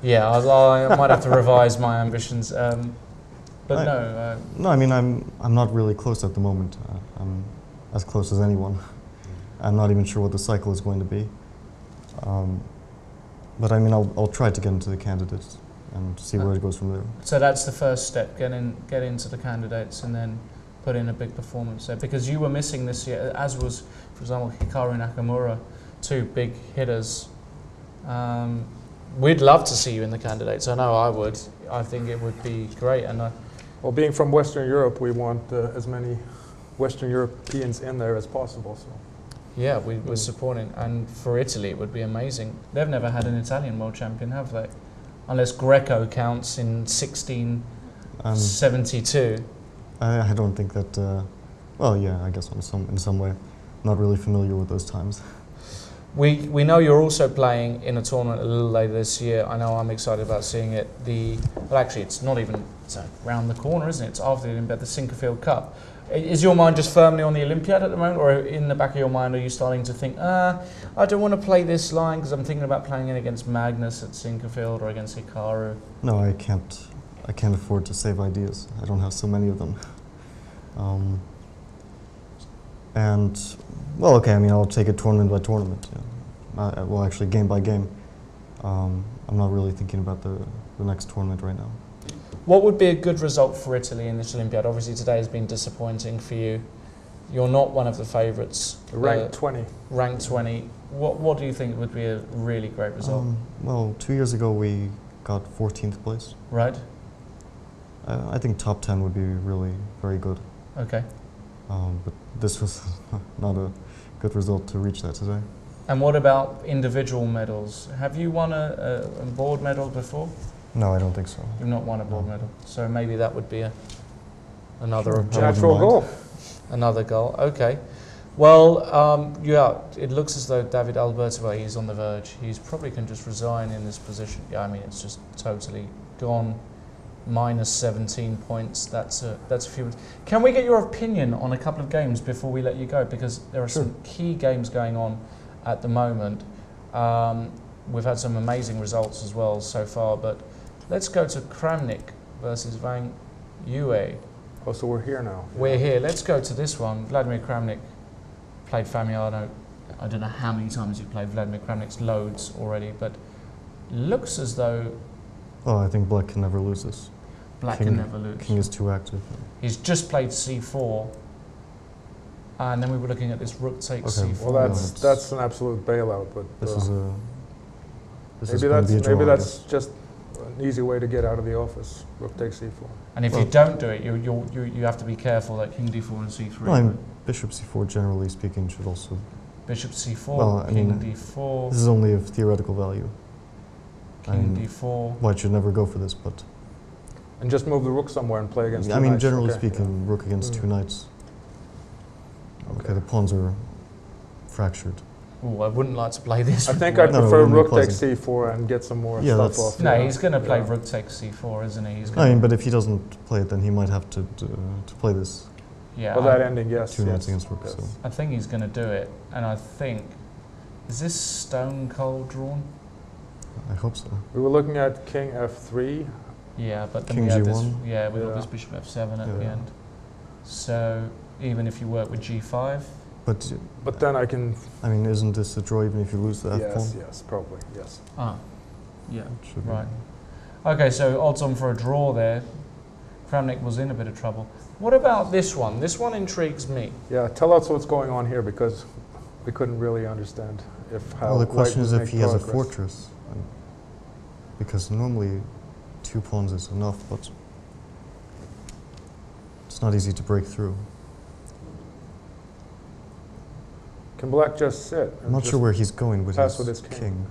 Yeah, I might have to revise my ambitions, but no. No, I mean, I'm not really close at the moment. I'm as close as anyone. I'm not even sure what the cycle is going to be. But I mean, I'll try to get into the candidates and see where it goes from there. So that's the first step: get into the candidates and then put in a big performance there. Because you were missing this year, as was, for example, Hikaru Nakamura, 2 big hitters. We'd love to see you in the candidates. I know I would. I think it would be great. And Well, being from Western Europe, we want as many Western Europeans in there as possible. So. yeah, we're supporting. And for Italy, it would be amazing. They've never had an Italian world champion, have they? Unless Greco counts in 1672. I don't think that. Well, yeah, I guess in some way. Not really familiar with those times. We know you're also playing in a tournament a little later this year. I know I'm excited about seeing it. Well, actually, it's not even, it's around the corner, isn't it? It's after the Olympiad, the Sinquefield Cup. Is your mind just firmly on the Olympiad at the moment, or in the back of your mind are you starting to think, I don't want to play this line because I'm thinking about playing it against Magnus at Sinquefield or against Hikaru? No, I can't afford to save ideas. I don't have so many of them. And, well, okay, I mean, I'll take it tournament by tournament. Yeah. Well, actually, game by game. I'm not really thinking about the next tournament right now. What would be a good result for Italy in this Olympiad? Obviously, today has been disappointing for you. You're not one of the favourites. Ranked 20. Ranked 20. What do you think would be a really great result? Well, 2 years ago, we got 14th place. Right. I think top 10 would be really very good. Okay. But this was not a good result to reach that today. And what about individual medals? Have you won a board medal before? No, I don't think so. You've not won a board medal. So maybe that would be another objective. Natural goal. Another goal, okay. Well, yeah, it looks as though David Alberto, he's on the verge. He's probably can just resign in this position. Yeah, I mean, it's just totally gone. Minus 17 points, that's a few. Can we get your opinion on a couple of games before we let you go? Because there are some key games going on at the moment. We've had some amazing results as well so far, but let's go to Kramnik versus Wang Yue. Oh, so we're here now. We're here. Let's go to this one. Vladimir Kramnik played Famiano. I don't know how many times you've played Vladimir Kramnik's loads already, but looks as though... Oh, I think Black can never lose this. Black can never lose. King is too active. He's just played c4. And then we were looking at this rook takes c4. Well, that's an absolute bailout, but... This is a... Maybe that's just an easy way to get out of the office. Rook takes c4. And if you don't do it, you have to be careful that king d4 and c3. No, bishop c4, generally speaking, should also... Bishop c4, well, king d4. This is only of theoretical value. King d4. Well, I should never go for this, but... And just move the rook somewhere and play against two knights. generally speaking, rook against two knights. Okay, the pawns are fractured. Oh, I wouldn't like to play this. I think I'd prefer rook takes c4 and get some more stuff off. No, he's going to play rook takes c4, isn't he? I mean, but if he doesn't play it, then he might have to play this. Yeah. Well, that ending, yes. Two knights against rook. Yes. So. I think he's going to do it, and I think... Is this stone cold drawn? I hope so. We were looking at king f3. Yeah, but then king we had this... g1. Yeah, we got this bishop f7 at the end. So, even if you work with g5... But then I can... I mean, isn't this a draw even if you lose the f-pawn? Yes, probably, yes. Ah, yeah, right. Okay, so odds on for a draw there. Kramnik was in a bit of trouble. What about this one? This one intrigues me. Yeah, tell us what's going on here, because we couldn't really understand how... Well, the question is if he has a fortress. Because normally 2 pawns is enough, but it's not easy to break through. Can Black just sit? I'm not sure where he's going with his king.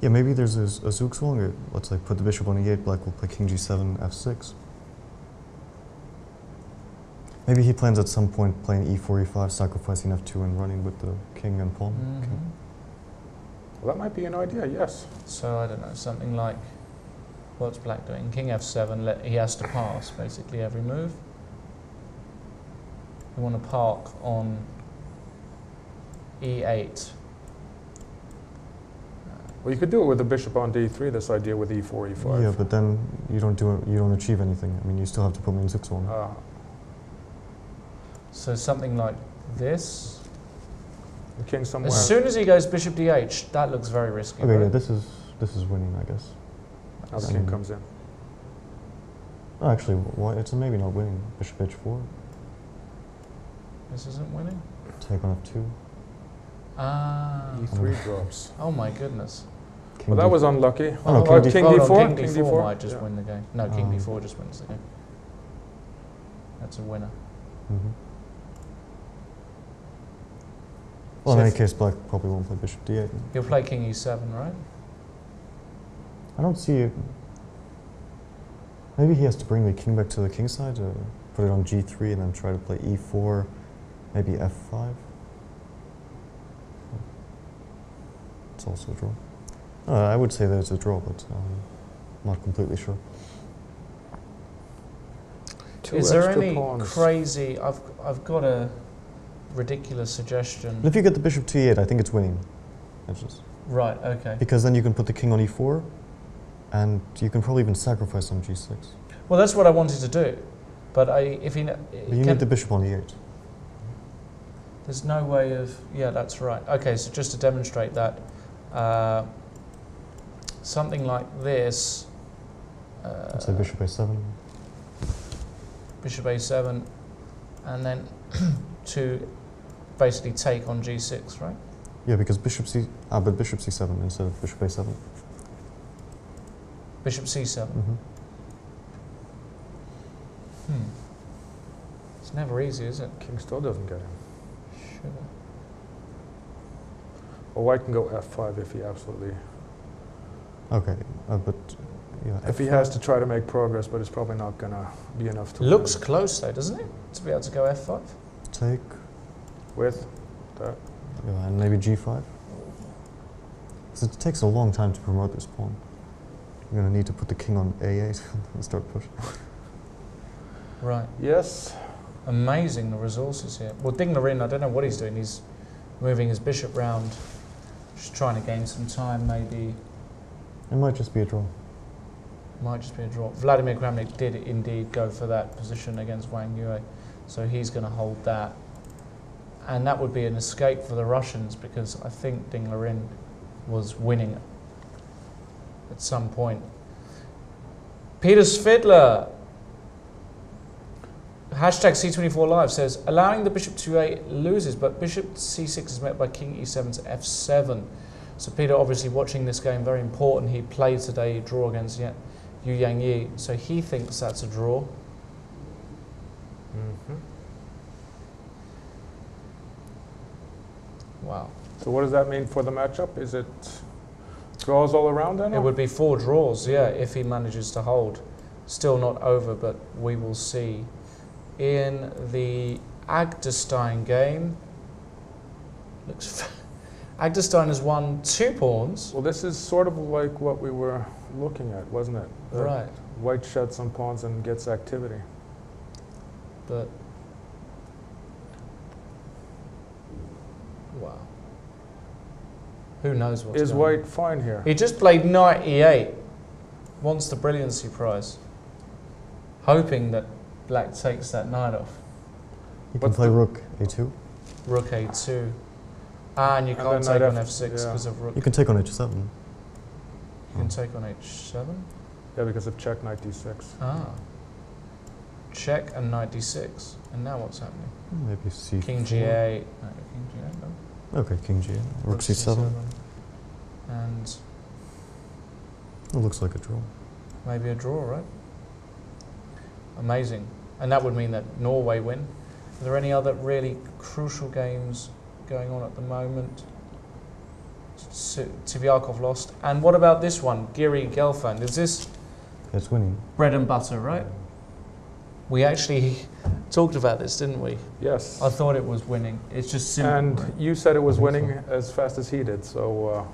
Yeah, maybe there's a Zugzwang. Let's like put the bishop on e8. Black will play king g7, f6. Maybe he plans at some point playing e4, e5, sacrificing f2 and running with the king and pawn. Well, that might be an idea, yes. So, I don't know, something like... What's Black doing? King f7, he has to pass, basically, every move. We want to park on e8. Well, you could do it with the bishop on d3, this idea with e4, e5. Yeah, but then you don't achieve anything. I mean, you still have to put me in Zugzwang. So something like this. The king somewhere. As soon as he goes bishop d8, that looks very risky. Okay, right? yeah, this is winning, I guess. Now the king comes in. Oh, actually, it's maybe not winning. Bishop h4. This isn't winning? Take on f2. Ah. e3 drops. Oh my goodness. Well, that was unlucky. Oh, no, king d4? King d4 might just win the game. No, king d4 just wins the game. That's a winner. Well, in any case, Black probably won't play bishop d8. He'll play king e7, right? I don't see it. Maybe he has to bring the king back to the king side, put it on g3, and then try to play e4, maybe f5. It's also a draw. I would say that it's a draw, but I'm not completely sure. Is there any crazy... I've got a ridiculous suggestion. If you get the bishop to e8, I think it's winning. Right, okay. Because then you can put the king on e4, and you can probably even sacrifice on g6. Well, that's what I wanted to do. But if you... But you need the bishop on e8. There's no way of... Yeah, that's right. Okay, so just to demonstrate that, something like this... Let's say bishop a7. Bishop a7, and then to basically take on g6, right? Yeah, because bishop c... but bishop c7 instead of bishop a7. Bishop c7. Mm-hmm. It's never easy, is it? King still doesn't get him. Sure. Well, white can go f5 if he absolutely... Okay, but... Yeah, if he has to try to make progress, but it's probably not going to be enough to Looks win. close though, doesn't it? To be able to go f5? Take. With that. Yeah, and maybe g5. Because it takes a long time to promote this pawn. You're going to need to put the king on a8 and start pushing. Right. Yes. Amazing, the resources here. Well, Ding Liren, I don't know what he's doing. He's moving his bishop round, just trying to gain some time, maybe. It might just be a draw. Might just be a draw. Vladimir Kramnik did indeed go for that position against Wang Yue, so he's going to hold that. And that would be an escape for the Russians, because I think Ding Liren was winning at some point. Peter Svidler, hashtag C24 Live, says, allowing the bishop to a loses, but bishop c6 is met by king e7 to f7. So Peter, obviously watching this game, very important. He played today, draw against Yu Yang Yi, so he thinks that's a draw. Mm-hmm. Wow. So what does that mean for the matchup? Is it draws all around then? It would be 4 draws, yeah, if he manages to hold. Still not over, but we will see. In the Agdestein game, Agdestein has won 2 pawns. Well, this is sort of like what we were looking at, wasn't it? Right. White sheds some pawns and gets activity. But, wow. Who knows what's Is going on. white fine here? He just played knight e8. Wants the brilliancy prize. Hoping that black takes that knight off. You can play rook a2. Rook a2. And you can't take on f6 because of rook. You can take on h7. You can take on h7? Yeah, because of check knight d6. Ah. Check and knight d6. And now what's happening? Maybe c4. King g8. No, king g8, no. Okay, king g8. Rook c7. And it looks like a draw. maybe a draw, right? Amazing. And that would mean that Norway win. Are there any other really crucial games going on at the moment? Tivyakov lost. And what about this one? Giri Gelfand. Is this It's winning. bread and butter, right? We actually talked about this, didn't we? Yes. I thought it was winning. It's just simple. And right? you said it was winning as fast as he did, so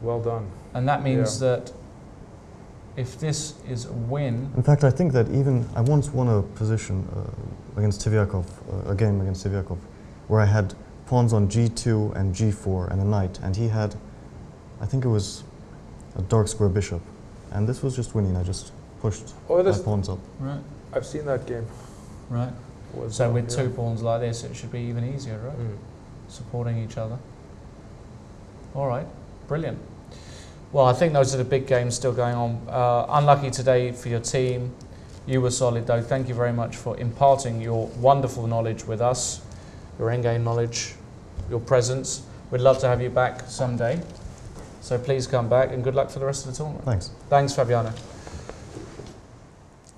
well done. And that means that if this is a win... In fact, I think that I once won a position against Tivyakov, a game against Tivyakov, where I had pawns on g2 and g4 and a knight, and he had, I think it was a dark square bishop, and this was just winning. I just pushed my pawns up. Right. I've seen that game. Right. So with 2 pawns like this, it should be even easier, right? Supporting each other. All right. Brilliant. Well, I think those are the big games still going on. Unlucky today for your team. You were solid, though. Thank you very much for imparting your wonderful knowledge with us, your endgame knowledge, your presence. We'd love to have you back someday. So please come back, and good luck for the rest of the tournament. Thanks. Thanks, Fabiano.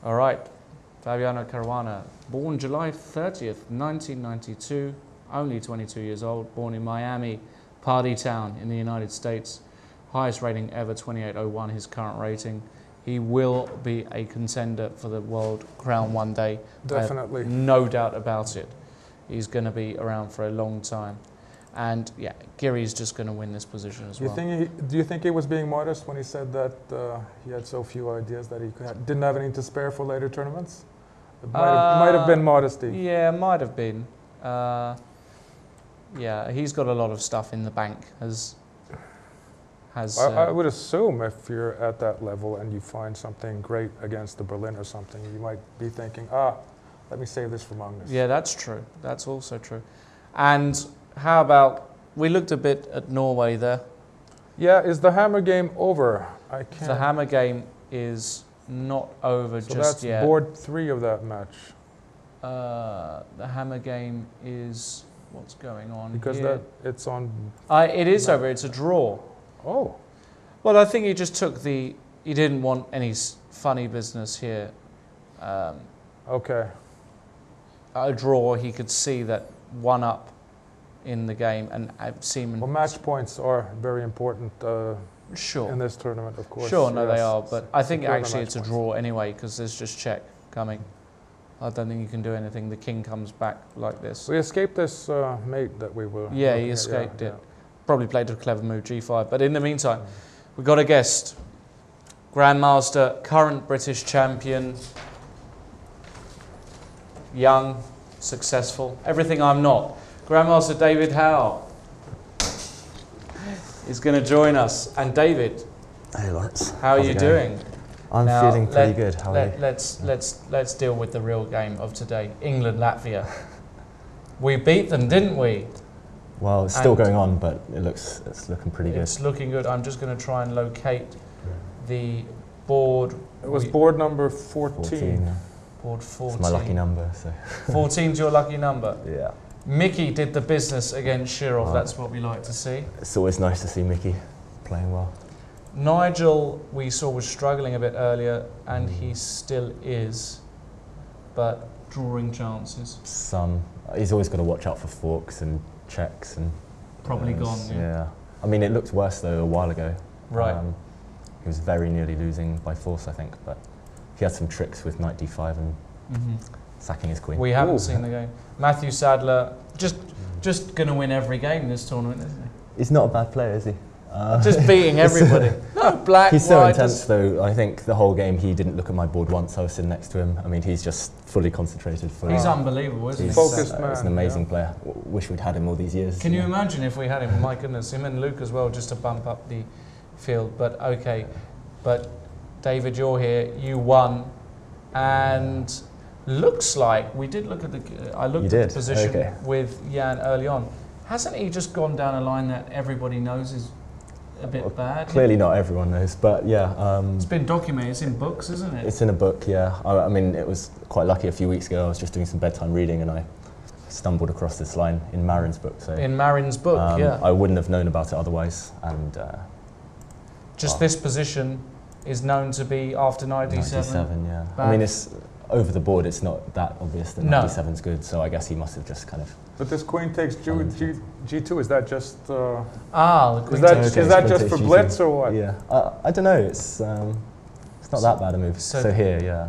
All right. Fabiano Caruana, born July 30th, 1992, only 22 years old, born in Miami, Party Town in the United States. Highest rating ever, 2801, his current rating. He will be a contender for the world crown one day. Definitely. No doubt about it. He's going to be around for a long time. And yeah, Giri's just going to win this position as well. Do you think he was being modest when he said that he had so few ideas that he didn't have any to spare for later tournaments? It might have been modesty. Yeah, might have been. Yeah, he's got a lot of stuff in the bank. I would assume if you're at that level and you find something great against the Berlin or something, you might be thinking, let me save this for Magnus. Yeah, that's true. That's also true. And how about, we looked a bit at Norway there. Yeah, is the hammer game over? I can't. The hammer game is not over so just yet. That's board 3 of that match. The hammer game is, what's going on because here? It's on... it is over, it's a draw. Oh. Well, I think he just took he didn't want any funny business here. Okay. A draw, he could see that 1 up in the game, and Seaman... Well, match points are very important sure. in this tournament, of course. Sure, no, they are, but I think actually it's a draw anyway, because there's just check coming. I don't think you can do anything. The king comes back like this. We escaped this mate that we were... Yeah, he escaped it. Probably played a clever move, g5. But in the meantime, we've got a guest. Grandmaster, current British champion. Young, successful, everything I'm not. Grandmaster David Howe is going to join us. And David, hey Lawrence, how are you doing? I'm feeling pretty good. How are you? Let's deal with the real game of today. England, Latvia. We beat them, didn't we? Well, it's still going on, but it's looking pretty good. It's looking good. I'm just going to try and locate the board. It was board number 14. Yeah. Board 14. It's my lucky number. So 14's your lucky number. Yeah. Mickey did the business against Shirov. That's what we like to see. It's always nice to see Mickey playing well. Nigel, we saw, was struggling a bit earlier, and he still is, but drawing chances. Some. He's always got to watch out for forks and checks and... Probably gone, yeah. I mean, it looked worse, though, a while ago. Right. He was very nearly losing by force, I think, but he had some tricks with knight d5 and sacking his queen. We haven't seen the game. Matthew Sadler, just going to win every game this tournament, isn't he? He's not a bad player, is he? Just beating everybody. No, black, he's so white, intense, though. I think the whole game he didn't look at my board once. I was sitting next to him. I mean, he's just fully concentrated. He's unbelievable, isn't he? Focused man. He's an amazing player. Wish we'd had him all these years. Can you imagine if we had him? My goodness, him and Luke as well, just to bump up the field. But okay, but David, you're here. You won, and looks like we did look at the. I looked at the position with Jan early on. Hasn't he just gone down a line that everybody knows is a bit bad? Clearly not everyone knows, but yeah. It's been documented, it's in books, isn't it? It's in a book, yeah. I mean, it was quite lucky a few weeks ago. I was just doing some bedtime reading and I stumbled across this line in Marin's book. So in Marin's book, yeah. I wouldn't have known about it otherwise. And just this position is known to be after knight d7. Knight d7, yeah. Bad. I mean, it's over the board, it's not that obvious that knight d7's good, so I guess he must have just kind of... But this queen takes g2, is that just... the queen is that just for blitz or what? Yeah, I don't know, it's not that bad a move. So here, yeah.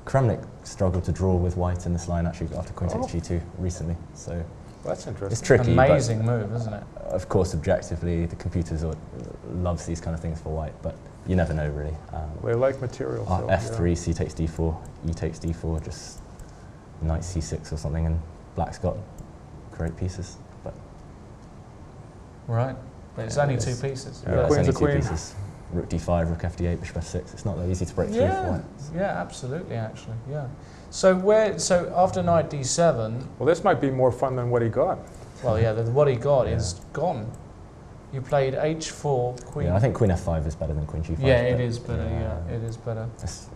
Kramnik struggled to draw with white in this line actually after queen takes g2 recently, so... That's interesting. It's tricky, amazing move, isn't it? Of course, objectively, the computers loves these kind of things for white, but you never know really. They like material. So, F3, c takes d4, e takes d4, just knight c6 or something, and black's got great pieces. But right, but it's only 2 pieces. Yeah, queen's a queen. Pieces. Rook d5, rook f8, bishop f6. It's not that easy to break through for white. Yeah, absolutely, actually, yeah. So after knight d7... Well, this might be more fun than what he got. Well, yeah, what he got is gone. You played h4, queen... Yeah, I think queen f5 is better than queen g5. Yeah, it is better, it is better. It's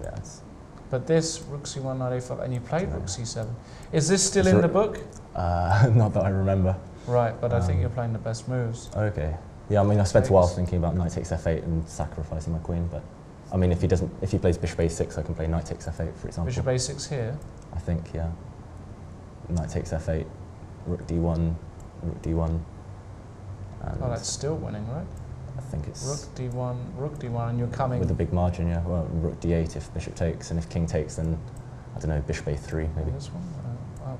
but this, rook c1, knight a5, and you played rook c7. Is this still in the book? Not that I remember. Right, but I think you're playing the best moves. Okay. Yeah, I mean, I spent a while thinking about knight takes f8 and sacrificing my queen, but I mean, if he plays bishop a6, I can play knight takes f8, for example. Bishop a6 here? I think, yeah. Knight takes f8, rook d1, rook d1. And that's still winning, right? I think it's... Rook d1, and you're coming... With a big margin, yeah. Well, rook d8 if bishop takes, and if king takes, then, I don't know, bishop a3, maybe. This one?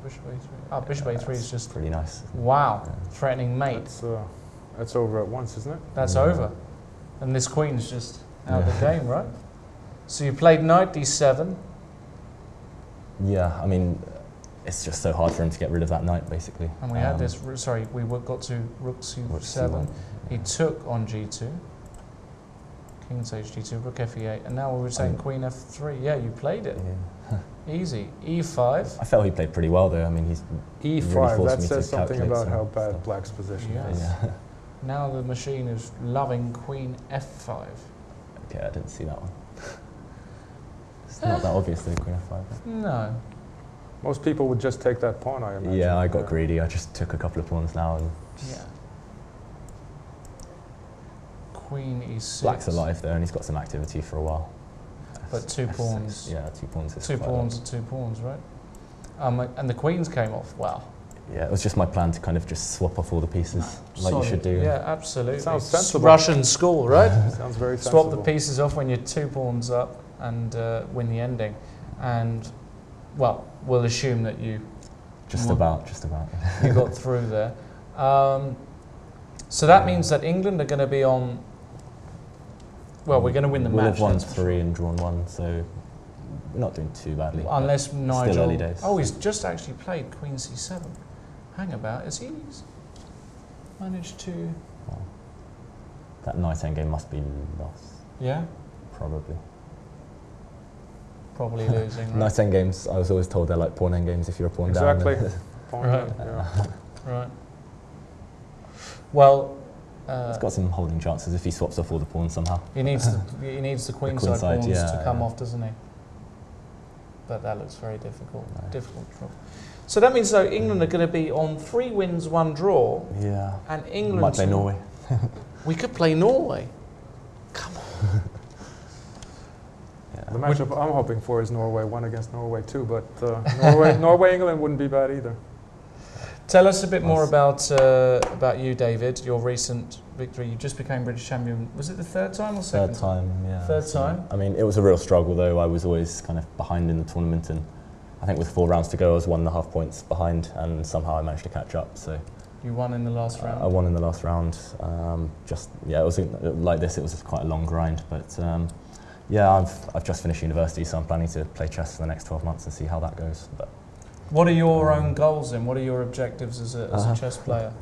bishop a3. Oh, bishop a3 is just pretty nice. Wow, threatening mate. That's over at once, isn't it? That's over, and this queen's just out of the game, right? So you played knight d7. Yeah, I mean, it's just so hard for him to get rid of that knight, basically. And we had this. Sorry, we got to rook c7. He took on g2. King takes g2, rook fe8, and now we were saying queen f3. Yeah, you played it. Yeah. Easy. e5. I felt he played pretty well, though. I mean, he's e5. Really that says something about how bad Black's position is. Yeah. Now the machine is loving queen f5. Okay, I didn't see that one. It's not that obvious, though, queen f5. No. Most people would just take that pawn, I imagine. Yeah, I got greedy. I just took a couple of pawns now. And yeah. Queen e6. Black's alive there, and he's got some activity for a while. But two pawns. Yeah, 2 pawns. Is 2 pawns are 2 pawns, right? And the queens came off. Wow. Yeah, it was just my plan to kind of just swap off all the pieces, like you should do. Yeah, absolutely. Sounds sensible. Russian school, right? Sounds very sensible. Swap the pieces off when you're 2 pawns up and win the ending. And, well, we'll assume that you... Just about. You got through there. So that means that England are going to be on... Well, we're going to win the match. We'll have won 3 and drawn 1, so we're not doing too badly. Unless Nigel... Still early days. Oh, he's just actually played queen c7. Hang about, has he managed to... Well, that knight endgame must be lost. Yeah? Probably. Probably losing, right? Knight endgames, I was always told they're like pawn endgames if you're a pawn down. Exactly. Pawn right. down, yeah. Right. Well... He's got some holding chances if he swaps off all the pawns somehow. He needs the queenside pawns to come off, doesn't he? But that looks very difficult. No. Difficult draw. So that means, though, England are going to be on 3 wins, 1 draw. Yeah. And England... Might play Norway. We could play Norway. Come on. Yeah. The matchup I'm hoping for is Norway 1 against Norway 2, but Norway England wouldn't be bad either. Tell us a bit more about you, David. Your recent victory. You just became British champion. Was it the 3rd time or 2nd? 3rd time, yeah. 3rd time. I mean, it was a real struggle though. I was always kind of behind in the tournament, and I think with 4 rounds to go, I was 1.5 points behind, and somehow I managed to catch up. So you won in the last round. I won in the last round. It was like this. It was quite a long grind, but yeah, I've just finished university, so I'm planning to play chess for the next 12 months and see how that goes. But what are your own goals then? What are your objectives as a chess player?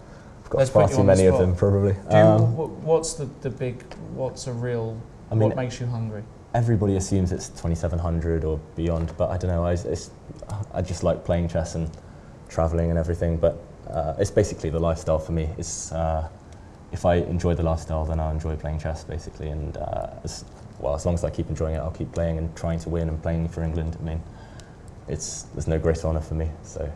I've got far too many of them, probably. What's what's a real, what makes you hungry? Everybody assumes it's 2700 or beyond, but I don't know, I just like playing chess and traveling and everything, but it's basically the lifestyle for me. It's, if I enjoy the lifestyle, then I'll enjoy playing chess, basically, and as long as I keep enjoying it, I'll keep playing and trying to win and playing for England. I mean, there's no greater honour for me, so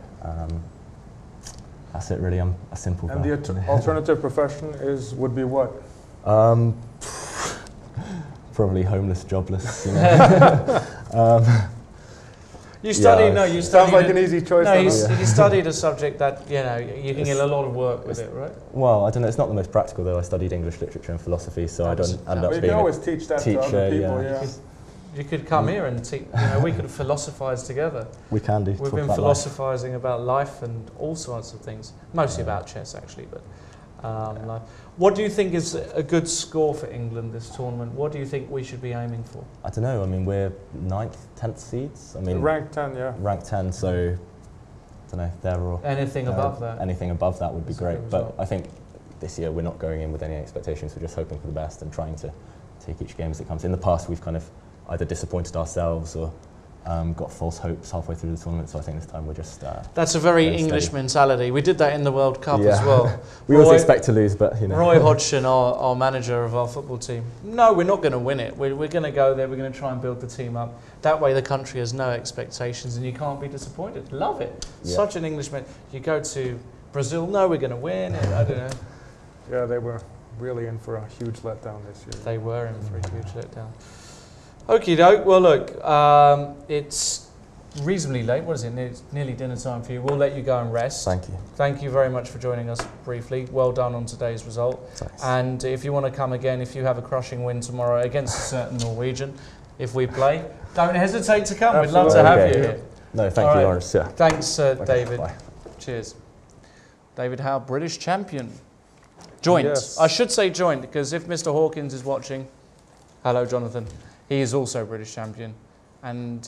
that's it really. I'm a simple guy. And the alternative profession would be what? Probably homeless, jobless, you know. You studied, no, you studied... Sounds like an easy choice. No, you studied a subject that, you know, you can get a lot of work with it, right? Well, I don't know, it's not the most practical though. I studied English literature and philosophy, so I don't end up being... You can always teach that to other people, yeah. You could come here and teach, you know, we could philosophise together. We can do. We've been philosophising about life and all sorts of things, mostly about chess actually, but life. What do you think is a good score for England this tournament? What do you think we should be aiming for? I don't know, I mean, we're 9th, 10th seeds? I mean, ranked 10, yeah. Ranked 10, so, I don't know, they're all... Anything above that? Anything above that would be great, but I think this year we're not going in with any expectations, we're just hoping for the best and trying to take each game as it comes. In the past, we've kind of either disappointed ourselves or got false hopes halfway through the tournament, so I think this time we're just... That's a very English mentality. We did that in the World Cup as well. We always expect to lose, but you know. Roy Hodgson, our manager of our football team, no, we're not going to win it. We're going to go there, we're going to try and build the team up. That way the country has no expectations and you can't be disappointed. Love it. Yeah. Such an Englishman. You go to Brazil, no, we're going to win. I don't know. Yeah, they were really in for a huge letdown this year. They were in for a huge letdown. Okie doke. Well, look, it's reasonably late. What is it? It's nearly dinner time for you. We'll let you go and rest. Thank you. Thank you very much for joining us briefly. Well done on today's result. Thanks. And if you want to come again, if you have a crushing win tomorrow against a certain Norwegian, if we play, don't hesitate to come. Absolutely. We'd love to have you here. No, thank you, Lawrence. Yeah. Thanks, Okay, David. bye. Cheers. David Howe, British champion. Joint. Yes. I should say joint, because if Mr. Hawkins is watching, hello, Jonathan. He is also British champion and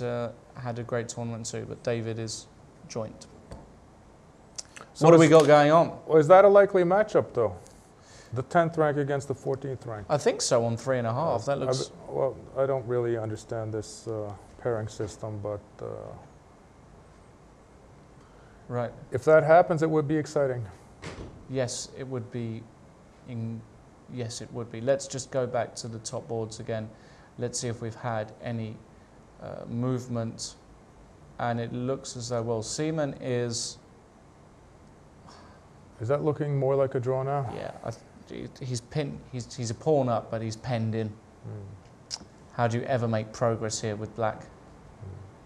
had a great tournament too, but David is joint. So what have we got going on? Well, is that a likely matchup, though? The 10th rank against the 14th rank? I think so, on 3.5. That looks... Well, I don't really understand this pairing system, but right. if that happens, it would be exciting. Yes, it would be. Yes, it would be. Let's just go back to the top boards again. Let's see if we've had any movement. And it looks as though, well, Seaman is... Is that looking more like a draw now? Yeah, he's pinned. He's a pawn up, but he's penned in. How do you ever make progress here with black?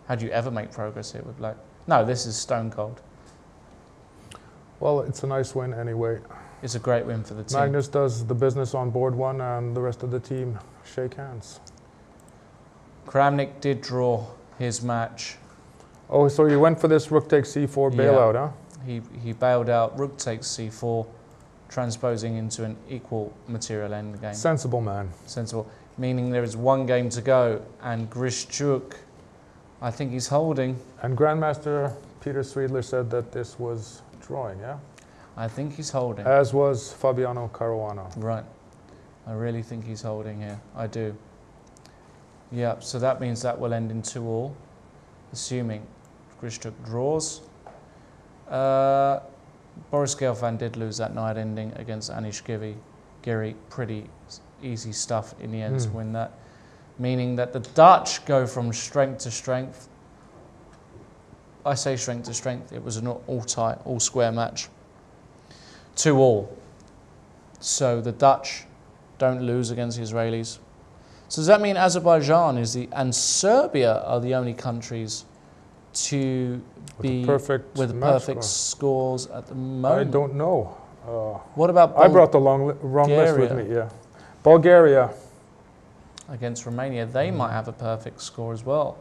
How do you ever make progress here with black? No, this is stone cold. Well, it's a nice win anyway. It's a great win for the team. Magnus does the business on board 1 and the rest of the team shake hands. Kramnik did draw his match. Oh, so you went for this rook takes c4 bailout, huh? He bailed out, rook takes c4, transposing into an equal material endgame. Sensible man. Sensible. Meaning there is one game to go, and Grishchuk, I think he's holding. And Grandmaster Peter Sriedler said that this was drawing, yeah? I think he's holding. As was Fabiano Caruana. Right. I really think he's holding here. I do. Yeah, so that means that will end in 2-all, assuming Grishchuk draws. Boris Gelfand did lose that knight ending against Anish Giri. Pretty easy stuff in the end to win that. Meaning that the Dutch go from strength to strength. I say strength to strength. It was an all-tie, all-square match. 2-all. So the Dutch don't lose against the Israelis. So does that mean Azerbaijan and Serbia are the only countries to be with the perfect scores at the moment? I don't know. What about I brought the wrong list with me, yeah. Bulgaria. Against Romania, they might have a perfect score as well.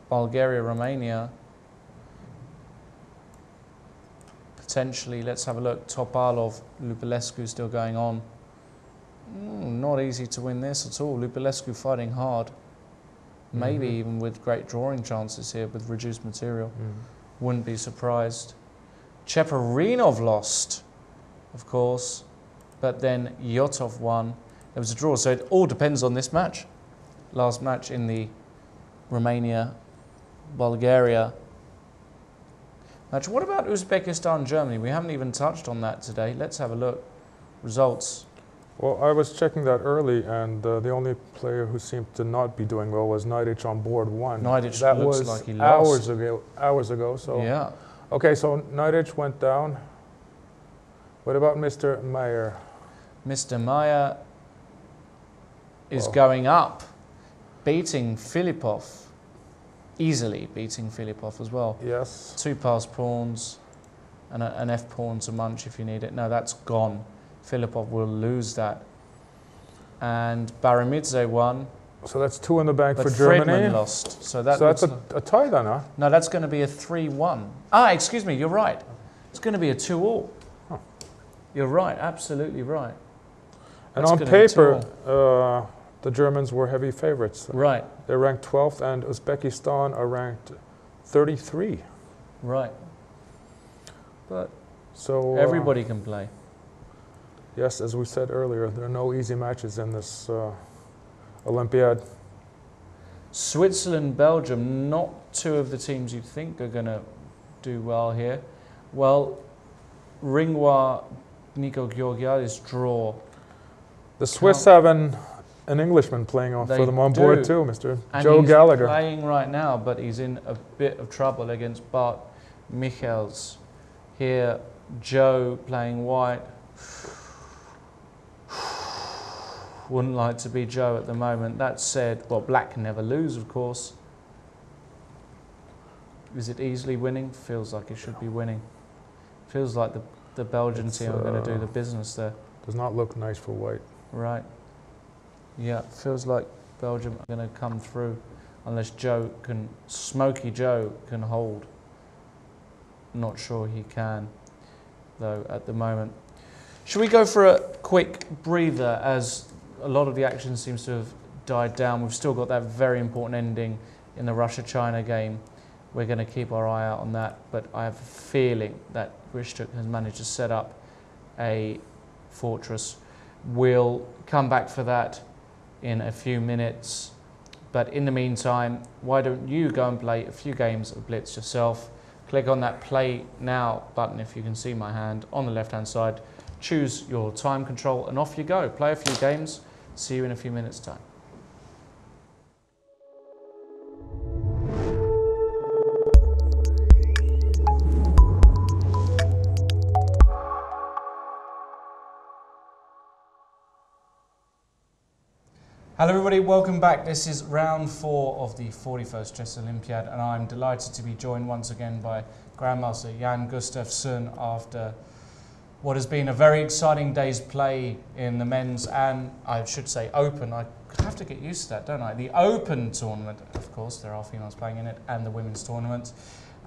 Bulgaria, Romania. Potentially, let's have a look. Topalov, Lupulescu still going on. Not easy to win this at all. Lupulescu fighting hard. Maybe even with great drawing chances here with reduced material. Wouldn't be surprised. Cheparinov lost, of course, but then Yotov won. There was a draw, so it all depends on this match. Last match in the Romania-Bulgaria match. What about Uzbekistan-Germany? We haven't even touched on that today. Let's have a look. Results. Well, I was checking that early, and the only player who seemed to not be doing well was Naidic on board 1. Naidic that looks was like he lost. Hours ago. So yeah. Okay, so Naidic went down. What about Mr. Meyer? Mr. Meyer is going up, beating Filipov, easily beating Filipov as well. Yes. 2 passed pawns and an F pawn to munch if you need it. No, that's gone. Filipov will lose that. And Baramidze won. So that's 2 in the bank but for Germany. Friedman lost. So that's a tie then, huh? No, that's going to be a 3-1. Ah, excuse me, you're right. It's going to be a 2-all. Huh. You're right, absolutely right. And on paper, the Germans were heavy favorites. Right. They're ranked 12th, and Uzbekistan are ranked 33. Right. But so everybody can play. Yes, as we said earlier, there are no easy matches in this Olympiad. Switzerland, Belgium, not 2 of the teams you'd think are going to do well here. Well, Ringwa, Nico Georgiadis draw. The Swiss have an Englishman playing for them on board too, Mr. Joe Gallagher. He's playing right now, but he's in a bit of trouble against Bart Michels. Here, Joe playing white. Wouldn't like to be Joe at the moment. That said, well, black can never lose, of course. Is it easily winning? Feels like it should be winning. Feels like the Belgian team are going to do the business there. Does not look nice for white. Right. Yeah, feels like Belgium are going to come through. unless Smoky Joe can hold. Not sure he can, though, at the moment. Should we go for a quick breather, as a lot of the action seems to have died down? We've still got that very important ending in the Russia-China game. We're going to keep our eye out on that, but I have a feeling that Grishtuk has managed to set up a fortress. We'll come back for that in a few minutes, but in the meantime, why don't you go and play a few games of Blitz yourself? Click on that Play Now button, if you can see my hand, on the left-hand side. Choose your time control, and off you go. Play a few games. See you in a few minutes' time. Hello everybody, welcome back. This is round 4 of the 41st Chess Olympiad, and I'm delighted to be joined once again by Grandmaster Jan Gustafsson after what has been a very exciting day's play in the men's, and I should say open. I have to get used to that, don't I? The open tournament, of course, there are females playing in it, and the women's tournament.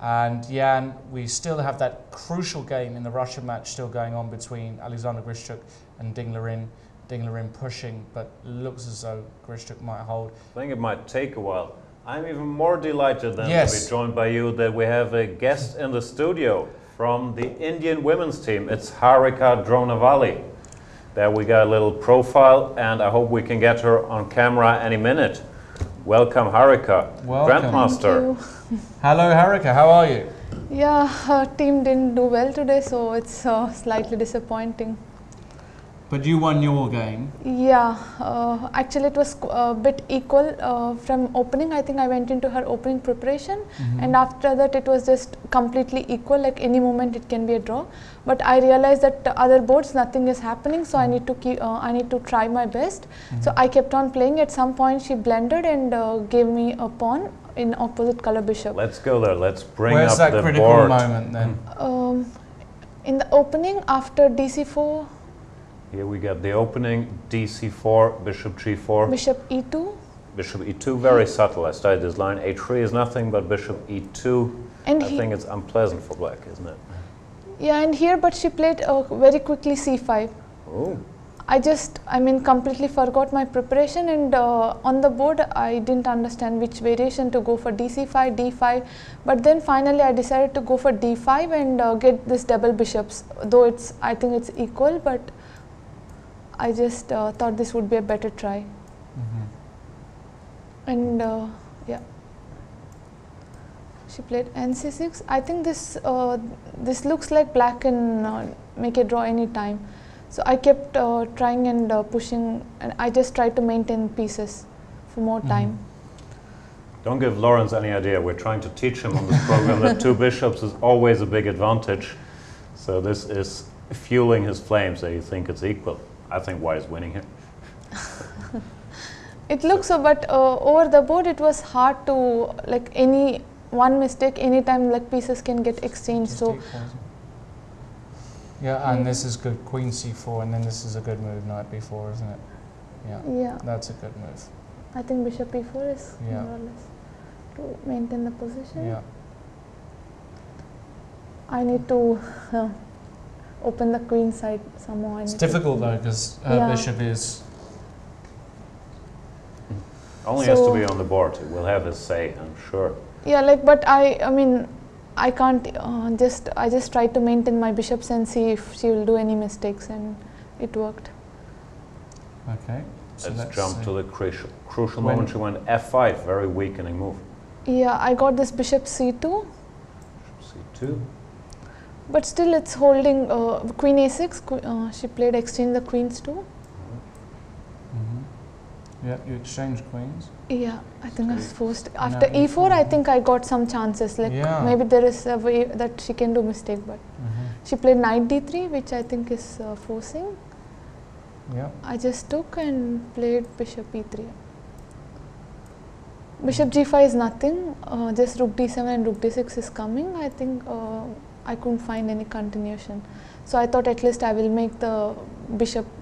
And Jan, we still have that crucial game in the Russian match still going on between Alexander Grishtuk and Ding Liren. Ding Liren pushing, but looks as though Grishtuk might hold. I think it might take a while. I'm even more delighted than to be joined by you that we have a guest in the studio from the Indian women's team. It's Harika Dronavalli. There we got a little profile, and I hope we can get her on camera any minute. Welcome, Harika. Welcome. Grandmaster. Hello, Harika. How are you? Yeah, our team didn't do well today, so it's slightly disappointing. But you won your game. Yeah, actually it was a bit equal from opening. I think I went into her opening preparation, and after that it was just completely equal, like any moment it can be a draw. But I realized that the other boards nothing is happening, so I need to try my best. So I kept on playing. At some point she blundered and gave me a pawn in opposite color bishop. Let's go there. Let's bring Where's up that the critical board. moment then? In the opening after dc4. Here we got the opening, dc4, bishop g4. Bishop e2. Bishop e2, very subtle. I studied this line. a3 is nothing, but bishop e2. And I think it's unpleasant for black, isn't it? Yeah, and here, but she played very quickly c5. Oh. I completely forgot my preparation, and on the board I didn't understand which variation to go for dc5, d5, but then finally I decided to go for d5 and get this double bishops, though I think it's equal, but I just thought this would be a better try. And yeah, she played nc6. I think this looks like black can make a draw any time. So I kept trying and pushing, and I just tried to maintain pieces for more time. Don't give Lawrence any idea. We're trying to teach him on this program that 2 bishops is always a big advantage. So this is fueling his flames that you think it's equal. I think White is winning here. It looks so, but over the board it was hard to, like, any one mistake, anytime like pieces can get exchanged. So yeah, and this is good, queen c4, and then this is a good move, knight b4, isn't it? Yeah, that's a good move. I think bishop e4 is more or less to maintain the position. Yeah. I need to open the queen side somehow. It's difficult though, because her bishop is... Only has to be on the board. It will have his say, I'm sure. Yeah, like, but I can't I just tried to maintain my bishops and see if she will do any mistakes, and it worked. Okay. So let's jump to the crucial moment. She went f5, very weakening move. Yeah, I got this bishop c2. c2. But still it's holding queen a6. She played exchange the queens too. Yeah, you exchange queens. Yeah, I think I was forced. After e4, I think I got some chances. Like maybe there is a way that she can do mistake, but she played knight d3, which I think is forcing. Yeah. I just took and played bishop e3. Bishop g5 is nothing. Just rook d7 and rook d6 is coming. I think I couldn't find any continuation. So I thought at least I will make the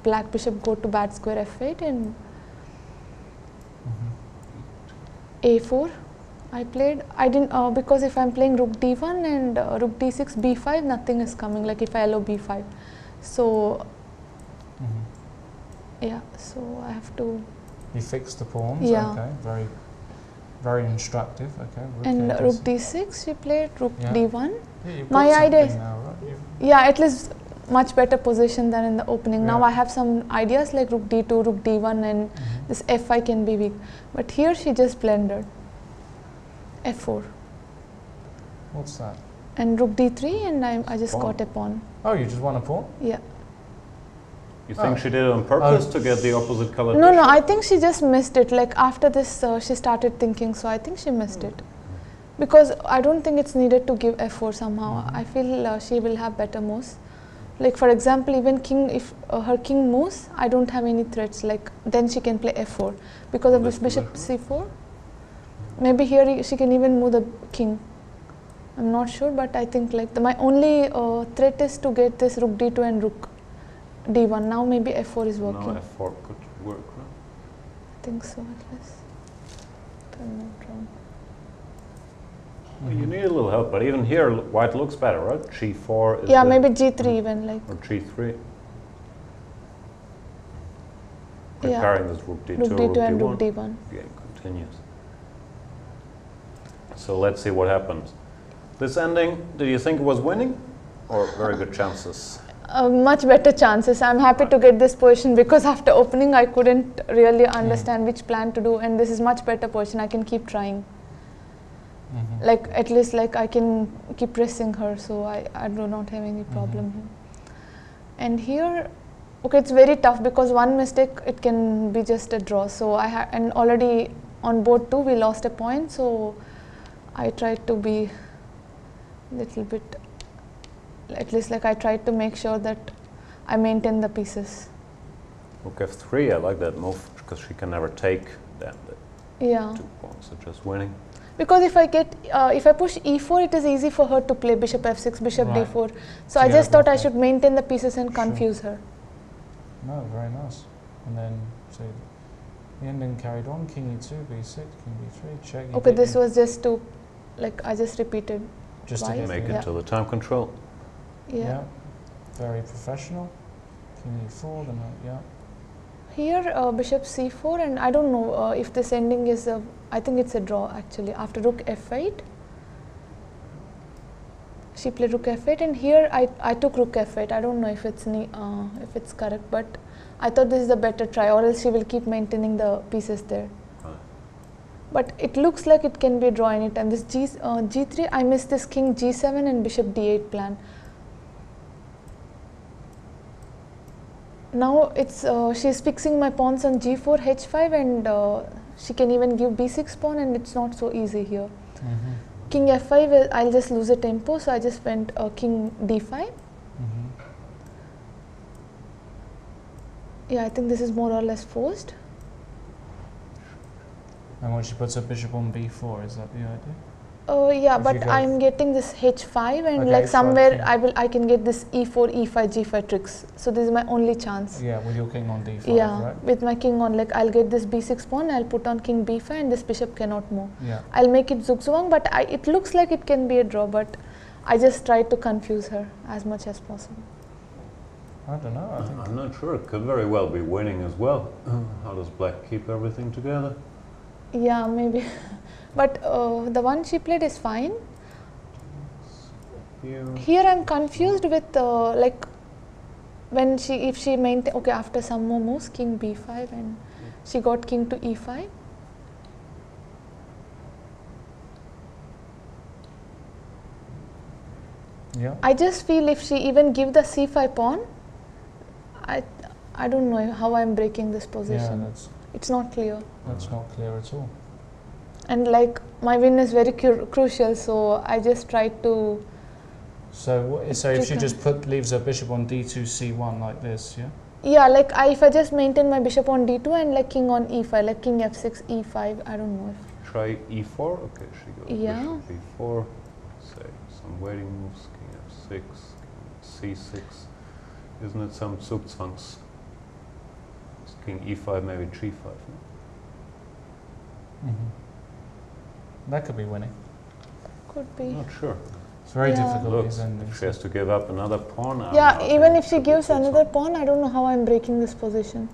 black bishop go to bad square f8 and. a4 I played. I didn't because if I'm playing rook d1 and rook d6 b5, nothing is coming, like if I allow b5. So yeah, so I have to. You fix the pawns. Yeah. Okay, very, very instructive. Okay. And rook d6 she played, rook d1. Yeah, you've My got idea something is, now, right? yeah, at least much better position than in the opening. Now Yeah. I have some ideas like rook d2, rook d1, and this f5 can be weak. But here she just blundered. f4. What's that? And rook d3, and I just got a pawn. Oh, you just won a pawn? Yeah. You think she did it on purpose to get the opposite color? No, no, I think she just missed it. Like after this, she started thinking, so I think she missed it. Because I don't think it's needed to give f4 somehow. I feel she will have better moves. Like for example, even king, if her king moves, I don't have any threats. Like then she can play f4 because of this bishop c4. Maybe here she can even move the king. I'm not sure, but I think like my only threat is to get this rook d2 and rook d1. Now maybe f4 is working. Now f4 could work, right? I think so, at least. If I'm not wrong. Well, you need a little help, but even here, white looks better, right? g4 is Yeah, maybe g3 even like. or g3. Yeah. Preparing this rook d2, Rook d2 and d1. rook d1. Game continues. So let's see what happens. This ending, do you think it was winning or very good chances? Much better chances. I'm happy to get this position because after opening I couldn't really understand which plan to do, and this is much better position. I can keep trying. Like at least like I can keep pressing her, so I do not have any problem here. And here, okay, it's very tough because one mistake it can be just a draw. So and already on board 2 we lost a point, so I tried to be little bit, at least like I tried to make sure that I maintain the pieces. Rook f3, I like that move because she can never take them. Yeah. 2 pawns are just winning. Because if I get, if I push e4, it is easy for her to play bishop f6, bishop d4. So I just thought I should maintain the pieces and confuse her. No, very nice. And then, so the ending carried on, king e2, b6, king b3, check. Okay, this was just to, like I just repeated. Just twice. to Make it to the time control. Yeah. Very professional. King e4, then Here bishop c4, and I don't know if this ending is a, I think it's a draw actually. After rook f8, she played rook f8, and here I took rook f8. I don't know if it's correct, but I thought this is a better try, or else she will keep maintaining the pieces there. But it looks like it can be a draw anytime. This g3, I missed this king g7 and bishop d8 plan. Now it's she's fixing my pawns on g4, h5, and she can even give b6 pawn, and it's not so easy here. King f5, I'll just lose a tempo, so I just went king d5. Yeah, I think this is more or less forced. And when she puts her bishop on b4, is that the idea? Yeah, but I'm getting this h5, and Okay, like H5, somewhere yeah. I can get this e4, e5, g5 tricks. So this is my only chance. Yeah, with your king on d5, Yeah, right? with my king on, like I'll get this b6 pawn, I'll put on king b5, and this bishop cannot move. Yeah. I'll make it zugzwang, but it looks like it can be a draw, but I just tried to confuse her as much as possible. I don't know, I think. I'm not sure. It could very well be winning as well. How does black keep everything together? Yeah, maybe. But the one she played is fine. Here I'm confused with like when if she maintain, okay, after some more moves, king b5, and she got king to e5. Yeah. I just feel if she even give the c5 pawn, I don't know how I'm breaking this position. Yeah, it's not clear. That's not clear at all. And like my win is very crucial, so I just tried to. So if she just leaves her bishop on d2, c1 like this, yeah? Yeah, like if I just maintain my bishop on d2 and like king on e5, like king f6, e5, I don't know if. Try e4. Okay, she goes bishop e4. Say some waiting moves. King f6, king c6. Isn't it some Zugzwangs? King e5, maybe g5. No? That could be winning. Could be. Not sure. It's very difficult. Look, these endings. she has to give up another pawn now. Yeah, even if she gives another pawn, I don't know how I'm breaking this position.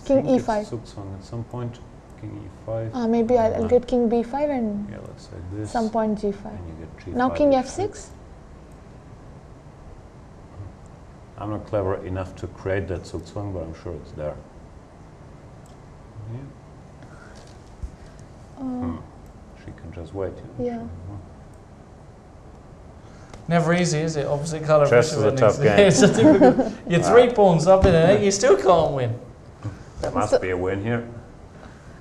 King e5. Zugzwang at some point. King e5. Maybe I'll get king b5 and yeah, let's say this. some point g5. And you get g5. Now king f6. I'm not clever enough to create that Zugzwang, but I'm sure it's there. Yeah. She can just wait. Yeah. Never easy, is it? Opposite colour. Chess is a tough game. It's a difficult. You're 3 pawns up in it, you still can't win. There must be a win here.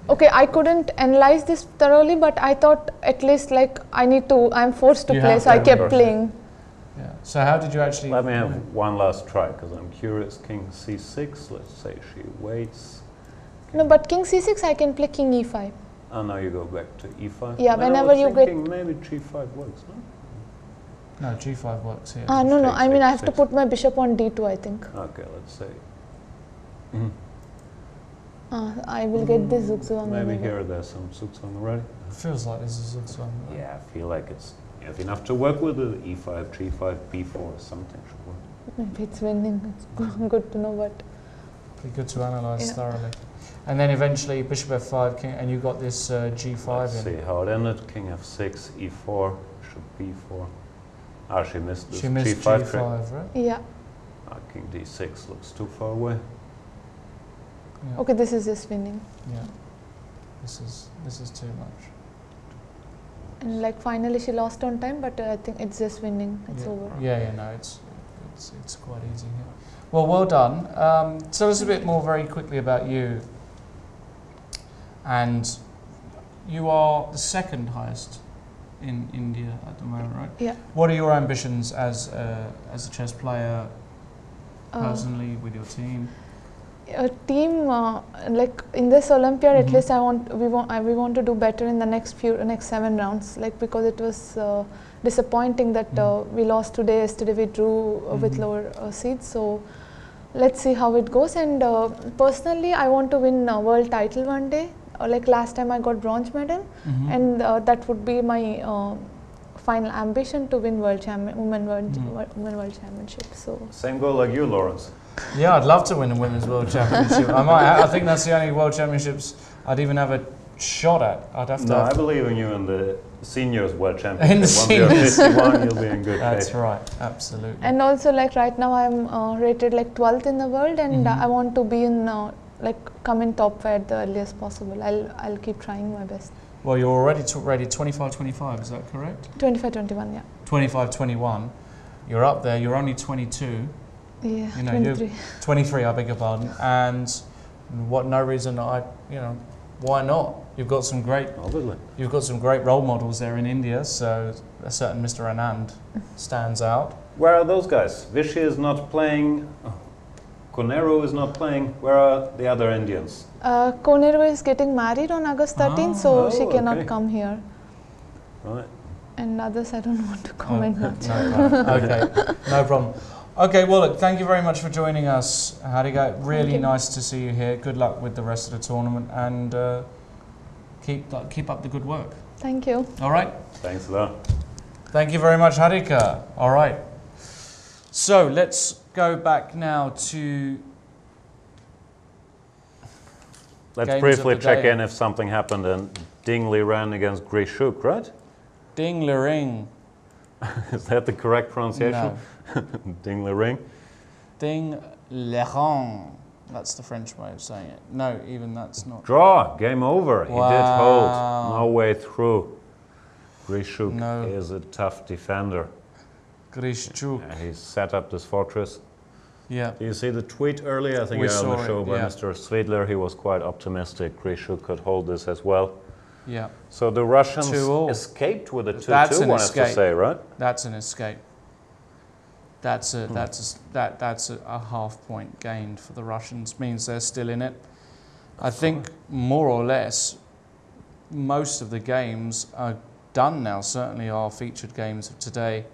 Okay, I couldn't analyze this thoroughly, but I thought at least like I'm forced to play, so I kept playing. Yeah. So how did you actually? Let me have one last try, because I'm curious. King c6. Let's say she waits. No, but king c6, I can play king e5. Oh, now you go back to e5. Yeah, whenever you get. Maybe g5 works, no? No, g5 works here. No. I mean, I have to put my bishop on d2, I think. Okay, let's say. I will get this Zugzwang. Maybe here there's some Zugzwang already. Feels like this is Zugzwang. Yeah, I feel like it's you have enough to work with. E5, g5, b4, something should work. Maybe it's winning. It's good to know, but. Pretty good to analyse thoroughly. And then eventually bishop f5, king, and you got this g5 Let's see how it ended. King f6, e4, bishop b4. Ah, she missed this. She missed g5, right? Yeah. King d6 looks too far away. Yeah. Okay, this is just winning. Yeah. This is too much. And like finally she lost on time, but I think it's just winning. It's over. Yeah, no, it's quite easy here. Well, well done. Tell us a bit more very quickly about you. And you are the second highest in India at the moment, right? Yeah. What are your ambitions as a chess player, personally, with your team? A team like in this Olympiad, at least we want to do better in the next 7 rounds. Like because it was disappointing that we lost today. Yesterday we drew with lower seeds. So let's see how it goes. And personally, I want to win a world title one day. Like last time I got bronze medal, and that would be my final ambition to win women world championship. So same goal like you, Lawrence. Yeah, I'd love to win a women's world championship. I think that's the only world championships I'd even have a shot at. I'd have to. No, I believe in you in the seniors world championship. In the Once you're 51, you'll be in good shape. That's right, absolutely. And also, like right now, I'm rated like 12th in the world, and I want to be in come in top 5 at the earliest possible. I'll keep trying my best. Well, you're already rated 25-25. Is that correct? 25-21, yeah. 25-21. You're up there. You're only 22. Yeah, you know, 23. 23, I beg your pardon. And no reason why not? You've got some great role models there in India. So a certain Mr. Anand stands out. Where are those guys? Vishy is not playing. Konero is not playing. Where are the other Indians? Konero is getting married on August 13th, so she cannot come here. Right. And others, I don't want to comment much. Okay, no problem. Okay, well, look, thank you very much for joining us, Harika. Really nice to see you here. Good luck with the rest of the tournament, and keep up the good work. Thank you. All right. Thanks a lot. Thank you very much, Harika. All right. So let's go back now to. Let's briefly check in if something happened in Ding Liren against Grishuk, right? Ding Liren. Is that the correct pronunciation? No. Ding Liren. Ding Liren. That's the French way of saying it. No, even that's not. Draw. Game over. Wow. He did hold. No way through. Grishuk is a tough defender. Grishuk. Yeah, he set up this fortress. Yeah. Do you see the tweet earlier? I think you on the show by Mr. Svidler. He was quite optimistic. Grishuk could hold this as well. Yeah. So the Russians escaped with a 2-2, one has to say, right? That's an escape. That's a half point gained for the Russians. Means they're still in it. I think more or less most of the games are done now. Certainly our featured games of today.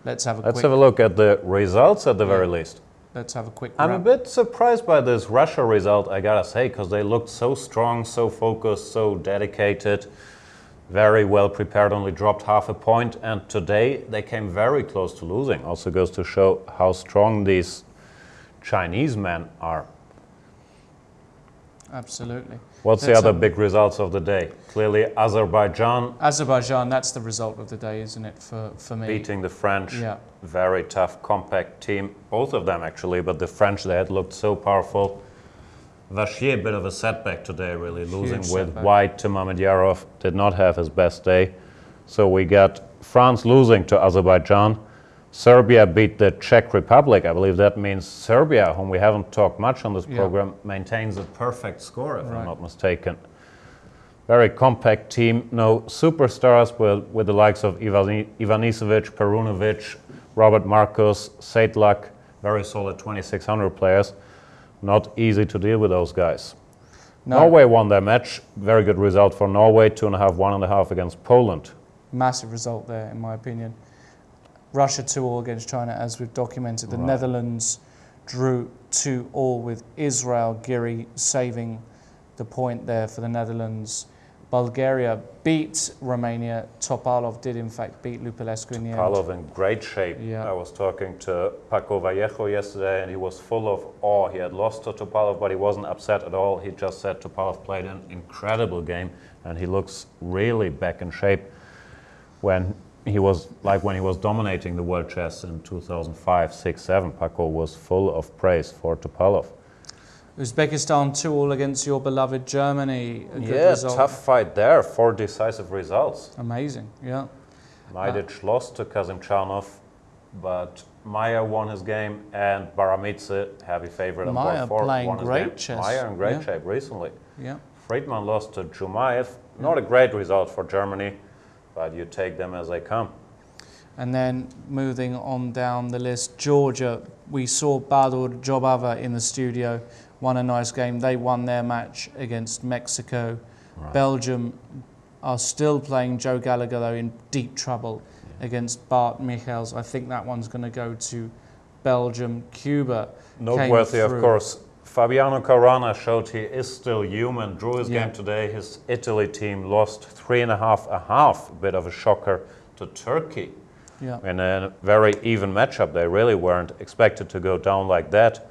Let's have a look at the results at the very least. Let's have a quick I'm a bit surprised by this Russia result, I gotta say, because they looked so strong, so focused, so dedicated. very well prepared, only dropped half a point, and today they came very close to losing. Also goes to show how strong these Chinese men are. Absolutely. What's the other big results of the day? Clearly Azerbaijan. Azerbaijan, that's the result of the day, isn't it, for me? Beating the French. Yeah. Very tough, compact team. Both of them, actually, but the French, they had looked so powerful. Vachier, a bit of a setback today, really, losing with white to Mamedyarov. Did not have his best day. So we got France losing to Azerbaijan. Serbia beat the Czech Republic. I believe that means Serbia, whom we haven't talked much on this program, maintains a perfect score, if I'm not mistaken. Very compact team. No superstars, with the likes of Ivanisevic, Perunovic, Robert Marcus, Seidlak. Very solid 2600 players. Not easy to deal with those guys. No. Norway won their match. Very good result for Norway. 2.5, 1.5 against Poland. Massive result there, in my opinion. Russia 2-2 against China, as we've documented. The Netherlands drew 2-2 with Israel. Giri saving the point there for the Netherlands. Bulgaria beat Romania. Topalov did, in fact, beat Lupulescu in the end. Topalov in great shape. I was talking to Paco Vallejo yesterday, and he was full of awe. He had lost to Topalov, but he wasn't upset at all. He just said Topalov played an incredible game, and he looks really back in shape when he was dominating the world chess in 2005, 6, 7. Paco was full of praise for Topalov. Uzbekistan 2-2 against your beloved Germany. A good result. Tough fight there. 4 decisive results. Amazing, yeah. Majdic lost to Kazimchanov, but Maya won his game, and Baramitse, heavy favorite on board 4, playing great chess. Maya in great shape recently. Yeah. Friedman lost to Jumaev. Not a great result for Germany, but you take them as they come. And then moving on down the list, Georgia. We saw Badur Jobava in the studio. Won a nice game. They won their match against Mexico. Belgium are still playing Joe Gallagher, though, in deep trouble against Bart Michels. I think that one's going to go to Belgium. Cuba noteworthy, of course. Fabiano Caruana showed he is still human. Drew his game today. His Italy team lost 3.5, a bit of a shocker, to Turkey. In a very even matchup. They really weren't expected to go down like that.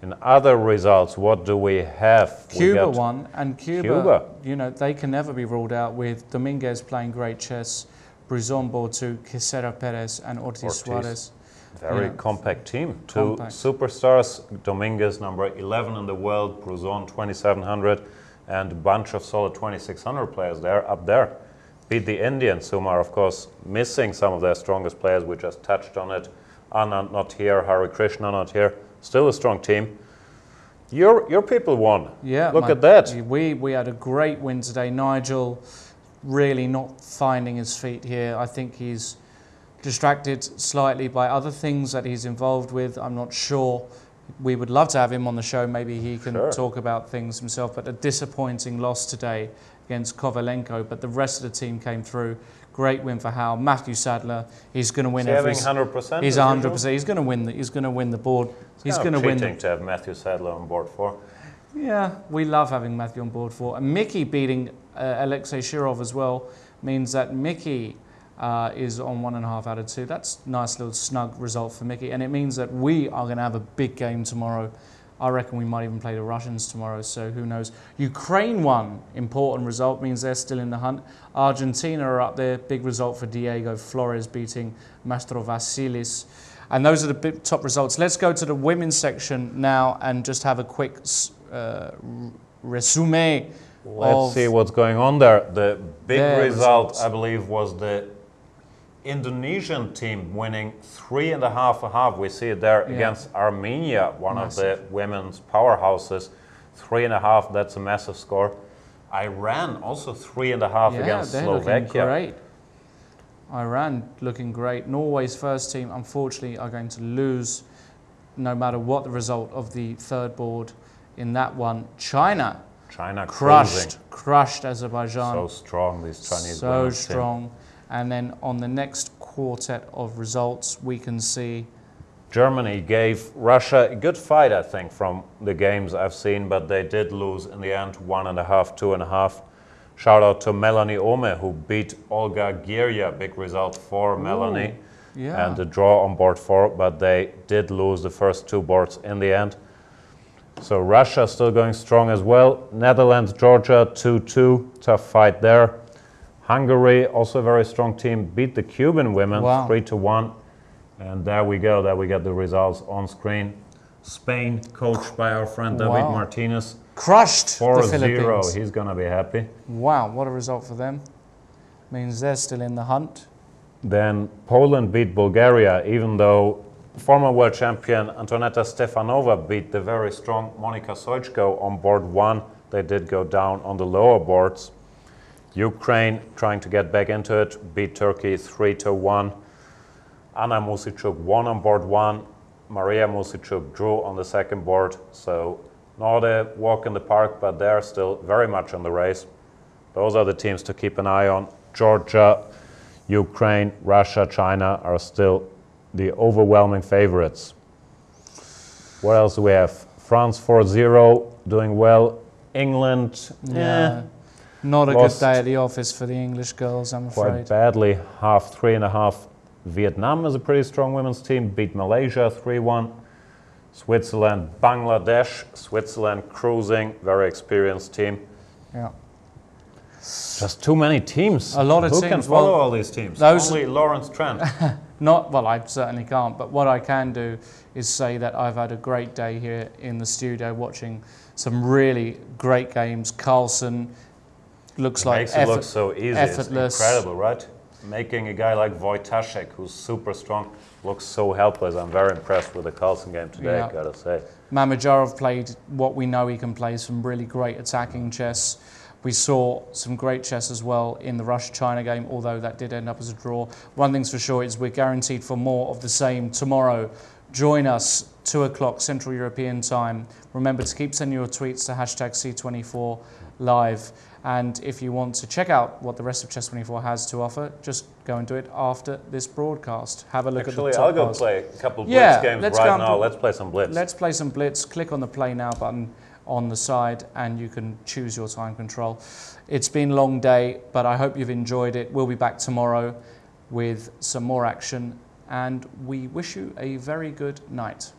In other results, what do we have? Cuba won, and Cuba, you know, they can never be ruled out with Dominguez playing great chess, Bruzon Bortu, Quisera Perez, and Ortiz Suarez. Very compact team. 2 superstars, Dominguez number 11 in the world, Bruzon 2700, and a bunch of solid 2600 players there, up there. Beat the Indians, whom are, of course, missing some of their strongest players. We just touched on it. Anand not here, Hari Krishna not here. Still a strong team. Your people won. Yeah, look at that. We had a great win today. Nigel really not finding his feet here. I think he's distracted slightly by other things that he's involved with. I'm not sure. We would love to have him on the show. Maybe he can talk about things himself. But a disappointing loss today against Kovalenko. But the rest of the team came through. Great win for Hal. Matthew Sadler, he's going to win every. 100%. He's 100%. He's going to win. He's going to win the board. He's going to win. Cheating to have Matthew Sadler on board 4. Yeah, we love having Matthew on board 4. And Mickey beating Alexei Shirov as well means that Mickey is on 1.5 out of 2. That's a nice little snug result for Mickey, and it means that we are going to have a big game tomorrow. I reckon we might even play the Russians tomorrow, so who knows. Ukraine won, important result, means they're still in the hunt. Argentina are up there, big result for Diego Flores beating Mastro Vasilis. And those are the big top results. Let's go to the women's section now and just have a quick resume. Let's see what's going on there. The big result, I believe, was the Indonesian team winning 3.5. We see it there against Armenia, one of the women's powerhouses. 3.5, that's a massive score. Iran also 3.5 against Slovakia. Looking great. Iran looking great. Norway's first team, unfortunately, are going to lose no matter what the result of the third board in that one. China crushed Azerbaijan. So strong, these Chinese so strong. And then on the next quartet of results, we can see Germany gave Russia a good fight, I think, from the games I've seen, but they did lose in the end, 1.5, 2.5. Shout out to Melanie Ome, who beat Olga Gierya. Big result for Melanie. Yeah. And the draw on board 4, but they did lose the first 2 boards in the end. So Russia still going strong as well. Netherlands, Georgia, 2-2. Tough fight there. Hungary, also a very strong team, beat the Cuban women 3-1. And there we go. There we get the results on screen. Spain, coached by our friend David Martinez. Crushed the 4-0. Philippines. He's going to be happy. Wow, what a result for them. Means they're still in the hunt. Then Poland beat Bulgaria, even though former world champion Antoneta Stefanova beat the very strong Monika Sojko on board 1. They did go down on the lower boards. Ukraine, trying to get back into it, beat Turkey 3-1. Anna Musichuk won on board 1. Maria Musichuk drew on the second board. So not a walk in the park, but they're still very much in the race. Those are the teams to keep an eye on. Georgia, Ukraine, Russia, China are still the overwhelming favorites. What else do we have? France 4-0, doing well. England, not a good day at the office for the English girls, I'm afraid. Quite badly, 3.5. Vietnam is a pretty strong women's team, beat Malaysia 3-1. Switzerland, Bangladesh. Switzerland cruising, very experienced team. Yeah. Just too many teams. A lot of Who teams. can follow all these teams? Only Lawrence Trent. Well, I certainly can't, but what I can do is say that I've had a great day here in the studio watching some really great games. Carlsen looks like makes it look so easy. Effortless. It's incredible, right? Making a guy like Wojtaszek, who's super strong, looks so helpless. I'm very impressed with the Carlsen game today, gotta say. Mamedyarov played what we know he can play, some really great attacking chess. We saw some great chess as well in the Russia-China game, although that did end up as a draw. One thing's for sure is we're guaranteed for more of the same tomorrow. Join us, 2 o'clock Central European time. Remember to keep sending your tweets to #C24 live. And if you want to check out what the rest of Chess24 has to offer, just go and do it after this broadcast. Have a look at the top I'll go bars. play a couple of Blitz games right now. Let's play some Blitz. Let's play some Blitz. Click on the Play Now button on the side and you can choose your time control. It's been a long day, but I hope you've enjoyed it. We'll be back tomorrow with some more action and we wish you a very good night.